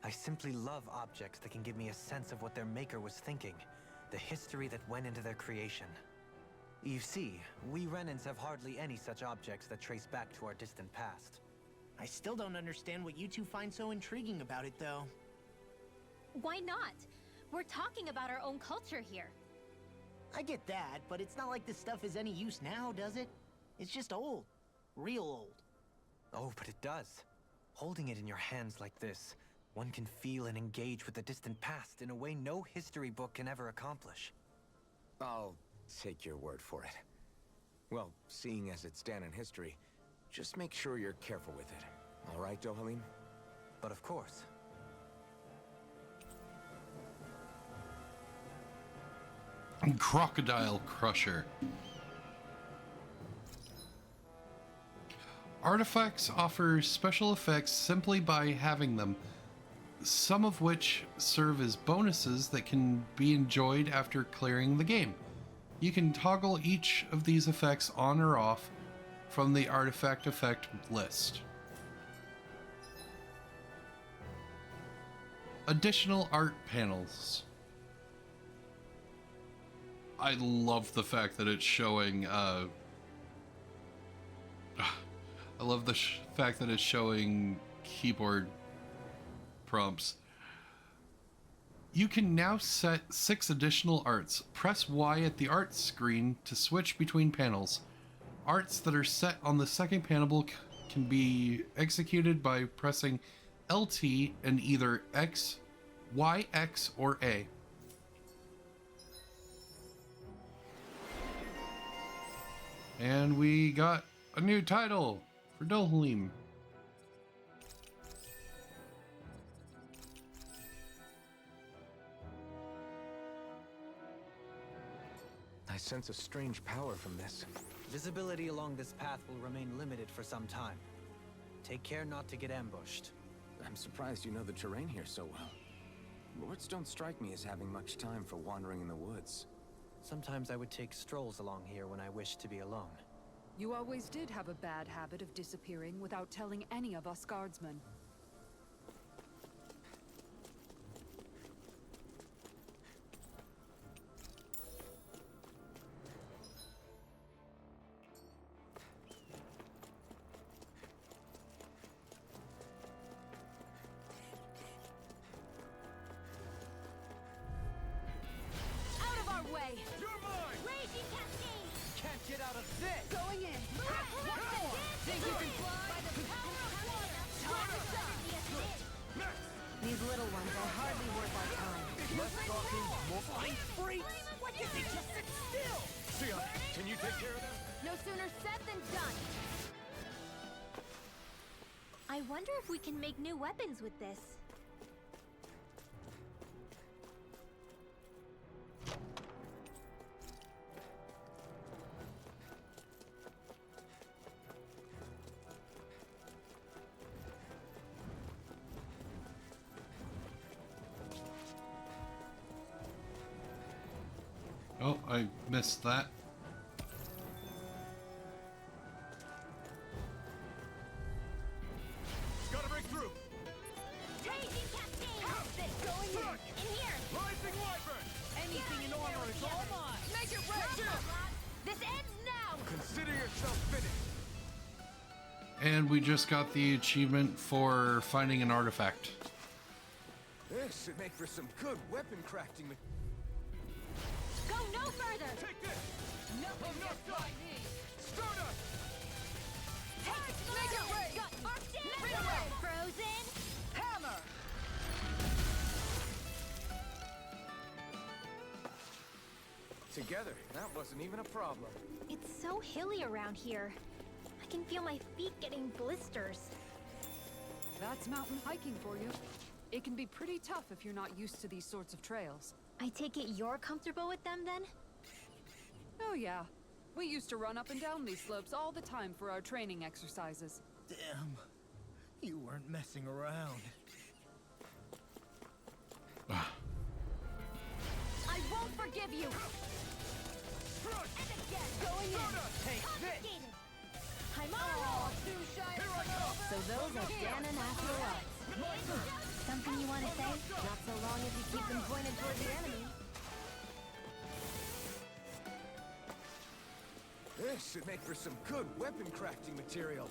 I simply love objects that can give me a sense of what their maker was thinking, the history that went into their creation. You see, we Renins have hardly any such objects that trace back to our distant past. I still don't understand what you two find so intriguing about it, though. Why not? We're talking about our own culture here. I get that, but it's not like this stuff is any use now, does it? It's just old. Real old. Oh, but it does. Holding it in your hands like this, one can feel and engage with the distant past in a way no history book can ever accomplish. I'll take your word for it. Well, seeing as it's Dan in history, just make sure you're careful with it. All right, Dohalim? But of course. Crocodile Crusher. Artifacts offer special effects simply by having them, some of which serve as bonuses that can be enjoyed after clearing the game. You can toggle each of these effects on or off from the artifact effect list. Additional art panels. I love the fact that it's showing I love the fact that it's showing keyboard prompts. You can now set 6 additional arts. Press Y at the art screen to switch between panels. Arts that are set on the second panel can be executed by pressing LT and either X, Y, X, or A. And we got a new title for Dohalim. I sense a strange power from this. Visibility along this path will remain limited for some time. Take care not to get ambushed. I'm surprised you know the terrain here so well. Lords don't strike me as having much time for wandering in the woods. Sometimes I would take strolls along here when I wished to be alone. You always did have a bad habit of disappearing without telling any of us guardsmen. Out of our way! You're mine! Raging Cascade! Can't get out of this! Going in! Think you can fly? By the power of water! Time to summon the abyss! These little ones are hardly worth our time. Less talking, more Flying freaks! Why can't they just sit still? Sia, can you take care of them? No sooner said than done! I wonder if we can make new weapons with this. Oh, I missed that. Gotta break through! Raging Cascade! Going in! In here! Rising Wyvern! Anything in armor is all mine! Make it red! This ends now! Consider yourself finished! And we just got the achievement for finding an artifact. This should make for some good weapon crafting. Go no further! Take this! Nothing Enough gets by time. me! Stardust! Make it red! Got arced in! Make it red! Frozen! Hammer! Together, that wasn't even a problem. It's so hilly around here. I can feel my feet getting blisters. That's mountain hiking for you. It can be pretty tough if you're not used to these sorts of trails. I take it you're comfortable with them then? Oh yeah. We used to run up and down these slopes all the time for our training exercises. Damn. You weren't messing around. won't forgive you! And again! Going in! Take this! Confiscated! I'm on a roll! Too shy to come over! So those are Dan and Astral Arts. Something you want to say? Not so long as you keep them pointed toward the enemy. This should make for some good weapon crafting material.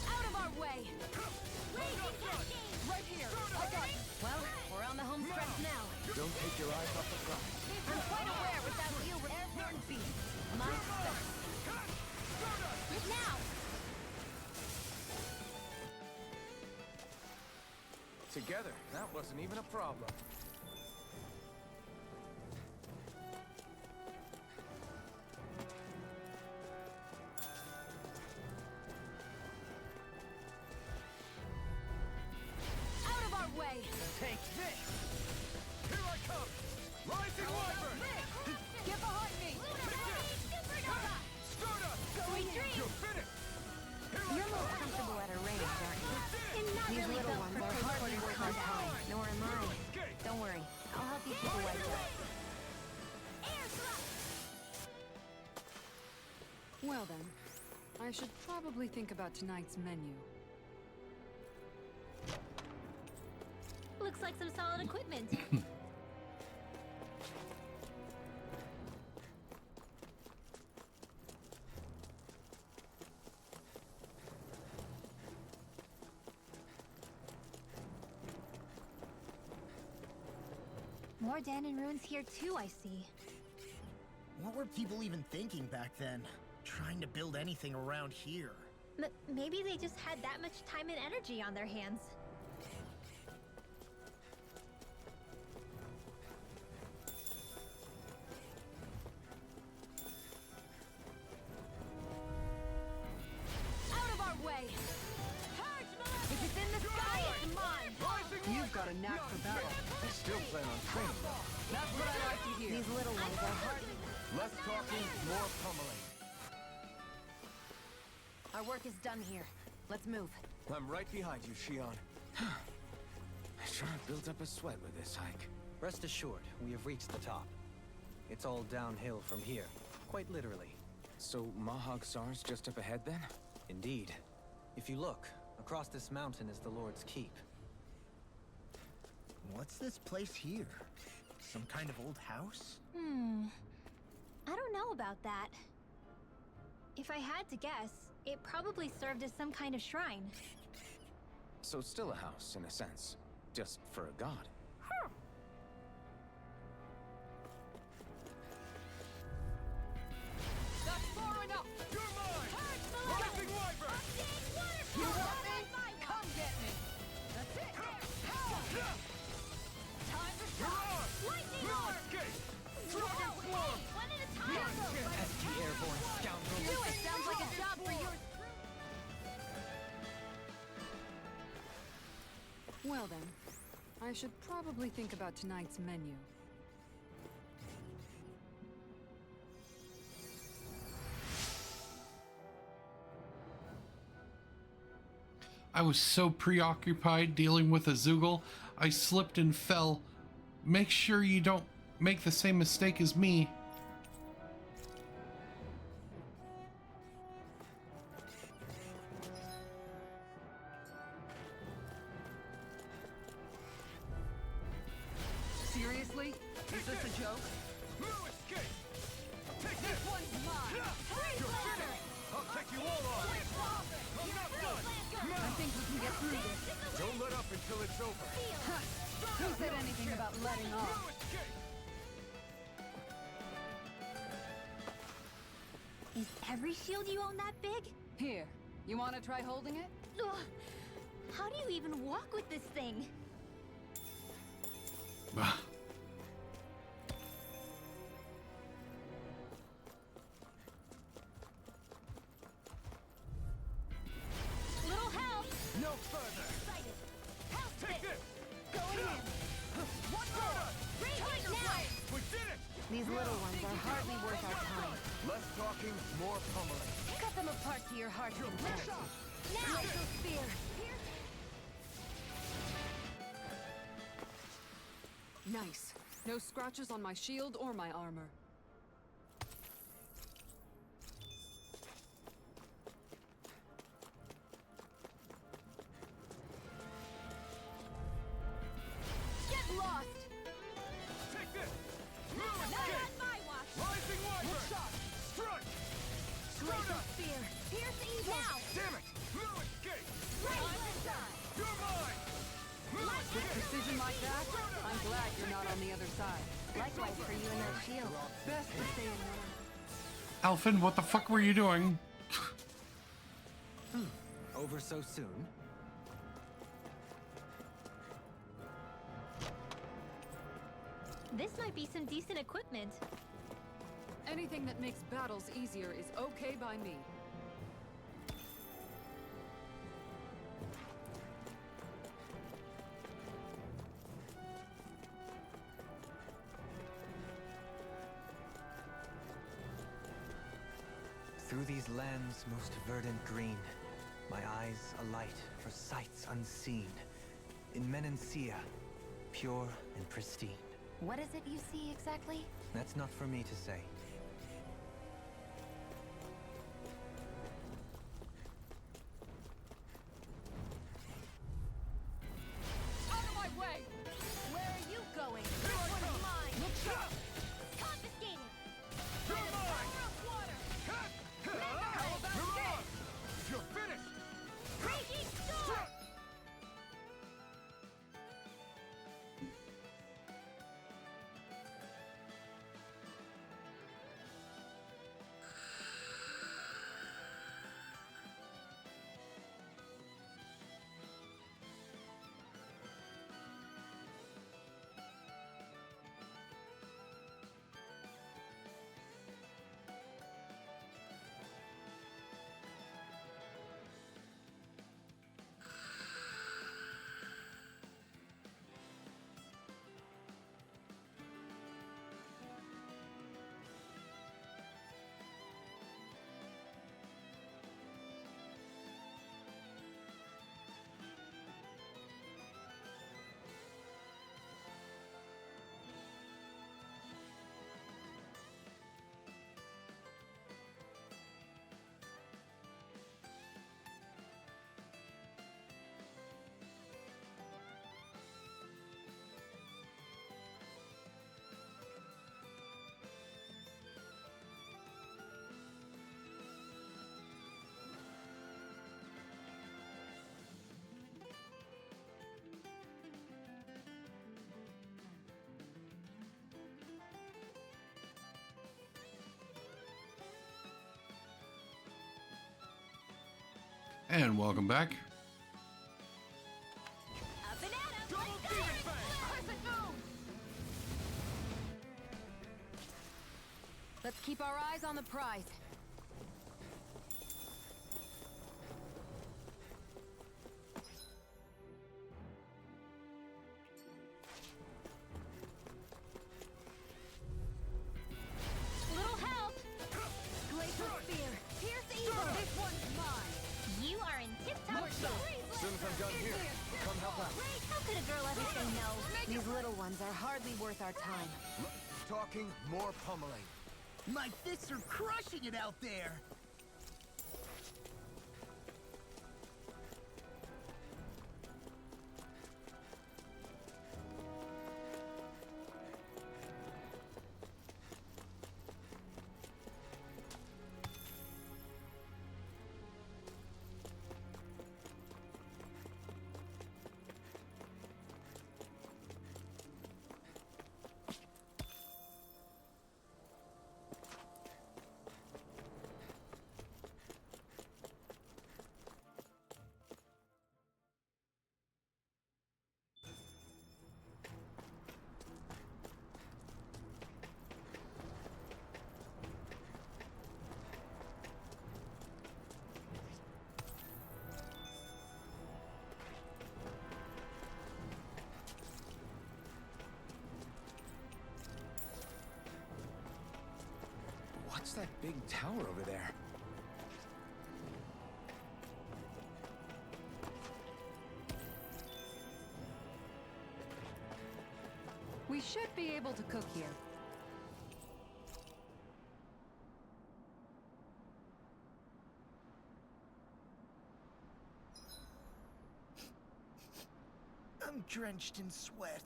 Out of our way! Blazing cascade! Right here! I got it! Well, we're on the home stretch now. Don't take your eyes off the prize. I'm quite aware without you, airborne beast. My best. Now! Together, that wasn't even a problem. Out of our way! Take this! Here I come! Rising Wyvern! Get behind me! Going dream! You're finished! You're more comfortable at a range, aren't you? And not These really little built ones for are hardly close worth our combat. time. Nor am I. Don't worry. I'll help you keep away from it. Air thrust! Well then, I should probably think about tonight's menu. Looks like some solid equipment. More Danon ruins here too, I see. What were people even thinking back then? Trying to build anything around here. Maybe they just had that much time and energy on their hands. Out of our way! If it's in the sky, it's mine! You've got a knack for battle. I still plan on training though. That's what I like to hear. These little ones are hardly... Less talking, more pummeling. Our work is done here. Let's move. I'm right behind you, Shion. I sure built up a sweat with this hike. Rest assured, we have reached the top. It's all downhill from here, quite literally. So Mahag Sar's just up ahead then? Indeed. If you look, across this mountain is the Lord's Keep. What's this place here? Some kind of old house? I don't know about that. If I had to guess, it probably served as some kind of shrine. So still a house, in a sense. Just for a god. That's far enough! You're mine! Rising Wyvern! You want me? Come get me! That's it! Time to You're shot! on! Lightning No orb! escape! Dragon Swarm! One at a time! Pesky airborne scoundrel! Do it! Sounds like a job for your... Well then, I should probably think about tonight's menu. I was so preoccupied dealing with Azoogle, I slipped and fell. Make sure you don't make the same mistake as me. Seriously? Is this a joke? No escape! Take This this! one's mine! You're finished! I'll take you all on! I'm not done! I think we can get through this. Don't let up until it's over. Who said anything about letting No off? escape! Is every shield you own that big? Here, you want to try holding it? Ugh. How do you even walk with this thing? Little help! No further! Excited! Help Take this! Going in! One more! Raging now! We did it! These little ones are hardly worth our time. Talking more pummeling. Cut them apart to your heart's content. Now, spear. Nice. No scratches on my shield or my armor. Get lost! Take this! Move Not escape! on my watch! Rising Wyvern! Shot! Strike! Glacial spear. Pierce evil! Now! Damn it! Move escape! You're mine! With precision like that, I'm glad you're not on the other side. Likewise for you and that shield. Best to stay in there. Alphen, what the fuck were you doing? Over so soon? This might be some decent equipment. Anything that makes battles easier is okay by me. Through these lands most verdant green, my eyes alight for sights unseen. In Menancia, pure and pristine. What is it you see exactly? That's not for me to say. Out of my way! Where are you going? This one's mine! Confiscated! You're mine! Water! How about that? You're finished! Raging storm! And welcome back. Up and at 'em! Let's go! Crescent moon! Let's keep our eyes on the prize. Little help! Glacial spear. Pierce evil! This one's mine. You are in tip-top shape! As soon as I'm done here, come help out. How could a girl ever say no? These little ones are hardly worth our time. Talking more pummeling. My fists are crushing it out there. that big tower over there? We should be able to cook here. I'm drenched in sweat.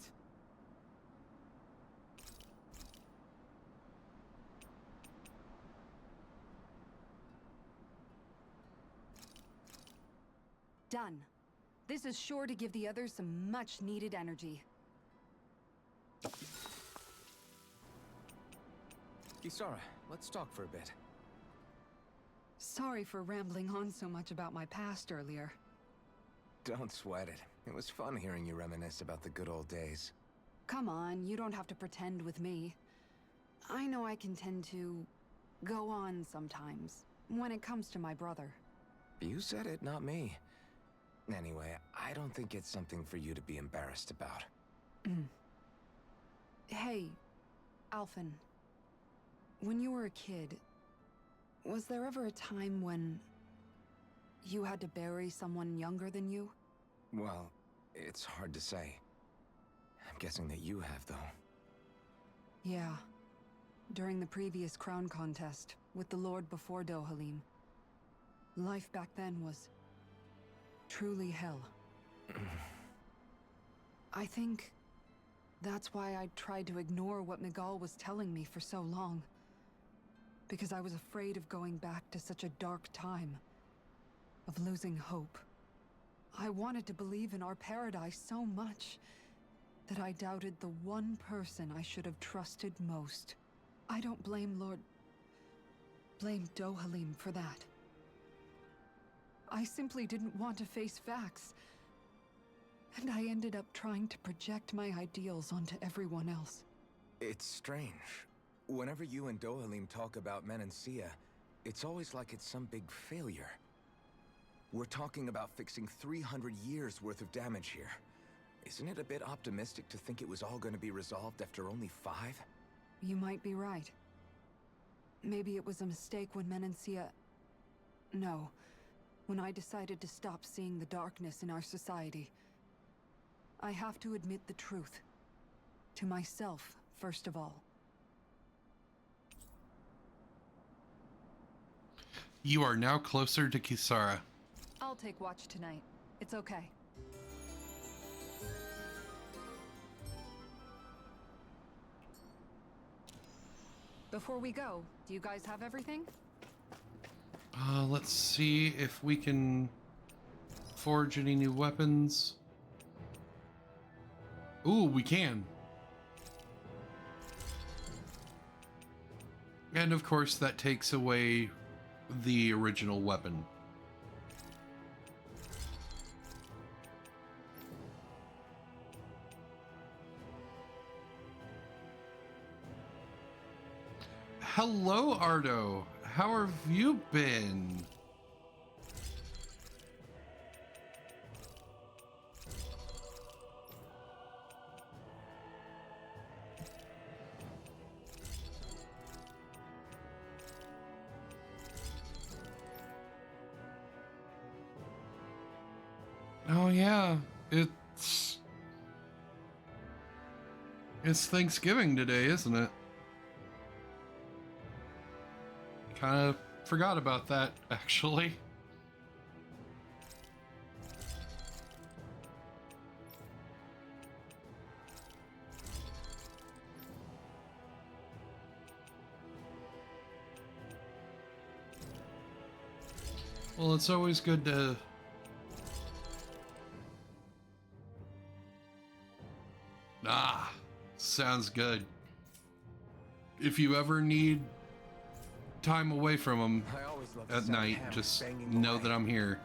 Done. This is sure to give the others some much-needed energy. Kisara, let's talk for a bit. Sorry for rambling on so much about my past earlier. Don't sweat it. It was fun hearing you reminisce about the good old days. Come on, you don't have to pretend with me. I know I can tend to go on sometimes, when it comes to my brother. You said it, not me. Anyway, I don't think it's something for you to be embarrassed about. Hey, Alphen. When you were a kid, was there ever a time when you had to bury someone younger than you? Well, it's hard to say. I'm guessing that you have, though. Yeah. During the previous crown contest, with the Lord before Dohalim. Life back then was truly hell. I think that's why I tried to ignore what Miguel was telling me for so long. Because I was afraid of going back to such a dark time. Of losing hope. I wanted to believe in our paradise so much that I doubted the one person I should have trusted most. I don't blame blame Dohalim for that. I simply didn't want to face facts. And I ended up trying to project my ideals onto everyone else. It's strange. Whenever you and Dohalim talk about Menancia, it's always like it's some big failure. We're talking about fixing 300 years worth of damage here. Isn't it a bit optimistic to think it was all going to be resolved after only 5? You might be right. Maybe it was a mistake when Menancia... No. When I decided to stop seeing the darkness in our society. I have to admit the truth. To myself, first of all. You are now closer to Kisara. I'll take watch tonight. It's okay. Before we go, do you guys have everything? Let's see if we can forge any new weapons. Ooh, we can. And of course, that takes away the original weapon. Hello, Ardo. How have you been? Oh yeah, it's Thanksgiving today, isn't it? Kind of forgot about that, actually. Well, it's always good to... Ah, sounds good. If you ever need time away from them at night, just know that I'm here.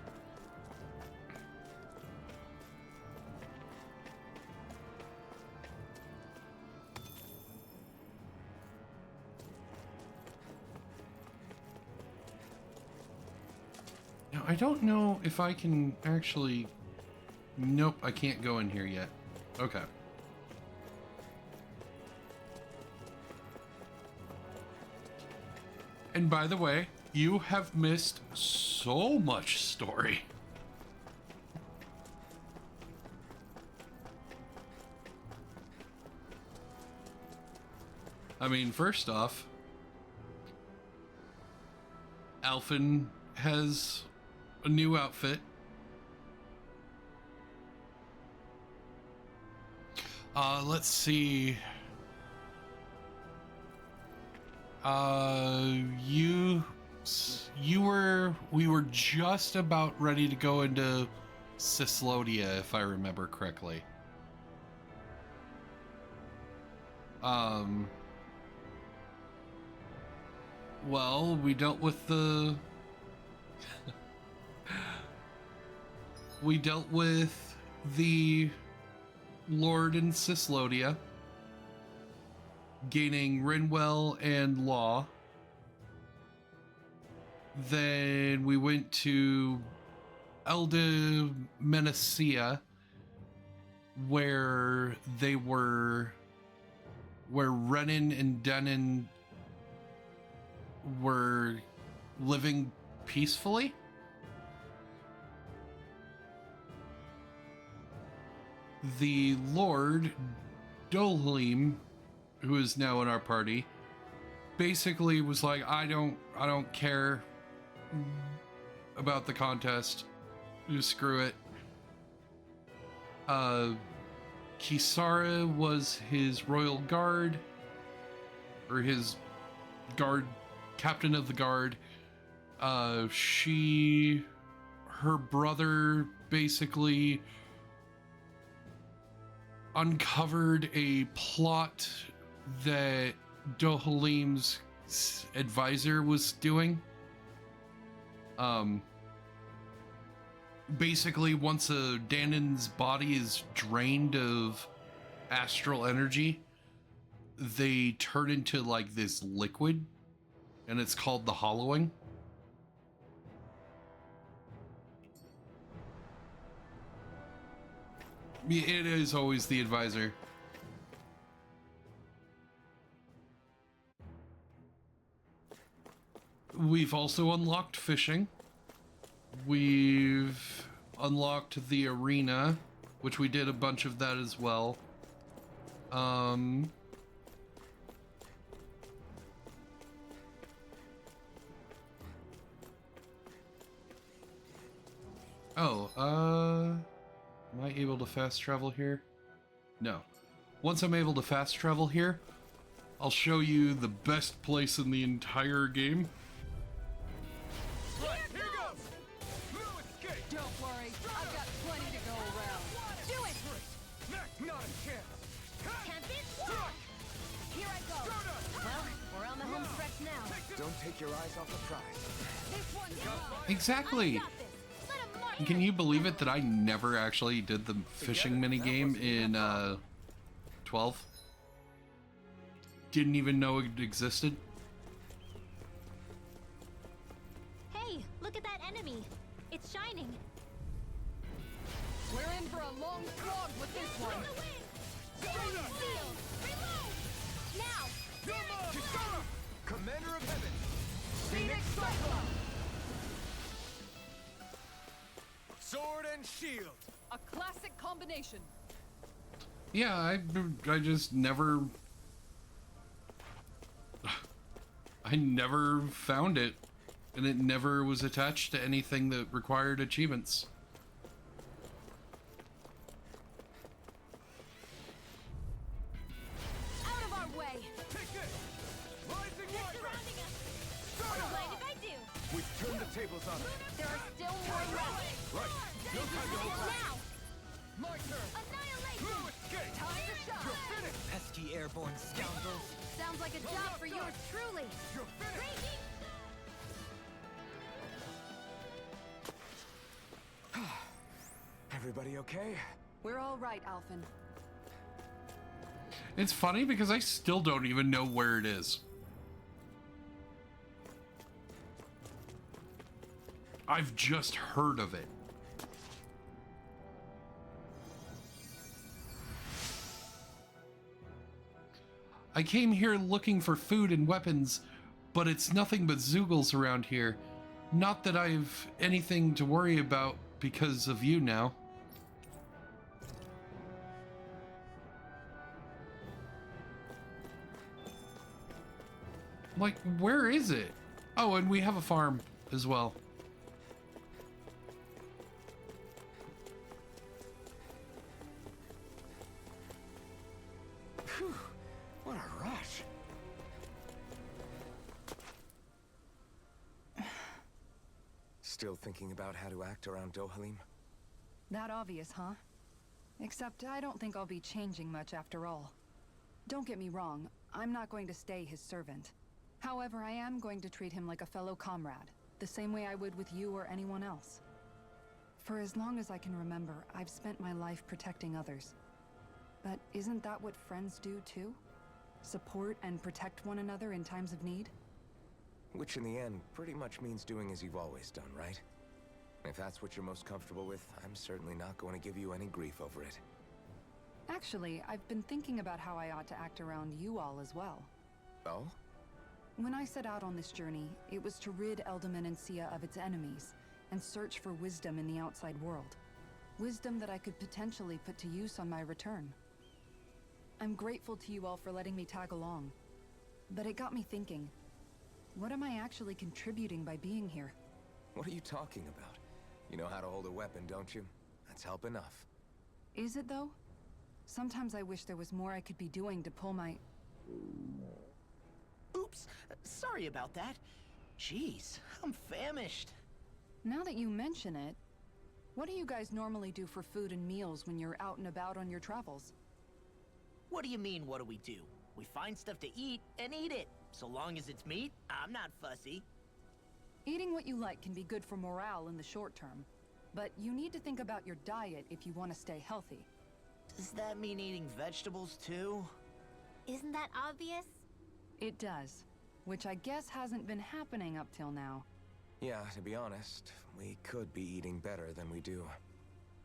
Now, I don't know if I can actually... Nope, I can't go in here yet. Okay. And by the way, you have missed so much story. I mean, first off, Alphen has a new outfit. Let's see. We were just about ready to go into Cislodia, if I remember correctly. Well, we dealt with the... we dealt with the Lord in Cislodia, gaining Rinwell and Law. Then we went to Elda Menacia, where Renan and Denon were living peacefully. The Lord Dohalim, who is now in our party, basically was like, I don't care about the contest. Just screw it. Kisara was his royal guard, or his guard, captain of the guard. Her brother basically uncovered a plot that Dohalim's advisor was doing. Basically, once a Danon's body is drained of astral energy, they turn into like this liquid, and it's called the hollowing. It is always the advisor. We've also unlocked fishing. We've unlocked the arena, which we did a bunch of that as well. Am I able to fast travel here? No. Once I'm able to fast travel here, I'll show you the best place in the entire game. Right, here goes! No escape! Don't worry, I've got plenty to go around. Do it! Not a chance! Can't be stopped! Here I go. Well, we're on the home stretch now. Don't take your eyes off the prize. This one's mine. Exactly. I got this. Let 'em march. Can you believe it that I never actually did the fishing minigame in 12? Didn't even know it existed. Hey, look at that enemy. It's shining. We're in for a long slog with this one. Now! Kisara! Commander of Heaven! Phoenix Cyclone! Sword and shield! A classic combination. Yeah, I just never... I never found it, and it never was attached to anything that required achievements. Out of our way! Take this! Rising They're Wyvern! surrounding us! Don't mind if I do! We've turned the tables on them. There are still more left! Right. No time to hold back. Now! My turn. Annihilation! No escape! Time to shine! You're finished! Pesky airborne scoundrels. Sounds like a job for yours truly! You're finished! Raging Everybody okay? We're all right, Alphen. It's funny because I still don't even know where it is. I've just heard of it. I came here looking for food and weapons, but it's nothing but Zoogles around here. Not that I've anything to worry about because of you now. Like, where is it? Oh, and we have a farm as well. Phew, what a rush. Still thinking about how to act around Dohalim? That obvious, huh? Except I don't think I'll be changing much after all. Don't get me wrong, I'm not going to stay his servant. However, I am going to treat him like a fellow comrade, the same way I would with you or anyone else. For as long as I can remember, I've spent my life protecting others. But isn't that what friends do too? Support and protect one another in times of need? Which in the end pretty much means doing as you've always done, right? If that's what you're most comfortable with, I'm certainly not going to give you any grief over it. Actually, I've been thinking about how I ought to act around you all as well. Oh? When I set out on this journey, it was to rid Eldaman and Sia of its enemies, and search for wisdom in the outside world. Wisdom that I could potentially put to use on my return. I'm grateful to you all for letting me tag along. But it got me thinking, what am I actually contributing by being here? What are you talking about? You know how to hold a weapon, don't you? That's help enough. Is it though? Sometimes I wish there was more I could be doing to pull my... Oops, sorry about that. Jeez, I'm famished. Now that you mention it, what do you guys normally do for food and meals when you're out and about on your travels? What do you mean, what do we do? We find stuff to eat and eat it. So long as it's meat, I'm not fussy. Eating what you like can be good for morale in the short term, but you need to think about your diet if you want to stay healthy. Does that mean eating vegetables too? Isn't that obvious? It does, which I guess hasn't been happening up till now. Yeah, to be honest, we could be eating better than we do.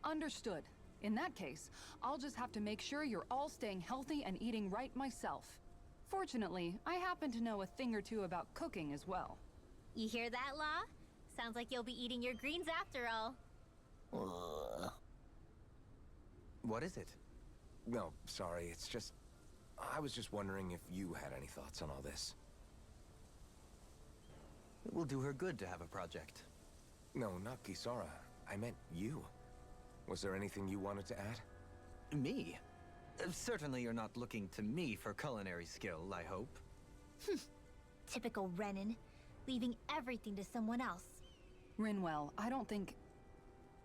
Understood. In that case, I'll just have to make sure you're all staying healthy and eating right myself. Fortunately, I happen to know a thing or two about cooking as well. You hear that, Law? Sounds like you'll be eating your greens after all. What is it? No, sorry, it's just... I was just wondering if you had any thoughts on all this. It will do her good to have a project. No, not Kisara. I meant you. Was there anything you wanted to add? Me? Certainly you're not looking to me for culinary skill, I hope. Typical Renan, leaving everything to someone else. Rinwell, I don't think...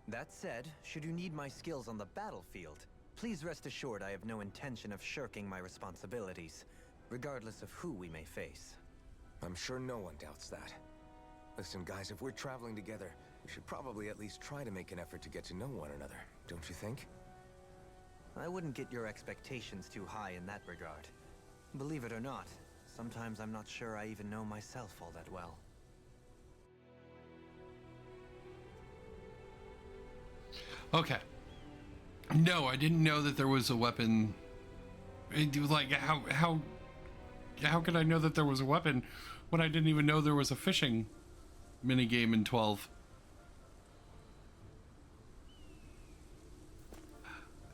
That said, should you need my skills on the battlefield, please rest assured I have no intention of shirking my responsibilities, regardless of who we may face. I'm sure no one doubts that. Listen, guys, if we're traveling together, we should probably at least try to make an effort to get to know one another, don't you think? I wouldn't get your expectations too high in that regard. Believe it or not, sometimes I'm not sure I even know myself all that well. Okay. No, I didn't know that there was a weapon. Like, how could I know that there was a weapon when I didn't even know there was a fishing minigame in 12?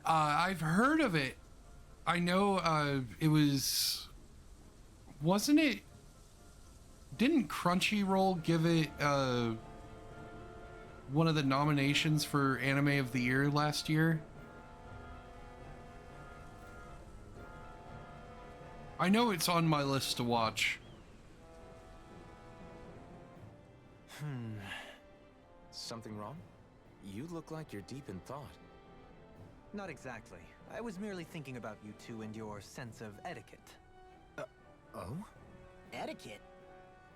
I've heard of it. I know it was... Wasn't it... Didn't Crunchyroll give it one of the nominations for Anime of the Year last year? I know it's on my list to watch. Something wrong? You look like you're deep in thought. Not exactly. I was merely thinking about you two and your sense of etiquette. Oh? Etiquette?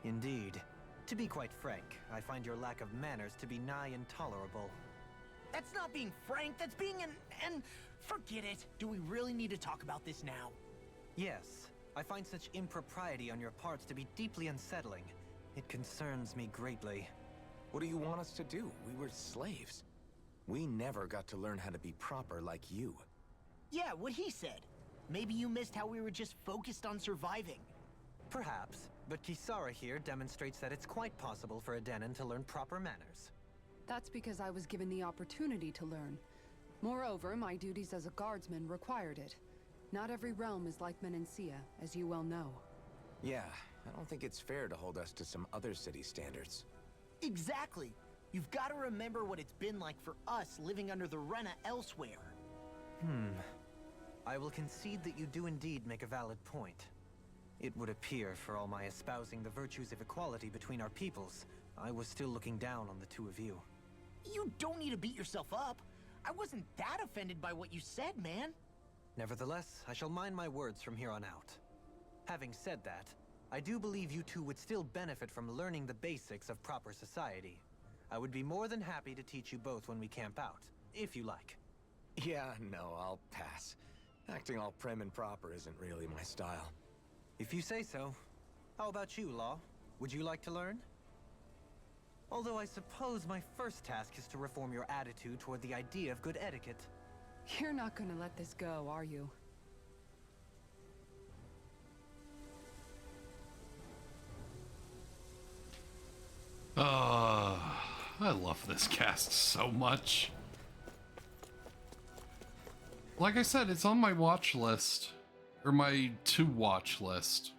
Indeed. To be quite frank, I find your lack of manners to be nigh intolerable. That's not being frank, that's being and forget it. Do we really need to talk about this now? Yes, I find such impropriety on your parts to be deeply unsettling. It concerns me greatly. What do you want us to do? We were slaves. We never got to learn how to be proper like you. Yeah, what he said. Maybe you missed how we were just focused on surviving. Perhaps, But Kisara here demonstrates that it's quite possible for a Danon to learn proper manners. That's because I was given the opportunity to learn. Moreover, my duties as a guardsman required it. Not every realm is like Menancia, as you well know. Yeah, I don't think it's fair to hold us to some other city standards. Exactly. You've got to remember what it's been like for us living under the Rena elsewhere. I will concede that you do indeed make a valid point. It would appear, for all my espousing the virtues of equality between our peoples, I was still looking down on the two of you. You don't need to beat yourself up. I wasn't that offended by what you said, man. Nevertheless, I shall mind my words from here on out. Having said that, I do believe you two would still benefit from learning the basics of proper society. I would be more than happy to teach you both when we camp out, if you like. Yeah, no, I'll pass. Acting all prim and proper isn't really my style. If you say so. How about you, Law? Would you like to learn? Although I suppose my first task is to reform your attitude toward the idea of good etiquette. You're not gonna let this go, are you? I love this cast so much. Like I said, it's on my watch list. Or my to-watch list.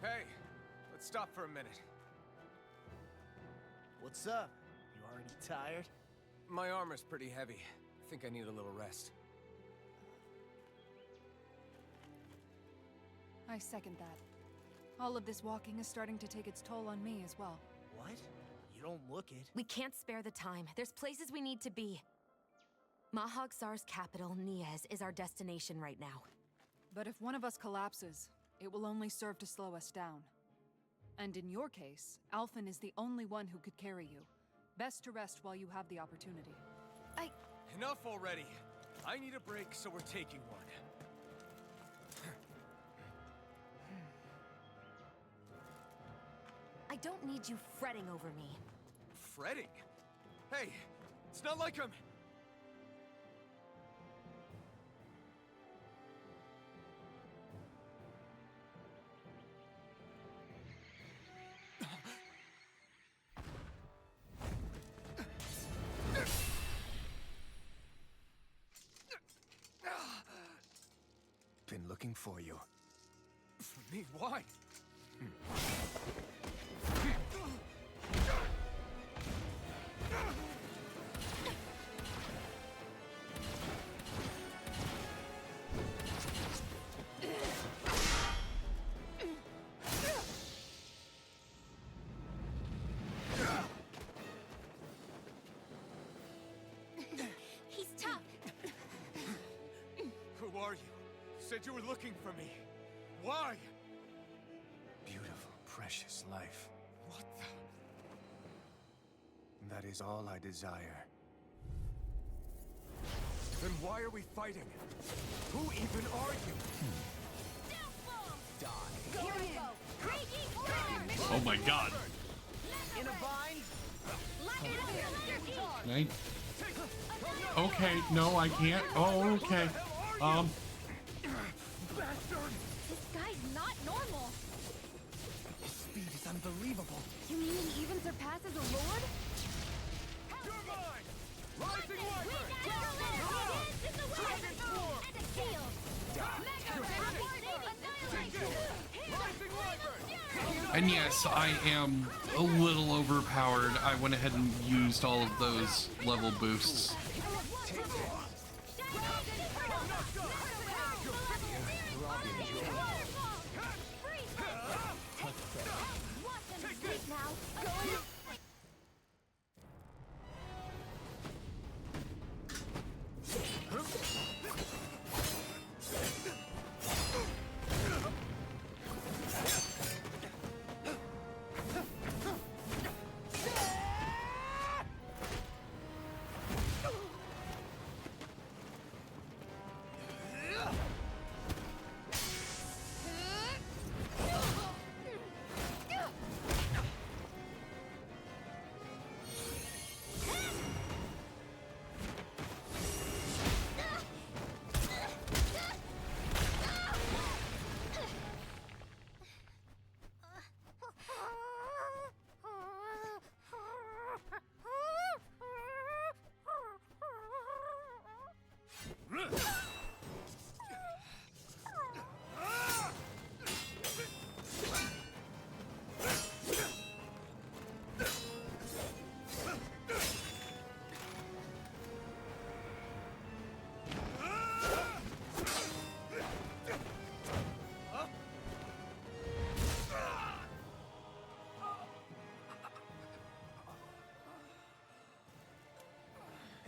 Hey, let's stop for a minute. What's up? You already tired? My armor's pretty heavy. I think I need a little rest. I second that. All of this walking is starting to take its toll on me as well. What? You don't look it. We can't spare the time. There's places we need to be. Mahagsar's capital, Niez, is our destination right now. But if one of us collapses, it will only serve to slow us down. And in your case, Alphen is the only one who could carry you. Best to rest while you have the opportunity. Enough already. I need a break, so we're taking one. I don't need you fretting over me. Fretting? Hey, it's not like I'm... Been looking for you. For me? Why? He's tough. Who are you? You said you were looking for me. Why? Beautiful, precious life. What the... That is all I desire. Then why are we fighting? Who even are you? Die. Here we go. Raging fire. Oh my god. In a bind? Right? Okay, no, I can't. Oh, okay. This guy's not normal. His speed is unbelievable. You mean he even surpasses a lord? You're mine! Rising We Wyvern! got a little in the way. And a shield. Mega annihilation. Rising Wyvern! And yes, I am a little overpowered. I went ahead and used all of those level boosts.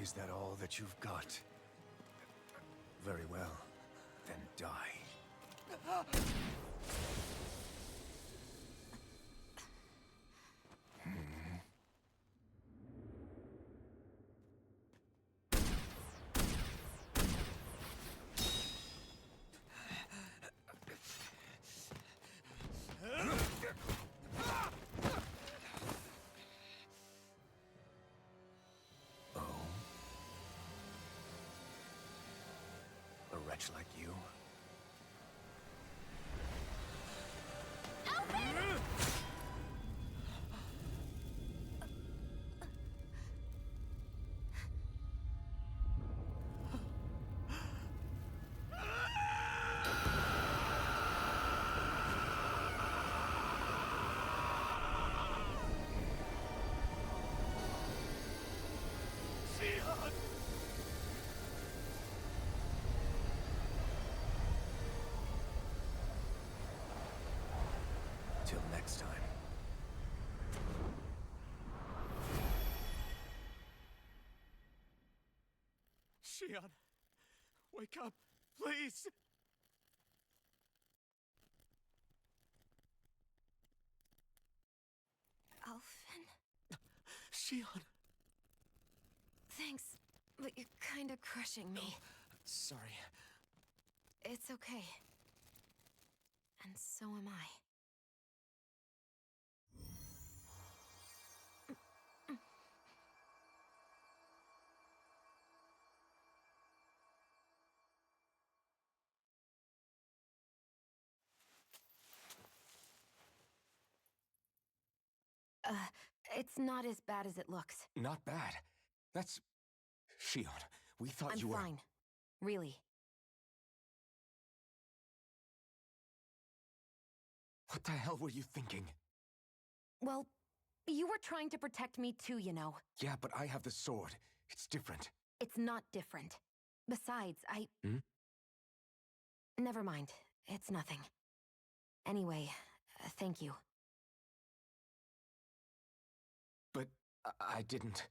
Is that all that you've got? Very well. Then die. A wretch like you? Till next time. Shion, wake up, please! Alphen? Shion! Thanks, but you're kinda crushing me. Sorry. It's okay. And so am I. It's not as bad as it looks. Not bad. That's... Shion, we thought you were... I'm fine. Really. What the hell were you thinking? Well, you were trying to protect me too, you know. Yeah, but I have the sword. It's different. It's not different. Besides, Hmm? Never mind. It's nothing. Anyway, thank you. But I didn't...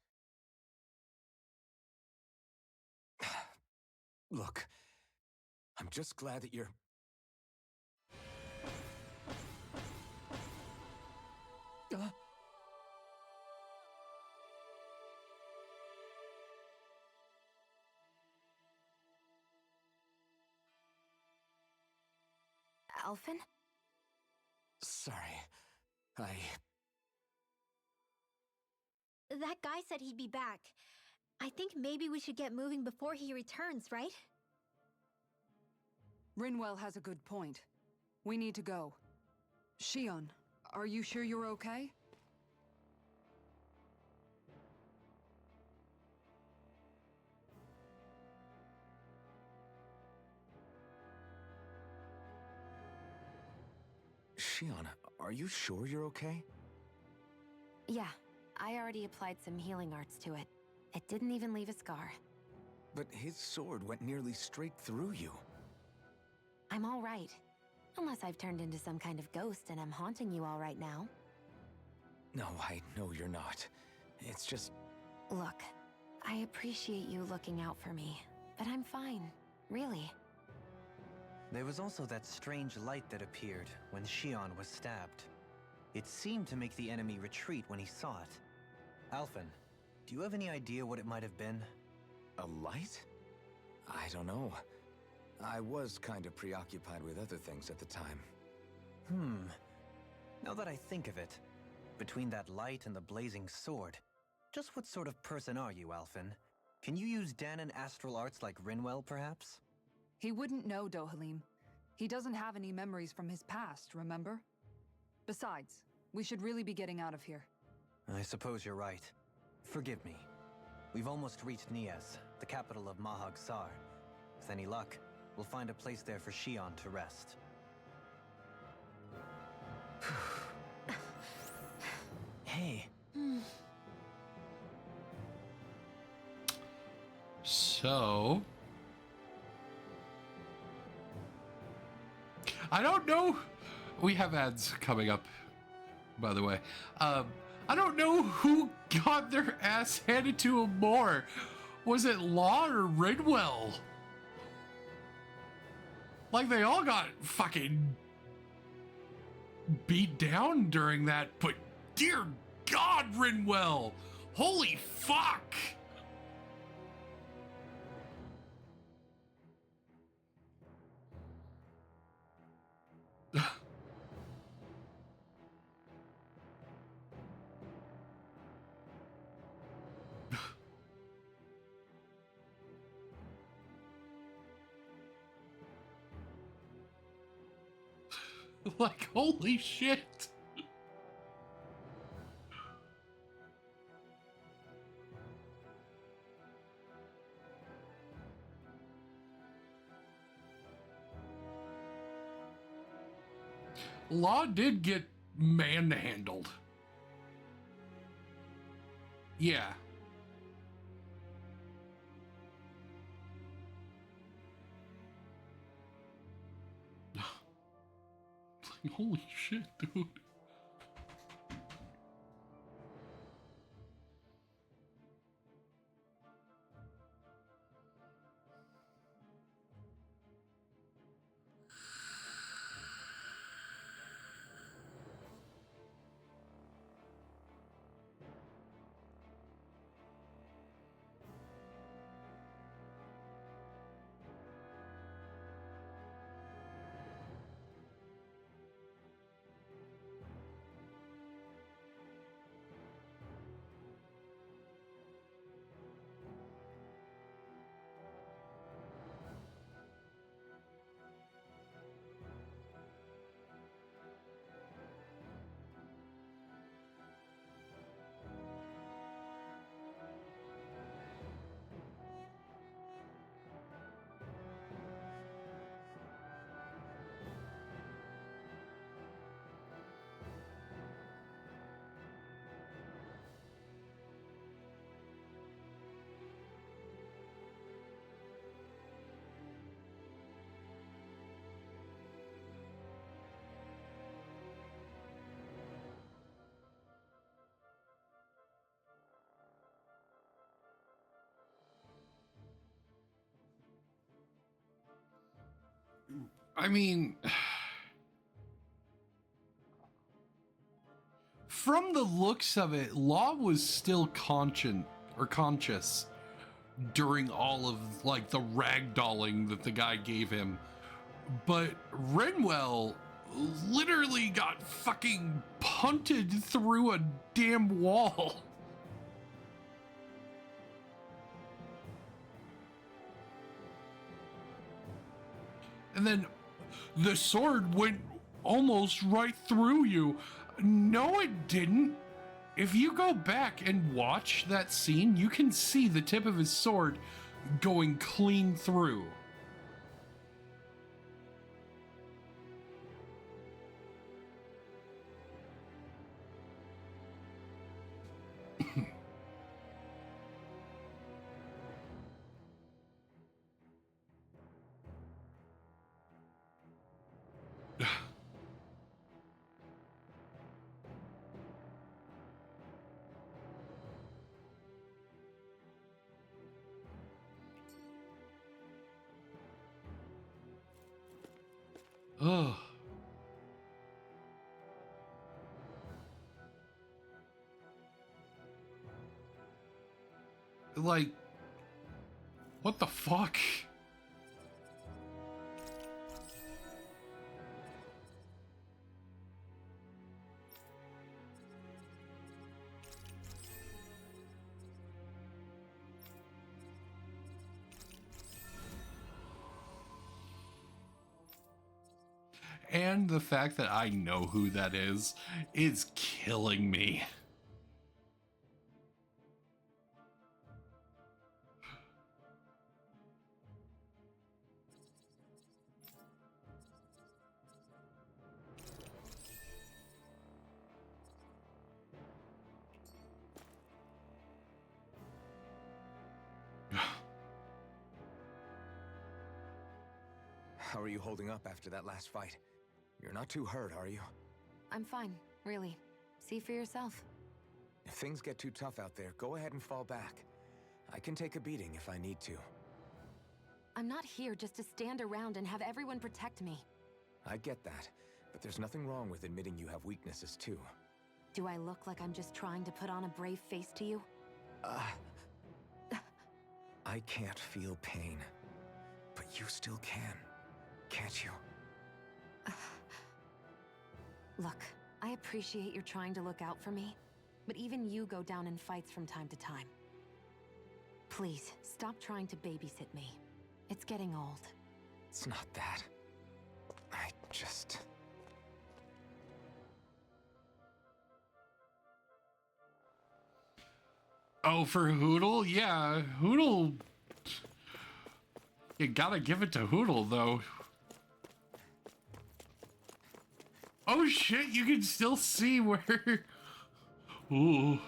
Look, I'm just glad that you're... Alphen? Sorry. That guy said he'd be back. I think maybe we should get moving before he returns, right? Rinwell has a good point. We need to go. Shion, are you sure you're okay? Shion, are you sure you're okay? Yeah, I already applied some healing arts to it. It didn't even leave a scar. But his sword went nearly straight through you. I'm all right. Unless I've turned into some kind of ghost and I'm haunting you all right now. No, I know you're not. It's just... Look, I appreciate you looking out for me, but I'm fine. Really. There was also that strange light that appeared when Shion was stabbed. It seemed to make the enemy retreat when he saw it. Alphen, do you have any idea what it might have been? A light? I don't know. I was kind of preoccupied with other things at the time. Now that I think of it, between that light and the blazing sword, just what sort of person are you, Alphen? Can you use Danon astral arts like Rinwell, perhaps? He wouldn't know, Dohalim. He doesn't have any memories from his past, remember? Besides, we should really be getting out of here. I suppose you're right. Forgive me. We've almost reached Nias, the capital of Mahag Sar. With any luck, we'll find a place there for Shion to rest. Hey. So... I don't know. We have ads coming up, by the way. I don't know who got their ass handed to them more. Was it Law or Ridwell? Like, they all got fucking beat down during that, but dear God, Ridwell! Holy fuck! Like, holy shit! Law did get manhandled. Yeah. Holy shit, dude. I mean, from the looks of it, Law was still conscious during all of like the ragdolling that the guy gave him. But Renwell literally got fucking punted through a damn wall. And then the sword went almost right through you. No, it didn't. If you go back and watch that scene, you can see the tip of his sword going clean through. Ugh. Like, what the fuck? And the fact that I know who that is killing me. How are you holding up after that last fight? You're not too hurt, are you? I'm fine, really. See for yourself. If things get too tough out there, go ahead and fall back. I can take a beating if I need to. I'm not here just to stand around and have everyone protect me. I get that, but there's nothing wrong with admitting you have weaknesses too. Do I look like I'm just trying to put on a brave face to you? I can't feel pain, but you still can, can't you? Look, I appreciate you're trying to look out for me, but even you go down in fights from time to time. Please, stop trying to babysit me. It's getting old. It's not that. I just... Oh, for Hootle? Yeah, Hootle... You gotta give it to Hootle, though. Oh shit, you can still see where... Ooh.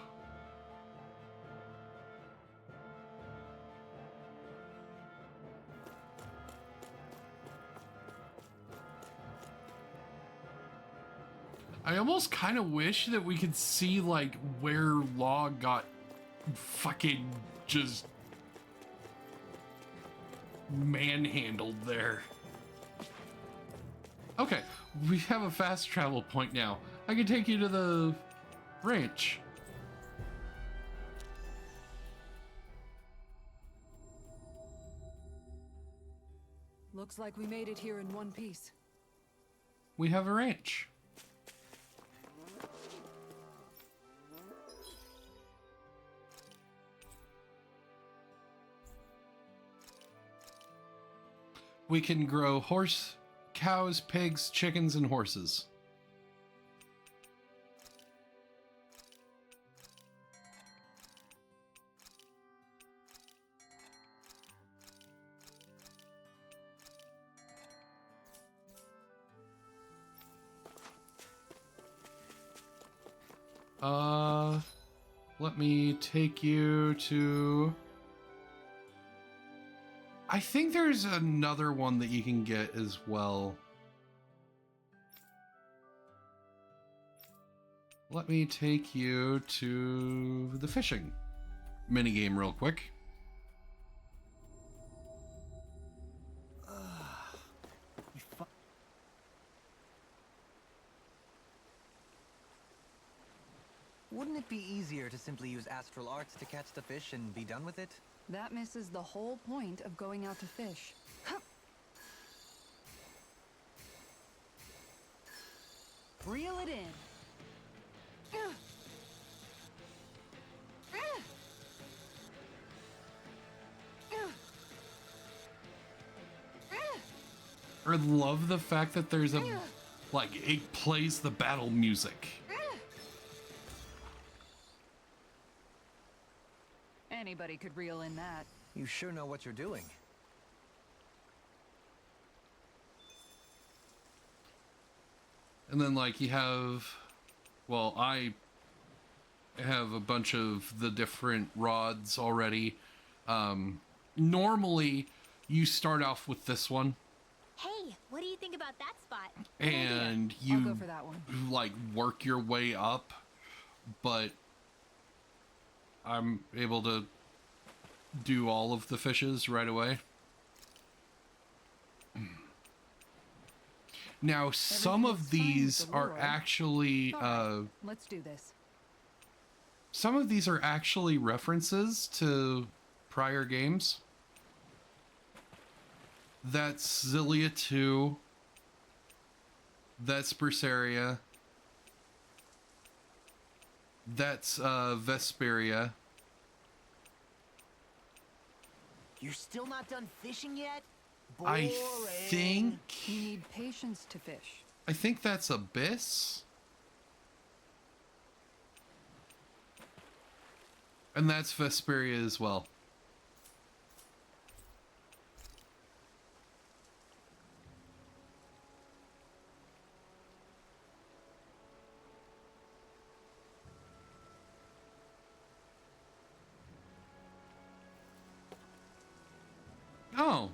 I almost kind of wish that we could see, like, where Law got fucking just manhandled there. Okay, we have a fast travel point now. I can take you to the ranch. Looks like we made it here in one piece. We have a ranch. We can grow cows, pigs, chickens, and horses. Let me take you to... I think there's another one that you can get as well. Let me take you to the fishing minigame real quick. Wouldn't it be easier to simply use astral arts to catch the fish and be done with it? That misses the whole point of going out to fish. Reel it in. I love the fact that there's a, like, it plays the battle music. Anybody could reel in that. You sure know what you're doing. And then, like, you have, well, I have a bunch of the different rods already. Normally, you start off with this one. Hey, what do you think about that spot? And I'll you, go for that one. like, work your way up. But I'm able to do all of the fishes right away. Now, some of these are actually, Let's do this. some of these are actually references to prior games. That's Xillia 2. That's Berseria. That's Vesperia. You're still not done fishing yet? I think... You need patience to fish. I think that's Abyss. And that's Vesperia as well. Oh.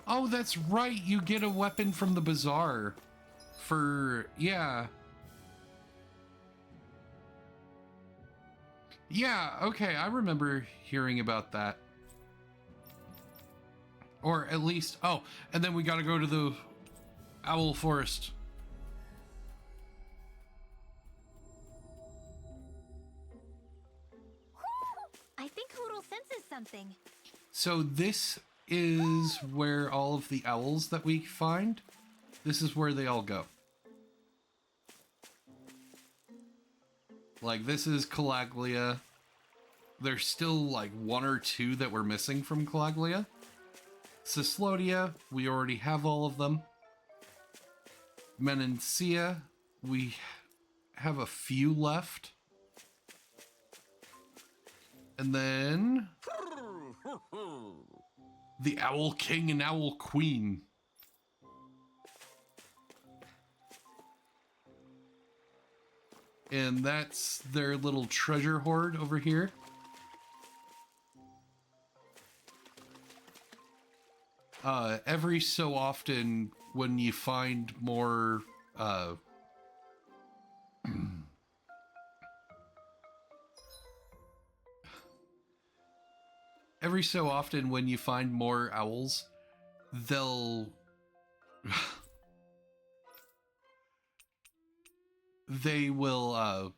Oh, that's right. You get a weapon from the bazaar. For, yeah. Yeah, okay, I remember hearing about that. Or at least, oh, and then we gotta go to the Owl Forest. I think Hoodle senses something. So this is where all of the owls that we find, this is where they all go. Like, this is Calaglia. There's still like one or two that we're missing from Calaglia. Cyslodia, we already have all of them. Menancia, we have a few left. And then the Owl King and Owl Queen. And that's their little treasure hoard over here. Every so often when you find more every so often when you find more owls, they'll they will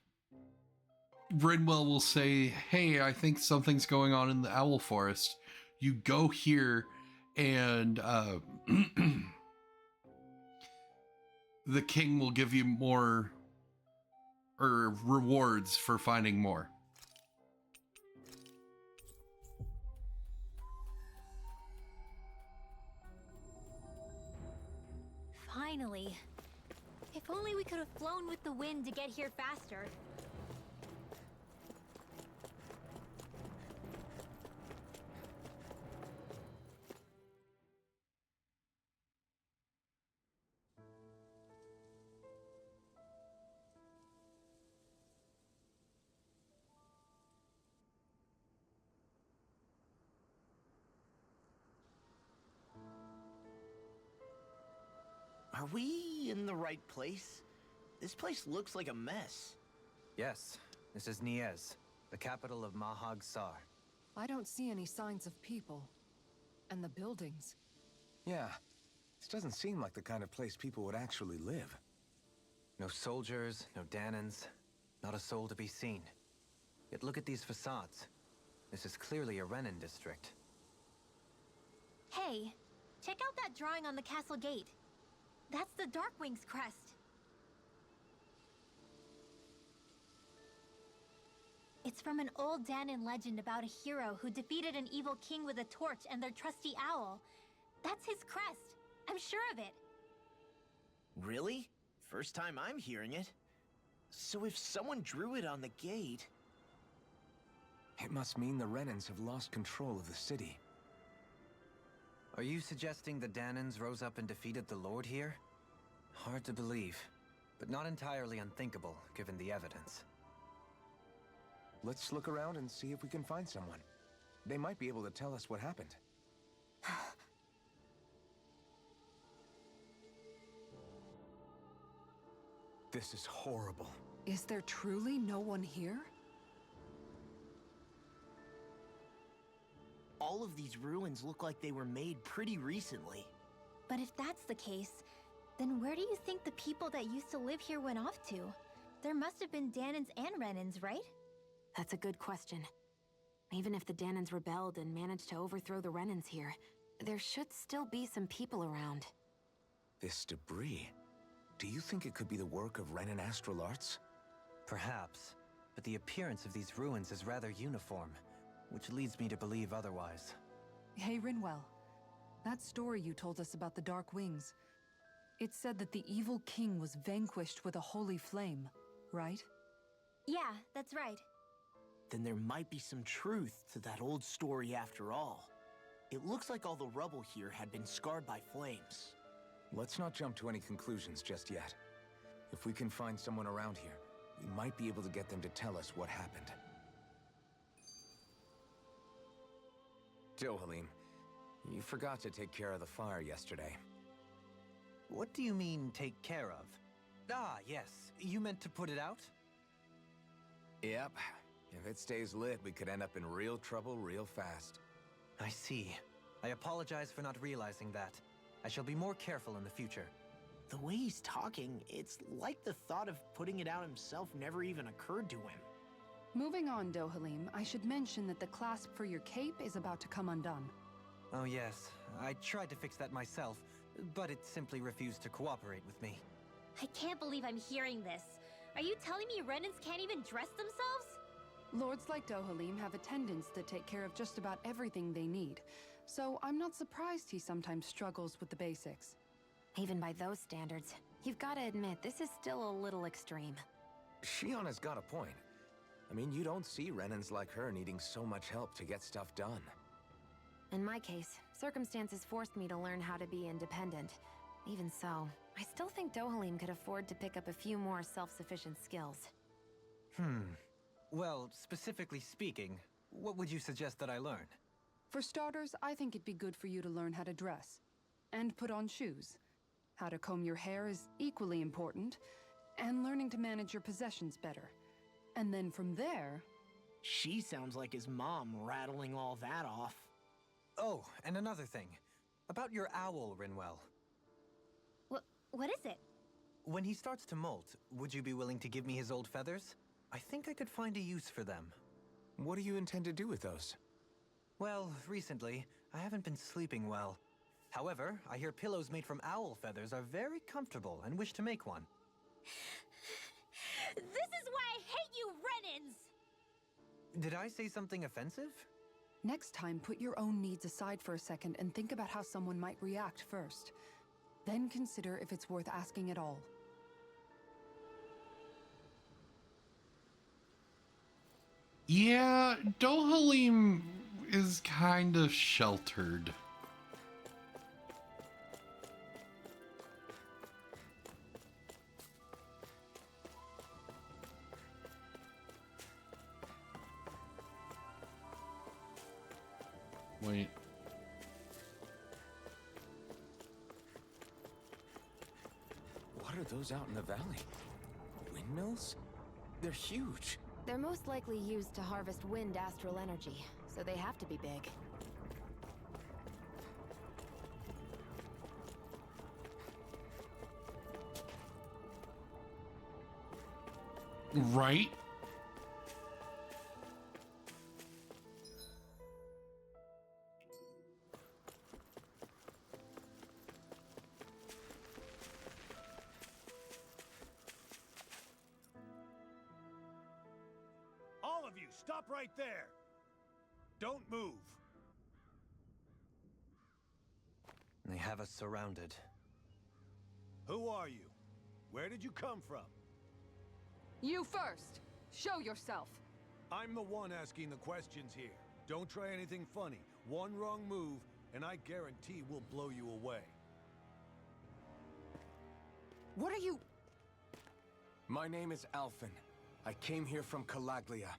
Rinwell will say, hey, I think something's going on in the owl forest. You go here and the king will give you more or rewards for finding more. Finally. If only we could have flown with the wind to get here faster. Are we in the right place? This place looks like a mess. Yes, this is Niez, the capital of Mahag Sar. I don't see any signs of people. And the buildings. Yeah, this doesn't seem like the kind of place people would actually live. No soldiers, no Danans, not a soul to be seen. Yet look at these facades. This is clearly a Renin district. Hey, check out that drawing on the castle gate. That's the Darkwing's crest. It's from an old Danan legend about a hero who defeated an evil king with a torch and their trusty owl. That's his crest. I'm sure of it. Really? First time I'm hearing it. So if someone drew it on the gate... It must mean the Renans have lost control of the city. Are you suggesting the Danans rose up and defeated the Lord here? Hard to believe, but not entirely unthinkable, given the evidence. Let's look around and see if we can find someone. They might be able to tell us what happened. This is horrible. Is there truly no one here? All of these ruins look like they were made pretty recently. But if that's the case, then where do you think the people that used to live here went off to? There must have been Danans and Renans, right? That's a good question. Even if the Danans rebelled and managed to overthrow the Renans here, there should still be some people around. This debris... Do you think it could be the work of Renin astral arts? Perhaps, but the appearance of these ruins is rather uniform, which leads me to believe otherwise. Hey, Rinwell. That story you told us about the Dark Wings, it said that the evil king was vanquished with a holy flame, right? Yeah, that's right. Then there might be some truth to that old story after all. It looks like all the rubble here had been scarred by flames. Let's not jump to any conclusions just yet. If we can find someone around here, we might be able to get them to tell us what happened. Dohalim, you forgot to take care of the fire yesterday. What do you mean, take care of? Ah, yes. You meant to put it out? Yep. If it stays lit, we could end up in real trouble real fast. I see. I apologize for not realizing that. I shall be more careful in the future. The way he's talking, it's like the thought of putting it out himself never even occurred to him. Moving on, Dohalim, I should mention that the clasp for your cape is about to come undone. Oh yes, I tried to fix that myself, but it simply refused to cooperate with me. I can't believe I'm hearing this. Are you telling me Renans can't even dress themselves? Lords like Dohalim have attendants that take care of just about everything they need, so I'm not surprised he sometimes struggles with the basics. Even by those standards, you've got to admit this is still a little extreme. Shiona's got a point. I mean, you don't see Renans like her needing so much help to get stuff done. In my case, circumstances forced me to learn how to be independent. Even so, I still think Dohalim could afford to pick up a few more self-sufficient skills. Well, specifically speaking, what would you suggest that I learn? For starters, I think it'd be good for you to learn how to dress. And put on shoes. How to comb your hair is equally important. And learning to manage your possessions better. And then from there... She sounds like his mom rattling all that off. Oh, and another thing. About your owl, Rinwell. What is it? When he starts to molt, would you be willing to give me his old feathers? I think I could find a use for them. What do you intend to do with those? Well, recently, I haven't been sleeping well. However, I hear pillows made from owl feathers are very comfortable and wish to make one. This is why I hate you, Renans! Did I say something offensive? Next time, put your own needs aside for a second and think about how someone might react first. Then consider if it's worth asking at all. Yeah, Dohalim is kind of sheltered. Wait. What are those out in the valley? Windmills? They're huge. They're most likely used to harvest wind astral energy, so they have to be big. Right? All of you, stop right there! Don't move! They have us surrounded. Who are you? Where did you come from? You first! Show yourself! I'm the one asking the questions here. Don't try anything funny. One wrong move, and I guarantee we'll blow you away. What are you... My name is Alphen. I came here from Calaglia.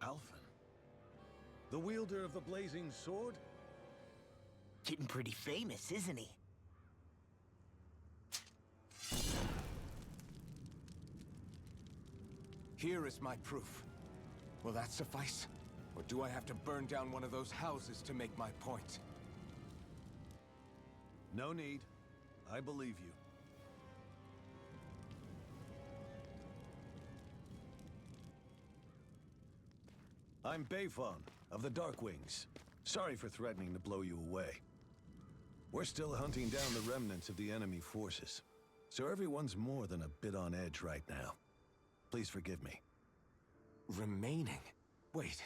Alphen? The wielder of the blazing sword? Getting pretty famous, isn't he? Here is my proof. Will that suffice? Or do I have to burn down one of those houses to make my point? No need. I believe you. I'm Bayfon, of the Darkwings. Sorry for threatening to blow you away. We're still hunting down the remnants of the enemy forces, so everyone's more than a bit on edge right now. Please forgive me. Remaining? Wait,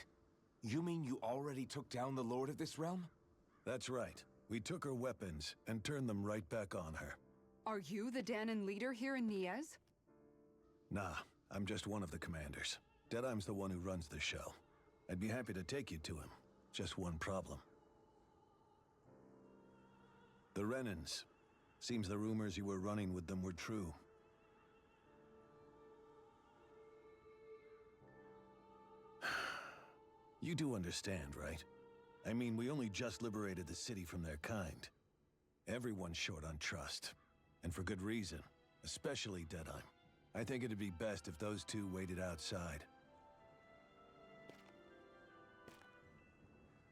you mean you already took down the Lord of this realm? That's right. We took her weapons and turned them right back on her. Are you the Danon leader here in Niez? Nah, I'm just one of the commanders. Deadeye's the one who runs the show. I'd be happy to take you to him. Just one problem. The Renans. Seems the rumors you were running with them were true. You do understand, right? I mean, we only just liberated the city from their kind. Everyone's short on trust. And for good reason. Especially Deadeye. I think it'd be best if those two waited outside.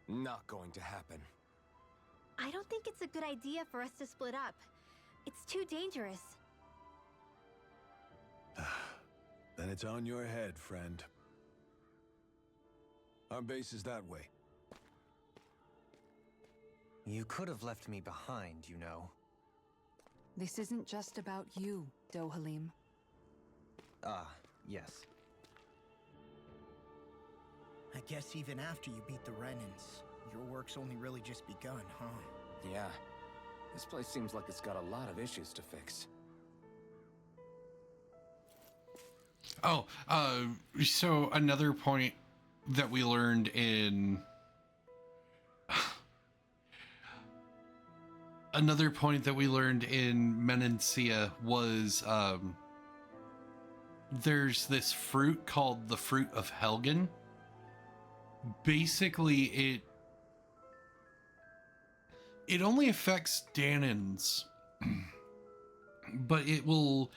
Not going to happen. I don't think it's a good idea for us to split up. It's too dangerous. Then it's on your head, friend. Our base is that way. You could have left me behind, you know. This isn't just about you, Dohalim. Ah, yes. I guess even after you beat the Renans, your work's only really just begun, huh? Yeah. This place seems like it's got a lot of issues to fix. Oh, so another point that we learned in... Another point that we learned in Menancia was, there's this fruit called the Fruit of Helgen. Basically, it only affects Danans, but it will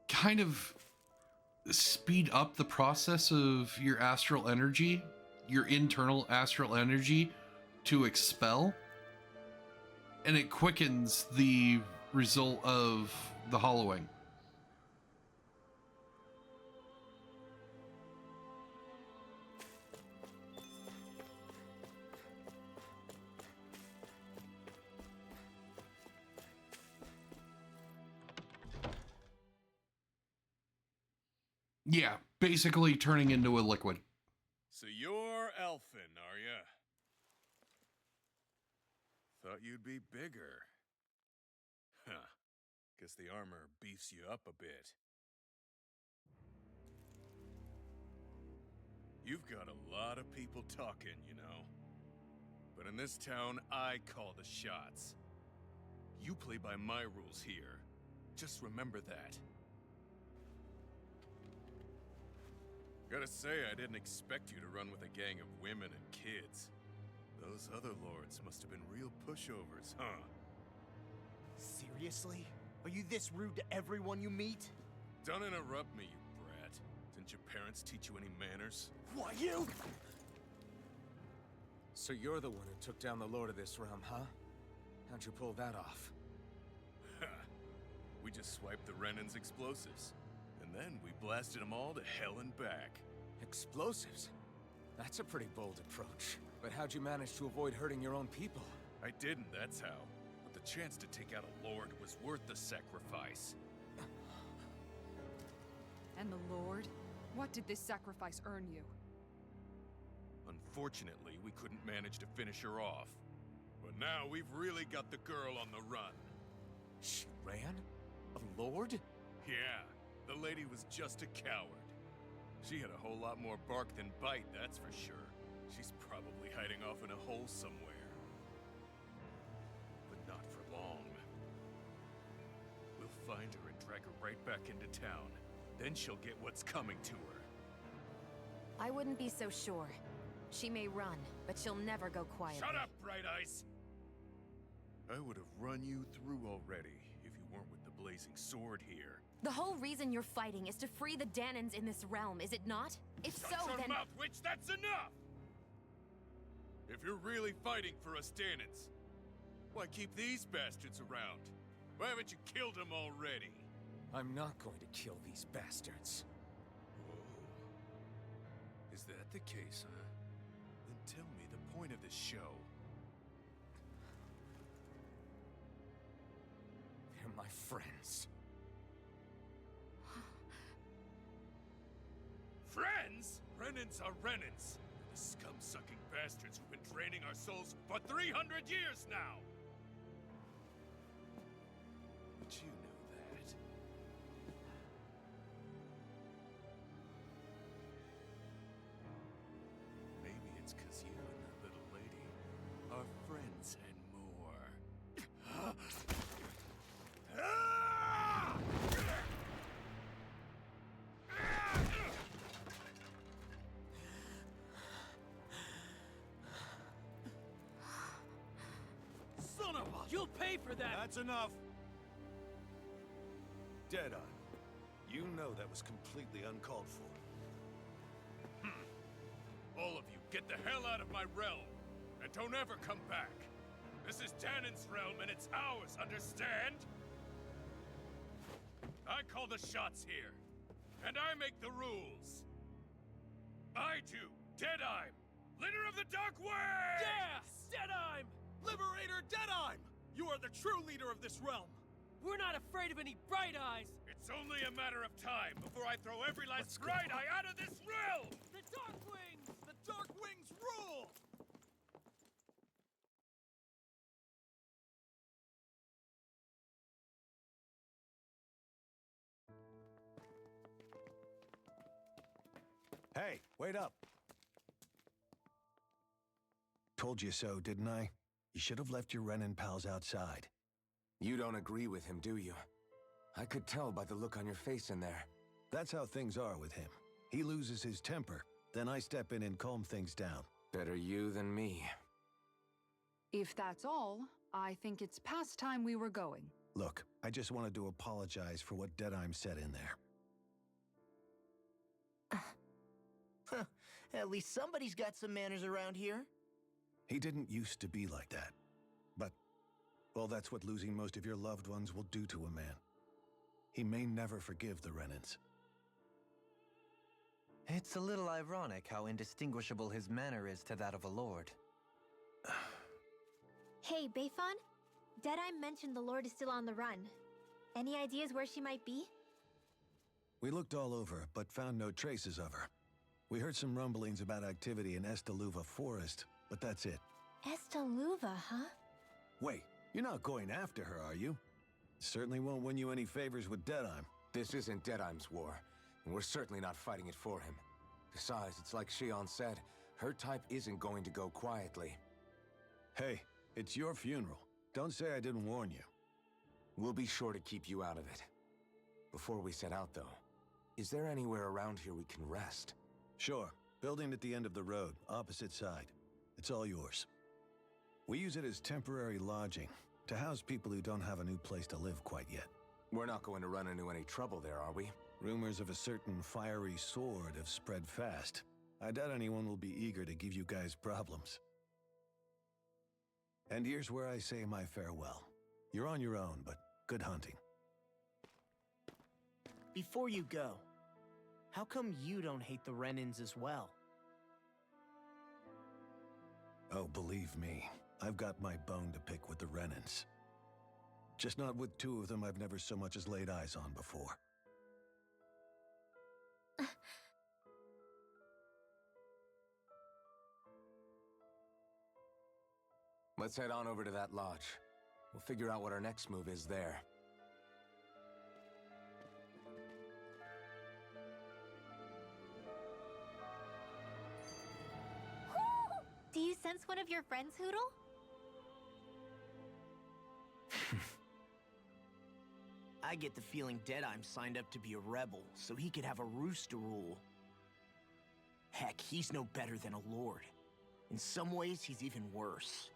kind of speed up the process of your astral energy, your internal astral energy, to expel. And it quickens the result of the hollowing. Yeah, basically turning into a liquid. So you're Elfin, are ya? Thought you'd be bigger. Huh. Guess the armor beefs you up a bit. You've got a lot of people talking, you know. But in this town, I call the shots. You play by my rules here. Just remember that. Gotta say, I didn't expect you to run with a gang of women and kids. Those other lords must have been real pushovers, huh? Seriously? Are you this rude to everyone you meet? Don't interrupt me, you brat. Didn't your parents teach you any manners? What, you? So you're the one who took down the lord of this realm, huh? How'd you pull that off? Ha! We just swiped the Renan's explosives. And then we blasted them all to hell and back. Explosives? That's a pretty bold approach. But how'd you manage to avoid hurting your own people? I didn't, that's how. But the chance to take out a lord was worth the sacrifice. And the Lord? What did this sacrifice earn you? Unfortunately, we couldn't manage to finish her off. But now we've really got the girl on the run. She ran? A lord? Yeah, the lady was just a coward. She had a whole lot more bark than bite, that's for sure. She's probably hiding off in a hole somewhere. But not for long. We'll find her and drag her right back into town. Then she'll get what's coming to her. I wouldn't be so sure. She may run, but she'll never go quietly. Shut up, Bright Eyes! I would have run you through already if you weren't with the blazing sword here. The whole reason you're fighting is to free the Danans in this realm, is it not? If Shut so, your then... mouth, witch! That's enough! If you're really fighting for us Danans, why keep these bastards around? Why haven't you killed them already? I'm not going to kill these bastards. Whoa. Is that the case, huh? Then tell me the point of this show. They're my friends. Friends? Renans are Renans. The scum-sucking bastards who've been draining our souls for 300 years now! But you know that. Maybe it's 'cause you and that little lady are friends and more. Son of a... You'll pay for that! That's enough. Deadeye, you know that was completely uncalled for. All of you, get the hell out of my realm! And don't ever come back! This is Danon's realm and it's ours, understand? I call the shots here. And I make the rules. I do, Deadeye, leader of the Dark Way! Yeah! Deadeye! Liberator Deadeye! You are the true leader of this realm! We're not afraid of any Bright Eyes! It's only a matter of time before I throw every last Bright Eye out of this realm! The Dark Wings! The Dark Wings rule! Hey, wait up! Told you so, didn't I? You should have left your Renin pals outside. You don't agree with him, do you? I could tell by the look on your face in there. That's how things are with him. He loses his temper, then I step in and calm things down. Better you than me. If that's all, I think it's past time we were going. Look, I just wanted to apologize for what Deadeye said in there. At least somebody's got some manners around here. He didn't used to be like that. But, well, that's what losing most of your loved ones will do to a man. He may never forgive the Renins. It's a little ironic how indistinguishable his manner is to that of a lord. Hey, Beifon? Deadeye mentioned the Lord is still on the run. Any ideas where she might be? We looked all over, but found no traces of her. We heard some rumblings about activity in Estaluva Forest, but that's it. Estaluva, huh? Wait, you're not going after her, are you? Certainly won't win you any favors with Deadeye. This isn't Deadeye's war, and we're certainly not fighting it for him. Besides, it's like Shion said, her type isn't going to go quietly. Hey, it's your funeral. Don't say I didn't warn you. We'll be sure to keep you out of it. Before we set out, though, is there anywhere around here we can rest? Sure. Building at the end of the road, opposite side. It's all yours. We use it as temporary lodging, to house people who don't have a new place to live quite yet. We're not going to run into any trouble there, are we? Rumors of a certain fiery sword have spread fast. I doubt anyone will be eager to give you guys problems. And here's where I say my farewell. You're on your own, but good hunting. Before you go, how come you don't hate the Renins as well? Oh, believe me, I've got my bone to pick with the Renins. Just not with two of them I've never so much as laid eyes on before. Let's head on over to that lodge. We'll figure out what our next move is there. Do you sense one of your friends, Hoodle? I get the feeling Deadeye signed up to be a rebel, so he could have a roost to rule. Heck, he's no better than a lord. In some ways, he's even worse.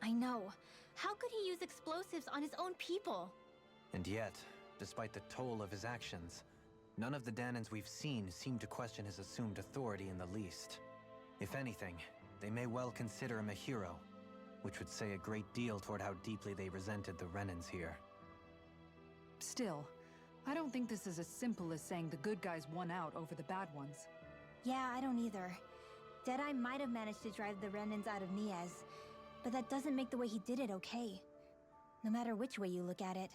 I know. How could he use explosives on his own people? And yet, despite the toll of his actions, none of the Danons we've seen seem to question his assumed authority in the least. If anything, they may well consider him a hero, which would say a great deal toward how deeply they resented the Renins here. Still, I don't think this is as simple as saying the good guys won out over the bad ones. Yeah, I don't either. Deadeye might have managed to drive the Renins out of Niaz, but that doesn't make the way he did it okay. No matter which way you look at it.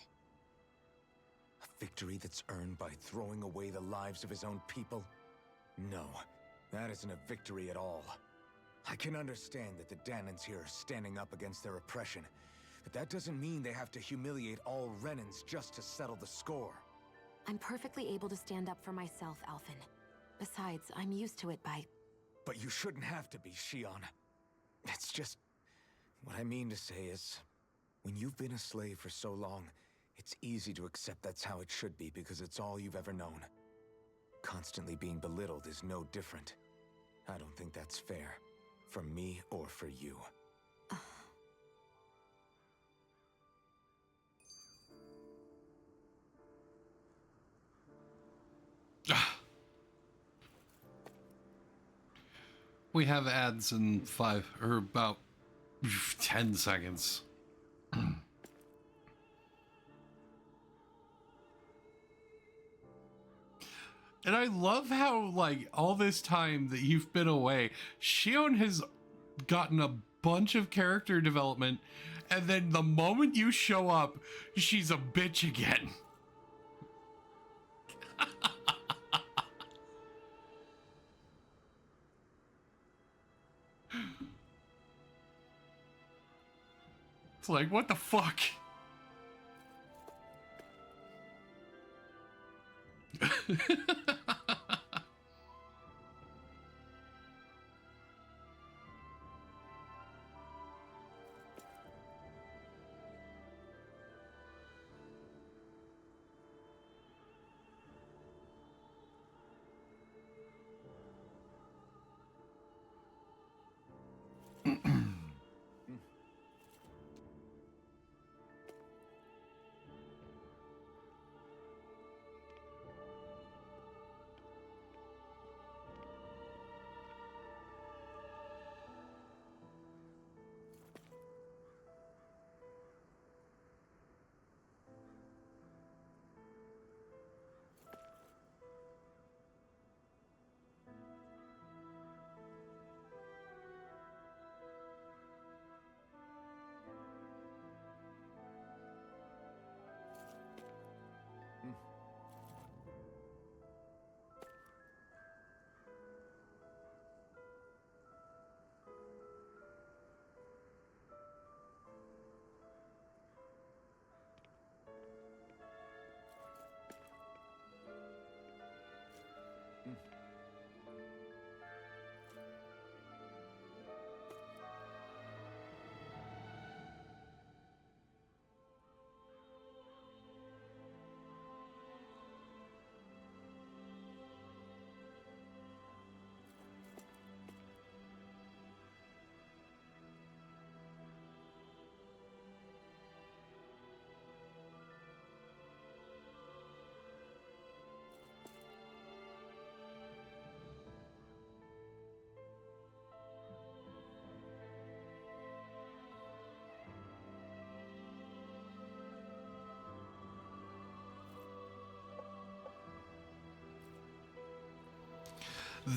A victory that's earned by throwing away the lives of his own people? No, that isn't a victory at all. I can understand that the Danons here are standing up against their oppression, but that doesn't mean they have to humiliate all Renins just to settle the score. I'm perfectly able to stand up for myself, Alphen. Besides, I'm used to it by... But you shouldn't have to be, Shion. It's just... What I mean to say is, when you've been a slave for so long, it's easy to accept that's how it should be because it's all you've ever known. Constantly being belittled is no different. I don't think that's fair. For me or for you. we have ads in 5 or about 10 seconds. And I love how, like, all this time that you've been away, Shion has gotten a bunch of character development, and then the moment you show up, she's a bitch again. It's like, what the fuck?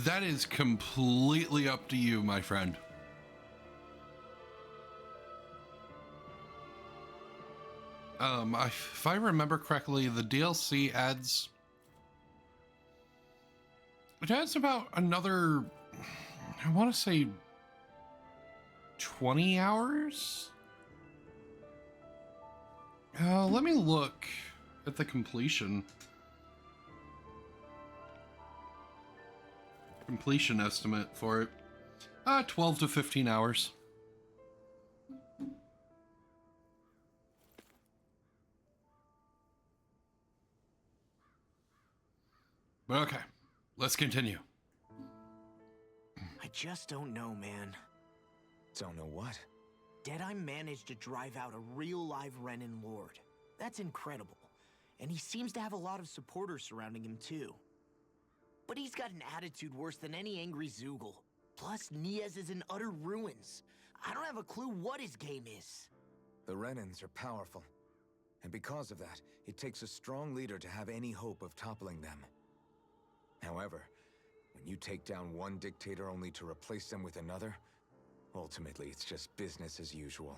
That is completely up to you, my friend. If I remember correctly, the DLC adds... It adds about another... I want to say... 20 hours? Let me look at the completion estimate for it. 12 to 15 hours. But okay, let's continue. I just don't know, man. Don't know what? Deadeye managed to drive out a real live Renin Lord. That's incredible. And he seems to have a lot of supporters surrounding him too. But he's got an attitude worse than any angry Zoogle. Plus, Niaz is in utter ruins. I don't have a clue what his game is. The Renins are powerful. And because of that, it takes a strong leader to have any hope of toppling them. However, when you take down one dictator only to replace them with another, ultimately it's just business as usual.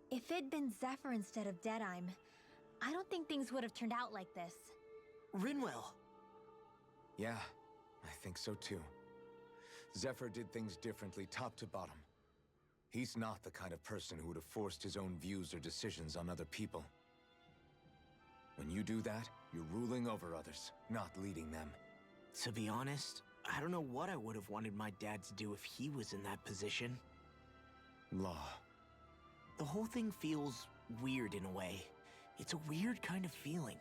If it'd been Zephyr instead of Deadeye, I don't think things would have turned out like this. Rinwell. Yeah, I think so too. Zephyr did things differently top to bottom. He's not the kind of person who would have forced his own views or decisions on other people. When you do that, you're ruling over others, not leading them. To be honest, I don't know what I would have wanted my dad to do if he was in that position. Law. The whole thing feels weird in a way. It's a weird kind of feeling,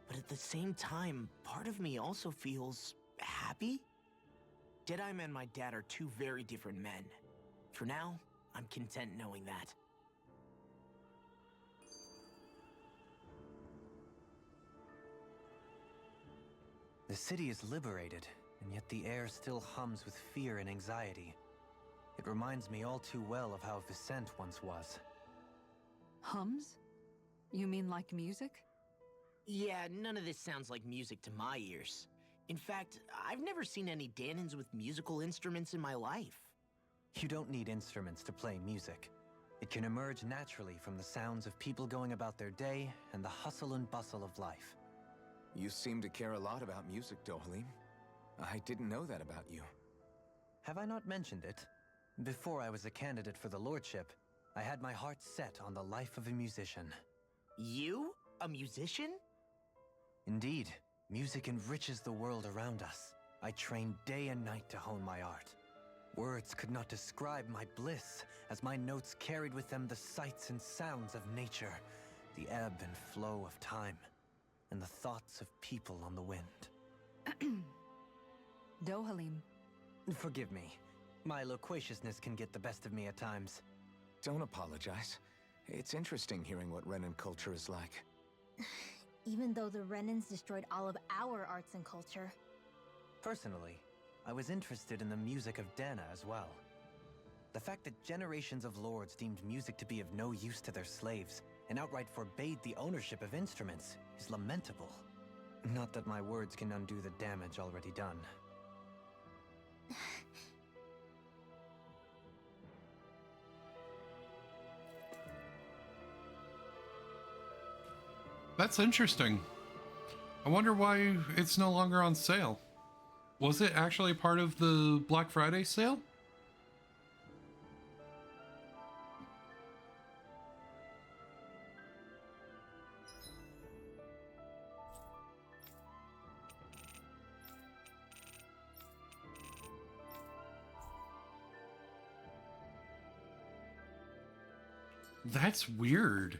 but at the same time, part of me also feels happy. Deadeye and my dad are two very different men. For now, I'm content knowing that. The city is liberated, and yet the air still hums with fear and anxiety. It reminds me all too well of how Vicent once was. Hums? You mean like music? Yeah, none of this sounds like music to my ears. In fact, I've never seen any Danans with musical instruments in my life. You don't need instruments to play music. It can emerge naturally from the sounds of people going about their day and the hustle and bustle of life. You seem to care a lot about music, Dohalim. I didn't know that about you. Have I not mentioned it? Before I was a candidate for the lordship, I had my heart set on the life of a musician. You? A musician? Indeed, music enriches the world around us. I trained day and night to hone my art. Words could not describe my bliss, as my notes carried with them the sights and sounds of nature, the ebb and flow of time, and the thoughts of people on the wind. Dohalim. Forgive me. My loquaciousness can get the best of me at times. Don't apologize. It's interesting hearing what Renan culture is like. Even though the Renans destroyed all of our arts and culture. Personally, I was interested in the music of Dana as well. The fact that generations of lords deemed music to be of no use to their slaves and outright forbade the ownership of instruments is lamentable. Not that my words can undo the damage already done. That's interesting. I wonder why it's no longer on sale. Was it actually part of the Black Friday sale? That's weird.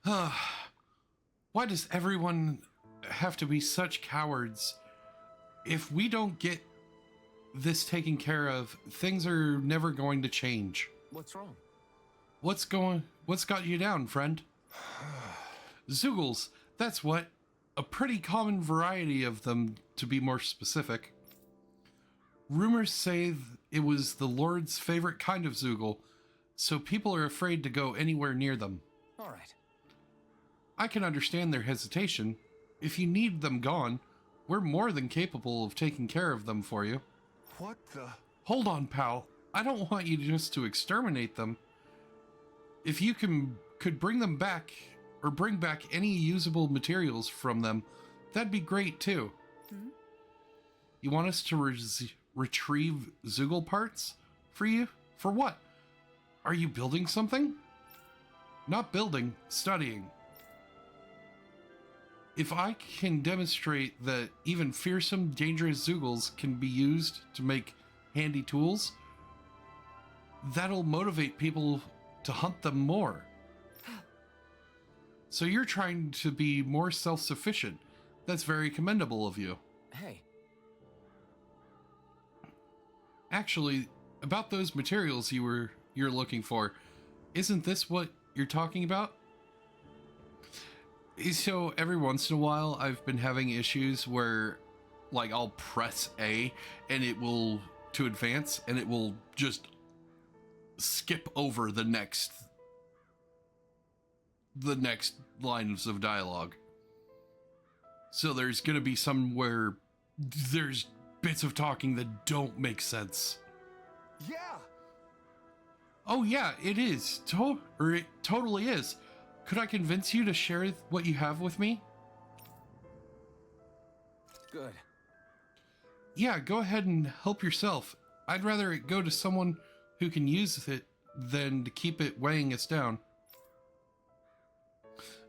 Huh. Why does everyone have to be such cowards? If we don't get this taken care of, things are never going to change. What's wrong? What's got you down, friend? Zoogles, that's what. A pretty common variety of them, to be more specific. Rumors say it was the Lord's favorite kind of Zoogle, so people are afraid to go anywhere near them. All right. I can understand their hesitation. If you need them gone, we're more than capable of taking care of them for you. What the? Hold on, pal. I don't want you just to exterminate them. If you could bring them back, or bring back any usable materials from them, that'd be great too. Hmm? You want us to retrieve Zoogle parts for you? For what? Are you building something? Not building, studying. If I can demonstrate that even fearsome, dangerous Zoogles can be used to make handy tools, that'll motivate people to hunt them more. So you're trying to be more self-sufficient. That's very commendable of you. Hey. Actually, about those materials you're looking for, isn't this what you're talking about? So every once in a while, I've been having issues where, like, I'll press A and it will, to advance, and it will just skip over the next lines of dialogue. So there's gonna be somewhere there's bits of talking that don't make sense. Yeah. Oh yeah, it is. It totally is. Could I convince you to share what you have with me? Good. Yeah, go ahead and help yourself. I'd rather it go to someone who can use it than to keep it weighing us down.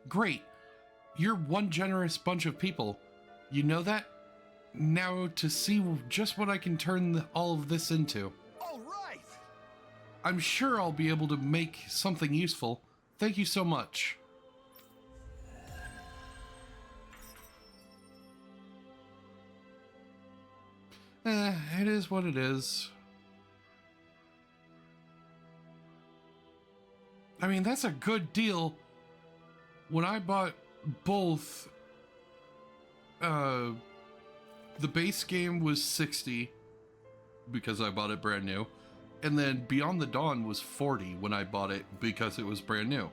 Great. You're one generous bunch of people. You know that? Now to see just what I can turn all of this into. All right. I'm sure I'll be able to make something useful. Thank you so much. It is what it is. I mean, that's a good deal. When I bought both, the base game was 60 because I bought it brand new. And then Beyond the Dawn was 40 when I bought it because it was brand new.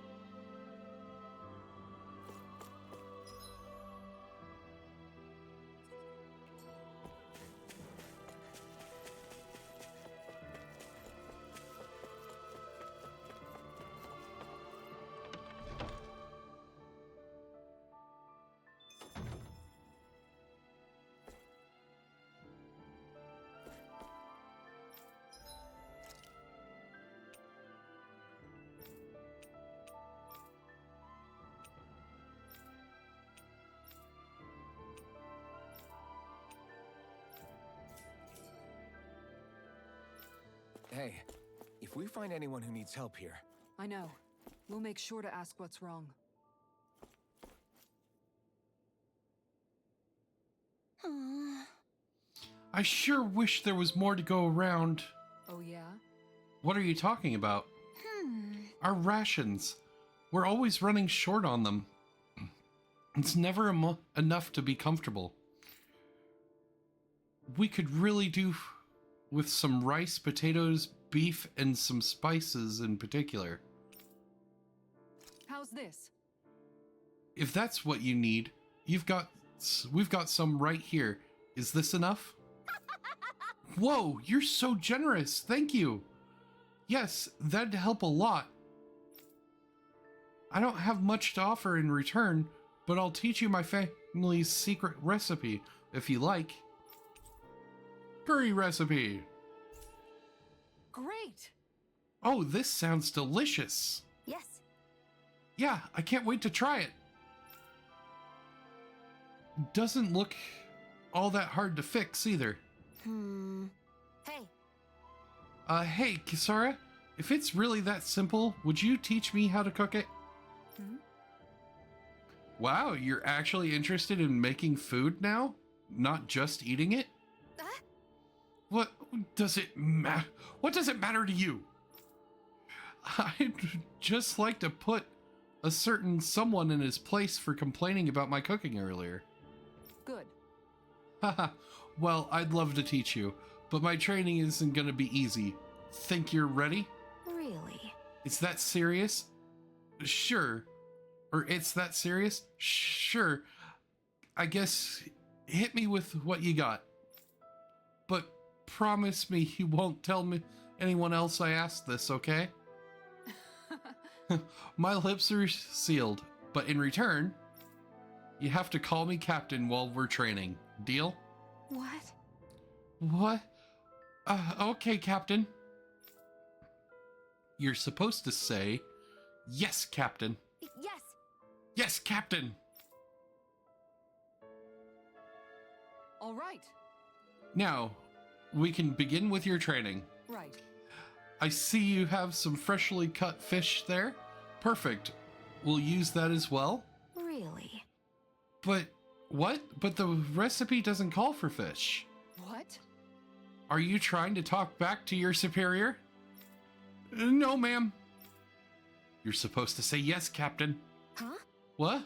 Hey, if we find anyone who needs help here... I know. We'll make sure to ask what's wrong. I sure wish there was more to go around. Oh, yeah? What are you talking about? Our rations. We're always running short on them. It's never enough to be comfortable. We could really do with some rice, potatoes, beef, and some spices in particular. How's this? If that's what you need, we've got some right here. Is this enough? Whoa, you're so generous. Thank you. Yes, that'd help a lot. I don't have much to offer in return, but I'll teach you my family's secret recipe if you like. Curry recipe. Great. Oh, this sounds delicious. Yes. Yeah, I can't wait to try it. Doesn't look all that hard to fix either. Hey. Hey, Kisara, if it's really that simple, would you teach me how to cook it? Wow, you're actually interested in making food now? Not just eating it? What does it matter? What does it matter to you? I'd just like to put a certain someone in his place for complaining about my cooking earlier. Good. Haha, well, I'd love to teach you, but my training isn't gonna be easy. Think you're ready? Really? It's that serious? Sure. Or it's that serious? Sure. I guess hit me with what you got. But promise me you won't tell me anyone else I asked this, okay? My lips are sealed, but in return, you have to call me Captain while we're training. Deal? What? What? Okay, Captain. You're supposed to say, yes, Captain. Yes. Yes, Captain. All right. Now, we can begin with your training. Right. I see you have some freshly cut fish there. Perfect. We'll use that as well. Really? But what? But the recipe doesn't call for fish. What? Are you trying to talk back to your superior? No, ma'am. You're supposed to say yes, Captain. Huh? What?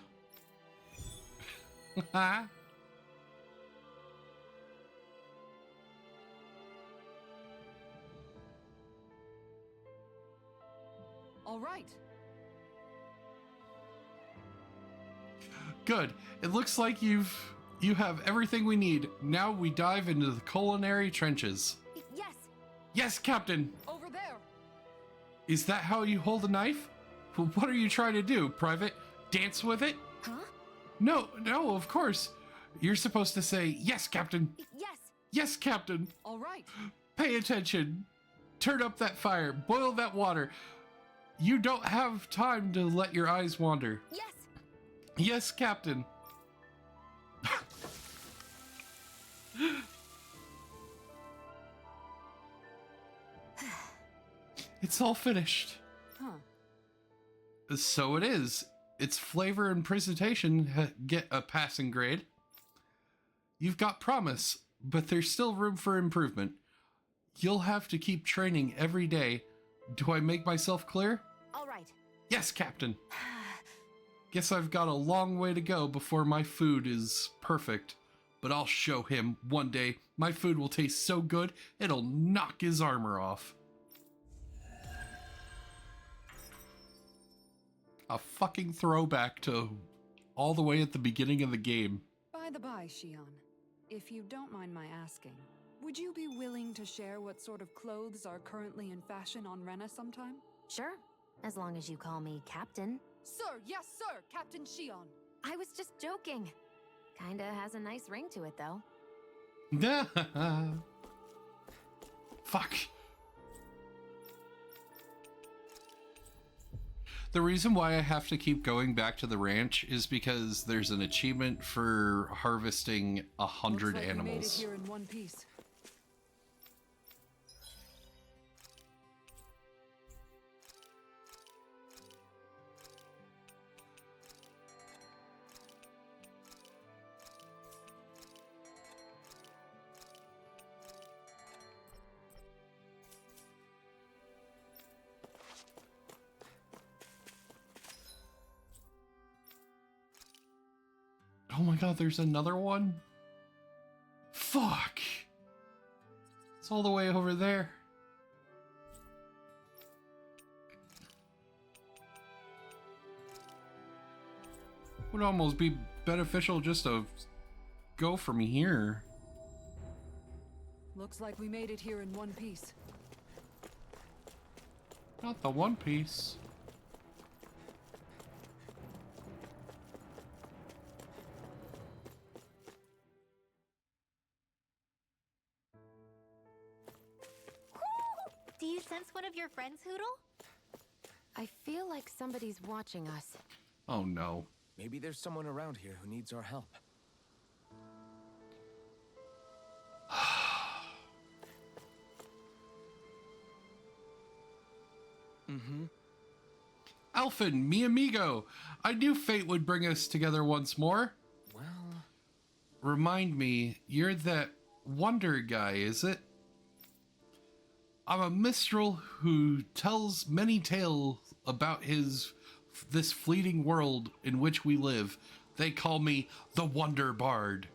All right. Good. It looks like you have everything we need. Now we dive into the culinary trenches. Yes. Yes, Captain. Over there. Is that how you hold a knife? What are you trying to do, Private? Dance with it? Huh? No, of course. You're supposed to say, yes, Captain. Yes. Yes, Captain. All right. Pay attention. Turn up that fire. Boil that water. You don't have time to let your eyes wander. Yes. Yes, Captain. It's all finished. Huh. So it is. Its flavor and presentation get a passing grade. You've got promise, but there's still room for improvement. You'll have to keep training every day. Do I make myself clear? All right. Yes, Captain. Guess I've got a long way to go before my food is perfect. But I'll show him one day. My food will taste so good, it'll knock his armor off. A fucking throwback to all the way at the beginning of the game. By the by, Shion, if you don't mind my asking, would you be willing to share what sort of clothes are currently in fashion on Rena sometime? Sure, as long as you call me Captain. Sir, yes sir, Captain Shion. I was just joking. Kinda has a nice ring to it, though. Fuck. The reason why I have to keep going back to the ranch is because there's an achievement for harvesting 100 Looks like animals. we made it here in one piece. Oh my god, there's another one? Fuck! It's all the way over there. Would almost be beneficial just to go from here. Looks like we made it here in one piece. Not the One Piece. Do you sense one of your friends, Hoodle? I feel like somebody's watching us. Oh no. Maybe there's someone around here who needs our help. Alphen, mi amigo! I knew fate would bring us together once more. Well... Remind me, you're that wonder guy, is it? I'm a minstrel who tells many tales about this fleeting world in which we live. They call me the Wonder Bard.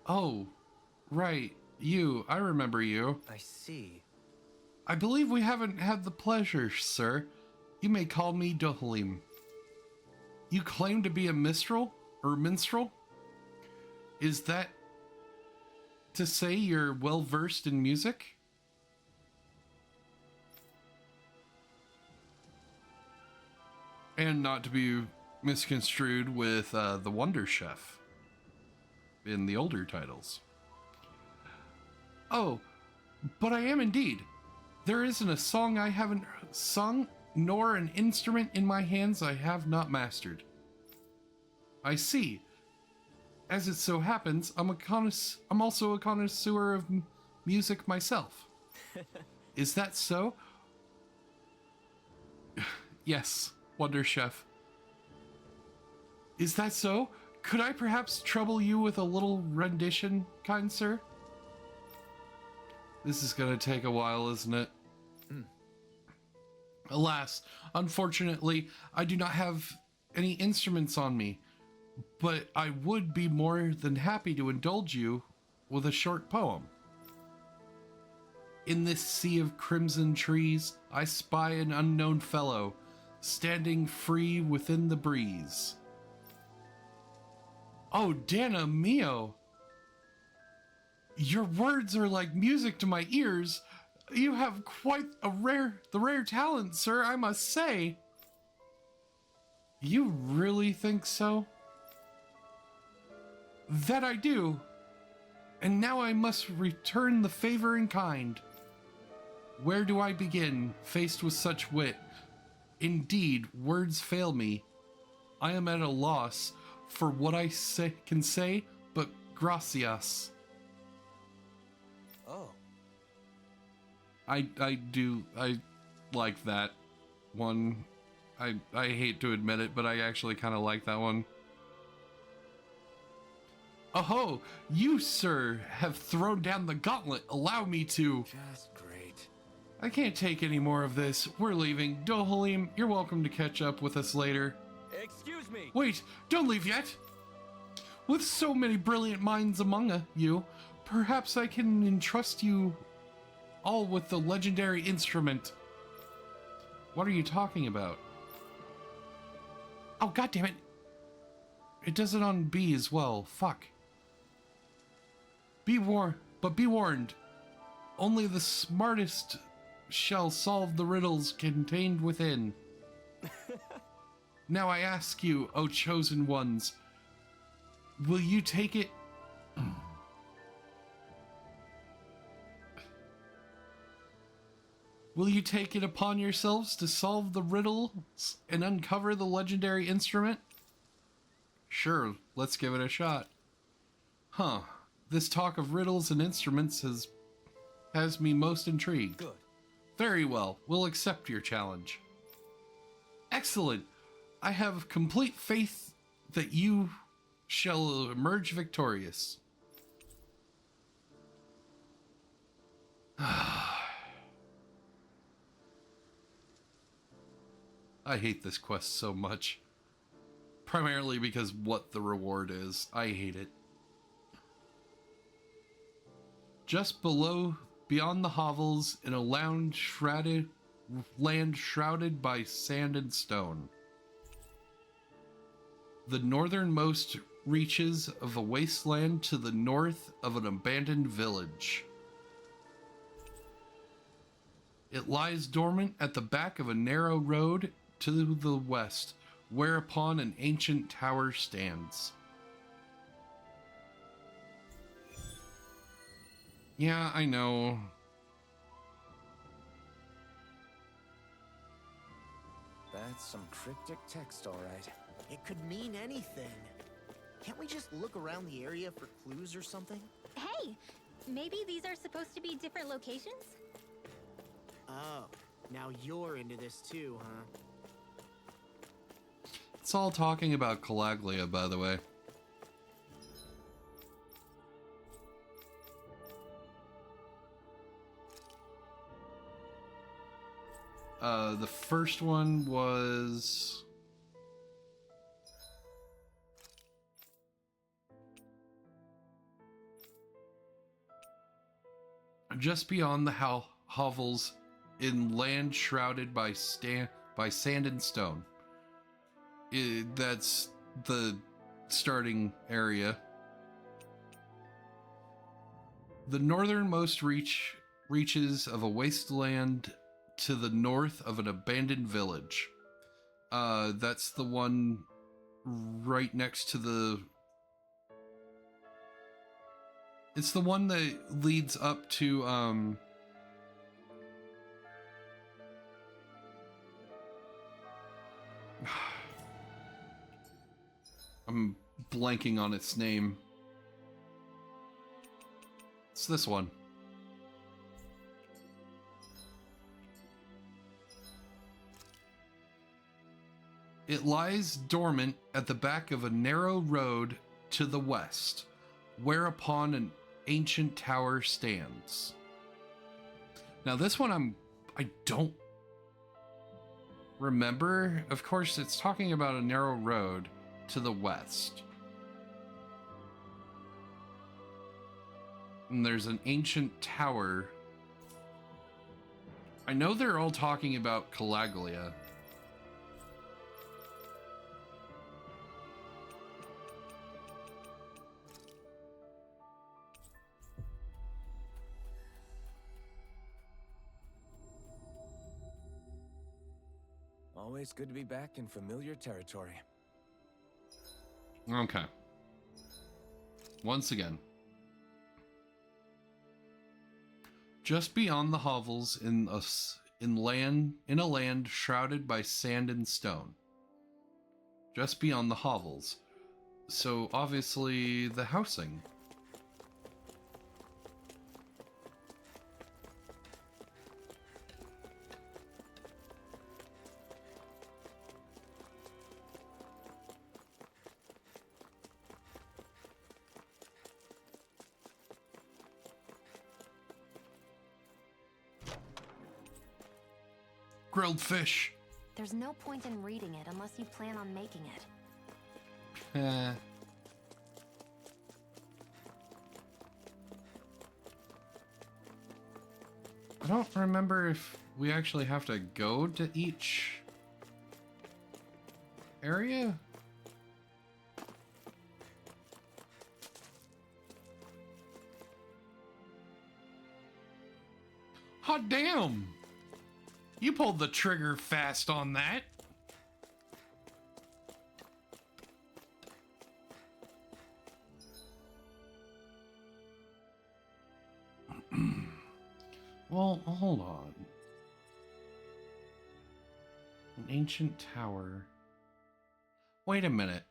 Oh, right, you. I remember you. I see. I believe we haven't had the pleasure, sir. You may call me Dohalim. You claim to be a minstrel? Or minstrel? Is that to say you're well versed in music? And not to be misconstrued with the Wonder Chef in the older titles. Oh, but I am indeed. There isn't a song I haven't sung, nor an instrument in my hands I have not mastered. I see. As it so happens, I'm also a connoisseur of music myself. Is that so? Yes, Wonder Chef. Is that so? Could I perhaps trouble you with a little rendition, kind sir? This is gonna take a while, isn't it? Alas, unfortunately, I do not have any instruments on me, but I would be more than happy to indulge you with a short poem. In this sea of crimson trees, I spy an unknown fellow, standing free within the breeze. Oh, Dana mio! Your words are like music to my ears. You have quite the rare talent, sir, I must say. You really think so? That I do. And now I must return the favor in kind. Where do I begin, faced with such wit? Indeed, words fail me. I am at a loss for what I can say, but gracias. Oh. I like that one. I hate to admit it, but I actually kind of like that one. Oh, you, sir, have thrown down the gauntlet. Allow me to... Just great. I can't take any more of this. We're leaving. Dohalim, you're welcome to catch up with us later. Excuse me. Wait, don't leave yet. With so many brilliant minds among you, perhaps I can entrust you all with the legendary instrument. What are you talking about? Oh, God damn it. It does it on B as well. Fuck. Be warned. Only the smartest shall solve the riddles contained within. Now I ask you, O chosen ones, will you take it? Will you take it upon yourselves to solve the riddles and uncover the legendary instrument? Sure, let's give it a shot. Huh. This talk of riddles and instruments has me most intrigued. Good. Very well, we'll accept your challenge. Excellent. I have complete faith that you shall emerge victorious. I hate this quest so much. Primarily because what the reward is. I hate it. Just beyond the hovels, in a land shrouded by sand and stone. The northernmost reaches of a wasteland to the north of an abandoned village. It lies dormant at the back of a narrow road to the west, whereupon an ancient tower stands. Yeah, I know. That's some cryptic text, all right. It could mean anything. Can't we just look around the area for clues or something? Hey, maybe these are supposed to be different locations? Oh, now you're into this too, huh? It's all talking about Calaglia, by the way. The first one was... just beyond the hovels in land shrouded by sand and stone. That's the starting area. The northernmost reaches of a wasteland to the north of an abandoned village. That's the one right next to the... It's the one that leads up to, I'm blanking on its name. It's this one. It lies dormant at the back of a narrow road to the west, whereupon an ancient tower stands. Now this one I don't remember. Of course, it's talking about a narrow road to the west. And there's an ancient tower. I know they're all talking about Calaglia. Always good to be back in familiar territory. Okay. Once again. Just beyond the hovels in a land shrouded by sand and stone. Just beyond the hovels. So obviously the housing. grilled fish. There's no point in reading it unless you plan on making it. I don't remember if we actually have to go to each area. Hot damn! You pulled the trigger fast on that. Well, hold on. An ancient tower. Wait a minute.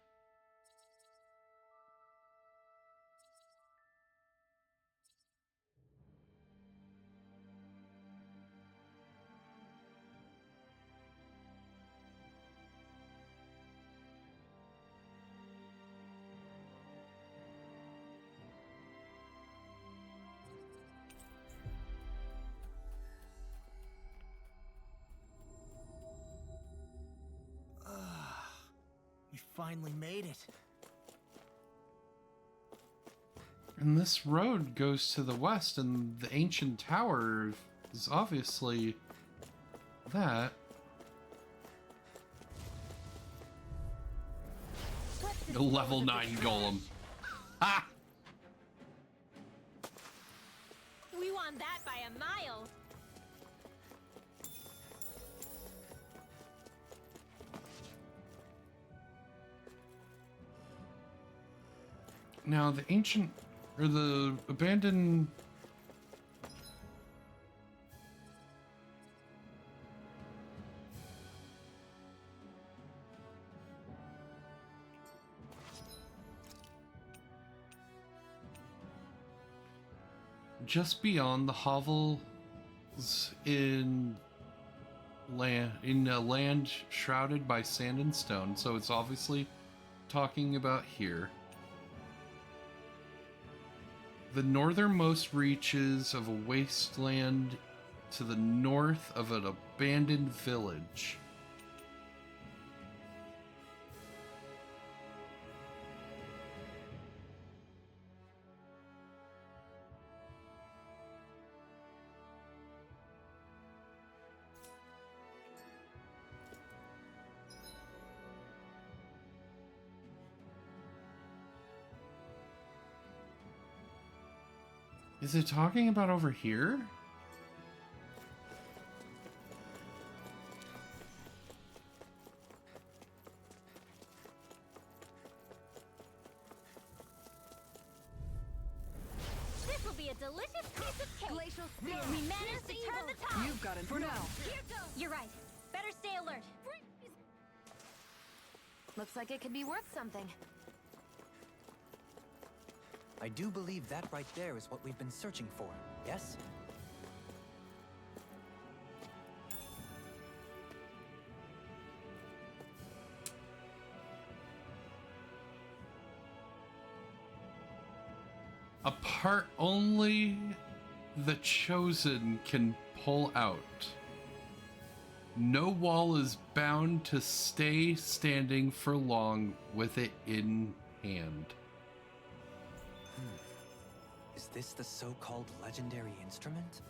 We finally made it. And this road goes to the west, and the ancient tower is obviously that. The level 9 golem. Ah! We won that by a mile. Now, the ancient, or the abandoned... just beyond the hovels in a land shrouded by sand and stone, so it's obviously talking about here. The northernmost reaches of a wasteland to the north of an abandoned village. Is it talking about over here? This will be a delicious piece of cake. Glacial spear. We managed to turn the tide. You've got it for now. Here goes. You're right. Better stay alert. Looks like it could be worth something. I do believe that right there is what we've been searching for, yes? A part only the chosen can pull out. No wall is bound to stay standing for long with it in hand. Is this the so-called legendary instrument?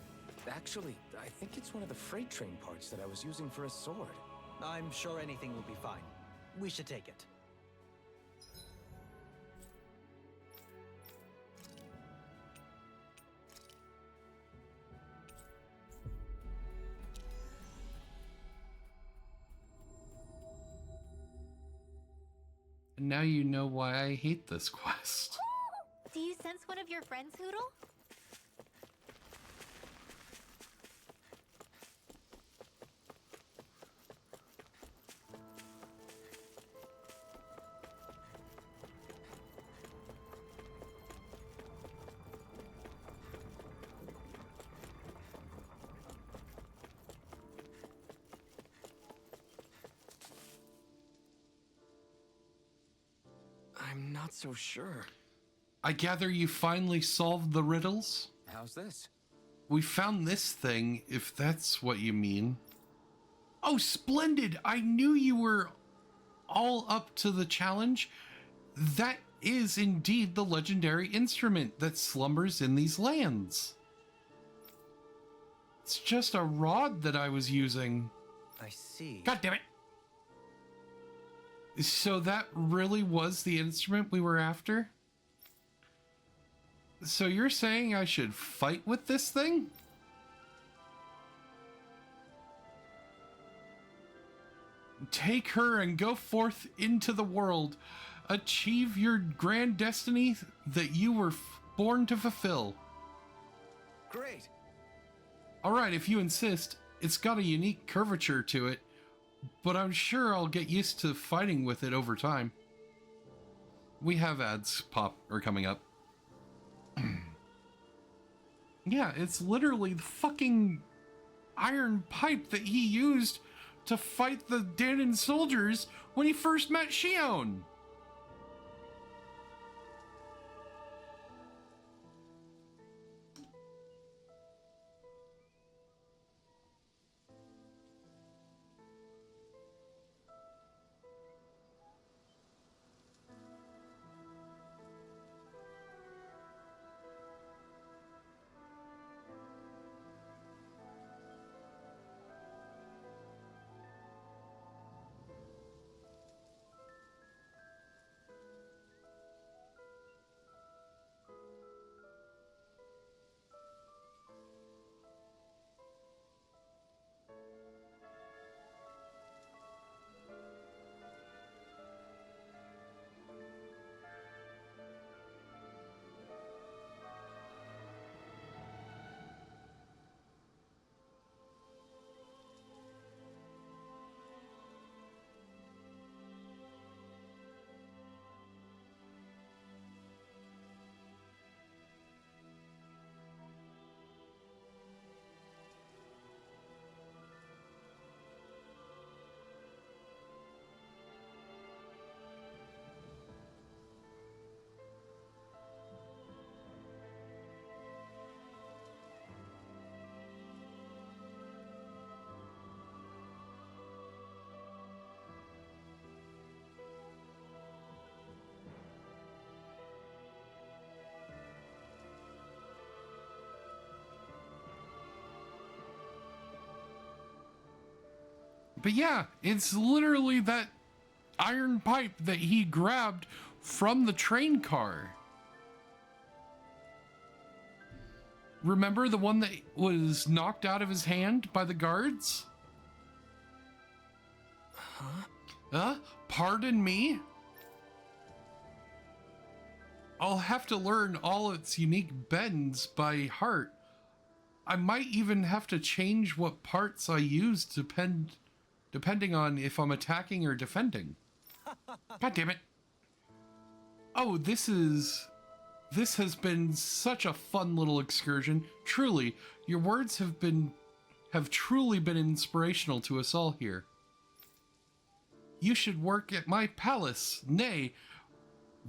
Actually, I think it's one of the freight train parts that I was using for a sword. I'm sure anything will be fine. We should take it. And now you know why I hate this quest. Do you sense one of your friends, Hoodle? I'm not so sure. I gather you finally solved the riddles? How's this? We found this thing, if that's what you mean. Oh, splendid! I knew you were all up to the challenge. That is indeed the legendary instrument that slumbers in these lands. It's just a rod that I was using. I see. God damn it! So that really was the instrument we were after? So you're saying I should fight with this thing? Take her and go forth into the world. Achieve your grand destiny that you were born to fulfill. Great. Alright, if you insist. It's got a unique curvature to it, but I'm sure I'll get used to fighting with it over time. We have ads coming up. Yeah, it's literally the fucking iron pipe that he used to fight the Danon soldiers when he first met Shion. But yeah, it's literally that iron pipe that he grabbed from the train car. Remember the one that was knocked out of his hand by the guards? Pardon me? I'll have to learn all its unique bends by heart. I might even have to change what parts I use depending on if I'm attacking or defending. God damn it. Oh, this has been such a fun little excursion. Truly, your words have truly been inspirational to us all here. You should work at my palace. Nay,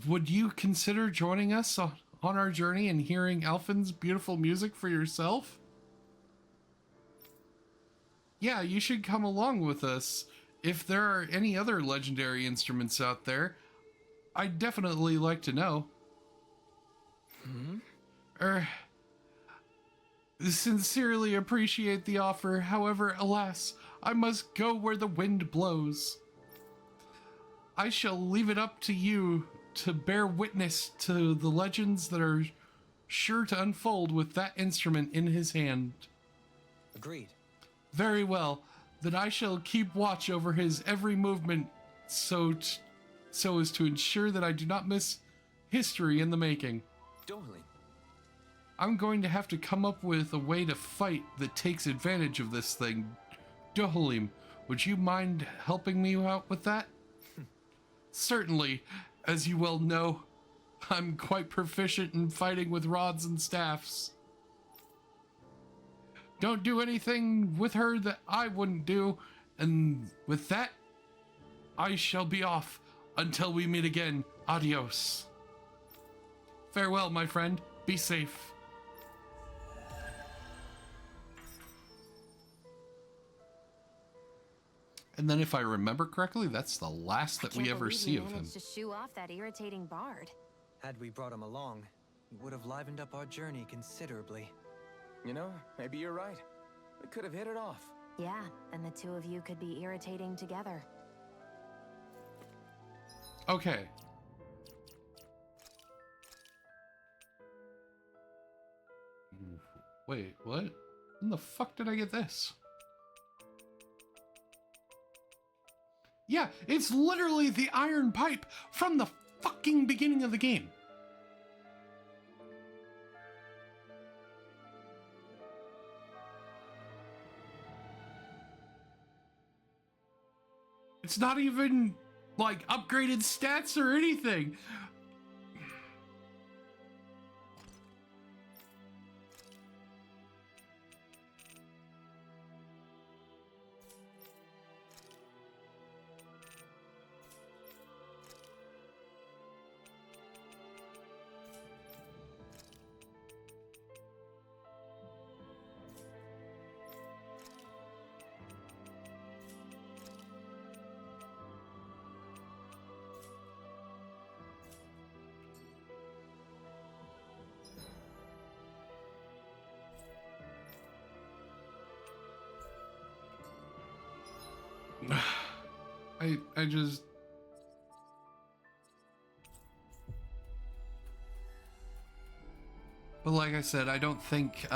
would you consider joining us on our journey and hearing Alphen's beautiful music for yourself? Yeah, you should come along with us. If there are any other legendary instruments out there, I'd definitely like to know. Sincerely appreciate the offer. However, alas, I must go where the wind blows. I shall leave it up to you to bear witness to the legends that are sure to unfold with that instrument in his hand. Agreed. Very well. Then I shall keep watch over his every movement so as to ensure that I do not miss history in the making. Dohalim. I'm going to have to come up with a way to fight that takes advantage of this thing. Dohalim, would you mind helping me out with that? Certainly. As you well know, I'm quite proficient in fighting with rods and staffs. Don't do anything with her that I wouldn't do, and with that, I shall be off until we meet again. Adios. Farewell, my friend. Be safe. And then if I remember correctly, that's the last that we ever see of him. Managed to shoo off that irritating bard. Had we brought him along, he would have livened up our journey considerably. You know, maybe you're right. We could have hit it off. Yeah, and the two of you could be irritating together. Okay. Wait, what? When the fuck did I get this? Yeah, it's literally the iron pipe from the fucking beginning of the game. It's not even, like, upgraded stats or anything. I just... But like I said, I don't think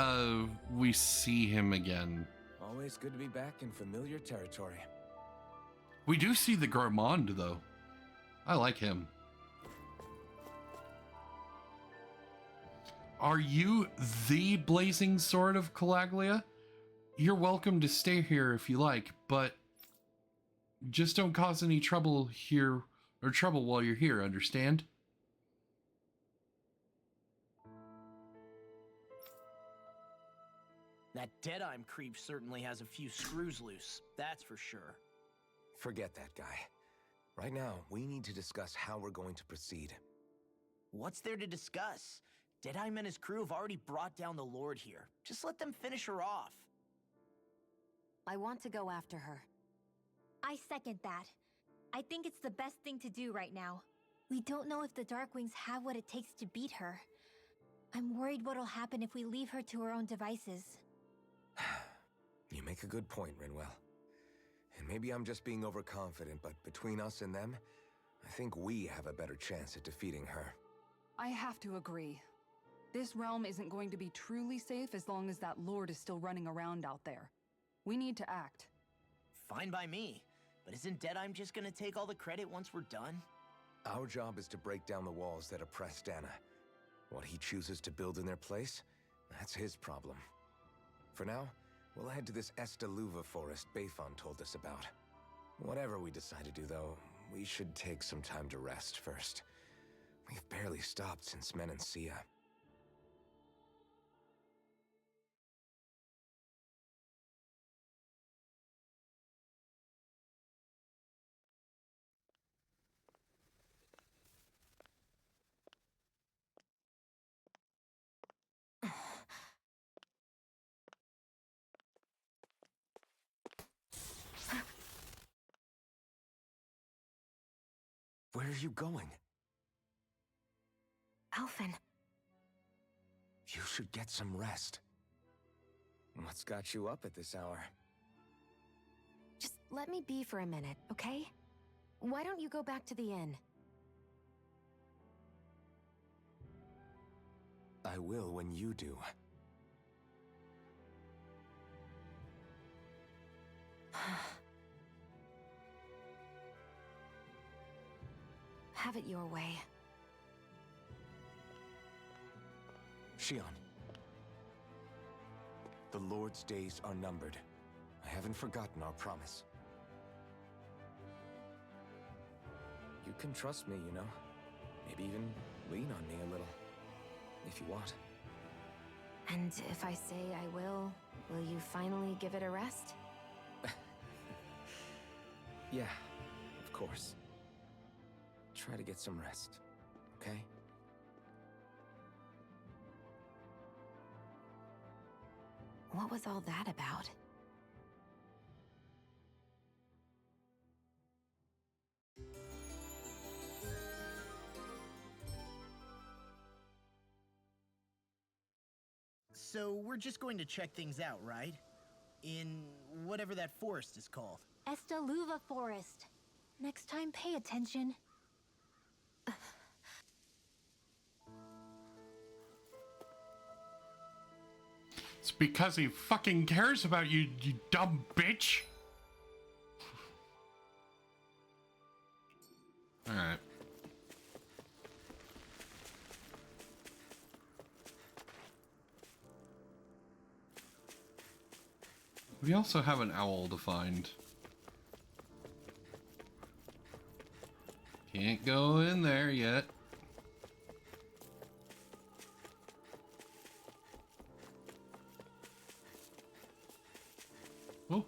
we see him again. Always good to be back in familiar territory. We do see the Gourmand, though. I like him. Are you the blazing sword of Calaglia? You're welcome to stay here if you like, but just don't cause any trouble here, or trouble while you're here, understand? That Deadeye creep certainly has a few screws loose, that's for sure. Forget that guy. Right now, we need to discuss how we're going to proceed. What's there to discuss? Deadeye and his crew have already brought down the Lord here. Just let them finish her off. I want to go after her. I second that. I think it's the best thing to do right now. We don't know if the Darkwings have what it takes to beat her. I'm worried what'll happen if we leave her to her own devices. You make a good point, Rinwell. And maybe I'm just being overconfident, but between us and them, I think we have a better chance at defeating her. I have to agree. This realm isn't going to be truly safe as long as that Lord is still running around out there. We need to act. Fine by me. But isn't Deadeye just gonna take all the credit once we're done? Our job is to break down the walls that oppress Dana. What he chooses to build in their place, that's his problem. For now, we'll head to this Estaluva forest Bayfon told us about. Whatever we decide to do, though, we should take some time to rest first. We've barely stopped since Menancia. Where are you going? Alphen. You should get some rest. What's got you up at this hour? Just let me be for a minute, okay? Why don't you go back to the inn? I will when you do. Have it your way. Shion. The Lord's days are numbered. I haven't forgotten our promise. You can trust me, you know. Maybe even lean on me a little. If you want. And if I say I will you finally give it a rest? Yeah, of course. Try to get some rest, okay? What was all that about? So we're just going to check things out, right? In whatever that forest is called. Estaluva Forest. Next time, pay attention. It's because he fucking cares about you, you dumb bitch. Alright. We also have an owl to find. Can't go in there yet. Oh.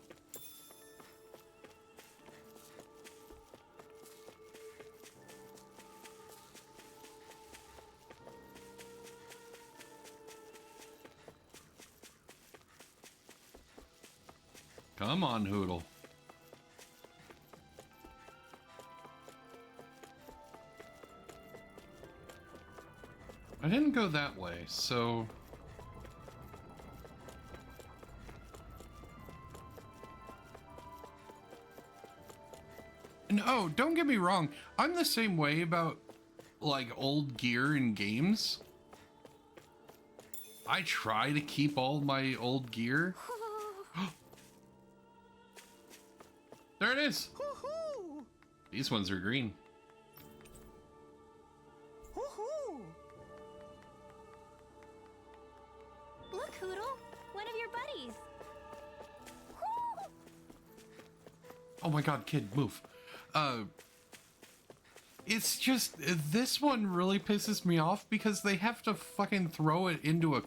Come on, Hoodle. I didn't go that way, so... No, don't get me wrong. I'm the same way about, like, old gear in games. I try to keep all my old gear. There it is. These ones are green. Look, Hoodle, one of your buddies. Oh my god, kid, move. It's just, this one really pisses me off because they have to fucking throw it into a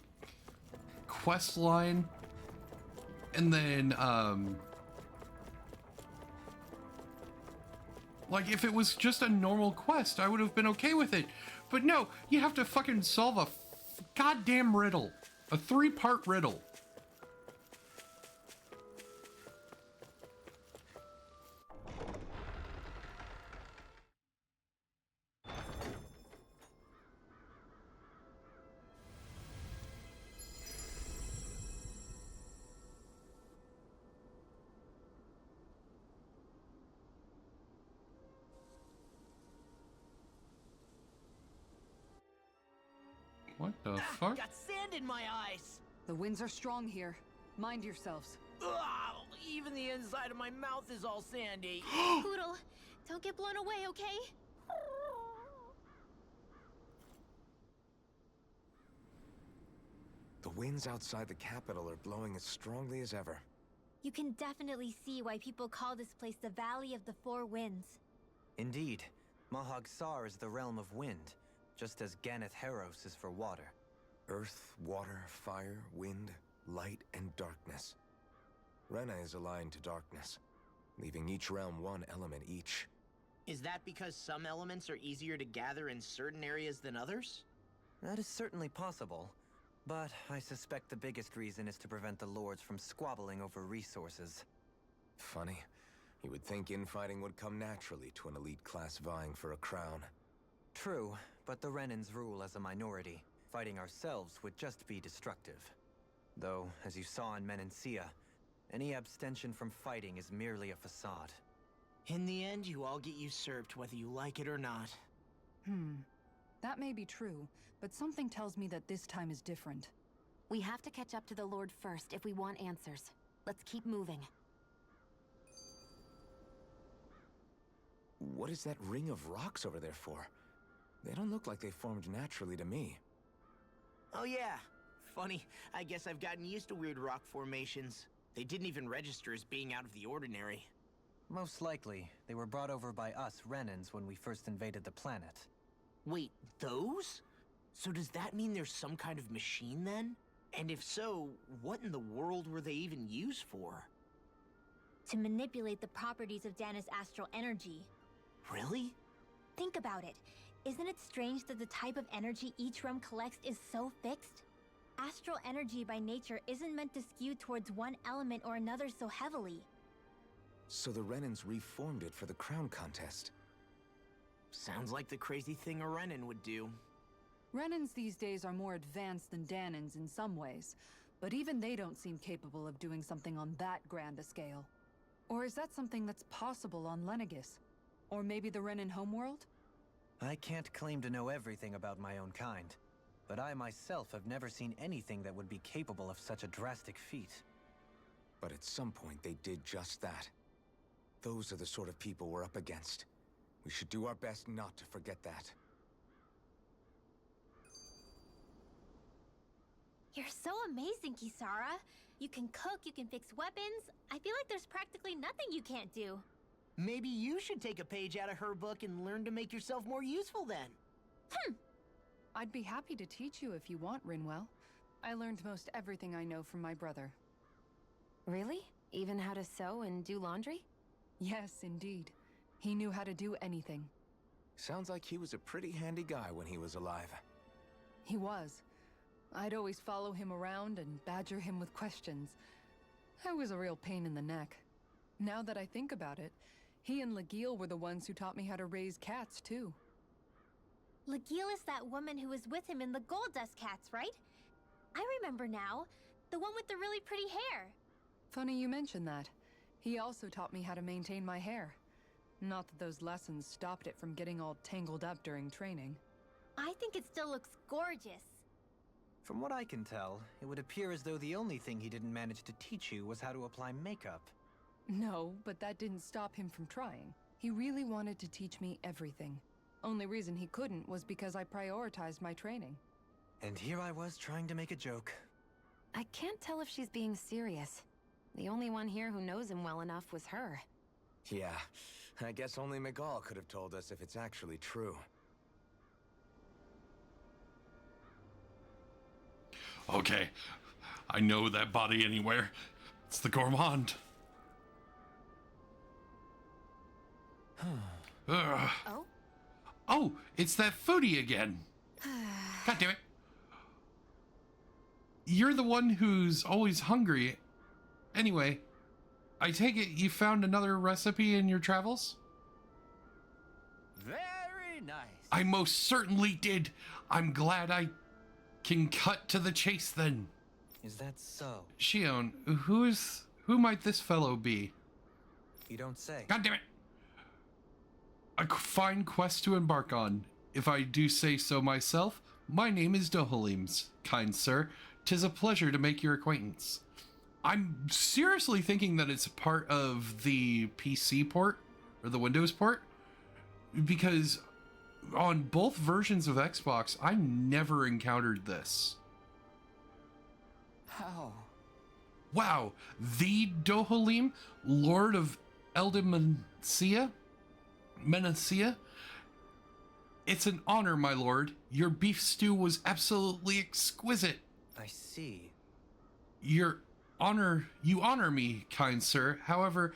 quest line and then, like, if it was just a normal quest, I would have been okay with it. But no, you have to fucking solve a goddamn riddle. A 3-part riddle. What the fuck? Got sand in my eyes. The winds are strong here. Mind yourselves. Ugh, even the inside of my mouth is all sandy. Hoodle, don't get blown away, okay? The winds outside the capital are blowing as strongly as ever. You can definitely see why people call this place the Valley of the Four Winds. Indeed. Mahag Sar is the realm of wind, just as Ganeth Heros is for water. Earth, water, fire, wind, light, and darkness. Rena is aligned to darkness, leaving each realm one element each. Is that because some elements are easier to gather in certain areas than others? That is certainly possible, but I suspect the biggest reason is to prevent the lords from squabbling over resources. Funny. You would think infighting would come naturally to an elite class vying for a crown. True, but the Renans rule as a minority. Fighting ourselves would just be destructive. Though, as you saw in Menancia, any abstention from fighting is merely a facade. In the end, you all get usurped whether you like it or not. That may be true, but something tells me that this time is different. We have to catch up to the Lord first if we want answers. Let's keep moving. What is that ring of rocks over there for? They don't look like they formed naturally to me. Oh yeah. Funny, I guess I've gotten used to weird rock formations. They didn't even register as being out of the ordinary. Most likely, they were brought over by us Renans when we first invaded the planet. Wait, those? So does that mean there's some kind of machine then? And if so, what in the world were they even used for? To manipulate the properties of Dana's astral energy. Really? Think about it. Isn't it strange that the type of energy each realm collects is so fixed? Astral energy by nature isn't meant to skew towards one element or another so heavily. So the Renans reformed it for the crown contest. Sounds like the crazy thing a Renan would do. Renans these days are more advanced than Danans in some ways, but even they don't seem capable of doing something on that grand a scale. Or is that something that's possible on Lenegis? Or maybe the Renan homeworld? I can't claim to know everything about my own kind, but I myself have never seen anything that would be capable of such a drastic feat. But at some point they did just that. Those are the sort of people we're up against. We should do our best not to forget that. You're so amazing, Kisara. You can cook, you can fix weapons. I feel like there's practically nothing you can't do. Maybe you should take a page out of her book and learn to make yourself more useful then. I'd be happy to teach you if you want, Rinwell. I learned most everything I know from my brother. Really? Even how to sew and do laundry? Yes, indeed. He knew how to do anything. Sounds like he was a pretty handy guy when he was alive. He was. I'd always follow him around and badger him with questions. I was a real pain in the neck. Now that I think about it, he and Legil were the ones who taught me how to raise cats, too. Legil is that woman who was with him in the Gold Dust Cats, right? I remember now. The one with the really pretty hair. Funny you mention that. He also taught me how to maintain my hair. Not that those lessons stopped it from getting all tangled up during training. I think it still looks gorgeous. From what I can tell, it would appear as though the only thing he didn't manage to teach you was how to apply makeup. No, but that didn't stop him from trying. He really wanted to teach me everything. Only reason he couldn't was because I prioritized my training. And here I was trying to make a joke. I can't tell if she's being serious. The only one here who knows him well enough was her. Yeah, I guess only Miguel could have told us if it's actually true. Okay, I know that body anywhere. It's the Gourmand. Ugh. Oh? Oh, it's that foodie again. God damn it. You're the one who's always hungry. Anyway, I take it you found another recipe in your travels? Very nice. I most certainly did. I'm glad I can cut to the chase then. Is that so? Shion, who might this fellow be? You don't say. God damn it. A fine quest to embark on. If I do say so myself, my name is Dohalims, kind sir. 'Tis a pleasure to make your acquaintance. I'm seriously thinking that it's part of the PC port, or the Windows port, because on both versions of Xbox, I never encountered this. How? Wow, the Dohalim, Lord of Eldimencia? Menacia? It's an honor, my lord. Your beef stew was absolutely exquisite. I see. You honor me, kind sir. However,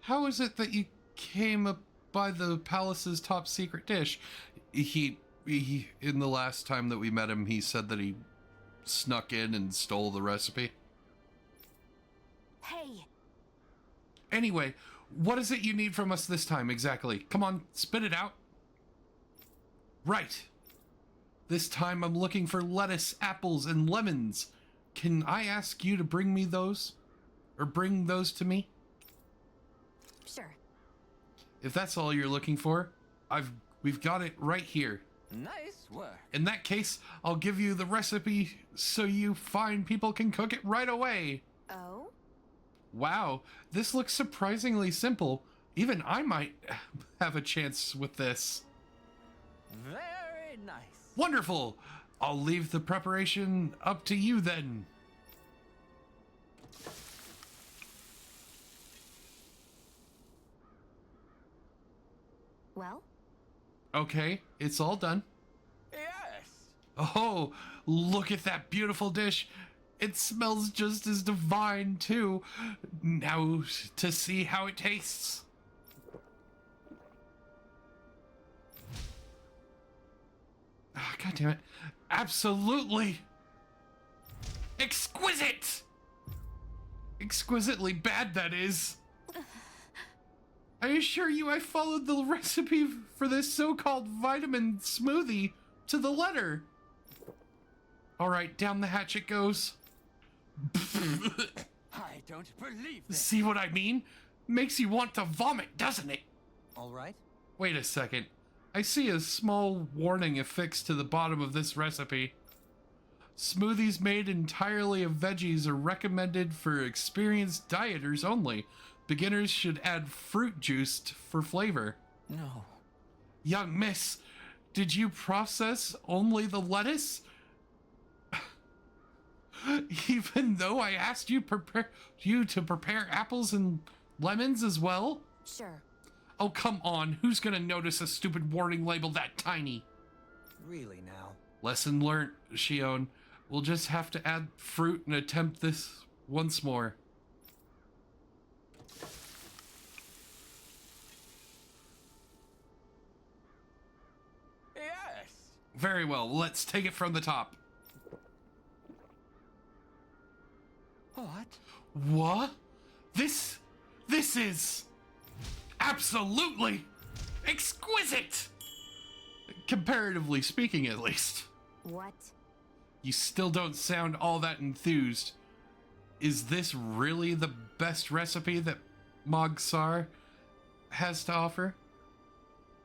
how is it that you came up by the palace's top secret dish? He in the last time that we met him, he said that he snuck in and stole the recipe. Hey! Anyway, what is it you need from us this time exactly? Come on, spit it out. Right. This time I'm looking for lettuce, apples, and lemons. Can I ask you to bring me those? Or bring those to me? Sure. If that's all you're looking for, we've got it right here. Nice work. In that case, I'll give you the recipe so you fine people can cook it right away. Oh? Wow, this looks surprisingly simple. Even I might have a chance with this. Very nice. Wonderful! I'll leave the preparation up to you then. Well? Okay, it's all done. Yes! Oh, look at that beautiful dish. It smells just as divine, too. Now to see how it tastes. Oh, God damn it. Absolutely exquisite! Exquisitely bad, that is. I assure you I followed the recipe for this so-called vitamin smoothie to the letter. All right, down the hatch it goes. I don't believe this. See what I mean? Makes you want to vomit, doesn't it? All right. Wait a second. I see a small warning affixed to the bottom of this recipe. Smoothies made entirely of veggies are recommended for experienced dieters only. Beginners should add fruit juice for flavor. No. Young miss, did you process only the lettuce? Even though I asked you to prepare apples and lemons as well? Sure. Oh, come on. Who's gonna notice a stupid warning label that tiny? Really now? Lesson learned, Shion. We'll just have to add fruit and attempt this once more. Yes. Very well. Let's take it from the top. What? What? This is absolutely exquisite! Comparatively speaking, at least. What? You still don't sound all that enthused. Is this really the best recipe that Mogsar has to offer?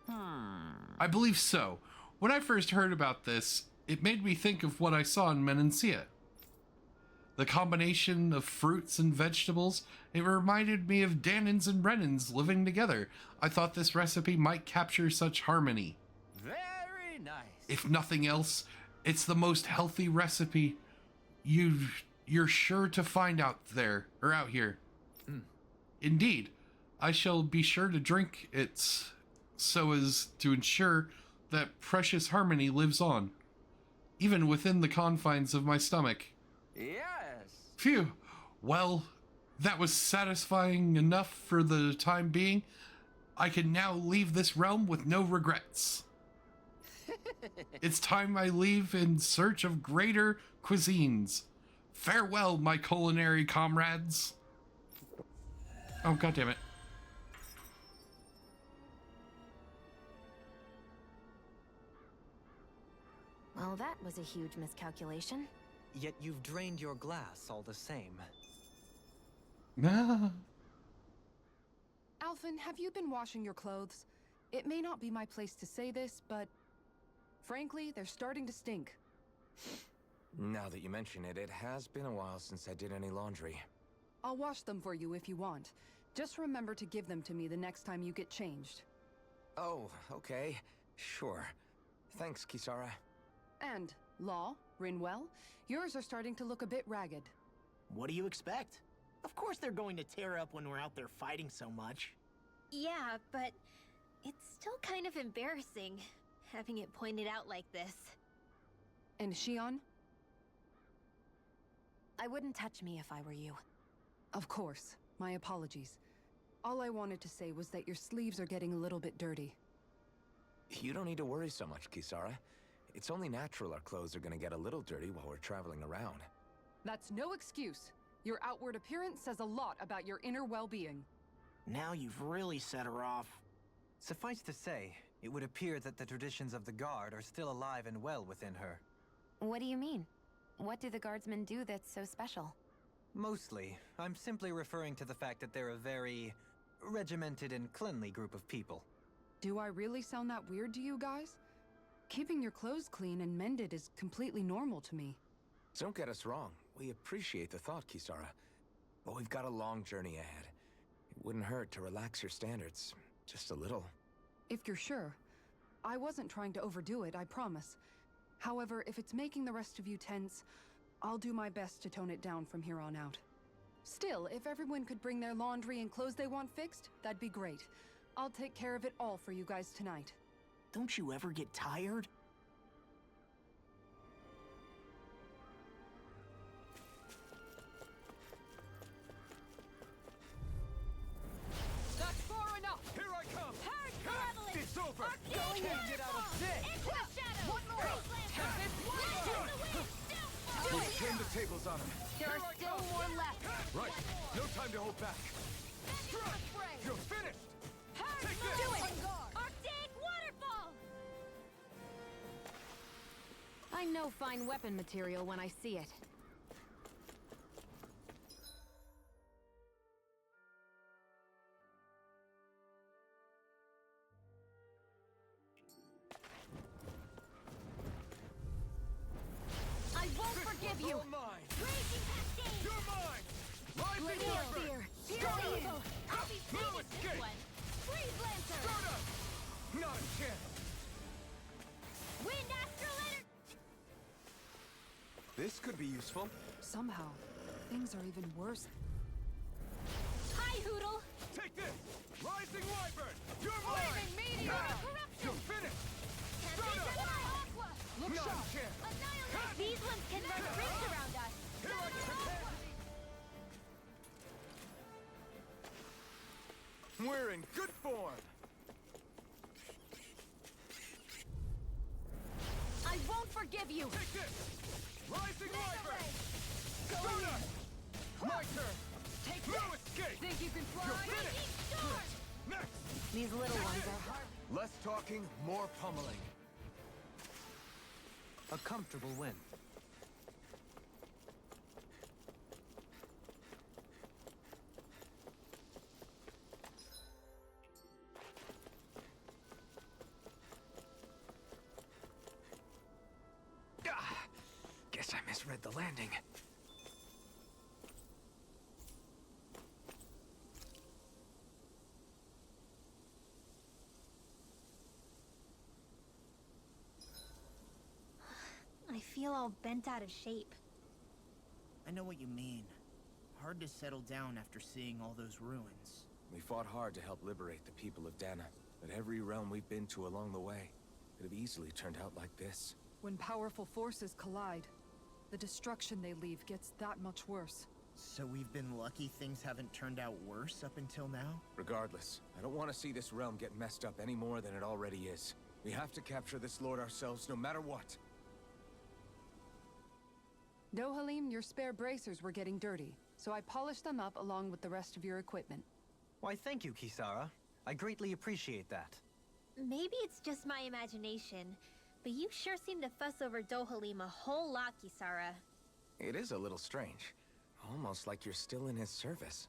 I believe so. When I first heard about this, it made me think of what I saw in Menancia. The combination of fruits and vegetables, it reminded me of Danins and Renins living together. I thought this recipe might capture such harmony. Very nice. If nothing else, it's the most healthy recipe you're sure to find out here. Indeed, I shall be sure to drink it so as to ensure that precious harmony lives on, even within the confines of my stomach. Yes. Phew. Well, that was satisfying enough for the time being. I can now leave this realm with no regrets. It's time I leave in search of greater cuisines. Farewell, my culinary comrades. Oh, goddammit. Well, that was a huge miscalculation. Yet you've drained your glass all the same. Ah. Alphen, have you been washing your clothes? It may not be my place to say this, but frankly, they're starting to stink. Now that you mention it, it has been a while since I did any laundry. I'll wash them for you if you want. Just remember to give them to me the next time you get changed. Oh, okay. Sure. Thanks, Kisara. And, Law, Rinwell, yours are starting to look a bit ragged. What do you expect? Of course they're going to tear up when we're out there fighting so much. Yeah, but it's still kind of embarrassing, having it pointed out like this. And Shion? I wouldn't touch me if I were you. Of course. My apologies. All I wanted to say was that your sleeves are getting a little bit dirty. You don't need to worry so much, Kisara. It's only natural our clothes are gonna get a little dirty while we're traveling around. That's no excuse. Your outward appearance says a lot about your inner well-being. Now you've really set her off. Suffice to say, it would appear that the traditions of the Guard are still alive and well within her. What do you mean? What do the guardsmen do that's so special? Mostly, I'm simply referring to the fact that they're a very regimented and cleanly group of people. Do I really sound that weird to you guys? Keeping your clothes clean and mended is completely normal to me. Don't get us wrong. We appreciate the thought, Kisara. But we've got a long journey ahead. It wouldn't hurt to relax your standards. Just a little. If you're sure. I wasn't trying to overdo it, I promise. However, if it's making the rest of you tense, I'll do my best to tone it down from here on out. Still, if everyone could bring their laundry and clothes they want fixed, that'd be great. I'll take care of it all for you guys tonight. Don't you ever get tired? That's far enough! Here I come. Hard Ha! traveling. It's over. Don't get out of this. Into the shadows. One more. Turn the tables on him. There are still more left. Right. No time to hold back. You're finished. Take this. Do it. Arctic waterfall. I know fine weapon material when I see it. I won't forgive you! Mine. Raging cascade. You're mine. Rising Feel Wyvern. fear! Fear Start up. evil! I'll be No safe with this escape. one. Freeze Lancer. Start up. Not a chance. Wind Astral Energy. This could be useful. Somehow, things are even worse. Hi, Hoodle. Take this. Rising Wyvern. You're mine. Flaming Meteor Now. of Corruption. You're finished. Tempest Start up. Ally Aqua. Look Not sharp! a chance. Annihilate. These ones can run rings around us. Here I come. We're in good form. I won't forgive you! Take this. Rising Mega Wyvern. Ray. Start up. My turn. Take No that! escape. Think you can fly? Raging Storm. Next. These little ones are hard. Less talking, more pummeling. A comfortable win. Guess I misread the landing. I feel all bent out of shape. I know what you mean. Hard to settle down after seeing all those ruins. We fought hard to help liberate the people of Dana, but every realm we've been to along the way could have easily turned out like this. When powerful forces collide, the destruction they leave gets that much worse. So we've been lucky things haven't turned out worse up until now? Regardless, I don't want to see this realm get messed up any more than it already is. We have to capture this lord ourselves, no matter what. Dohalim, your spare bracers were getting dirty, so I polished them up along with the rest of your equipment. Why, thank you, Kisara. I greatly appreciate that. Maybe it's just my imagination, but you sure seem to fuss over Dohalim a whole lot, Kisara. It is a little strange. Almost like you're still in his service.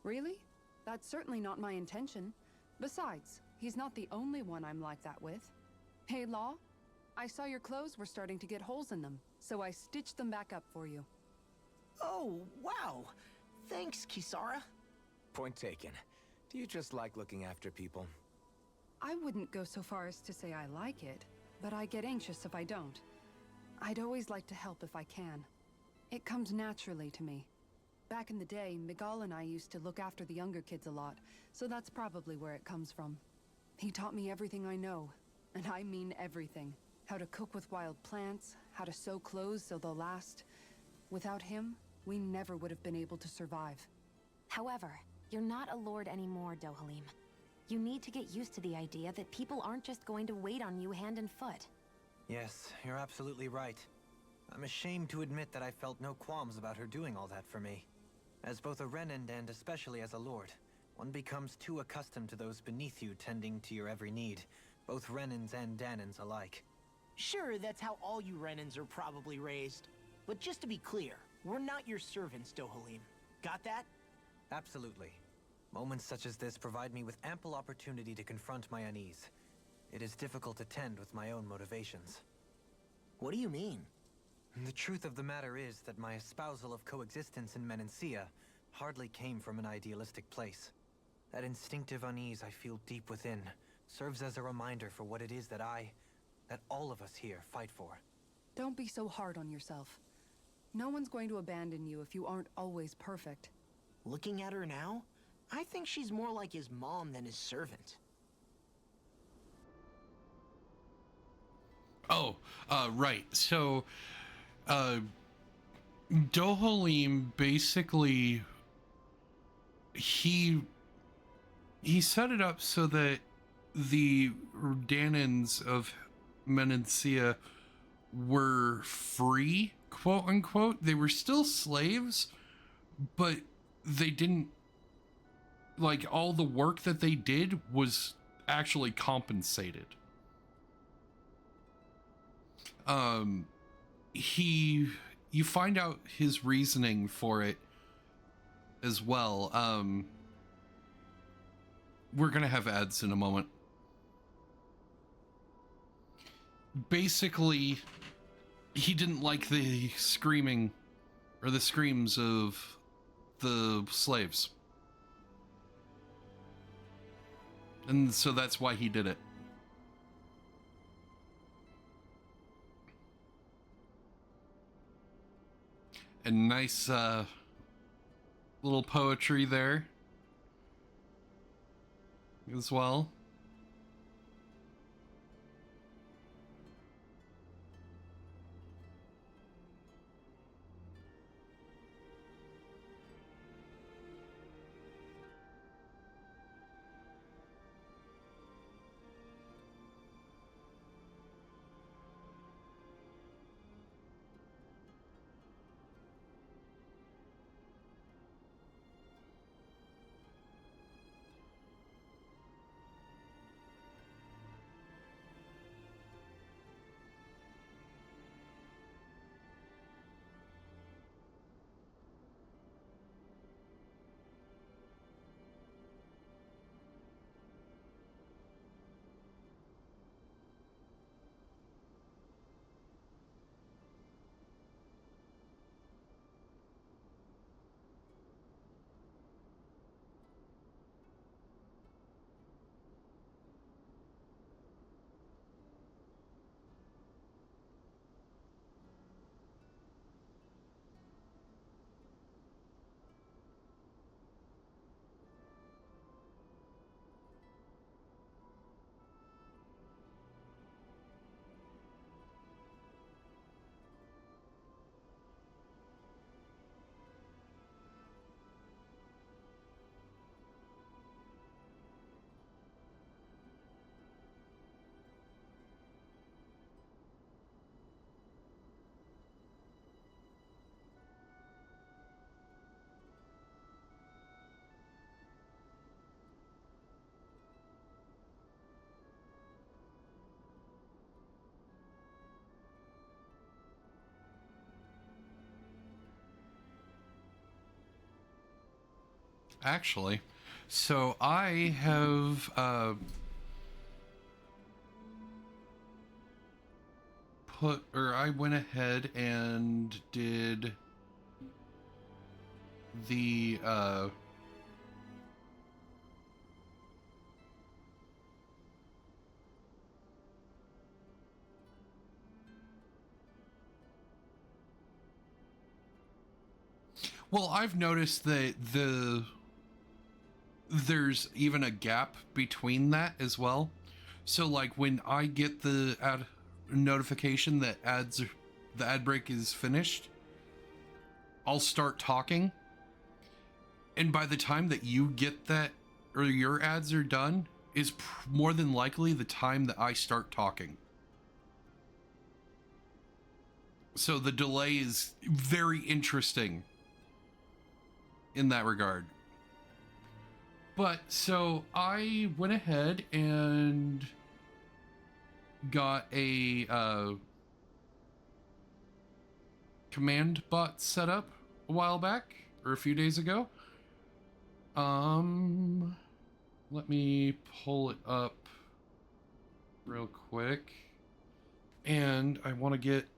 Really? That's certainly not my intention. Besides, he's not the only one I'm like that with. Hey, Law, I saw your clothes were starting to get holes in them, so I stitched them back up for you. Oh, wow. Thanks, Kisara. Point taken. Do you just like looking after people? I wouldn't go so far as to say I like it, but I get anxious if I don't. I'd always like to help if I can. It comes naturally to me. Back in the day, Miguel and I used to look after the younger kids a lot, so that's probably where it comes from. He taught me everything I know, and I mean everything. How to cook with wild plants, how to sew clothes so they'll last. Without him, we never would have been able to survive. However, you're not a lord anymore, Dohalim. You need to get used to the idea that people aren't just going to wait on you hand and foot. Yes, you're absolutely right. I'm ashamed to admit that I felt no qualms about her doing all that for me. As both a Renan and especially as a lord, one becomes too accustomed to those beneath you tending to your every need, both Renans and Danans alike. Sure, that's how all you Renans are probably raised. But just to be clear, we're not your servants, Dohalim. Got that? Absolutely. Moments such as this provide me with ample opportunity to confront my unease. It is difficult to tend with my own motivations. What do you mean? The truth of the matter is that my espousal of coexistence in Menancia hardly came from an idealistic place. That instinctive unease I feel deep within serves as a reminder for what it is that all of us here fight for. Don't be so hard on yourself. No one's going to abandon you if you aren't always perfect. Looking at her now, I think she's more like his mom than his servant. Oh, right. So, Dohalim basically, he set it up so that the Danans of Menancia were free, quote unquote. They were still slaves, but they didn't, like, all the work that they did was actually compensated. You find out his reasoning for it as well. We're gonna have ads in a moment. Basically, he didn't like the screaming or the screams of the slaves. And so that's why he did it. And nice little poetry there as well. Actually, so I have I went ahead and did the well, I've noticed that there's even a gap between that as well. So like when I get the ad notification that the ad break is finished, I'll start talking. And by the time that you get that or your ads are done is more than likely the time that I start talking. So the delay is very interesting in that regard. But so I went ahead and got a command bot set up a while back or a few days ago. Let me pull it up real quick. And I want to get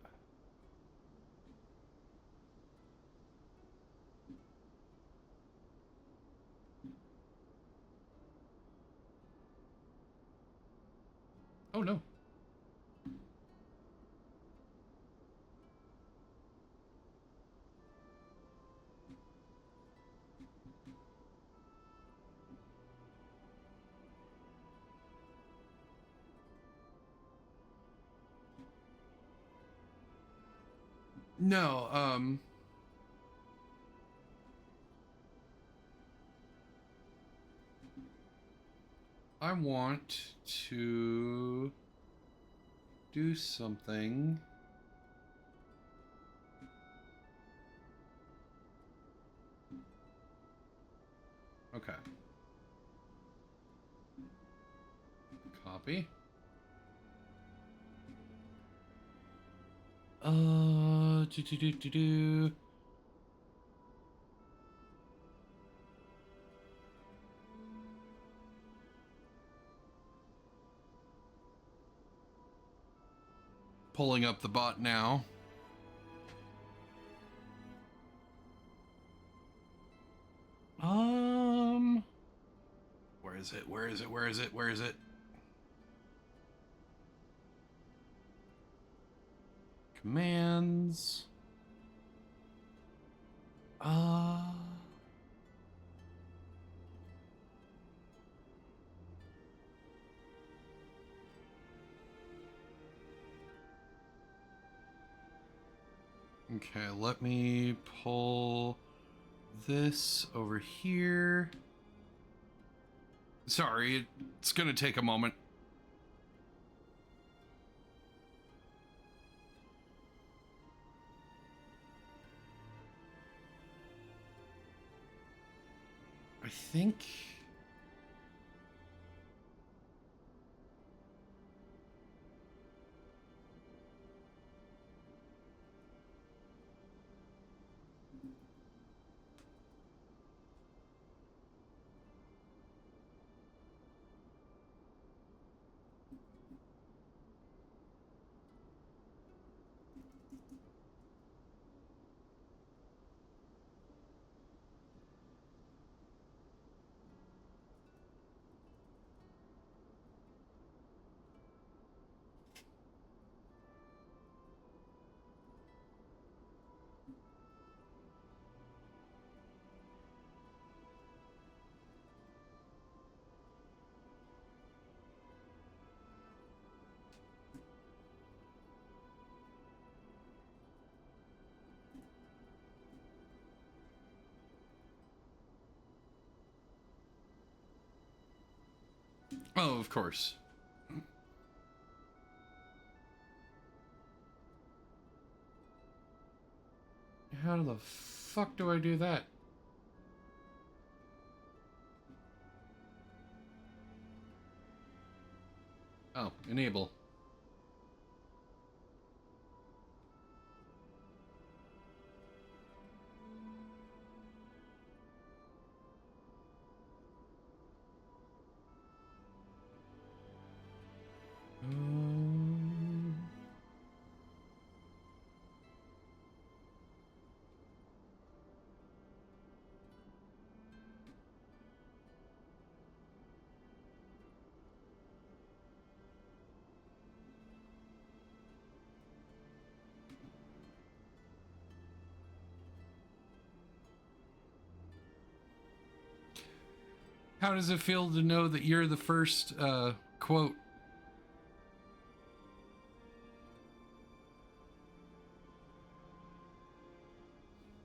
oh no. No, I want to do something. Okay. Copy. Do. Pulling up the bot now. Where is it? Where is it? Where is it? Where is it? Commands. Okay, let me pull this over here. Sorry, it's gonna take a moment. I think... Oh, of course. How the fuck do I do that? Oh, enable. How does it feel to know that you're the first quote?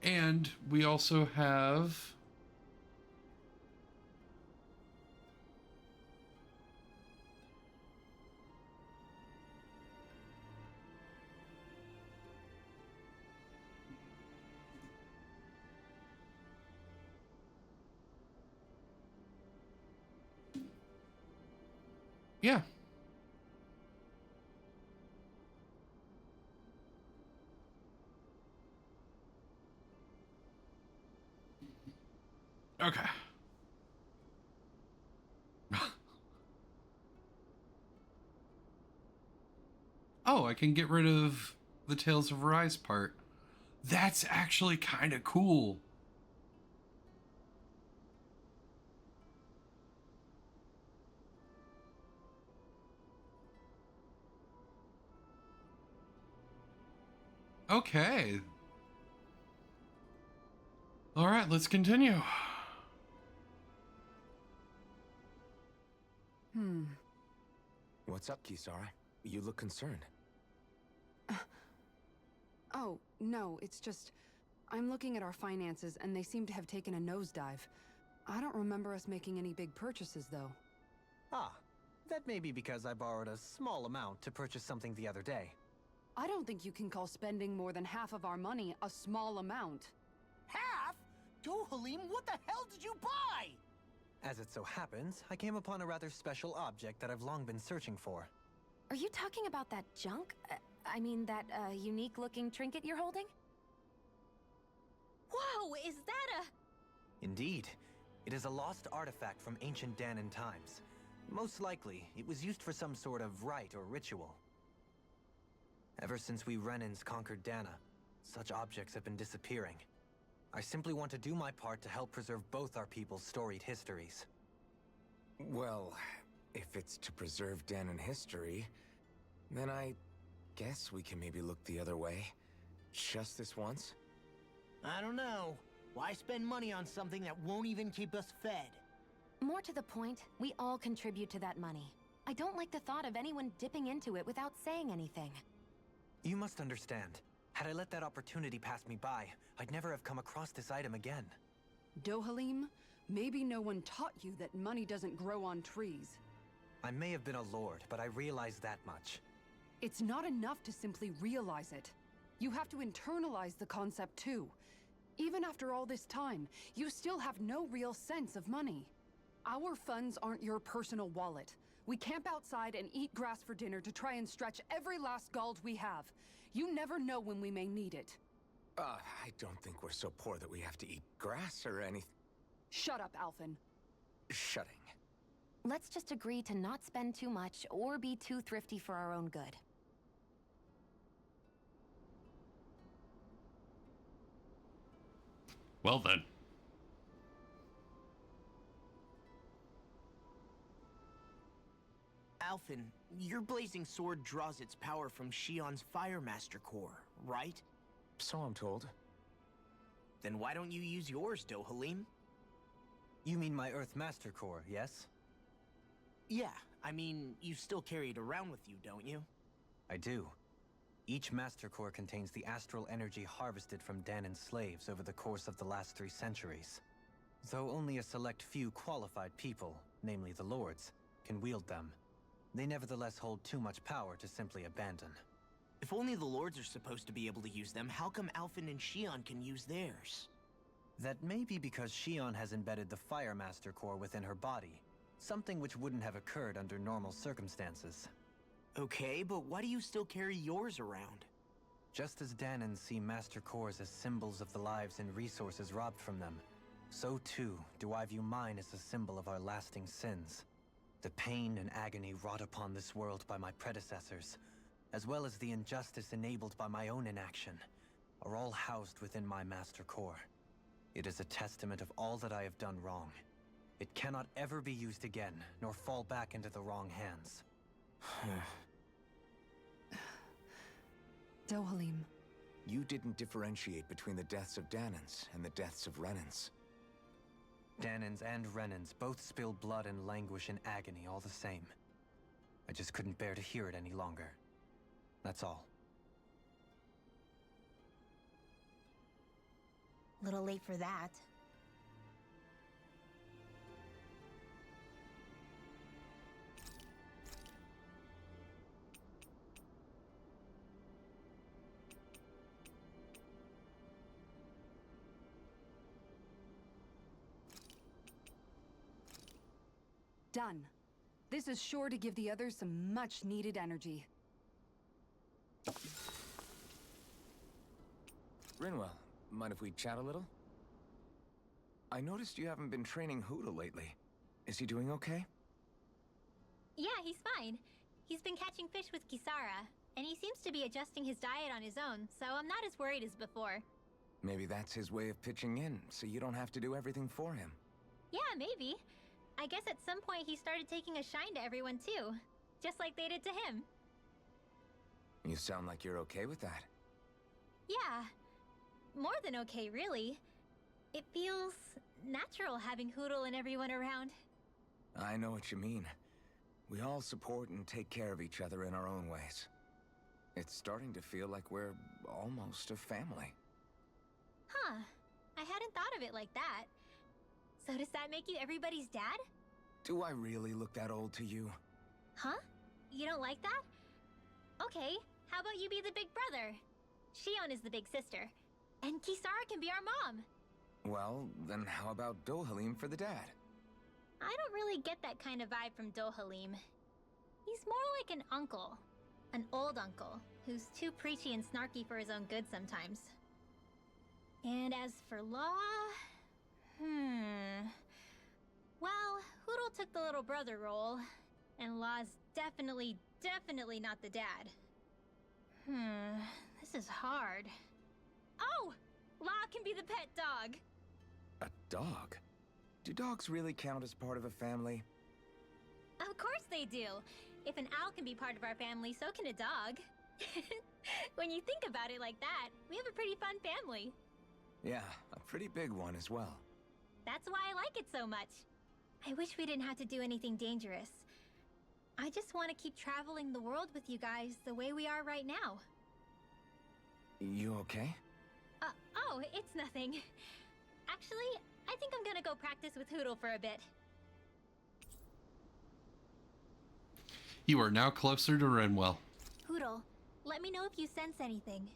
And we also have... Yeah. Okay. Oh, I can get rid of the Tales of Arise part. That's actually kind of cool. Okay. All right, let's continue. What's up, Kisara? You look concerned. Oh, no, it's just... I'm looking at our finances and they seem to have taken a nosedive. I don't remember us making any big purchases, though. Ah, that may be because I borrowed a small amount to purchase something the other day. I don't think you can call spending more than half of our money a small amount. Half? Dohalim, what the hell did you buy? As it so happens, I came upon a rather special object that I've long been searching for. Are you talking about that junk? I mean that, unique-looking trinket you're holding? Whoa, is that a... Indeed. It is a lost artifact from ancient Danon times. Most likely, it was used for some sort of rite or ritual. Ever since we Renans conquered Dana, such objects have been disappearing. I simply want to do my part to help preserve both our people's storied histories. Well, if it's to preserve Danon history, then I guess we can maybe look the other way. Just this once? I don't know. Why spend money on something that won't even keep us fed? More to the point, we all contribute to that money. I don't like the thought of anyone dipping into it without saying anything. You must understand. Had I let that opportunity pass me by, I'd never have come across this item again. Dohalim, maybe no one taught you that money doesn't grow on trees. I may have been a lord, but I realize that much. It's not enough to simply realize it. You have to internalize the concept too. Even after all this time, you still have no real sense of money. Our funds aren't your personal wallet. We camp outside and eat grass for dinner to try and stretch every last gold we have. You never know when we may need it. I don't think we're so poor that we have to eat grass or anything. Shut up, Alphen. Shutting. Let's just agree to not spend too much or be too thrifty for our own good. Well then. Alphen, your blazing sword draws its power from Shion's Fire Master Core, right? So I'm told. Then why don't you use yours, Dohalim? You mean my Earth Master Core, yes? Yeah, I mean, you still carry it around with you, don't you? I do. Each Master Core contains the astral energy harvested from Danon's slaves over the course of the last 3 centuries. Though only a select few qualified people, namely the Lords, can wield them, they nevertheless hold too much power to simply abandon. If only the Lords are supposed to be able to use them, how come Alphen and Shion can use theirs? That may be because Shion has embedded the Fire Master Core within her body, something which wouldn't have occurred under normal circumstances. Okay, but why do you still carry yours around? Just as Danons see Master Cores as symbols of the lives and resources robbed from them, so too do I view mine as a symbol of our lasting sins. The pain and agony wrought upon this world by my predecessors, as well as the injustice enabled by my own inaction, are all housed within my Master Core. It is a testament of all that I have done wrong. It cannot ever be used again, nor fall back into the wrong hands. Dohalim. You didn't differentiate between the deaths of Danons and the deaths of Renans. Danons and Renans both spill blood and languish in agony all the same. I just couldn't bear to hear it any longer. That's all. Little late for that. Done. This is sure to give the others some much-needed energy. Rinwell, mind if we chat a little? I noticed you haven't been training Hoodle lately. Is he doing okay? Yeah, he's fine. He's been catching fish with Kisara, and he seems to be adjusting his diet on his own, so I'm not as worried as before. Maybe that's his way of pitching in, so you don't have to do everything for him. Yeah, maybe. I guess at some point he started taking a shine to everyone too, just like they did to him. You sound like you're okay with that. Yeah. More than okay, really. It feels natural having Hoodle and everyone around. I know what you mean. We all support and take care of each other in our own ways. It's starting to feel like we're almost a family. Huh. I hadn't thought of it like that. So does that make you everybody's dad? Do I really look that old to you? Huh? You don't like that? Okay, how about you be the big brother? Shion is the big sister. And Kisara can be our mom. Well, then how about Dohalim for the dad? I don't really get that kind of vibe from Dohalim. He's more like an uncle. An old uncle. who's too preachy and snarky for his own good sometimes. And as for Law... Well, Hootle took the little brother role, and Law's definitely not the dad. This is hard. Oh! Law can be the pet dog! A dog? Do dogs really count as part of a family? Of course they do! If an owl can be part of our family, so can a dog. When you think about it like that, we have a pretty fun family. Yeah, a pretty big one as well. That's why I like it so much. I wish we didn't have to do anything dangerous. I just want to keep traveling the world with you guys the way we are right now. You okay? Oh, it's nothing. Actually, I think I'm gonna go practice with Hootle for a bit. You are now closer to Renwell. Hootle, let me know if you sense anything.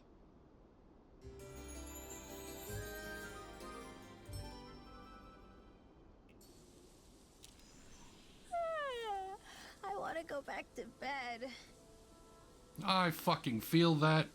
I want to go back to bed. I fucking feel that.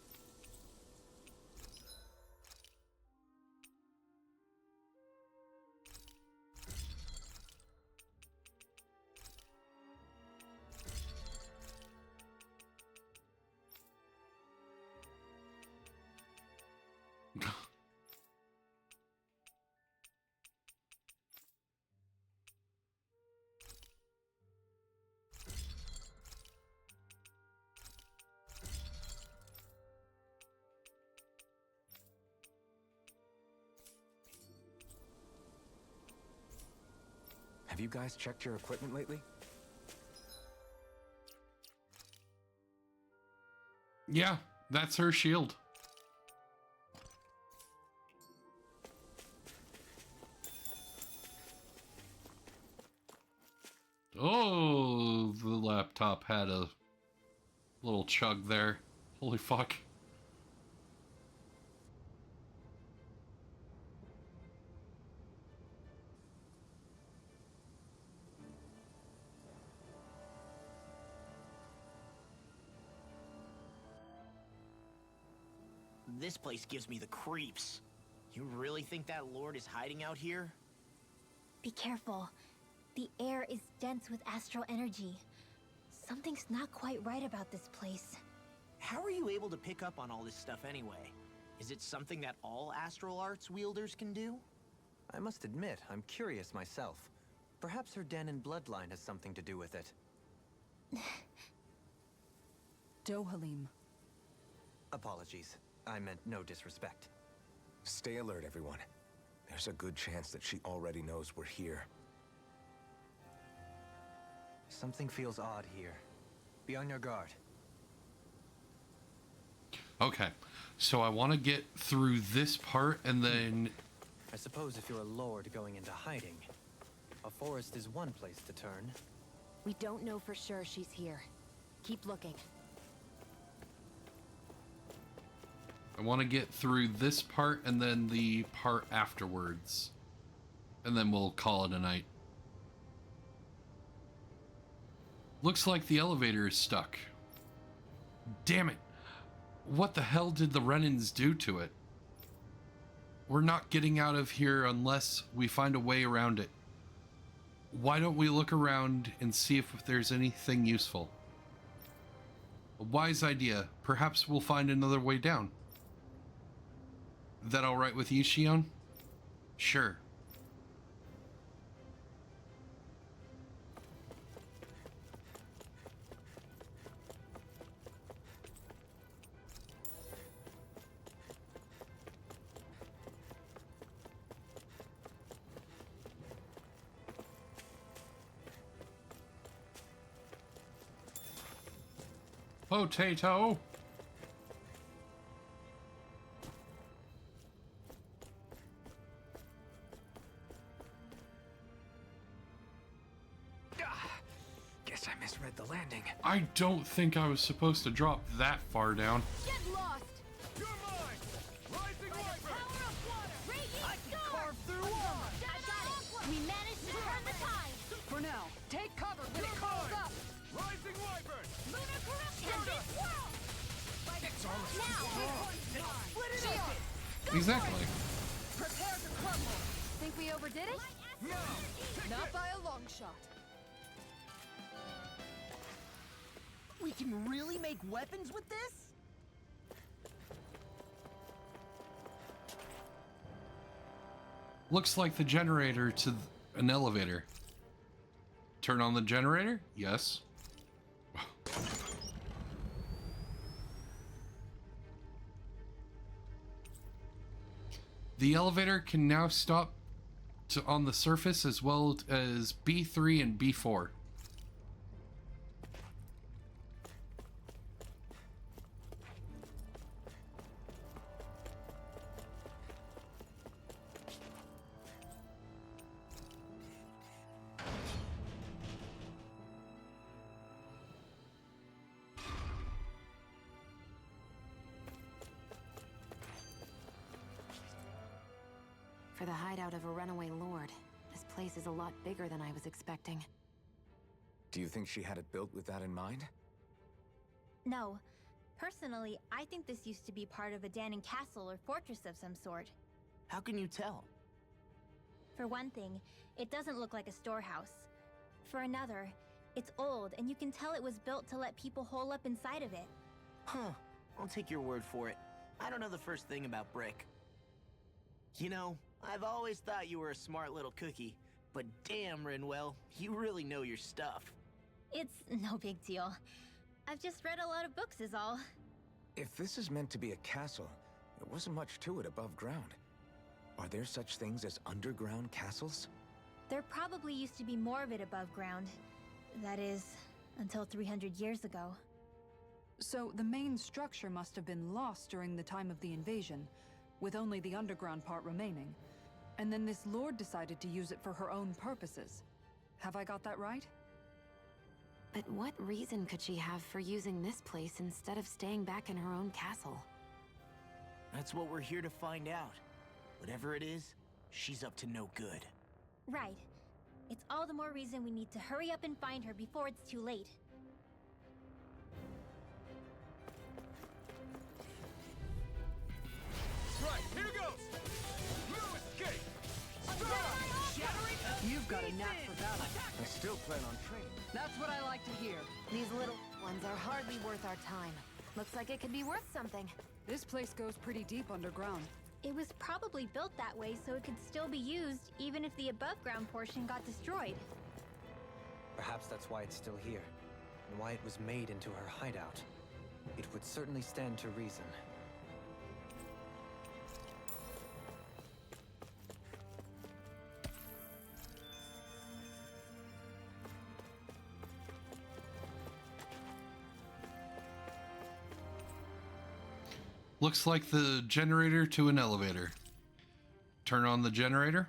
Have you guys checked your equipment lately? Yeah, that's her shield. Oh, the laptop had a little chug there. Holy fuck. This place gives me the creeps. You really think that lord is hiding out here? Be careful. The air is dense with astral energy. Something's not quite right about this place. How are you able to pick up on all this stuff anyway? Is it something that all astral arts wielders can do? I must admit, I'm curious myself. Perhaps her Danon bloodline has something to do with it. Dohalim. Apologies. I meant no disrespect. Stay alert, everyone. There's a good chance that she already knows we're here. Something feels odd here. Be on your guard. Okay, so I want to get through this part and then... I suppose if you're a lord going into hiding, a forest is one place to turn. We don't know for sure she's here. Keep looking. I want to get through this part and then the part afterwards. And then we'll call it a night. Looks like the elevator is stuck. Damn it. What the hell did the Renans do to it? We're not getting out of here unless we find a way around it. Why don't we look around and see if there's anything useful? A wise idea. Perhaps we'll find another way down. That all right with you, Shion? Sure. Potato. Guess I misread the landing. I don't think I was supposed to drop that far down. Get lost! You're mine! Rising Wyvern! Power of water! Radiant star! Carve through armor! I got it! We managed to turn the tide! For now, take cover when it curls up! Rising Wyvern! Lunar corruption! And this world! By the Exactly. Prepare to crumble. Think we overdid it? No! Not by a long shot. We can really make weapons with this? Looks like the generator to an elevator. Turn on the generator? Yes. The elevator can now stop on the surface as well as B3 and B4. For the hideout of a runaway lord, this place is a lot bigger than I was expecting. Do you think she had it built with that in mind? No. Personally, I think this used to be part of a Danon castle or fortress of some sort. How can you tell? For one thing, it doesn't look like a storehouse. For another, it's old, and you can tell it was built to let people hole up inside of it. Huh. I'll take your word for it. I don't know the first thing about brick. You know, I've always thought you were a smart little cookie, but damn, Rinwell, you really know your stuff. It's no big deal. I've just read a lot of books is all. If this is meant to be a castle, there wasn't much to it above ground. Are there such things as underground castles? There probably used to be more of it above ground. That is, until 300 years ago. So the main structure must have been lost during the time of the invasion, with only the underground part remaining. And then this lord decided to use it for her own purposes. Have I got that right? But what reason could she have for using this place instead of staying back in her own castle? That's what we're here to find out. Whatever it is, she's up to no good. Right. It's all the more reason we need to hurry up and find her before it's too late. Right, here goes! No escape! You've got a knack for battle. I still plan on training. That's what I like to hear. These little ones are hardly worth our time. Looks like it could be worth something. This place goes pretty deep underground. It was probably built that way so it could still be used even if the above-ground portion got destroyed. Perhaps that's why it's still here, and why it was made into her hideout. It would certainly stand to reason. Looks like the generator to an elevator. Turn on the generator.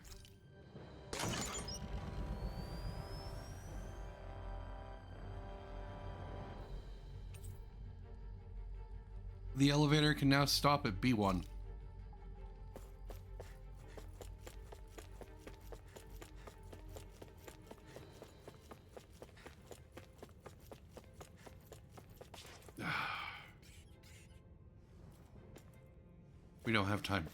The elevator can now stop at B1. We don't have time.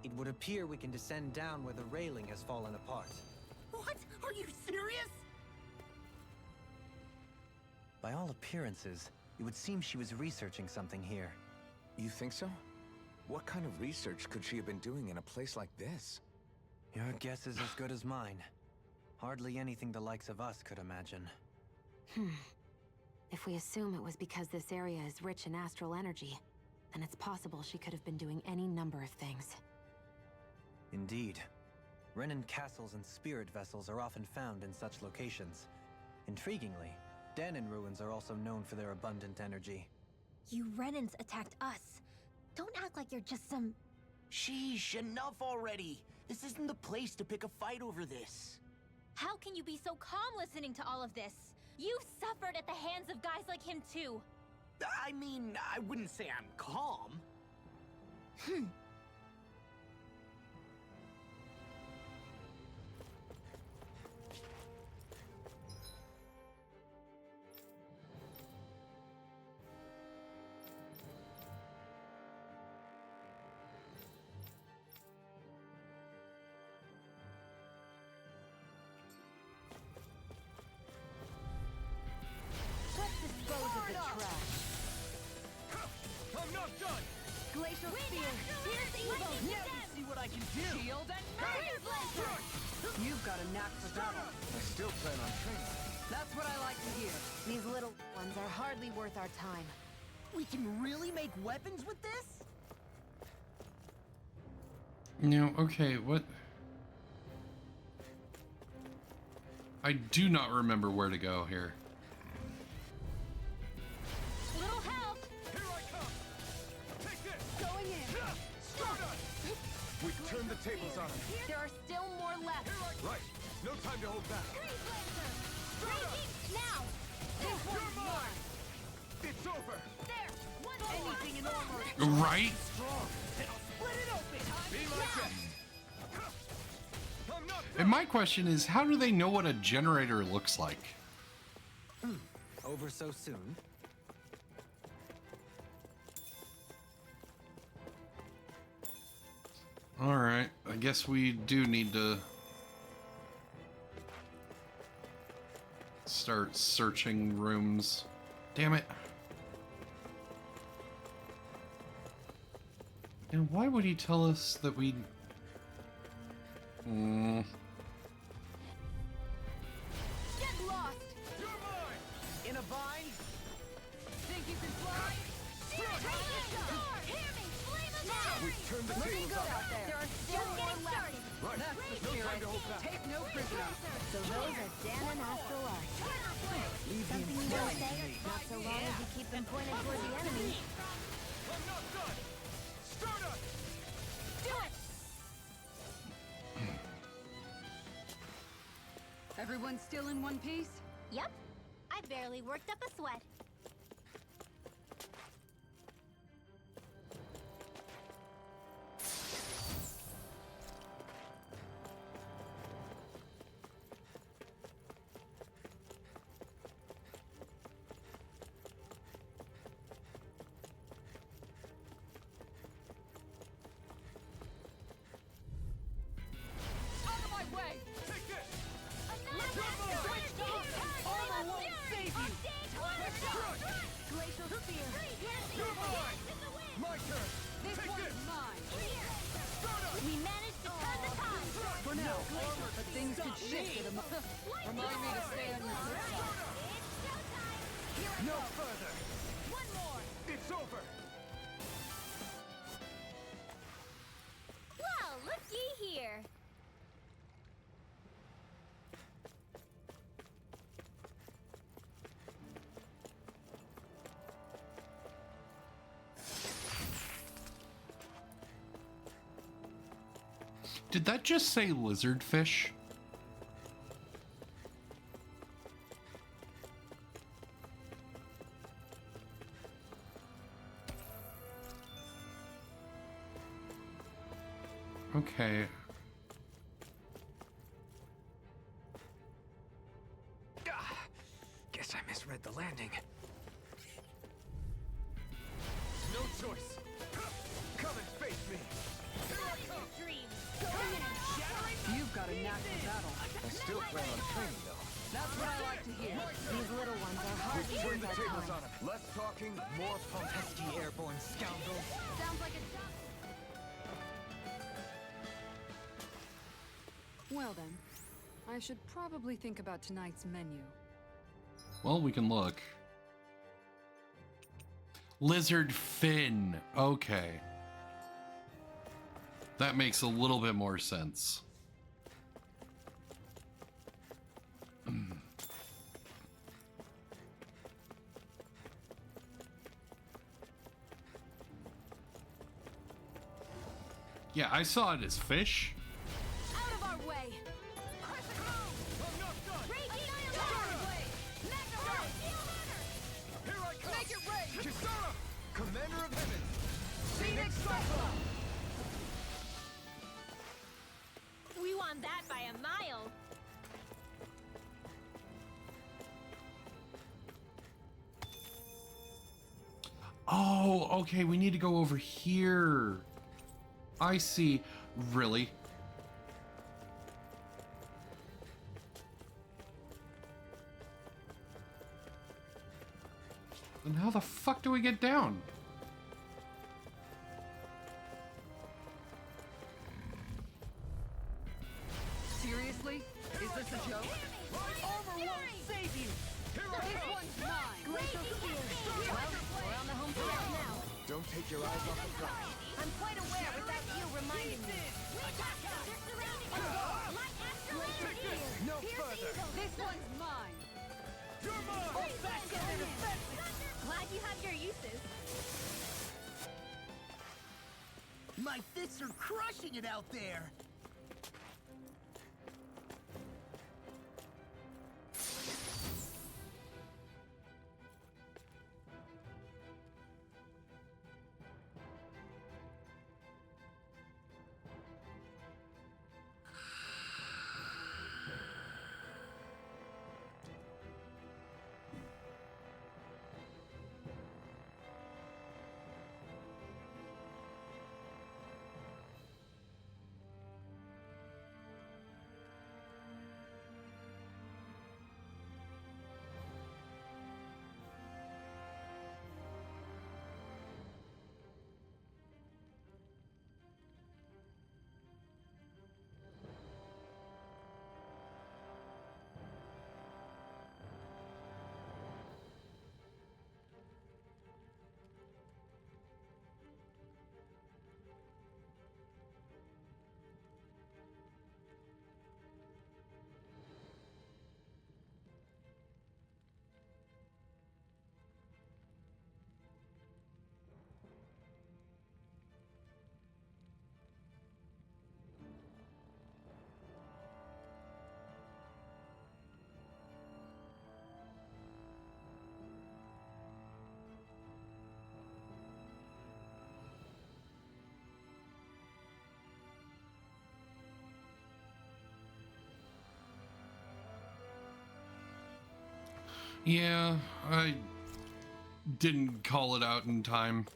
It would appear we can descend down where the railing has fallen apart. What? Are you serious? By all appearances, it would seem she was researching something here. You think so? What kind of research could she have been doing in a place like this? Your guess is as good as mine. Hardly anything the likes of us could imagine. If we assume it was because this area is rich in astral energy, then it's possible she could have been doing any number of things. Indeed. Renan castles and spirit vessels are often found in such locations. Intriguingly, Danon ruins are also known for their abundant energy. You Renans attacked us. Don't act like you're just some... Sheesh, enough already. This isn't the place to pick a fight over this. How can you be so calm listening to all of this? You suffered at the hands of guys like him too. I mean, I wouldn't say I'm calm. the trash. I'm not done! Glacial Spear. Here's the evil! Now you see what I can do! Shield and Mega Blaster. You've got a knack for battle. I still plan on training. That's what I like to hear. These little ones are hardly worth our time. We can really make weapons with this? No, okay, what? I do not remember where to go here. Little help! Here I come! Take this! Going in. We've turned the tables on him. There are still more left. Right. No time to hold back. Freeze Blaster! Raging now! This one's mine. It's over! There! One more! Anything in armor! Right? Split it open! Be my guest! I'm not And my question is, how do they know what a generator looks like? Over so soon? Alright, I guess we do need to start searching rooms. Damn it. And why would he tell us that we... Get lost. You're mine! In a bind? Think you can fly? Hear me! Flame of now! We've turned the Looking tables good on him. out there. There are still Just more getting left. started! Right. That's the No spirit. time to hold back. Take no prisoners. So those are Dan and Astral Arts. Something you don't say, not so long as you keep them pointed toward the enemy. I'm not done! Start us! Do it! Everyone's still in one piece? Yep. I barely worked up a sweat. Out of my way! Take this! Armor won't save you! Glacial Spear. You're mine! My turn! This Take one's this! mine. We managed to turn the tide! For now, but things could shift at a moment. Remind me to stay on your good side. It's showtime! No further! One more! It's over! Well, looky here! Did that just say lizard fish? Okay. Guess I misread the landing. No choice! Come and face me! Dream! You've got a knack for battle. I still plan on training, though. That's what I like to hear. These little ones are hardly We've turned worth the our tables time. on him. Less talking, more pumping. Pesky airborne scoundrels. Sounds like a job. Well then, I should probably think about tonight's menu. Well, we can look. Lizard fin. Okay. That makes a little bit more sense. Yeah, I saw it as fish. Out of our way! I'm not done! Raging Here I come! Make it rain! Kisara! Commander of Heaven! Phoenix Cyclone! We won that by a mile! Oh, okay, we need to go over here. I see. Really? Then how the fuck do we get down? Seriously? Is this a joke? Armor won't save you! This one's mine! Glacial Spear. Well, we're on the home stretch now. Don't take your eyes off the prize. I'm quite aware without you reminding me. No further! This one's mine! You're mine! Glad you have your uses. My fists are crushing it out there! Yeah, I didn't call it out in time.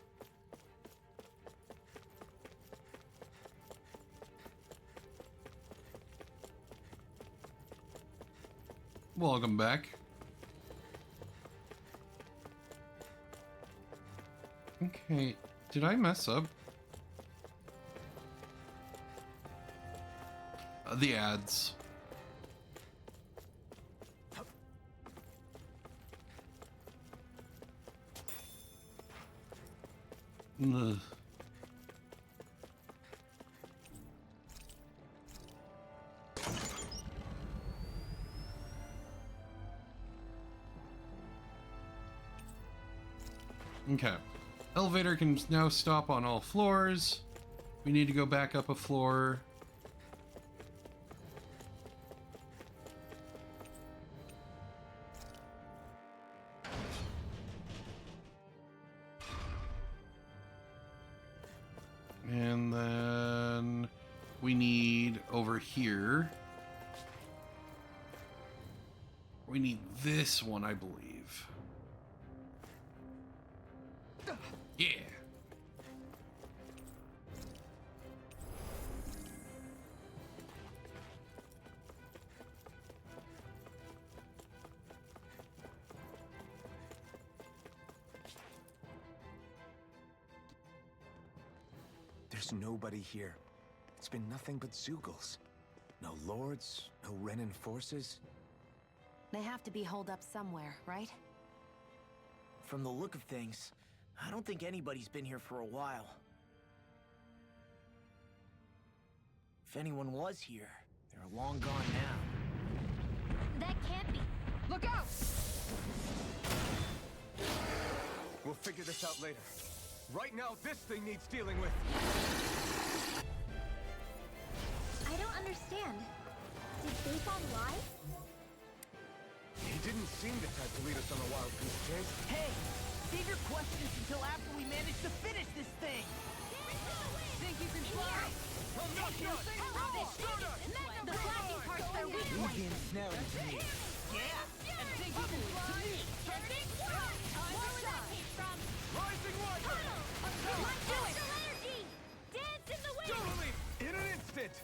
Welcome back. Okay, did I mess up? The ads. Ugh. Okay. Elevator can now stop on all floors. We need to go back up a floor. And then we need over here. We need this one, I believe. Yeah. There's nobody here. It's been nothing but Zeugles. No lords, no Renan forces. They have to be holed up somewhere, right? From the look of things, I don't think anybody's been here for a while. If anyone was here, they're long gone now. That can't be. Look out! We'll figure this out later. Right now, this thing needs dealing with. I don't understand. Did Bayfon lie? He didn't seem the type to lead us on a wild goose chase. Hey! Save your questions until after we manage to finish this thing! Think you can fly? I'm not done! The flashing parts are weak You've points. been snaring to me. And think you can fly? Turning one. Where would that came from? Rising water! Let's do it. Energy. Dance in the wind. Totally! In an instant!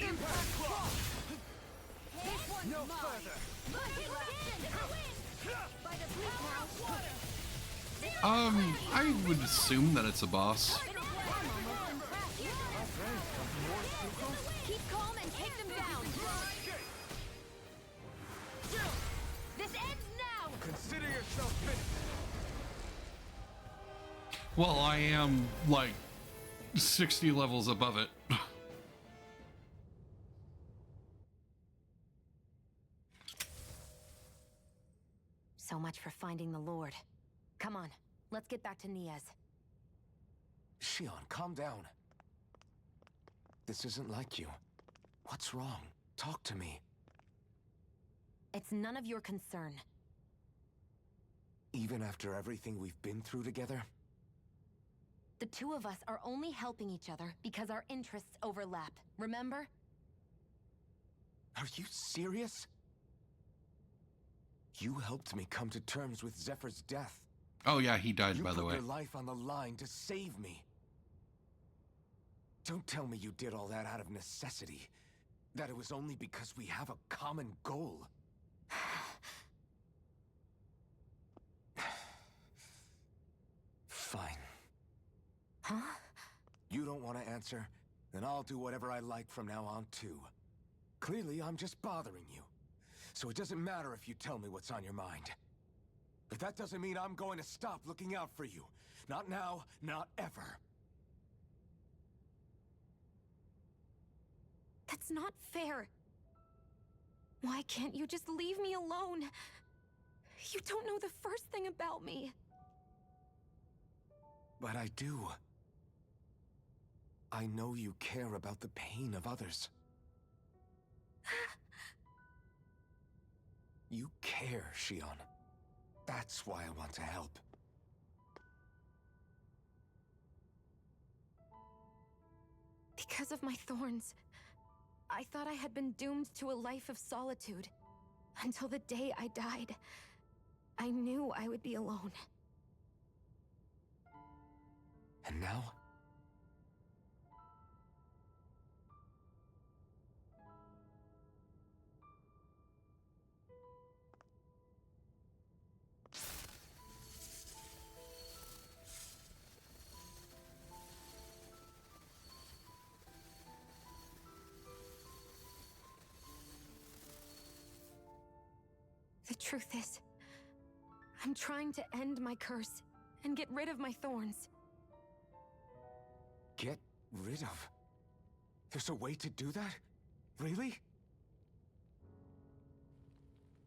Impact cross! This one's No mine. further! Look, dance in the wind. By the bleak house. Water. I would assume that it's a boss. Keep calm and take them down. This ends now. Consider yourself finished. Well, I am like 60 levels above it. So much for finding the Lord. Come on, let's get back to Niaz. Shion, calm down. This isn't like you. What's wrong? Talk to me. It's none of your concern. Even after everything we've been through together? The two of us are only helping each other because our interests overlap, remember? Are you serious? You helped me come to terms with Zephyr's death. Oh yeah, he died, by the You way. put your life on the line to save me. Don't tell me you did all that out of necessity. That it was only because we have a common goal. Fine. Huh? You don't want to answer? Then I'll do whatever I like from now on, too. Clearly, I'm just bothering you. So it doesn't matter if you tell me what's on your mind. But that doesn't mean I'm going to stop looking out for you. Not now, not ever. That's not fair. Why can't you just leave me alone? You don't know the first thing about me. But I do. I know you care about the pain of others. You care, Shion. That's why I want to help. Because of my thorns, I thought I had been doomed to a life of solitude. Until the day I died, I knew I would be alone. And now? The truth is, I'm trying to end my curse and get rid of my thorns. Get rid of? There's a way to do that? Really?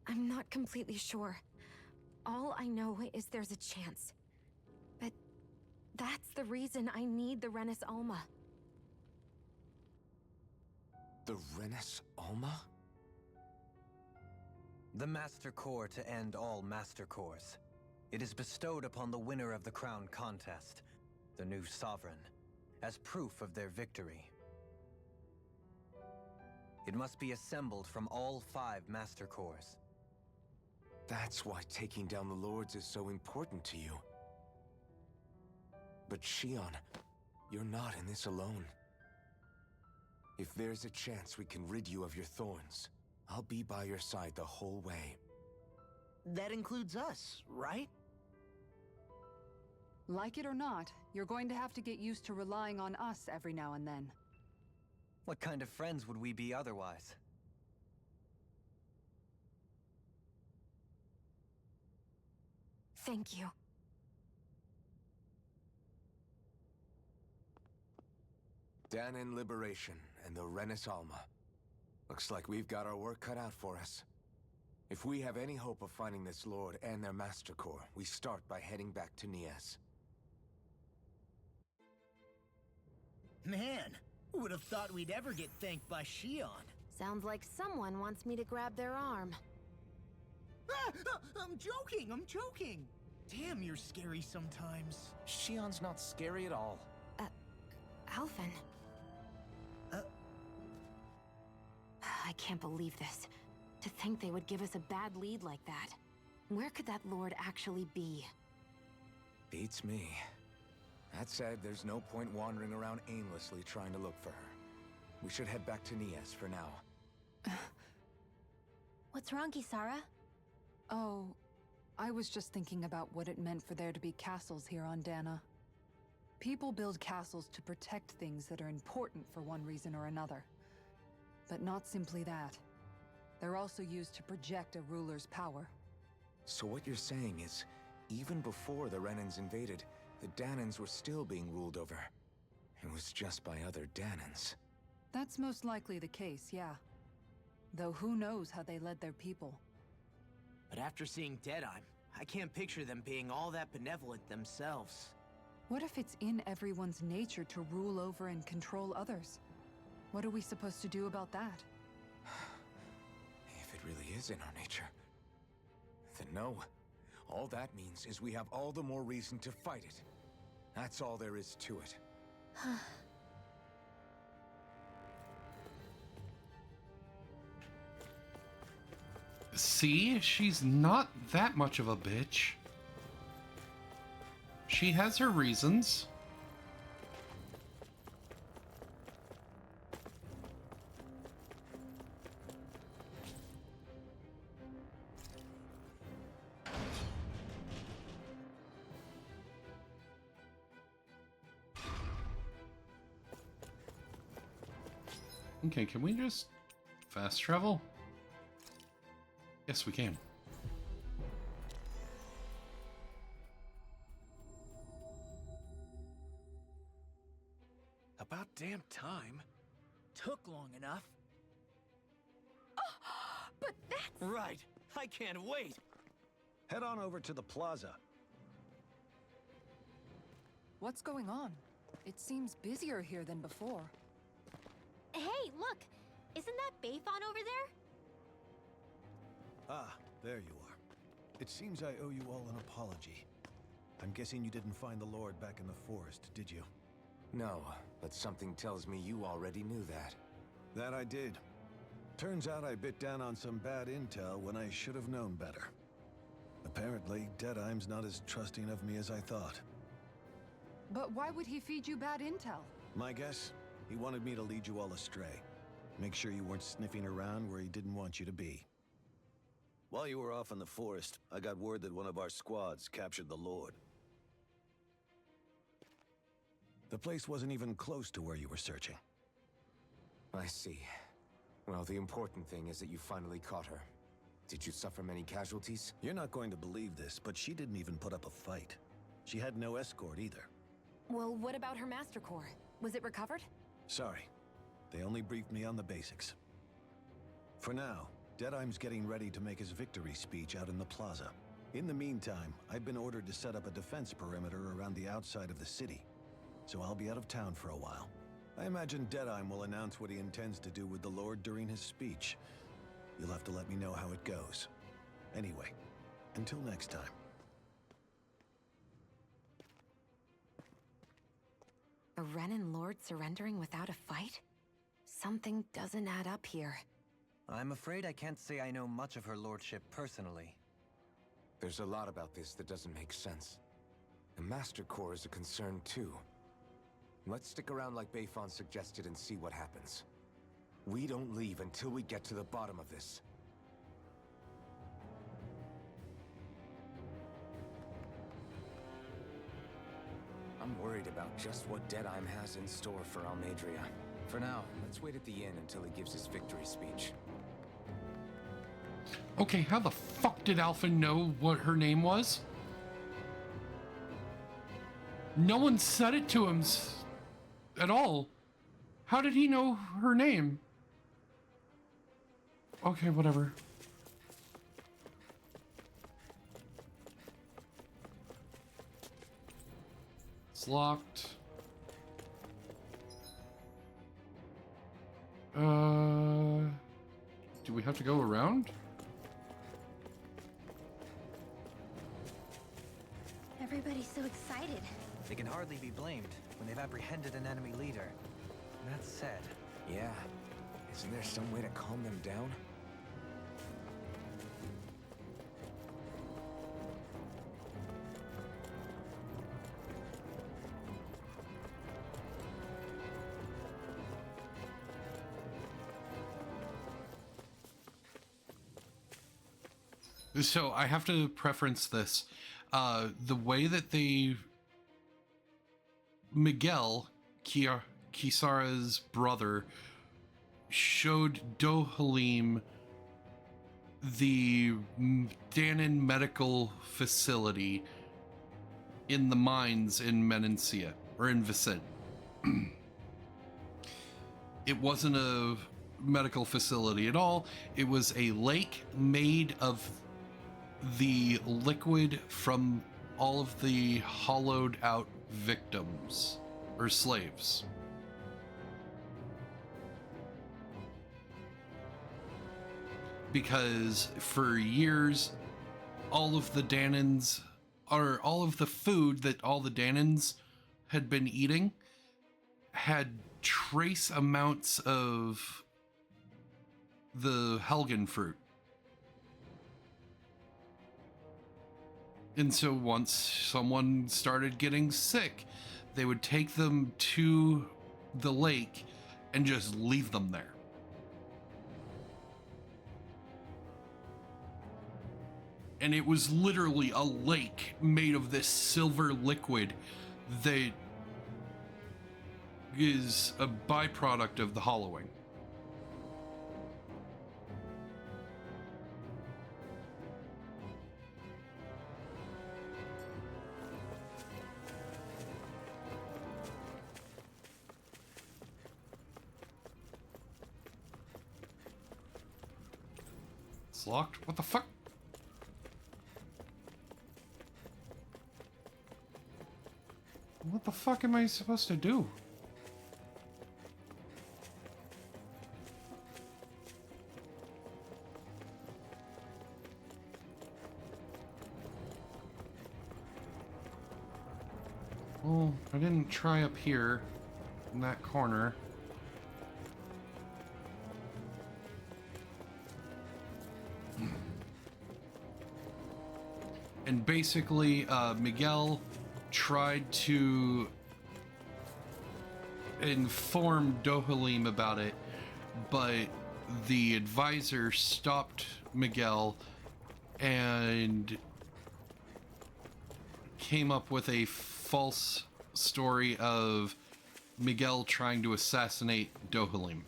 I'm not completely sure. All I know is there's a chance. But that's the reason I need the Renis Alma. The Renis Alma? The Master Core to end all Master Cores. It is bestowed upon the winner of the Crown Contest, the new Sovereign, as proof of their victory. It must be assembled from all 5 Master Cores. That's why taking down the Lords is so important to you. But Shion, you're not in this alone. If there's a chance we can rid you of your thorns, I'll be by your side the whole way. That includes us, right? Like it or not, you're going to have to get used to relying on us every now and then. What kind of friends would we be otherwise? Thank you. Dahnan Liberation and the Renis Alma. Looks like we've got our work cut out for us. If we have any hope of finding this Lord and their Master Core, we start by heading back to Niaz. Man, who would have thought we'd ever get thanked by Shion? Sounds like someone wants me to grab their arm. I'm joking! Damn, you're scary sometimes. Shion's not scary at all. Alphen. I can't believe this. To think they would give us a bad lead like that. Where could that Lord actually be? Beats me. That said, there's no point wandering around aimlessly trying to look for her. We should head back to Niaz for now. What's wrong, Kisara? Oh, I was just thinking about what it meant for there to be castles here on Dana. People build castles to protect things that are important for one reason or another. But not simply that. They're also used to project a ruler's power. So what you're saying is, even before the Renans invaded, the Danans were still being ruled over. It was just by other Danans. That's most likely the case, yeah. Though who knows how they led their people. But after seeing Deadeye, I can't picture them being all that benevolent themselves. What if it's in everyone's nature to rule over and control others? What are we supposed to do about that? If it really is in our nature, then no. All that means is we have all the more reason to fight it. That's all there is to it. See? She's not that much of a bitch. She has her reasons. Okay, can we just fast travel? Yes, we can. About damn time. Took long enough. But that's... Right. I can't wait. Head on over to the plaza. What's going on? It seems busier here than before. Hey, look! Isn't that Bayfon over there? Ah, there you are. It seems I owe you all an apology. I'm guessing you didn't find the Lord back in the forest, did you? No, but something tells me you already knew that. That I did. Turns out I bit down on some bad intel when I should have known better. Apparently, Deadeye's not as trusting of me as I thought. But why would he feed you bad intel? My guess? He wanted me to lead you all astray. Make sure you weren't sniffing around where he didn't want you to be. While you were off in the forest, I got word that one of our squads captured the Lord. The place wasn't even close to where you were searching. I see. Well, the important thing is that you finally caught her. Did you suffer many casualties? You're not going to believe this, but she didn't even put up a fight. She had no escort either. Well, what about her Master Core? Was it recovered? Sorry. They only briefed me on the basics. For now, Deadeye's getting ready to make his victory speech out in the plaza. In the meantime, I've been ordered to set up a defense perimeter around the outside of the city. So I'll be out of town for a while. I imagine Deadeye will announce what he intends to do with the Lord during his speech. You'll have to let me know how it goes. Anyway, until next time. A Renan Lord surrendering without a fight? Something doesn't add up here. I'm afraid I can't say I know much of her lordship personally. There's a lot about this that doesn't make sense. The Master Core is a concern too. Let's stick around like Bayfon suggested and see what happens. We don't leave until we get to the bottom of this. I'm worried about just what Deadeye has in store for Almadria. For now, let's wait at the inn until he gives his victory speech. Okay, how the fuck did Alpha know what her name was? No one said it to him at all. How did he know her name? Okay, whatever. It's locked. Do we have to go around? Everybody's so excited. They can hardly be blamed when they've apprehended an enemy leader. That said... Yeah. Isn't there some way to calm them down? So I have to preference this. The way that Miguel, Kisara's brother, showed Dohalim the Danon medical facility in the mines in Menancia, or in Vicent. It wasn't a medical facility at all. It was a lake made of the liquid from all of the hollowed out victims or slaves. Because for years, all of the Danons, or all of the food that all the Danons had been eating, had trace amounts of the Helgen fruit. And so once someone started getting sick, they would take them to the lake and just leave them there. And it was literally a lake made of this silver liquid that is a byproduct of the hollowing. It's locked? What the fuck? What the fuck am I supposed to do? Well, I didn't try up here in that corner. And basically, Miguel tried to inform Dohalim about it, but the advisor stopped Miguel and came up with a false story of Miguel trying to assassinate Dohalim.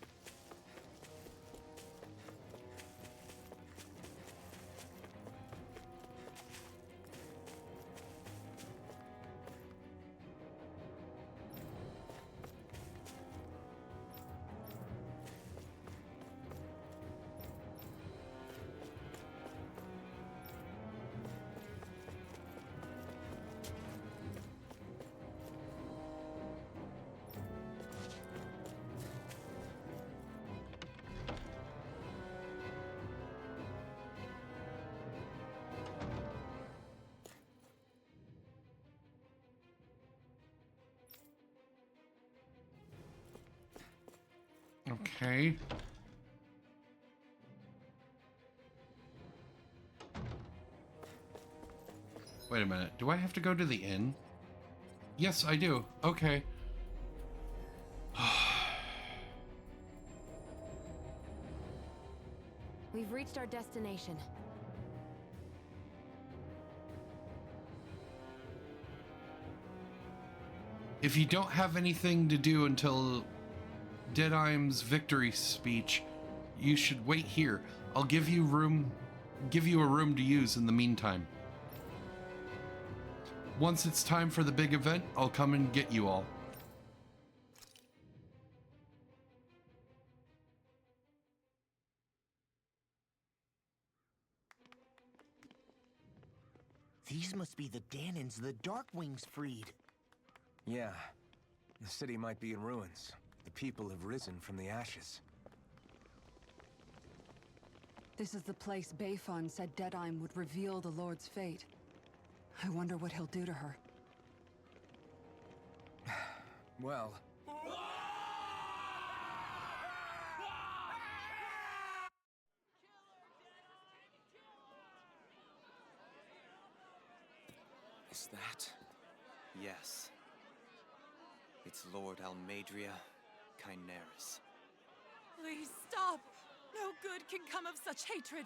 Okay. Wait a minute. Do I have to go to the inn? Yes, I do. Okay. We've reached our destination. If you don't have anything to do until Deadeye's victory speech, you should wait here. I'll give you a room to use in the meantime. Once it's time for the big event, I'll come and get you all. These must be the Danons the Darkwings freed. Yeah. The city might be in ruins. The people have risen from the ashes. This is the place Bayfon said Deadeye would reveal the Lord's fate. I wonder what he'll do to her. Well... Is that? Yes. It's Lord Almadria Kynaris. Please stop! No good can come of such hatred.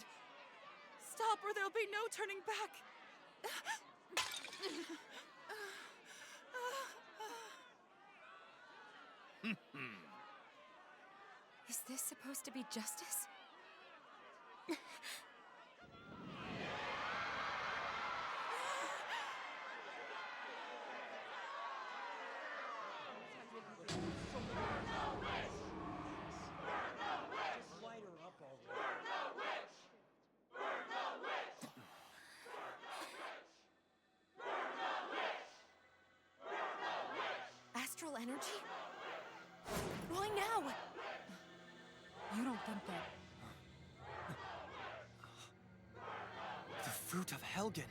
stop or there'll be no turning back. Is this supposed to be justice? Astral energy? Why now? You don't think that... The fruit of Helgen.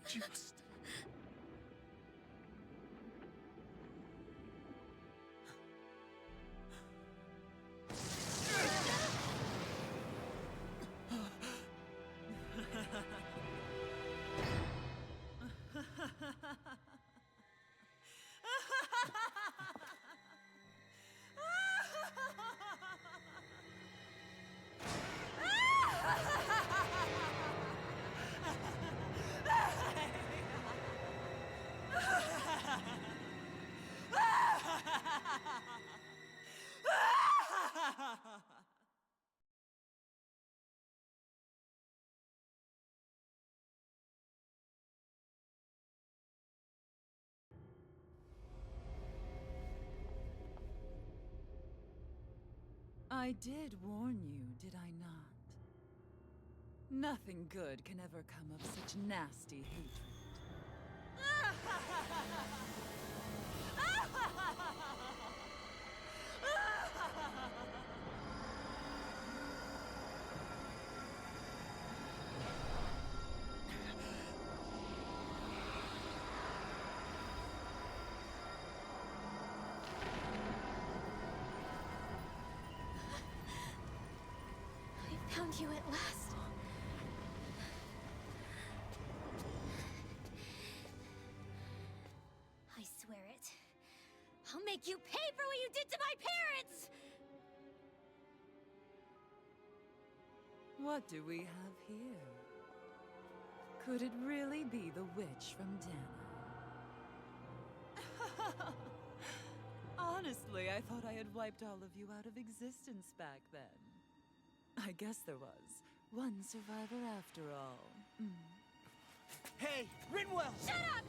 Just... I did warn you, did I not? Nothing good can ever come of such nasty hatred. Found you at last. I swear it. I'll make you pay for what you did to my parents! What do we have here? Could it really be the witch from Dana? Honestly, I thought I had wiped all of you out of existence back then. I guess there was one survivor after all. Hey, Rinwell! Shut up!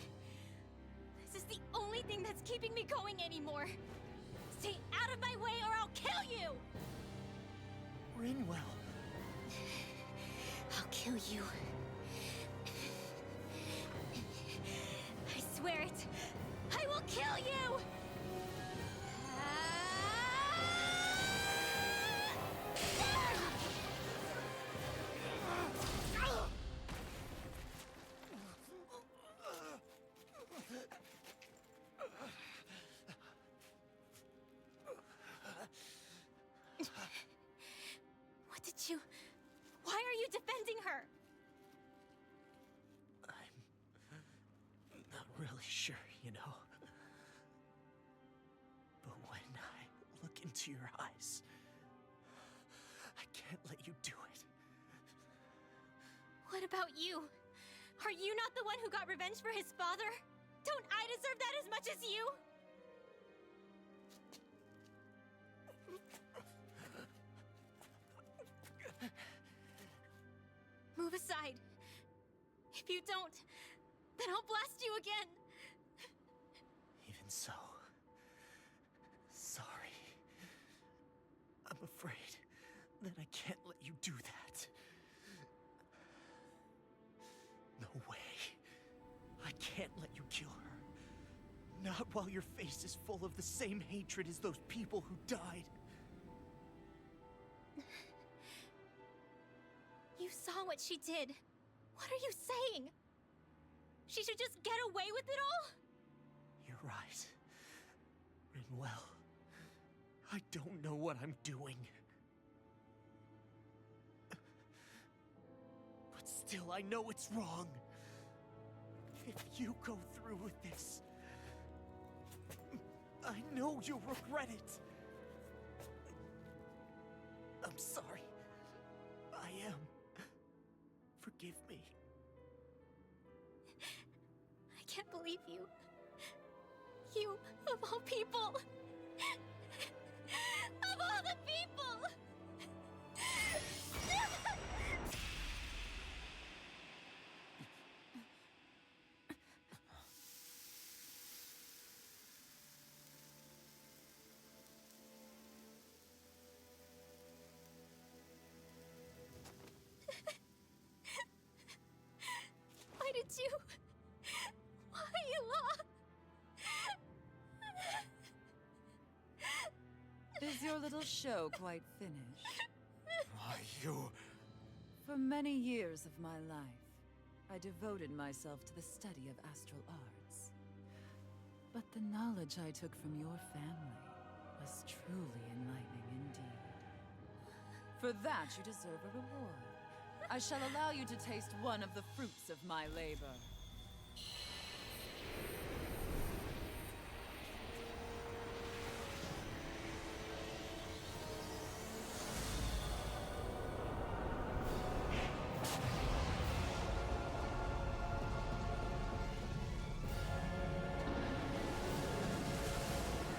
This is the only thing that's keeping me going anymore. Stay out of my way or I'll kill you! Rinwell. I'll kill you. I swear it. I will kill you! What did you... Why are you defending her? I'm not really sure, you know. into your eyes. I can't let you do it. What about you? Are you not the one who got revenge for his father? Don't I deserve that as much as you? Move aside. If you don't, then I'll blast you again. Even so, sorry. I'm afraid that I can't let you do that. No way. I can't let you kill her. Not while your face is full of the same hatred as those people who died. You saw what she did. What are you saying? She should just get away with it all? You're right. Rinwell, I don't know what I'm doing. But still, I know it's wrong. If you go through with this, I know you'll regret it. I'm sorry. I am. Forgive me. I can't believe you. You, of all people. Of all the people! Why did you? Why, Ela? Is your little show quite finished? Why, you... For many years of my life, I devoted myself to the study of astral arts. But the knowledge I took from your family was truly enlightening indeed. For that, you deserve a reward. I shall allow you to taste one of the fruits of my labor.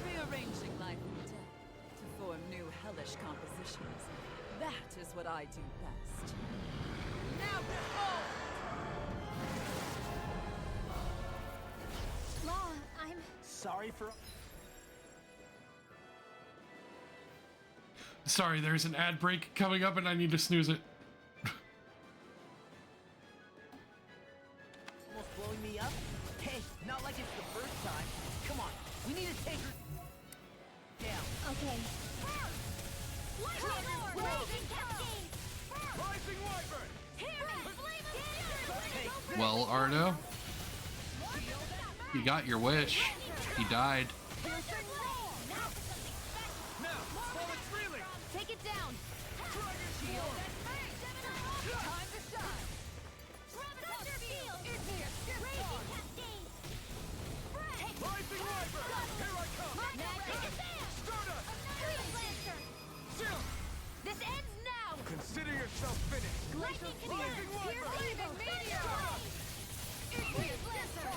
Rearranging life and death to form new hellish compositions. That is what I do best. Now behold! Law, I'm... Sorry for... Sorry, there's an ad break coming up and I need to snooze it. Almost blowing me up? Hey, not like it's the first time. Come on, we need to take her... down. Okay. Rising Wyvern! Well, Arno, you got your wish. He died. Now, while it's reeling! Take it down. Dragon Shield! Time to shine. Thunderfield. Raging Cascade. Rising Wyvern! Here I come! Magic Advance. Stardust! Green Lancer. Chill! This ends now. Consider yourself finished! Lightning Spear. Rising Wyvern! Piercing Meteor. Green Lancer.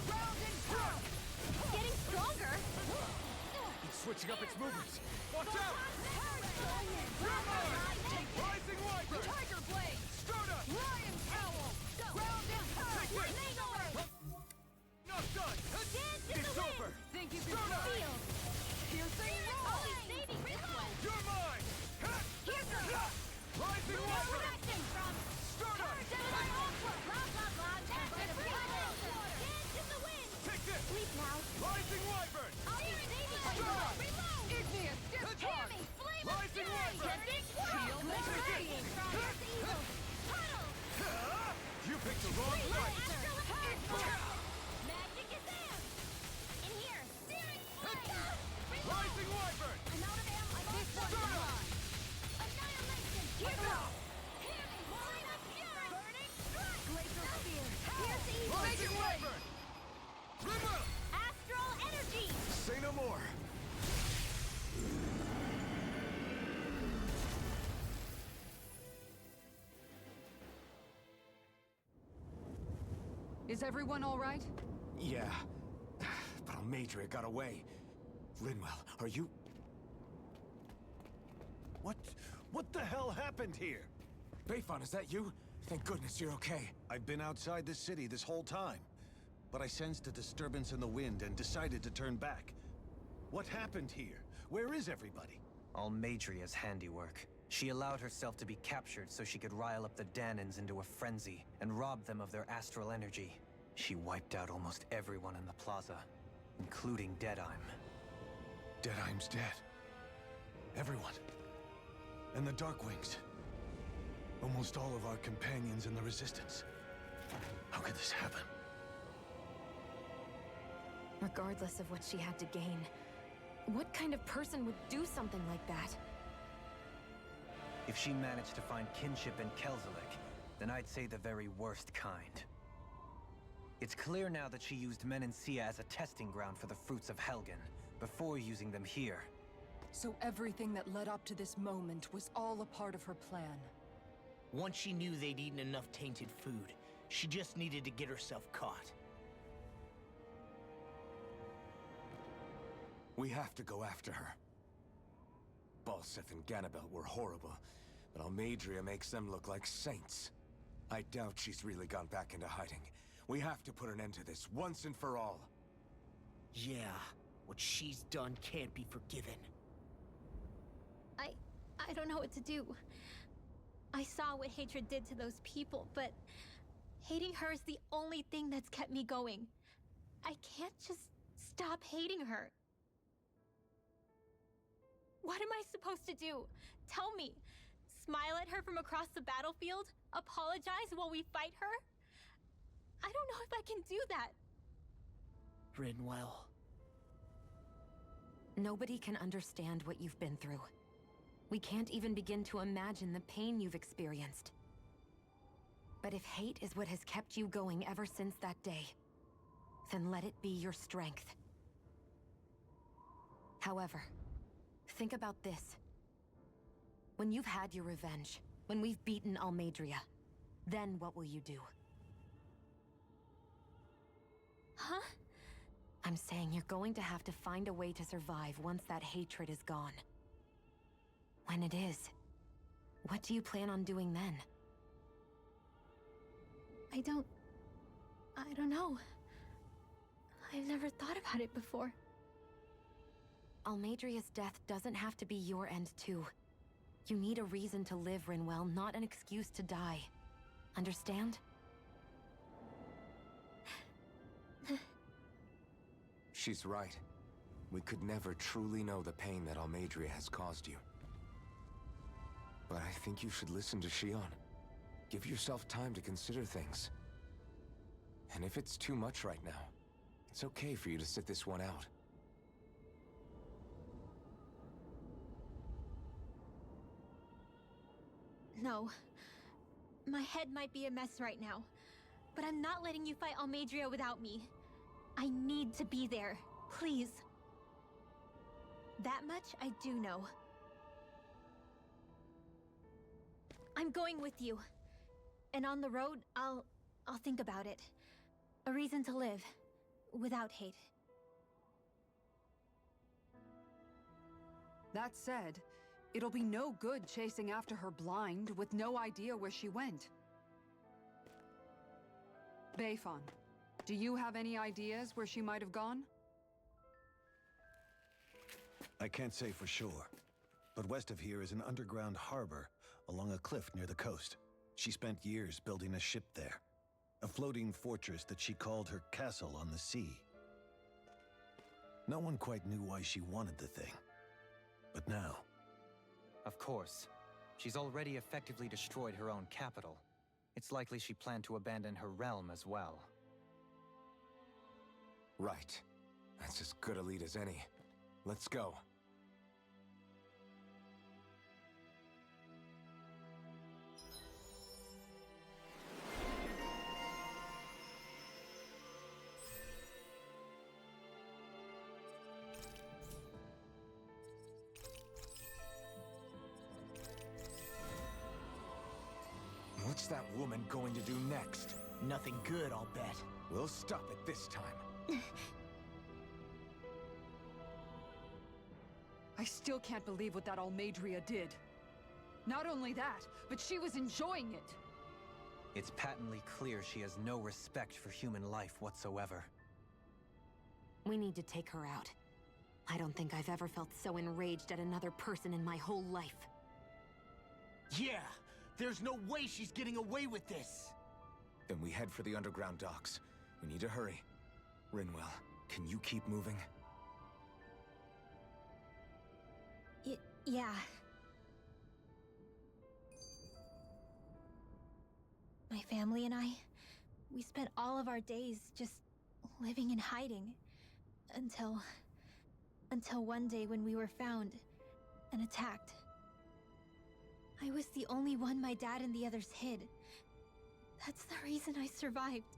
Round and round! Getting stronger. It's switching up its movements! Watch out! Rising Wyvern! Tiger Blade. Stardust! Lion Owl. Ground and pound. Not done! Dance in It's the wind. over! Think you can Field. Piercing roll. Always saving this one. You're mine! Here's the Rising Wyvern! protection from Stardust! Blah blah blah. Dance in the wind. Take this! Sleep now. Rising Wyvern! Always saving Stardust! Reload. Igneous. Tammy. Flame of Rising Fury. Wyvern! Shield. Radiant from Earth Eagle. Tunnel. You picked the wrong fight! Magic is there. In here. Searing flame. Rising Wyvern! I'm out of ammo. This one's mine. Annihilation. Keep it up. Tammy. Flame of Fury. Burning strike. Glacial Spear. Pierce Eagle. Rising Wyvern! Rimmer! Astral Energy. Say no more! Is everyone all right? Yeah, but Almadria got away. Rinwell, are you... What the hell happened here? Bayfon, is that you? Thank goodness you're okay. I've been outside the city this whole time, but I sensed a disturbance in the wind and decided to turn back. What happened here? Where is everybody? Almadria's handiwork. She allowed herself to be captured so she could rile up the Danans into a frenzy and rob them of their astral energy. She wiped out almost everyone in the plaza, including Deadheim. Deadheim's dead. Everyone. And the Darkwings. Almost all of our companions in the Resistance. How could this happen? Regardless of what she had to gain, what kind of person would do something like that? If she managed to find kinship in Kelzelik, then I'd say the very worst kind. It's clear now that she used Menancia as a testing ground for the fruits of Helgen, before using them here. So everything that led up to this moment was all a part of her plan. Once she knew they'd eaten enough tainted food, she just needed to get herself caught. We have to go after her. Balsef and Ganabelt were horrible, but Almadria makes them look like saints. I doubt she's really gone back into hiding. We have to put an end to this, once and for all. Yeah, what she's done can't be forgiven. I don't know what to do. I saw what hatred did to those people, but hating her is the only thing that's kept me going. I can't just stop hating her. What am I supposed to do? Tell me. Smile at her from across the battlefield? Apologize while we fight her? I don't know if I can do that. Rinwell. Nobody can understand what you've been through. We can't even begin to imagine the pain you've experienced. But if hate is what has kept you going ever since that day, then let it be your strength. However, think about this. When you've had your revenge, when we've beaten Almadria, then what will you do? Huh? I'm saying you're going to have to find a way to survive once that hatred is gone. When it is, what do you plan on doing then? I don't know. I've never thought about it before. Almadria's death doesn't have to be your end too. You need a reason to live, Rinwell, not an excuse to die. Understand? She's right. We could never truly know the pain that Almadria has caused you. But I think you should listen to Shion. Give yourself time to consider things. And if it's too much right now, it's okay for you to sit this one out. No. My head might be a mess right now, but I'm not letting you fight Almadria without me. I need to be there. Please. That much I do know. I'm going with you. And on the road, I'll think about it. A reason to live. Without hate. That said, it'll be no good chasing after her blind with no idea where she went. Bayfon, do you have any ideas where she might have gone? I can't say for sure, but west of here is an underground harbor along a cliff near the coast. She spent years building a ship there, a floating fortress that she called her castle on the sea. No one quite knew why she wanted the thing, but now... Of course. She's already effectively destroyed her own capital. It's likely she planned to abandon her realm as well. Right. That's as good a lead as any. Let's go. What's that woman going to do next? Nothing good, I'll bet. We'll stop it this time. I still can't believe what that Almadria did. Not only that, but she was enjoying it. It's patently clear she has no respect for human life whatsoever. We need to take her out. I don't think I've ever felt so enraged at another person in my whole life. Yeah, there's no way she's getting away with this. Then we head for the underground docks. We need to hurry. Rinwell, can you keep moving? Yeah. My family and I, we spent all of our days just living in hiding. Until one day when we were found and attacked. I was the only one my dad and the others hid. That's the reason I survived.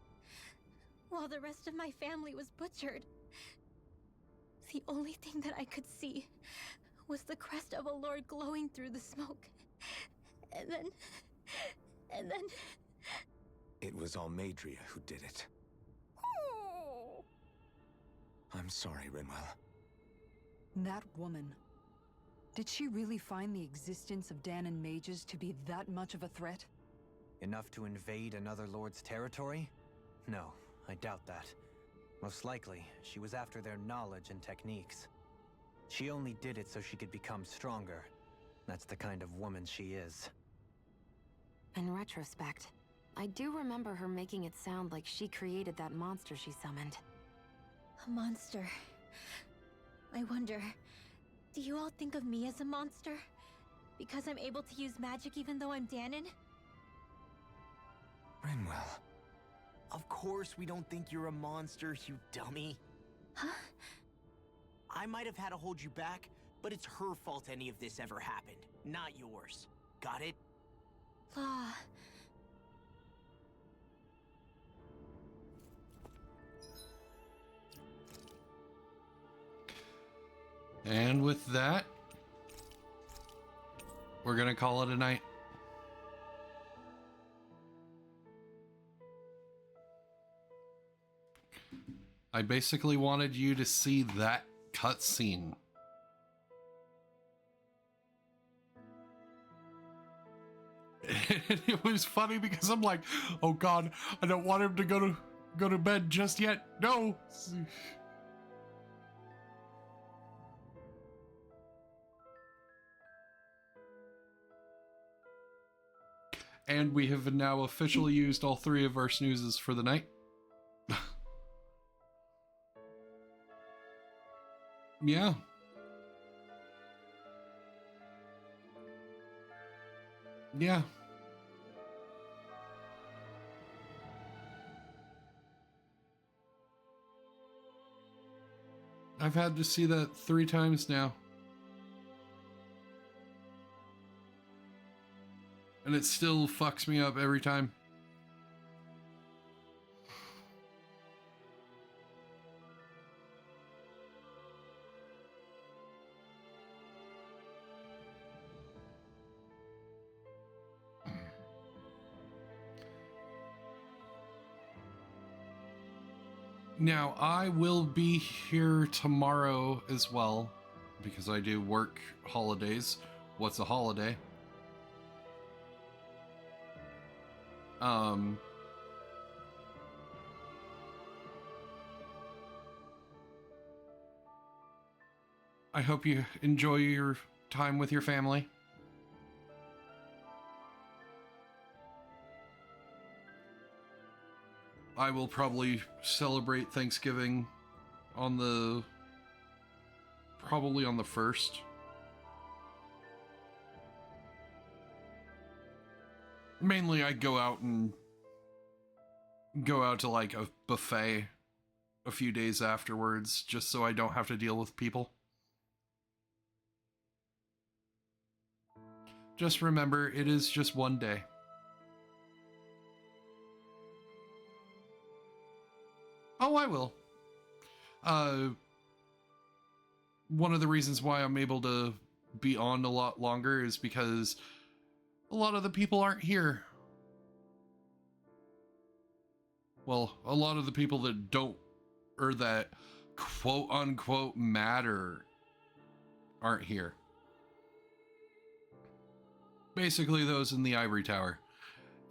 While the rest of my family was butchered. The only thing that I could see was the crest of a lord glowing through the smoke. And then... It was Almadria who did it. I'm sorry, Rinwell. That woman. Did she really find the existence of Dahnan mages to be that much of a threat? Enough to invade another lord's territory? No, I doubt that. Most likely, she was after their knowledge and techniques. She only did it so she could become stronger. That's the kind of woman she is. In retrospect, I do remember her making it sound like she created that monster she summoned. A monster. I wonder, do you all think of me as a monster? Because I'm able to use magic even though I'm Dahnan? Rinwell. Of course we don't think you're a monster, you dummy. Huh? I might have had to hold you back, but it's her fault any of this ever happened, not yours. Got it? Law. And with that, we're gonna call it a night. I basically wanted you to see that cutscene. And it was funny because I'm like, oh God, I don't want him to go to bed just yet. No. And we have now officially used all 3 of our snoozes for the night. Yeah. Yeah. I've had to see that 3 times now. And it still fucks me up every time. Now, I will be here tomorrow as well, because I do work holidays. What's a holiday? I hope you enjoy your time with your family. I will probably celebrate Thanksgiving on probably on the 1st. Mainly I go out to like a buffet a few days afterwards, just so I don't have to deal with people. Just remember, it is just one day. Oh, I will. One of the reasons why I'm able to be on a lot longer is because a lot of the people aren't here. well, a lot of the people that don't, or that quote unquote matter, aren't here. Basically those in the ivory tower.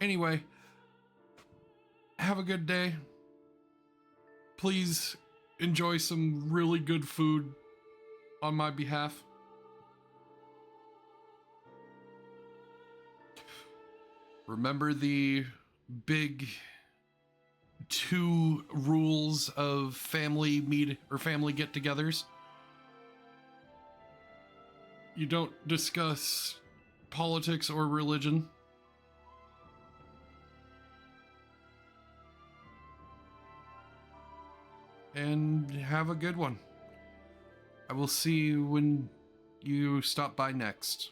Anyway, have a good day. Please enjoy some really good food on my behalf. Remember the big 2 rules of family meet or family get-togethers? You don't discuss politics or religion. And have a good one. I will see you when you stop by next.